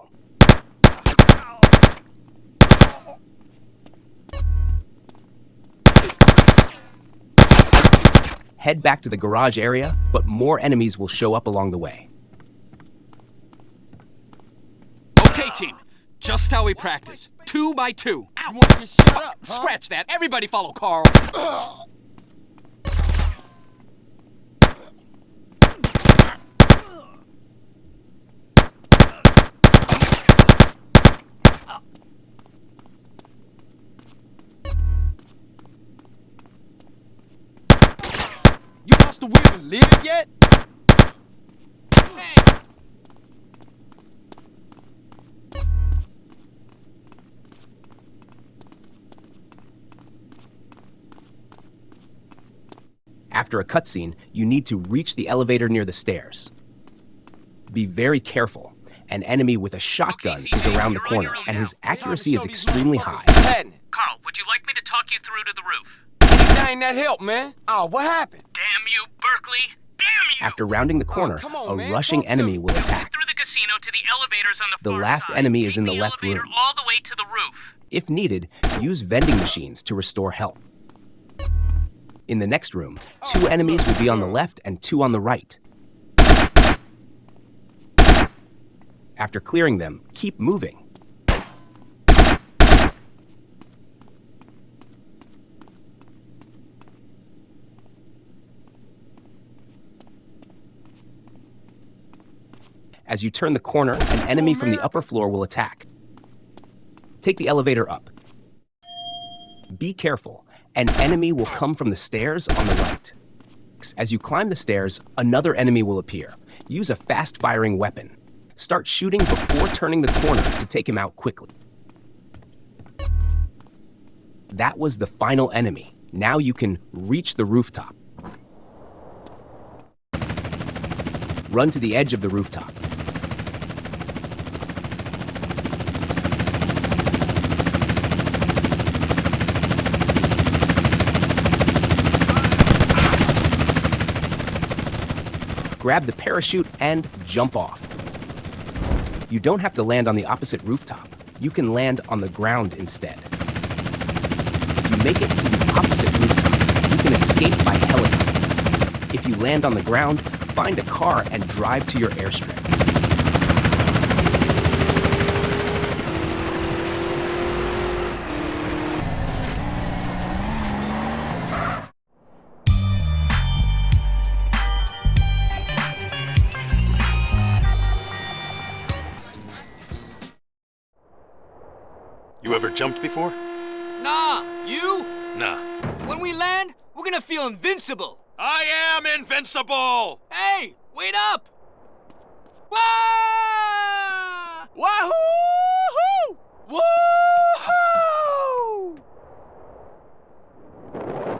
Head back to the garage area, but more enemies will show up along the way. Okay, team. Just how we practice. 2 by 2. You want to get shut up, huh? Scratch that. Everybody follow Carl. You lost the will to live it yet? After a cutscene, you need to reach the elevator near the stairs. Be very careful. An enemy with a shotgun is around the corner, and his accuracy is extremely high. Carl, would you like me to talk you through to the roof? Anything that help, man. Oh, what happened? Damn you, Berkeley! Damn you! After rounding the corner, a rushing enemy will attack. Through the casino to the elevators on the far last side. enemy is in the Take left elevator room. all the way to the roof. If needed, use vending machines to restore health. In the next room, 2 enemies will be on the left and 2 on the right. After clearing them, keep moving. As you turn the corner, an enemy from the upper floor will attack. Take the elevator up. Be careful. An enemy will come from the stairs on the right. As you climb the stairs, another enemy will appear. Use a fast-firing weapon. Start shooting before turning the corner to take him out quickly. That was the final enemy. Now you can reach the rooftop. Run to the edge of the rooftop. Grab the parachute and jump off. You don't have to land on the opposite rooftop. You can land on the ground instead. If you make it to the opposite rooftop, you can escape by helicopter. If you land on the ground, find a car and drive to your airstrip. You ever jumped before? Nah, you? Nah. When we land, we're gonna feel invincible. I am invincible! Hey, wait up! Wah! Wahoo! Woohoo!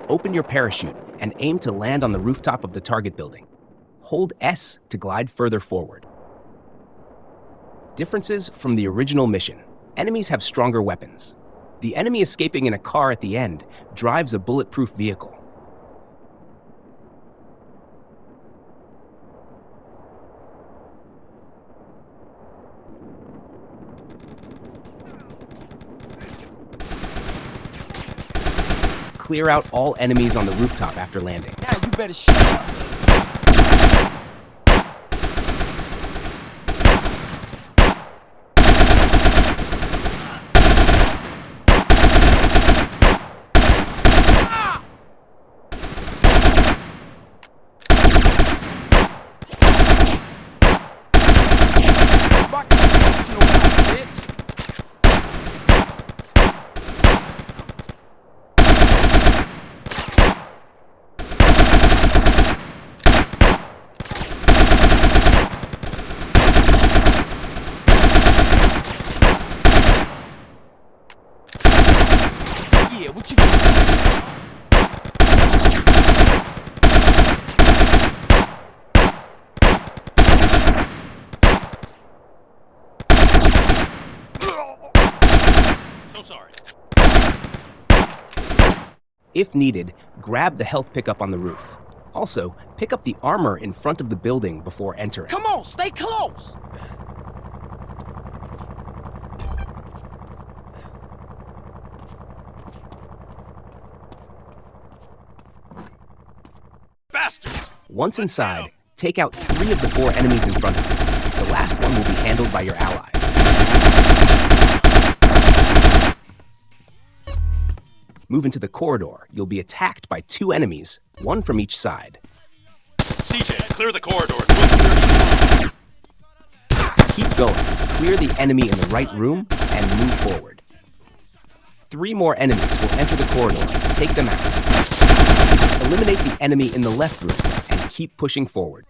Open your parachute and aim to land on the rooftop of the target building. Hold S to glide further forward. Differences from the original mission. Enemies have stronger weapons. The enemy escaping in a car at the end drives a bulletproof vehicle. Clear out all enemies on the rooftop after landing. Now you better shut up. Yeah, what you doing? So sorry. If needed, grab the health pickup on the roof. Also, pick up the armor in front of the building before entering. Come on, stay close. Bastards! Once inside, take out 3 of the 4 enemies in front of you. The last one will be handled by your allies. Move into the corridor. You'll be attacked by 2 enemies, 1 from each side. CJ, clear the corridor. Keep going. Clear the enemy in the right room and move forward. 3 more enemies will enter the corridor. Take them out. Eliminate the enemy in the left room and keep pushing forward.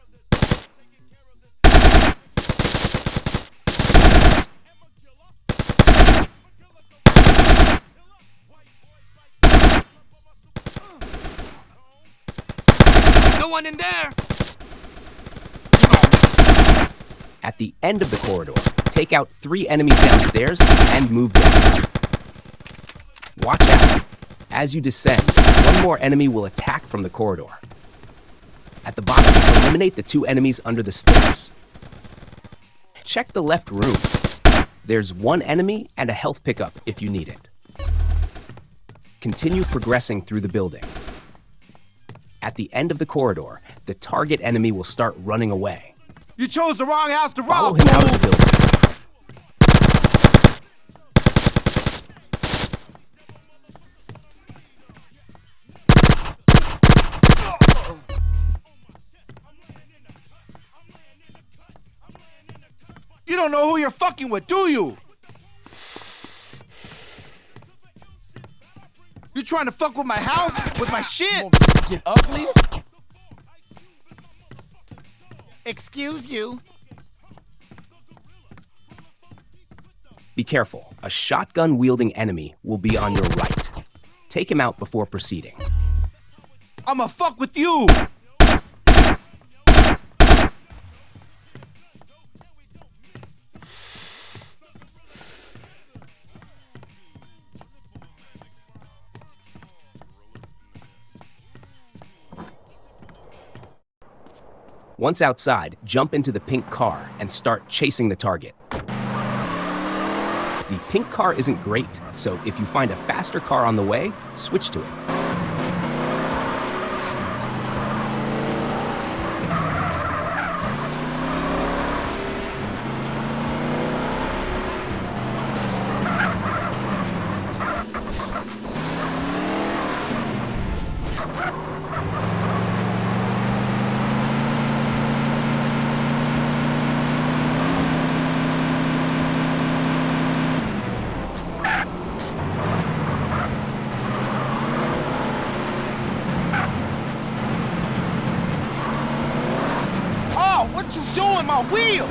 one in there. At the end of the corridor, take out 3 enemies downstairs and move down. Watch out. As you descend, 1 more enemy will attack from the corridor. At the bottom, eliminate the 2 enemies under the stairs. Check the left room. There's 1 enemy and a health pickup if you need it. Continue progressing through the building. At the end of the corridor, the target enemy will start running away. You chose the wrong house to rob. Follow him out of the building. You don't know who you're fucking with, do you? You trying to fuck with my house? With my shit? Get ugly? Excuse you. Be careful. A shotgun-wielding enemy will be on your right. Take him out before proceeding. I'ma fuck with you. Once outside, jump into the pink car and start chasing the target. The pink car isn't great, so if you find a faster car on the way, switch to it. What you doing, my wheel?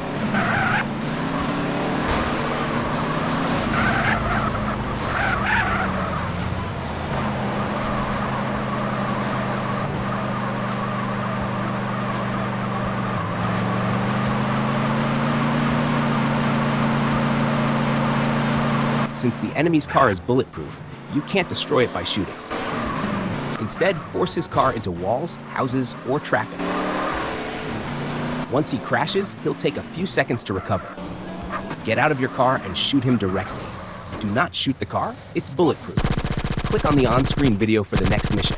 Since the enemy's car is bulletproof, you can't destroy it by shooting. Instead, force his car into walls, houses, or traffic. Once he crashes, he'll take a few seconds to recover. Get out of your car and shoot him directly. Do not shoot the car, it's bulletproof. Click on the on-screen video for the next mission.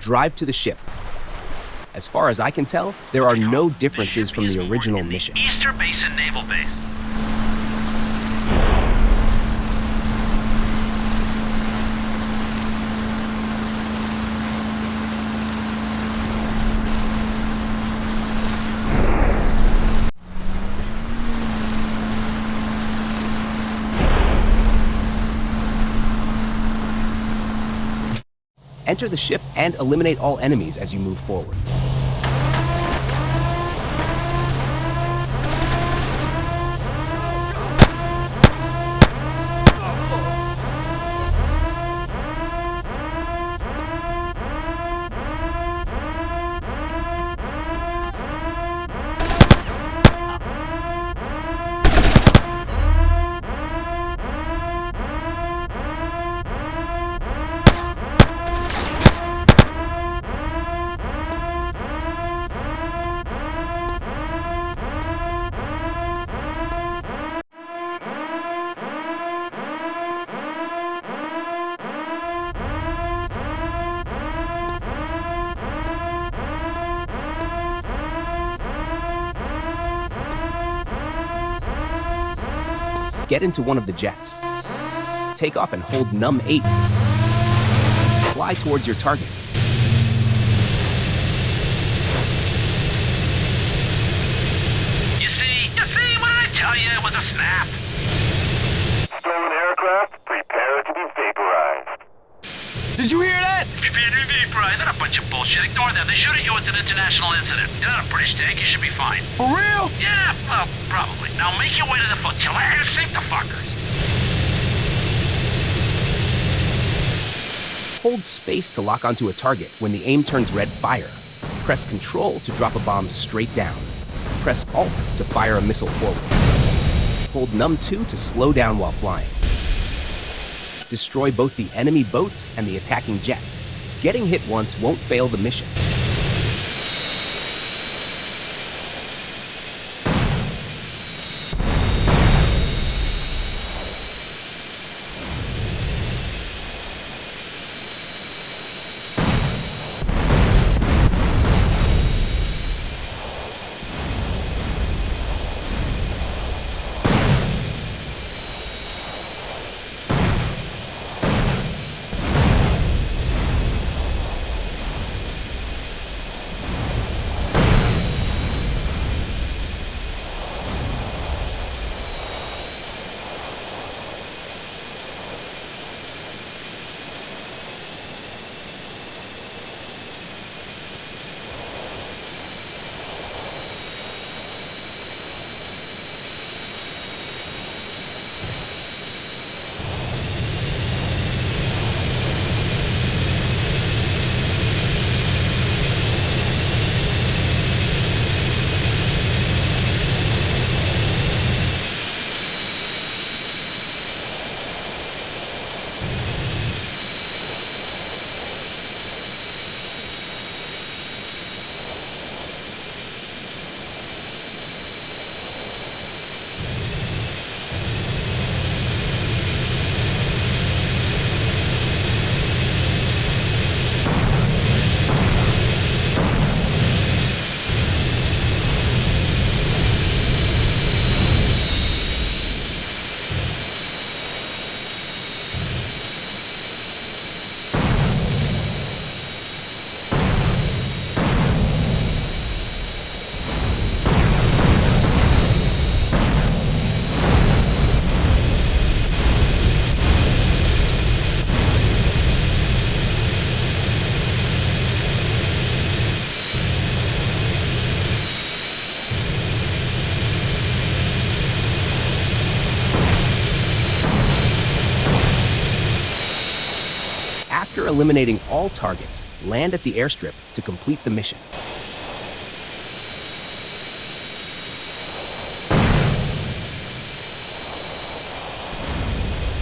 Drive to the ship. As far as I can tell, there are no differences from the original mission. Easter Basin Naval Base. Enter the ship and eliminate all enemies as you move forward. Get into one of the jets. Take off and hold num 8. Fly towards your targets. You see what I tell you, it was a snap. Stolen aircraft, prepare to be vaporized. Did you hear that? Bro, they're a bunch of bullshit. Ignore them. They shoot at you. It's an international incident. You're not a British tank. You should be fine. For real? Yeah, well, probably. Now make your way to the flotilla and save the fuckers. Hold space to lock onto a target when the aim turns red fire. Press Control to drop a bomb straight down. Press Alt to fire a missile forward. Hold Num2 to slow down while flying. Destroy both the enemy boats and the attacking jets. Getting hit once won't fail the mission. After eliminating all targets, land at the airstrip to complete the mission.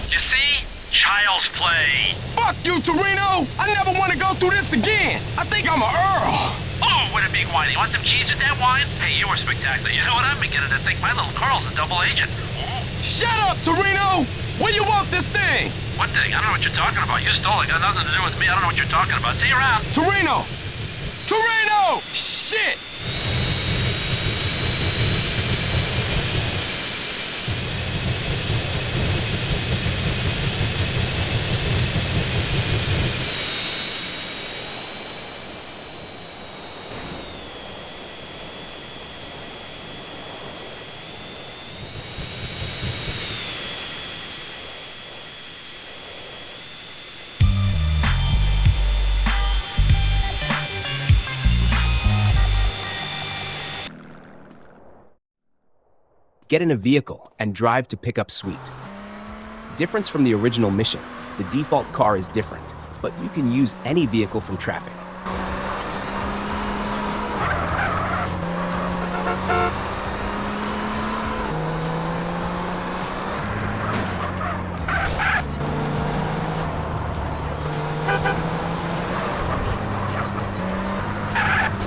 You see? Child's play. Fuck you, Toreno! I never want to go through this again. I think I'm a Earl. Oh, what a big wine. You want some cheese with that wine? Hey, you were spectacular. You know what? I'm beginning to think my little Carl's a double agent. Ooh. Shut up, Toreno! Where you want this thing? What thing? I don't know what you're talking about. You stole it. Got nothing to do with me. I don't know what you're talking about. See you around. Toreno! Toreno! Shit! Get in a vehicle and drive to pick up Sweet. Difference from the original mission, the default car is different, but you can use any vehicle from traffic.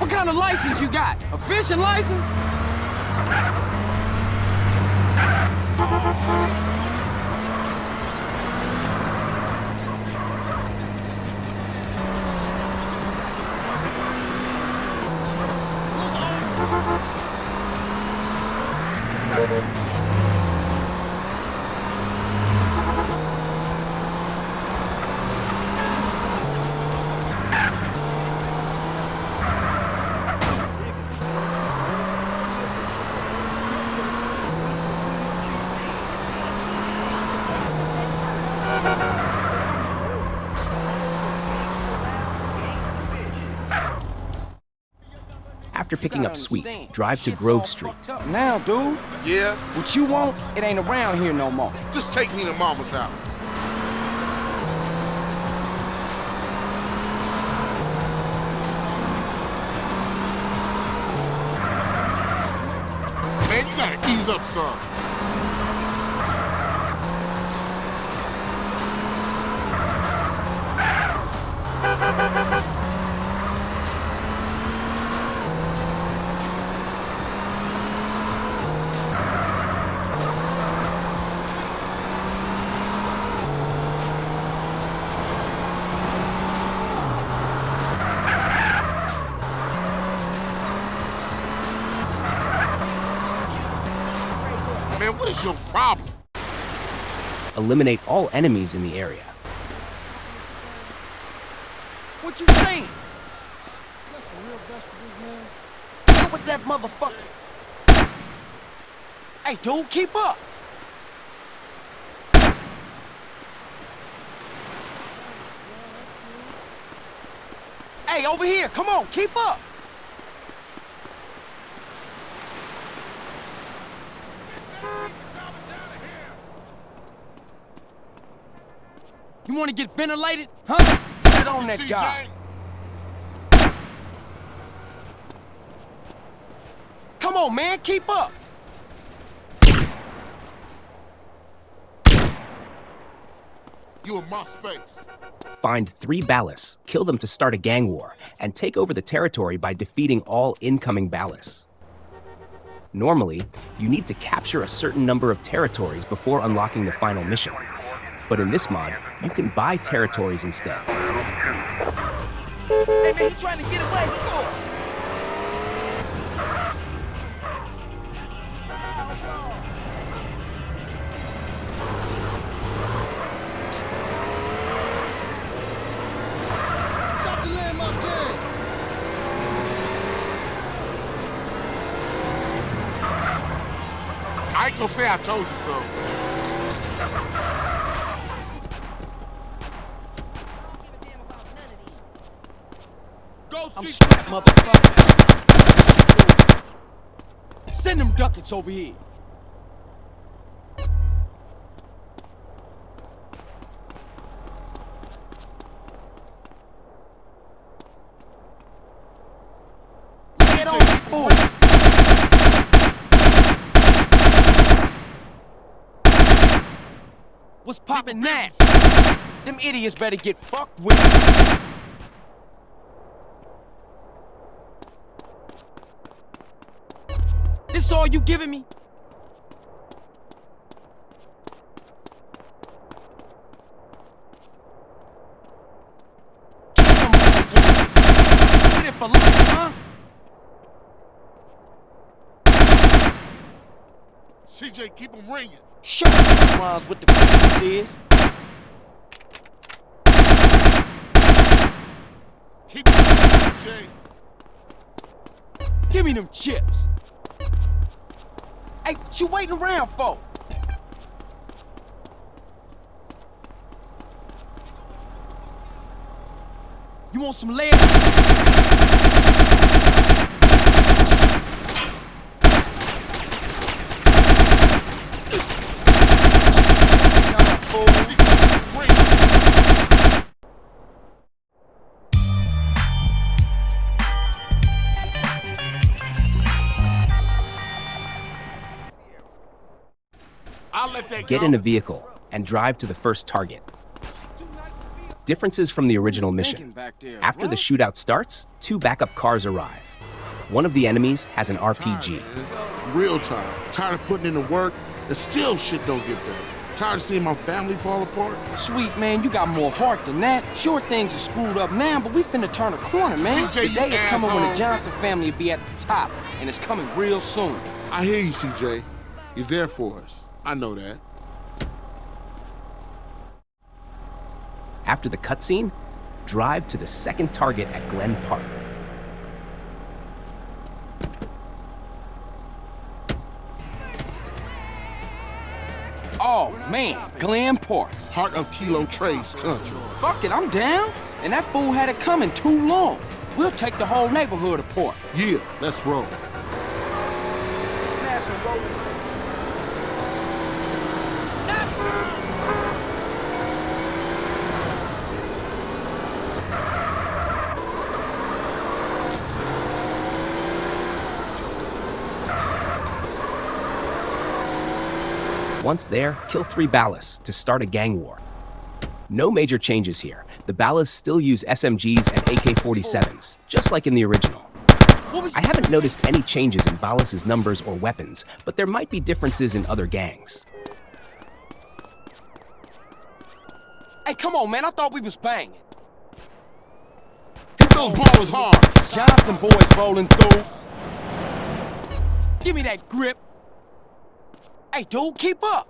What kind of license you got? A fishing license? After picking up Sweet, drive to Grove Street. Now, dude. Yeah? What you want, it ain't around here no more. Just take me to Mama's house. Man, you gotta ease up some. Man, what is your problem? Eliminate all enemies in the area. What you saying? Deal with that motherfucker. Hey, dude, keep up. Hey, over here, come on, keep up. You want to get ventilated? Huh? Get on that guy. Come on, man, keep up. You in my space. Find 3 Ballas, kill them to start a gang war, and take over the territory by defeating all incoming Ballas. Normally, you need to capture a certain number of territories before unlocking the final mission. But in this mod, you can buy territories instead. Hey man, he's trying to get away. Let's go. Stop the land, my gang. I ain't gonna say I told you so. I'm strapped, motherfucker. Send them ducats over here. Get on the board. What's poppin' now? Them idiots better get fucked with. This all you giving me? Get it for life, huh? CJ, keep them ringing. Show me the lines what the f*** this is. Keep it ringing, CJ. Give me them chips. Hey, what you waiting around for? You want some lead? Get in a vehicle and drive to the first target. Differences from the original mission. After the shootout starts, 2 backup cars arrive. One of the enemies has an RPG. Real tired. Tired of putting in the work, and still shit don't get better. Tired of seeing my family fall apart. Sweet, man, you got more heart than that. Sure, things are screwed up now, but we finna turn a corner, man. CJ, the day is coming when the asshole. Johnson family will be at the top, and it's coming real soon. I hear you, CJ. You're there for us. I know that. After the cutscene, drive to the second target at Glen Park. Oh, man, Glen Park. Heart of Kilo Trey's country. Fuck it, I'm down. And that fool had it coming too long. We'll take the whole neighborhood apart. Yeah, let's roll. Smash and roll. Once there, kill 3 Ballas to start a gang war. No major changes here. The Ballas still use SMGs and AK-47s, just like in the original. I haven't noticed any changes in Ballas' numbers or weapons, but there might be differences in other gangs. Hey, come on, man. I thought we was banging. Hit those balls hard. Johnson boys rolling through. Give me that grip. Hey, dude, keep up.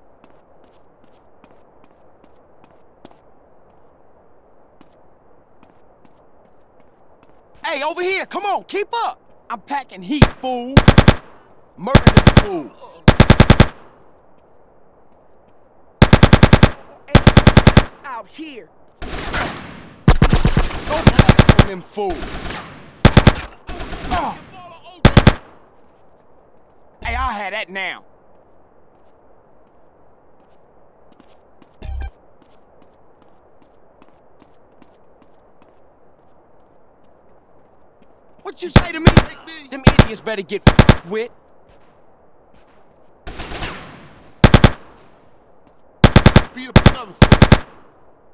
Hey, over here, come on, keep up. I'm packing heat, fool. Murder them fools. Out here. Go blast on them fools. Oh. Hey, I'll have that now. What you say to me? Them idiots better get f***ed with. Beat up another foot.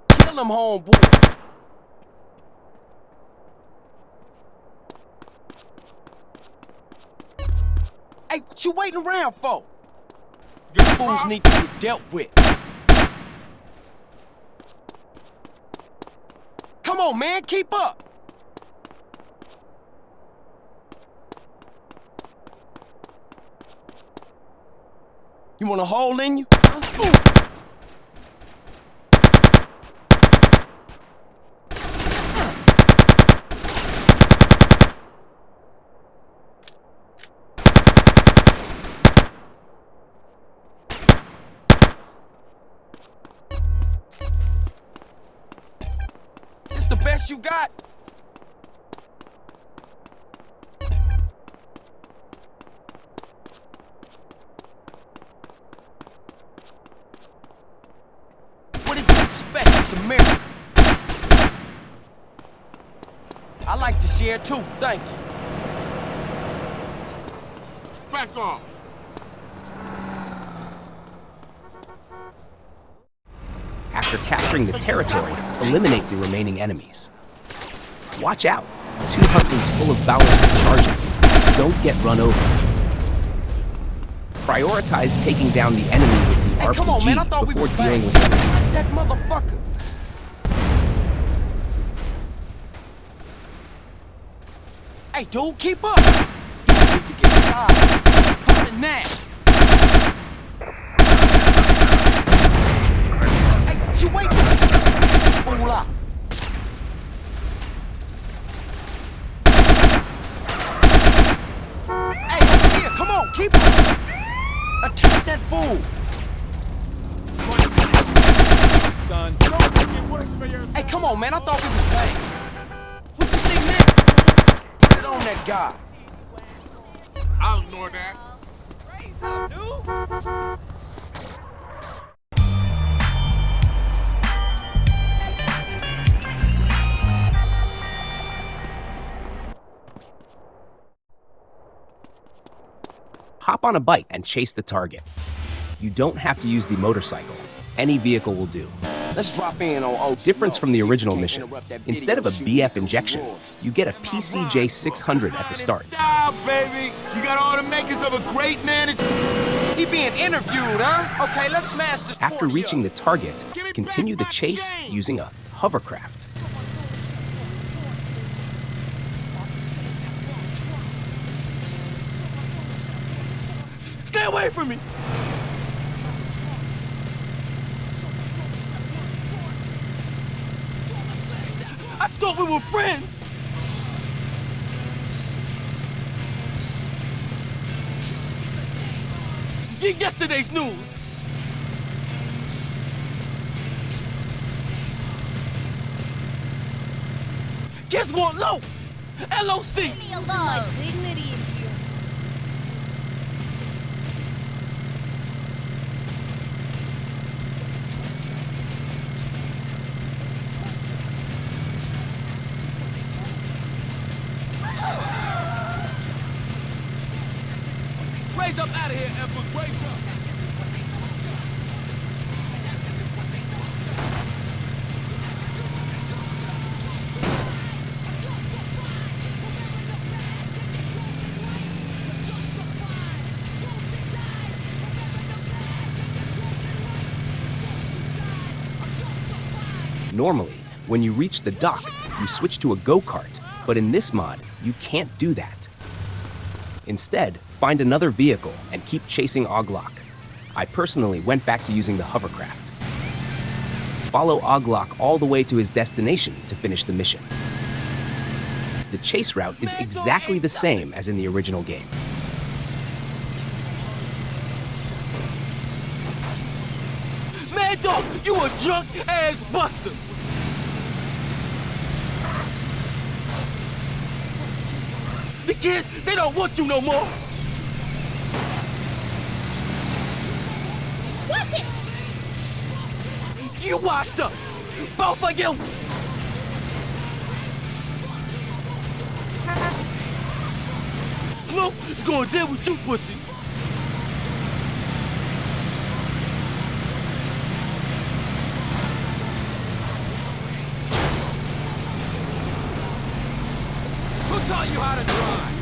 Kill him, homeboy. Hey, what you waiting around for? Your fools need to be dealt with. Come on, man, keep up. You want a hole in you? Ooh. It's the best you got? It's America. I like to share too, thank you. Back off. After capturing the territory, eliminate the remaining enemies. Watch out. 2 Huntleys full of Ballas will charge you. Don't get run over. Prioritize taking down the enemy with the RPG come on, man. I thought before we dealing with enemies. That motherfucker. Hey, dude, keep up. You need to get inside. Put it now. Hey, what you waiting for? Fool up. Hey, over here, come on, keep up. Attack that fool. Son. Hey, come on, man. I thought we was playing. What you think now? Put it on that guy. I'll ignore that. Hop on a bike and chase the target. You don't have to use the motorcycle. Any vehicle will do. Let's drop in on O. Difference from the original mission. Instead of a BF injection, you get a PCJ 600 at the start. Stop, baby. You got all the makings of a great man. He being interviewed, huh? Okay, let's smash this. After reaching the target, continue the chase using a hovercraft. Stay away from me. I thought we were friends. Get yesterday's news. Kids want low. LOC! Leave me alone. My dignity in here. Raise up out of here, Emperor. Raise up. Normally, when you reach the dock, you switch to a go-kart, but in this mod, you can't do that. Instead, find another vehicle and keep chasing Oglok. I personally went back to using the hovercraft. Follow Oglok all the way to his destination to finish the mission. The chase route is exactly the same as in the original game. Mad Dog, you a drunk ass buster! The kids, they don't want you no more! What's it? You washed up! Both of you! Smoke is gonna deal with you, pussy! Who taught you how to drive?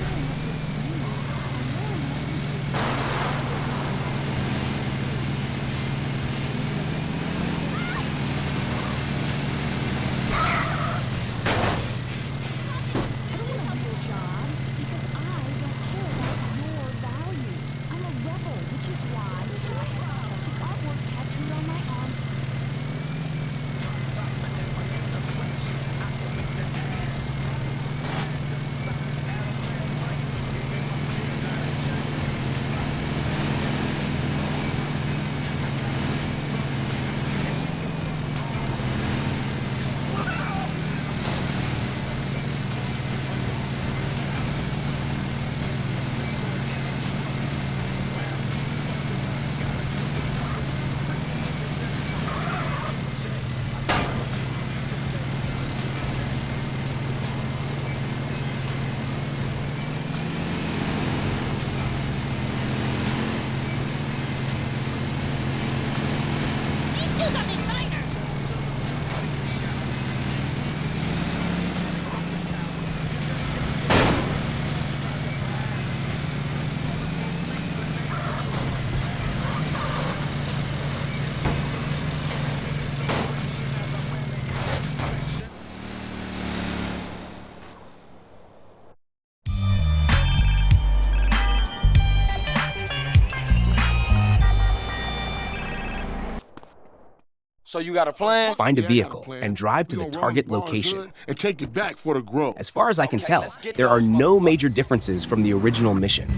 So you got a plan? Find a vehicle and drive to the target location. And take it back for the grove. As far as I can tell, there are no major differences from the original mission.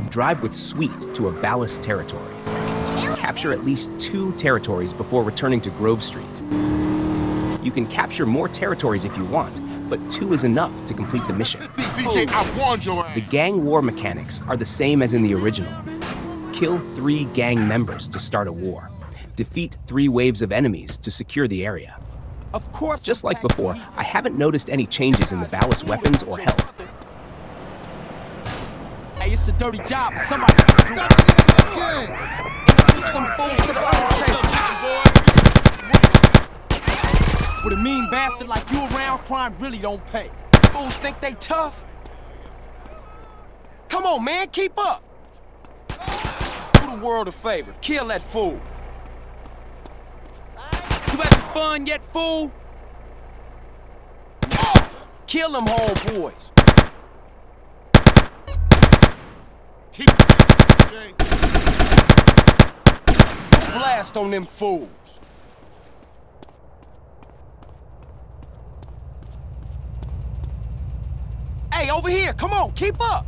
Drive with Sweet to a ballast territory. Capture at least 2 territories before returning to Grove Street. You can capture more territories if you want, but 2 is enough to complete the mission. CJ, I warned your ass. The gang war mechanics are the same as in the original. Kill 3 gang members to start a war. Defeat 3 waves of enemies to secure the area. Of course. Just like before, I haven't noticed any changes in the ballast weapons or health. Hey, it's a dirty job. Somebody do it. Teach them fools to the undertaker. With a mean bastard like you around, crime really don't pay. Fools think they tough. Come on, man, keep up. Do the world a favor. Kill that fool. You having fun yet, fool? Kill them homeboys. Blast on them fools. Hey, over here, come on, keep up.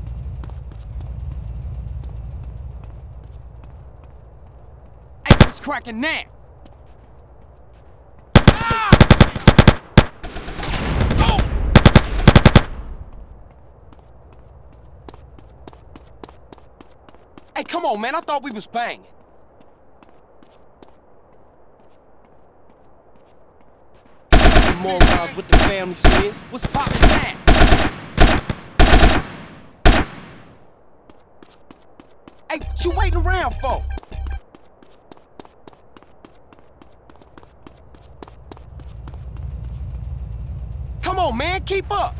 Hey, it's cracking now. Hey, come on, man. I thought we was banging. Morons with the families is. What's poppin' now? Hey, what you waiting around for? Come on, man, keep up.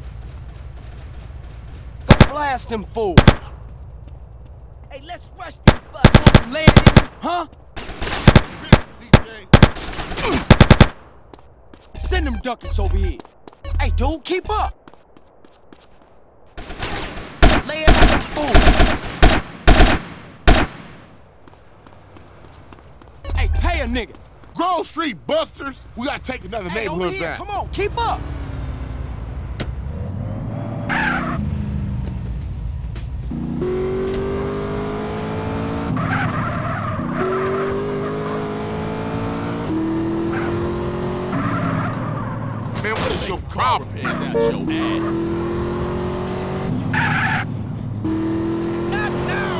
Go blast them fools. Hey, let's rush these bugs. Land in, huh? Send them duckets over here. Hey, dude, keep up. Lay it like a fool. Hey, pay a nigga. Grove Street Busters. We gotta take another Hey, over neighborhood here, back. come on, keep up. Man, what is your problem? That's your ass. Not now,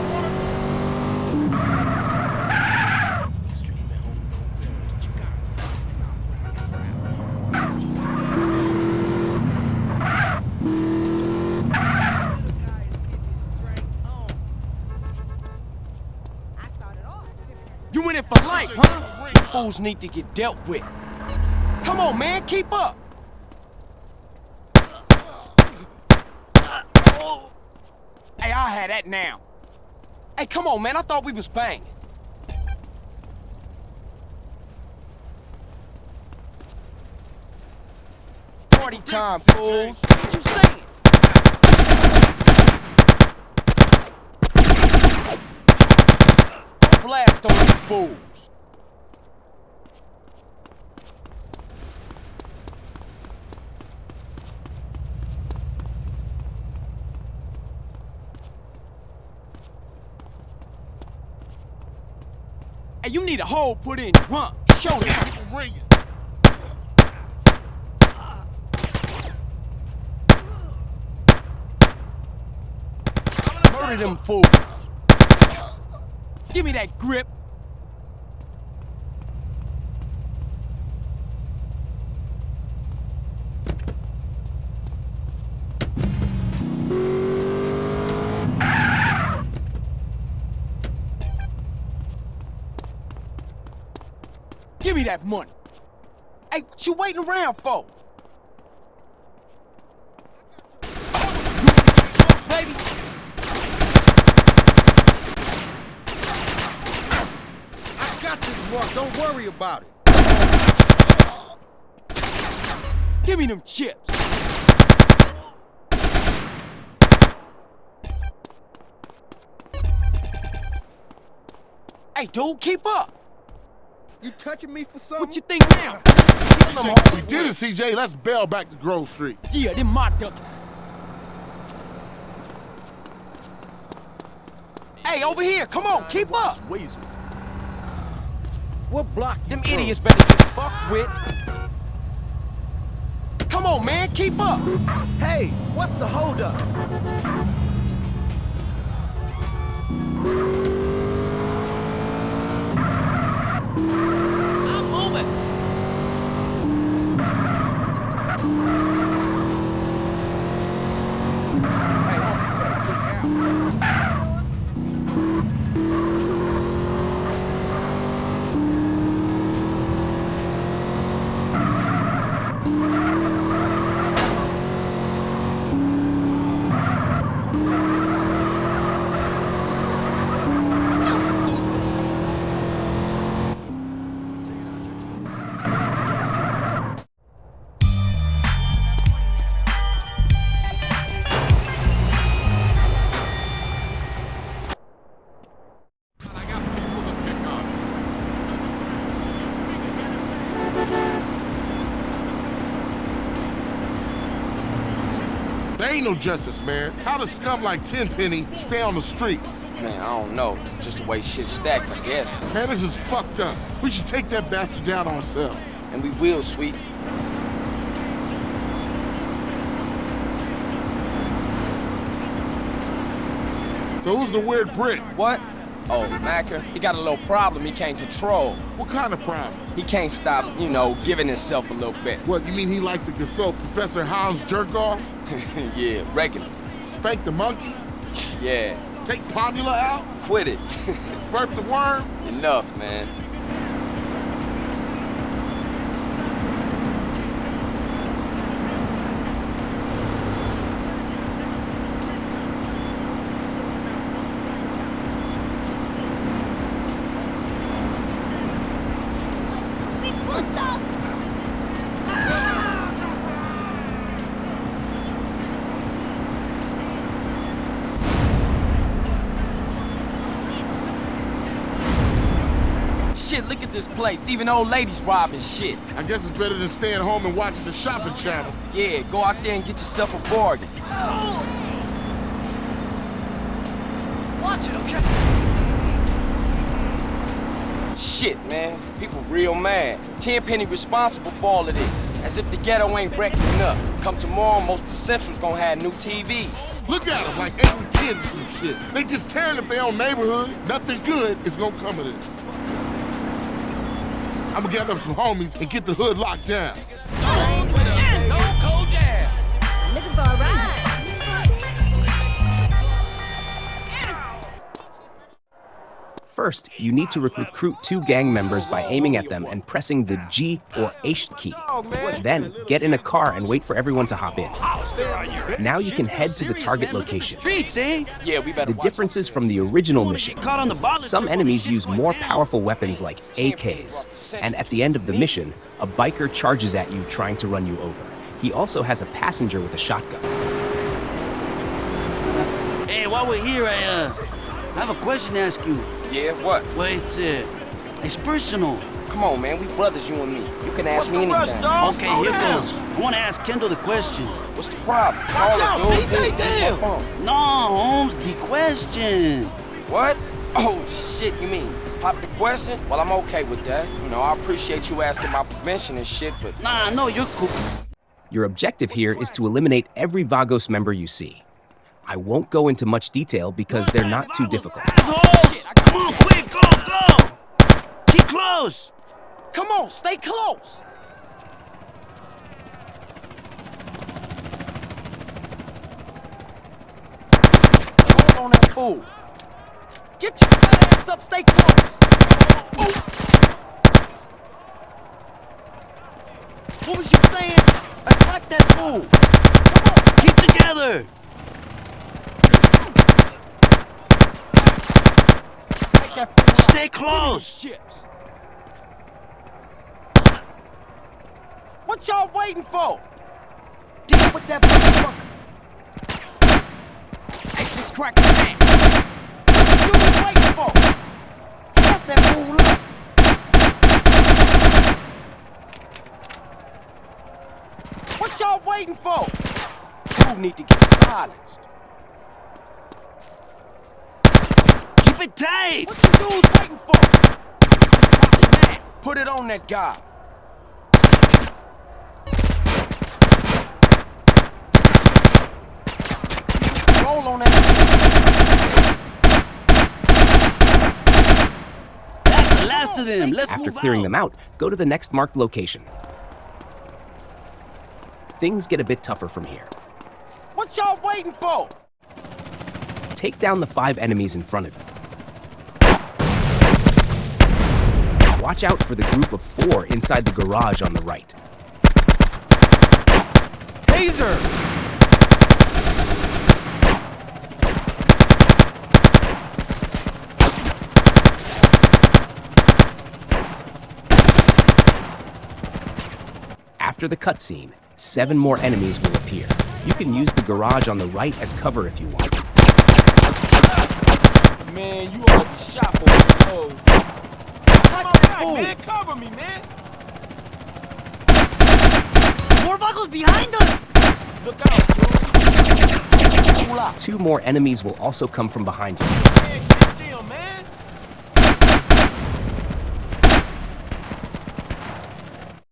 You in it for life, huh? Fools need to get dealt with. Come on, man, keep up. Hey, I had that now. Hey, come on, man, I thought we was banging. Party time, fools. What you saying? Don't blast on these fools. Hey, you need a hole put in. Run. Show them. Murder them fools. Give me that grip. Give me that money. Hey, what you waiting around for? Baby. I got this, Mark. Don't worry about it. Give me them chips. Hey, dude, keep up. You touching me for something? What you think now? Kill them all. We did it, CJ. Let's bail back to Grove Street. Yeah, them my duck. Hey, over here, come on, keep up. What block? Them idiots better get fucked with. Come on, man, keep up. Hey, what's the holdup? I'm moving. There ain't no justice, man. How does scum like Tenpenny stay on the street? Man, I don't know. Just the way shit's stacked, I guess. Man, this is fucked up. We should take that bastard down ourselves. And we will, sweet. So who's the weird Brit? What? Oh, Macker, he got a little problem he can't control. What kind of problem? He can't stop, you know, giving himself a little bit. What, you mean he likes to consult Professor Hound's jerk-off? Yeah, regular. Spank the monkey? Yeah. Take Pomula out? Quit it. Burp the worm? Enough, man. Shit, look at this place. Even old ladies robbing shit. I guess it's better than staying home and watching the shopping channel. Yeah, go out there and get yourself a bargain. Watch it, okay? Shit, man. People real mad. Tenpenny responsible for all of this. As if the ghetto ain't breaking up. Come tomorrow, most of the Central's gonna have new TVs. Look at them like angry kids and shit. They just tearing up their own neighborhood. Nothing good is gonna come of this. I'm gonna gather up some homies and get the hood locked down. Cold jab. Looking for a ride. First, you need to recruit 2 gang members by aiming at them and pressing the G or H key. Then, get in a car and wait for everyone to hop in. Now you can head to the target location. Yeah, we better. The differences from the original mission. Some enemies use more powerful weapons like AKs, and at the end of the mission, a biker charges at you trying to run you over. He also has a passenger with a shotgun. Hey, while we're here, I have a question to ask you. Yeah, what? Well, it's personal. Come on, man, we brothers, you and me. You can ask me anything. Okay, here goes. I want to ask Kendl the question. What's the problem? Watch out, CJ, damn! No, Holmes, the question. What? Oh, shit, you mean? Pop the question? Well, I'm okay with that. You know, I appreciate you asking my permission and shit, but... Nah, no, you're cool. Your objective here is to eliminate every Vagos member you see. I won't go into much detail because they're not too difficult. Come on, quick, go! Keep close! Come on, stay close! Hold on that fool. Get your fat ass up, stay close! Oh. What was you saying? Attack that fool! Come on, keep together! Stay close! What y'all waiting for? Deal with that motherfucker! Hey, just crack the man! What you was waiting for? Shut that fool up! What y'all waiting for? You need to get silenced. Keep it tight! What you dudes waiting for? Put it on that guy. Roll on that. That's the last of them. Let's After clearing them out, go to the next marked location. Things get a bit tougher from here. What y'all waiting for? Take down the 5 enemies in front of you. Watch out for the group of 4 inside the garage on the right. Taser! After the cutscene, 7 more enemies will appear. You can use the garage on the right as cover if you want. Man, you ought to be shot for it. Oh. Come on back, man. Cover me, man. More Vagos behind us. Look out, 2 more enemies will also come from behind you. Man.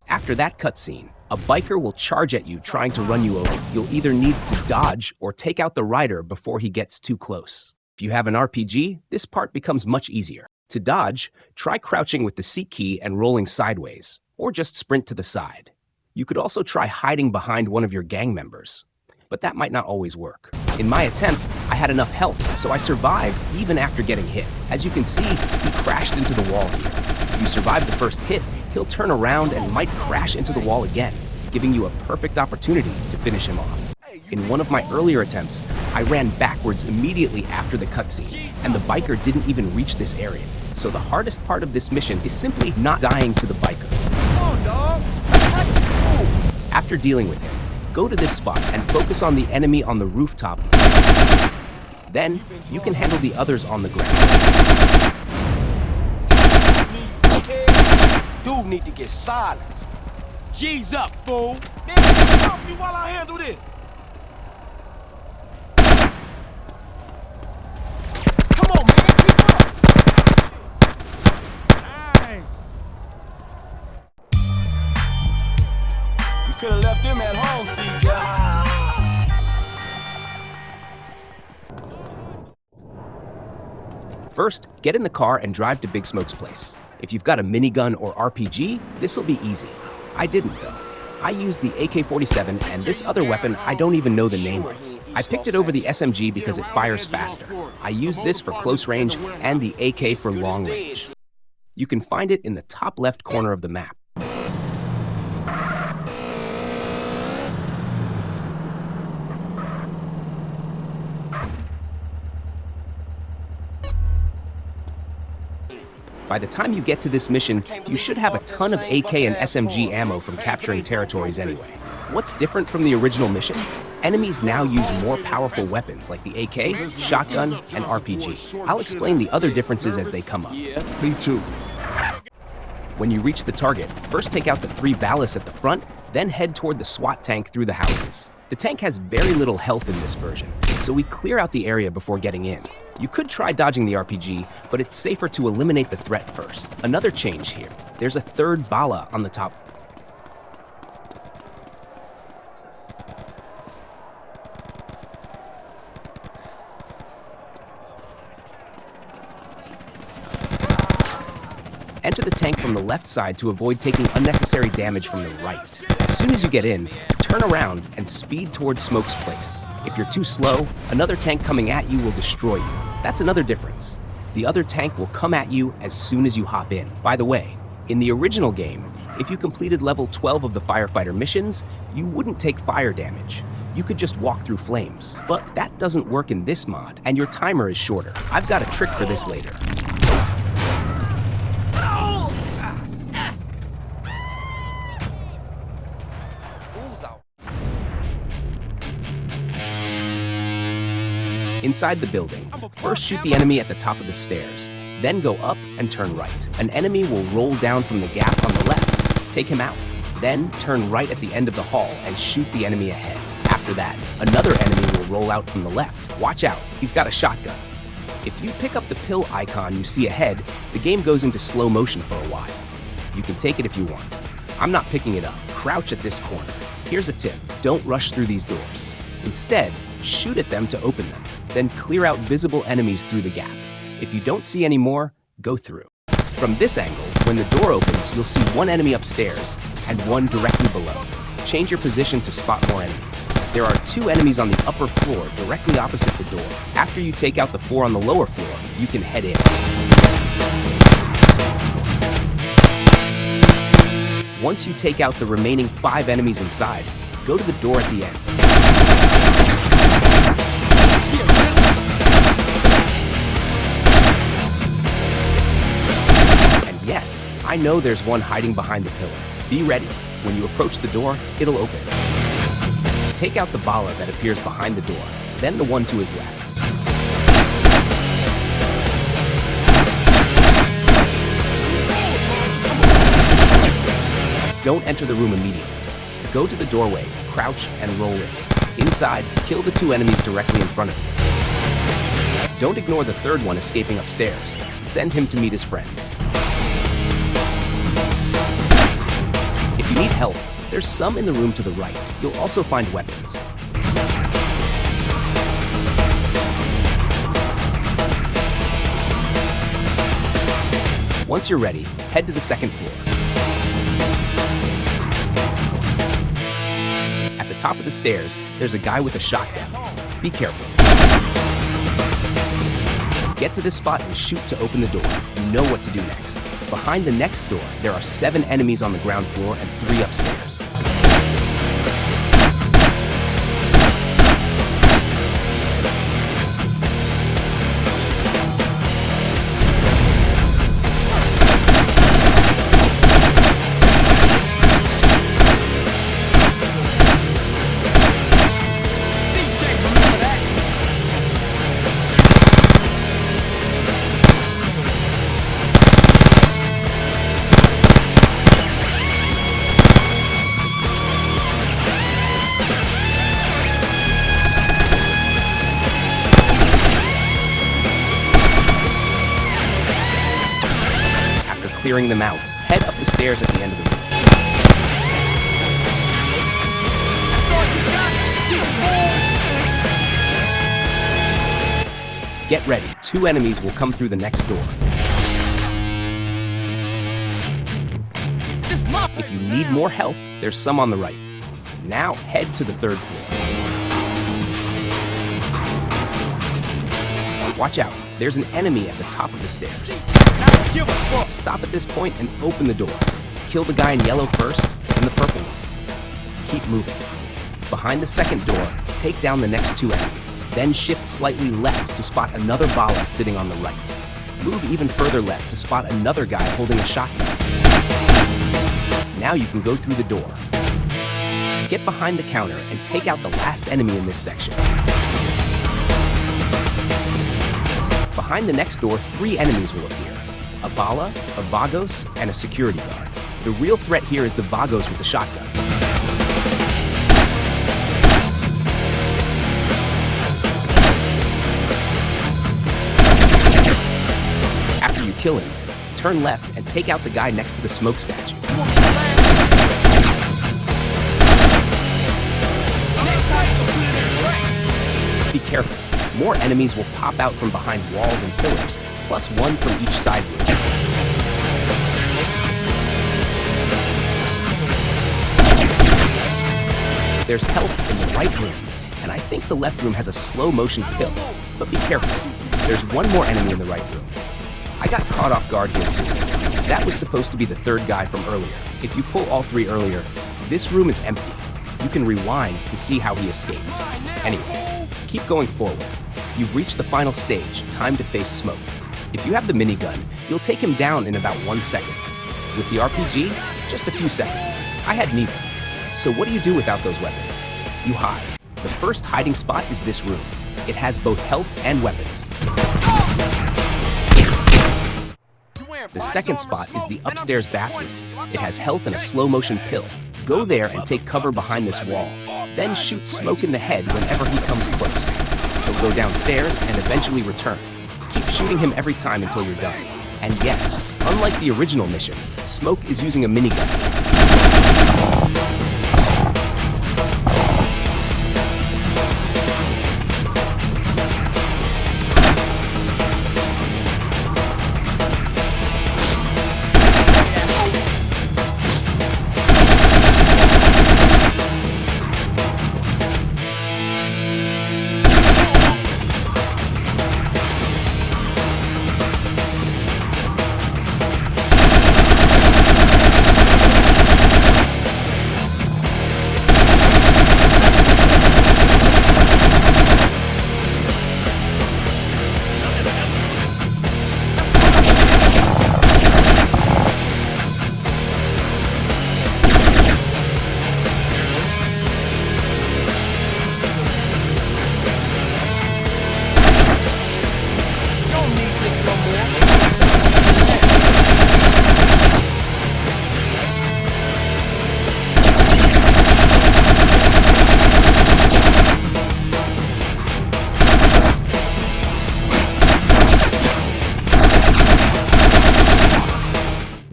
After that cutscene, a biker will charge at you trying to run you over. You'll either need to dodge or take out the Ryder before he gets too close. If you have an RPG, this part becomes much easier. To dodge, try crouching with the C key and rolling sideways, or just sprint to the side. You could also try hiding behind one of your gang members, but that might not always work. In my attempt, I had enough health, so I survived even after getting hit. As you can see, he crashed into the wall here. If you survive the first hit, he'll turn around and might crash into the wall again, giving you a perfect opportunity to finish him off. In one of my earlier attempts, I ran backwards immediately after the cutscene, and the biker didn't even reach this area. So the hardest part of this mission is simply not dying to the biker. Come on, dog. After dealing with him, go to this spot and focus on the enemy on the rooftop. Then, you can handle the others on the ground. Dude need to get silenced. G's up, fool. Man, help me while I handle this. Come on, man, keep up. Nice. You could have left him at home, CJ. First, get in the car and drive to Big Smoke's place. If you've got a minigun or RPG, this'll be easy. I didn't, though. I used the AK-47 and this other weapon I don't even know the name of. I picked it over the SMG because it fires faster. I used this for close range and the AK for long range. You can find it in the top left corner of the map. By the time you get to this mission, you should have a ton of AK and SMG ammo from capturing territories anyway. What's different from the original mission? Enemies now use more powerful weapons like the AK, shotgun, and RPG. I'll explain the other differences as they come up. Me too. When you reach the target, first take out the 3 ballasts at the front, then head toward the SWAT tank through the houses. The tank has very little health in this version, so we clear out the area before getting in. You could try dodging the RPG, but it's safer to eliminate the threat first. Another change here, there's a 3rd bala on the top. Enter the tank from the left side to avoid taking unnecessary damage from the right. As soon as you get in, turn around and speed towards Smoke's place. If you're too slow, another tank coming at you will destroy you. That's another difference. The other tank will come at you as soon as you hop in. By the way, in the original game, if you completed level 12 of the firefighter missions, you wouldn't take fire damage. You could just walk through flames. But that doesn't work in this mod, and your timer is shorter. I've got a trick for this later. Inside the building, first shoot the enemy at the top of the stairs, then go up and turn right. An enemy will roll down from the gap on the left. Take him out. Then turn right at the end of the hall and shoot the enemy ahead. After that, another enemy will roll out from the left. Watch out, he's got a shotgun. If you pick up the pill icon you see ahead, the game goes into slow motion for a while. You can take it if you want. I'm not picking it up. Crouch at this corner. Here's a tip, don't rush through these doors. Instead, shoot at them to open them. Then clear out visible enemies through the gap. If you don't see any more, go through. From this angle, when the door opens, you'll see one enemy upstairs and one directly below. Change your position to spot more enemies. There are 2 enemies on the upper floor directly opposite the door. After you take out the 4 on the lower floor, you can head in. Once you take out the remaining 5 enemies inside, go to the door at the end. Yes, I know there's one hiding behind the pillar. Be ready. When you approach the door, it'll open. Take out the bala that appears behind the door, then the one to his left. Don't enter the room immediately. Go to the doorway, crouch, and roll in. Inside, kill the 2 enemies directly in front of you. Don't ignore the 3rd one escaping upstairs. Send him to meet his friends. If you need help, there's some in the room to the right. You'll also find weapons. Once you're ready, head to the second floor. At the top of the stairs, there's a guy with a shotgun. Be careful. Get to this spot and shoot to open the door. You know what to do next. Behind the next door, there are 7 enemies on the ground floor and 3 upstairs. Clearing them out, head up the stairs at the end of the room. Get ready, 2 enemies will come through the next door. If you need more health, there's some on the right. Now head to the 3rd floor. Watch out, there's an enemy at the top of the stairs. Stop at this point and open the door. Kill the guy in yellow first, and the purple one. Keep moving. Behind the second door, take down the next 2 enemies. Then shift slightly left to spot another Bala sitting on the right. Move even further left to spot another guy holding a shotgun. Now you can go through the door. Get behind the counter and take out the last enemy in this section. Behind the next door, 3 enemies will appear. A Bala, a Vagos, and a security guard. The real threat here is the Vagos with the shotgun. After you kill him, turn left and take out the guy next to the smoke statue. Be careful. More enemies will pop out from behind walls and pillars, plus 1 from each side room. There's health in the right room, and I think the left room has a slow motion pill, but be careful. There's 1 more enemy in the right room. I got caught off guard here too. That was supposed to be the 3rd guy from earlier. If you pull all 3 earlier, this room is empty. You can rewind to see how he escaped. Anyway, keep going forward. You've reached the final stage, time to face Smoke. If you have the minigun, you'll take him down in about 1 second. With the RPG, just a few seconds. I had neither. So what do you do without those weapons? You hide. The first hiding spot is this room. It has both health and weapons. The second spot is the upstairs bathroom. It has health and a slow motion pill. Go there and take cover behind this wall. Then shoot Smoke in the head whenever he comes close. He'll go downstairs and eventually return. Keep shooting him every time until you're done. And yes, unlike the original mission, Smoke is using a minigun.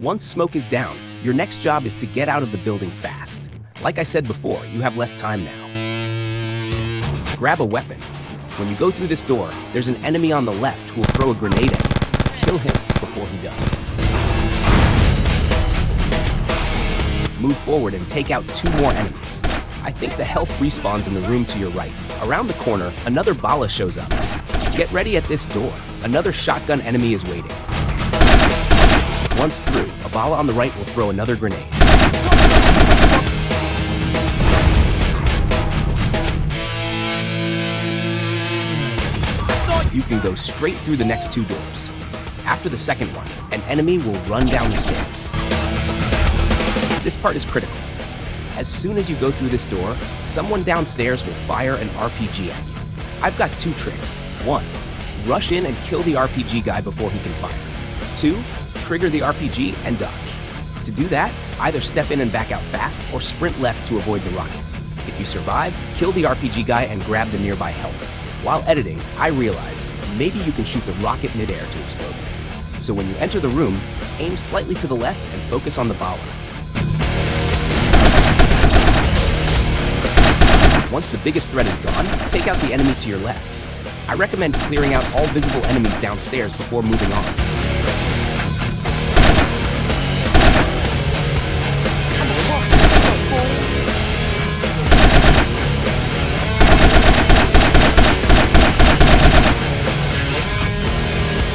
Once Smoke is down, your next job is to get out of the building fast. Like I said before, you have less time now. Grab a weapon. When you go through this door, there's an enemy on the left who will throw a grenade at you. Kill him before he does. Move forward and take out 2 more enemies. I think the health respawns in the room to your right. Around the corner, another Bala shows up. Get ready at this door. Another shotgun enemy is waiting. Once through, a Bala on the right will throw another grenade. You can go straight through the next 2 doors. After the second one, an enemy will run down the stairs. This part is critical. As soon as you go through this door, someone downstairs will fire an RPG at you. I've got 2 tricks. 1, rush in and kill the RPG guy before he can fire. 2, trigger the RPG and dodge. To do that, either step in and back out fast or sprint left to avoid the rocket. If you survive, kill the RPG guy and grab the nearby helmet. While editing, I realized maybe you can shoot the rocket midair to explode. So when you enter the room, aim slightly to the left and focus on the Bala. Once the biggest threat is gone, take out the enemy to your left. I recommend clearing out all visible enemies downstairs before moving on.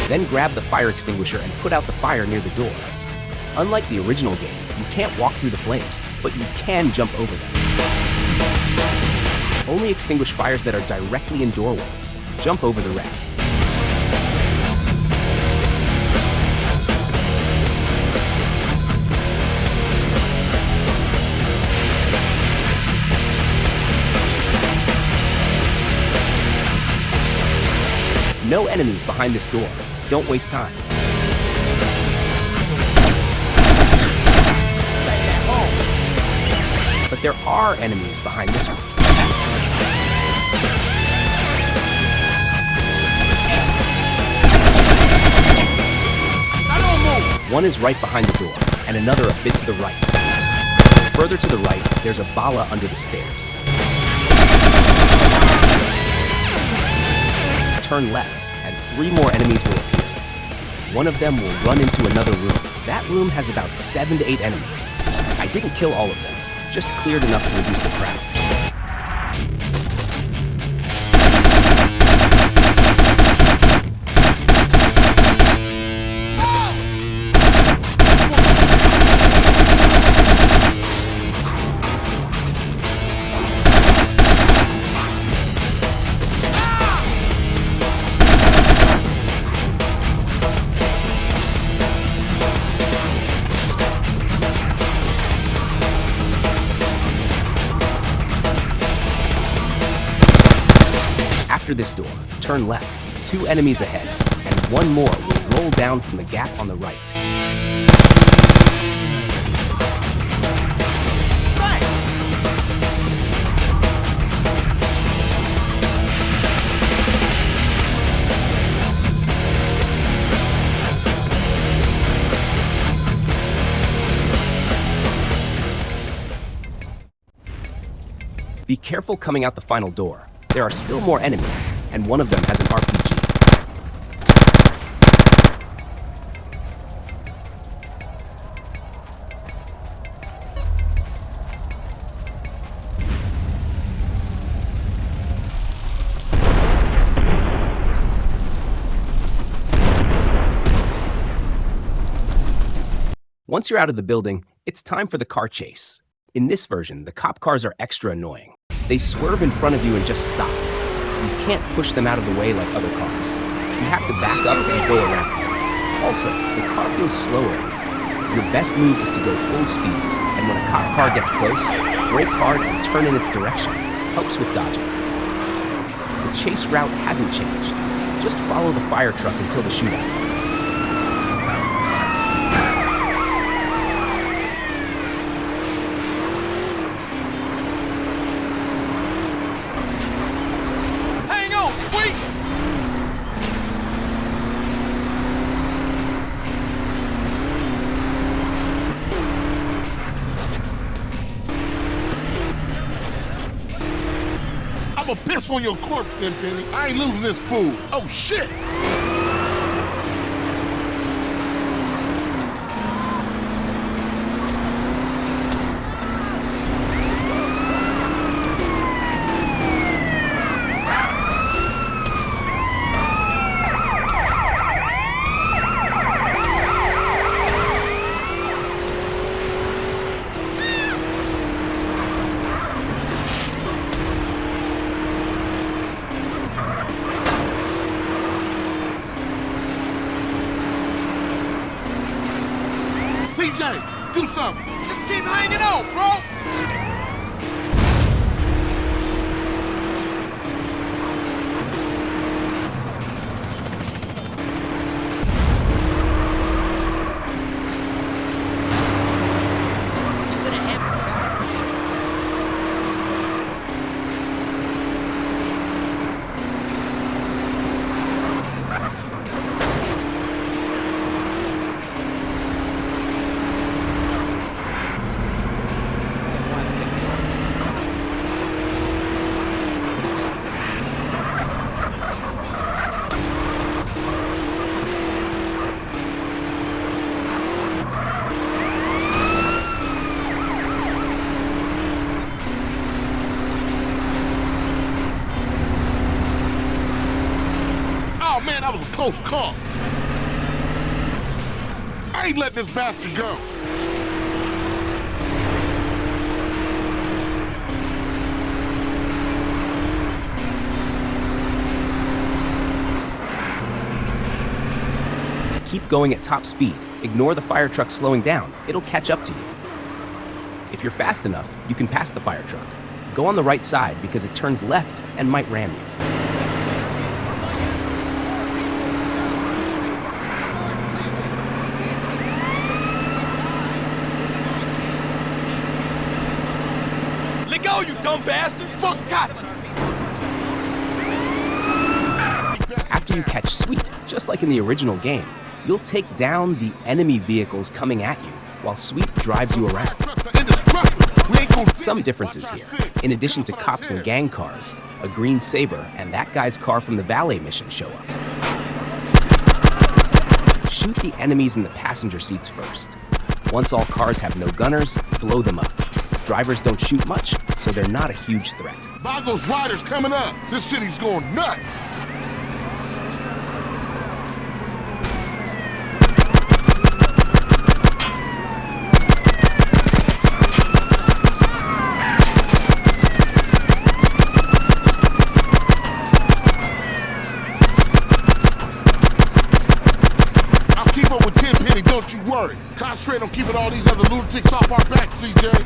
Then grab the fire extinguisher and put out the fire near the door. Unlike the original game, you can't walk through the flames, but you can jump over them. Only extinguish fires that are directly in doorways. Jump over the rest. No enemies behind this door. Don't waste time. But there are enemies behind this one. One is right behind the door, and another a bit to the right. Further to the right, there's a Bala under the stairs. Turn left, and 3 more enemies will appear. One of them will run into another room. That room has about 7 to 8 enemies. I didn't kill all of them, just cleared enough to reduce the crowd. After this door, turn left, 2 enemies ahead, and 1 more will roll down from the gap on the right. Be careful coming out the final door. There are still more enemies, and one of them has an RPG. Once you're out of the building, it's time for the car chase. In this version, the cop cars are extra annoying. They swerve in front of you and just stop. You can't push them out of the way like other cars. You have to back up and go around. Also, the car feels slower. Your best move is to go full speed, and when a cop car gets close, brake hard and turn in its direction. Helps with dodging. The chase route hasn't changed. Just follow the fire truck until the shootout. I'ma piss on your corpse, Tenpenny. I ain't losing this fool. Oh, shit! CJ, do something. Just keep hanging on, bro. Man, that was a close call. I ain't letting this bastard go. Keep going at top speed. Ignore the fire truck slowing down. It'll catch up to you. If you're fast enough, you can pass the fire truck. Go on the right side because it turns left and might ram you. You dumb bastard! Fuck, got you! After you catch Sweet, just like in the original game, you'll take down the enemy vehicles coming at you, while Sweet drives you around. Some differences here. In addition to cops and gang cars, a Green Sabre and that guy's car from the valet mission show up. Shoot the enemies in the passenger seats first. Once all cars have no gunners, blow them up. Drivers don't shoot much, so they're not a huge threat. By those riders coming up, this city's going nuts. I'll keep up with Tenpenny, don't you worry. Concentrate on keeping all these other lunatics off our backs, CJ.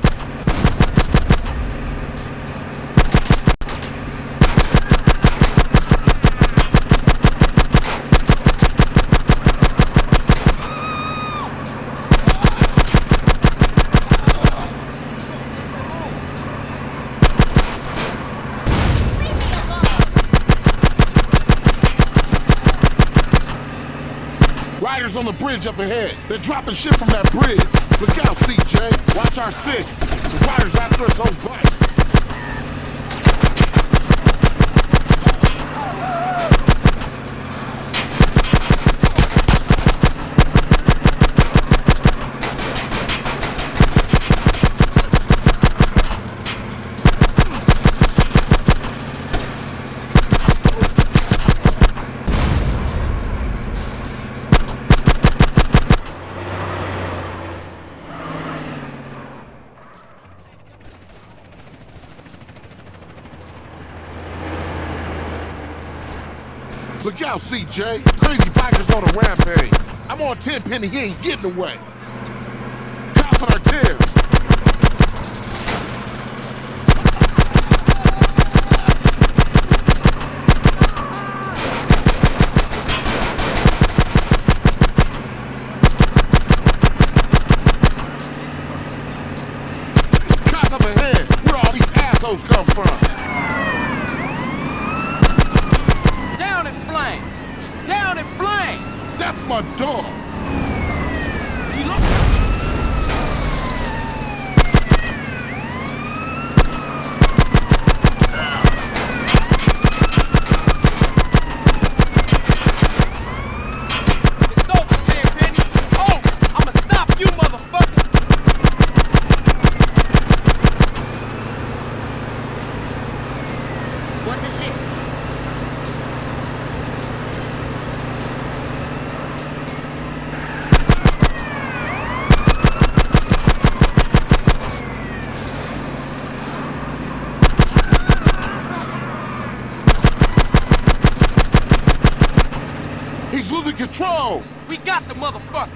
Riders on the bridge up ahead. They're dropping shit from that bridge. Look out, CJ. Watch our six. Some riders after us on bike. Look out, CJ. Crazy bikers on a rampage. I'm on Tenpenny, he ain't getting away. Cops on our tail. Cops up ahead. Where all these assholes come from? Down in flames! That's my dog! It's over, Tenpenny! Oh! I'ma stop you, motherfucker! What the shit? He's losing control! We got the motherfucker!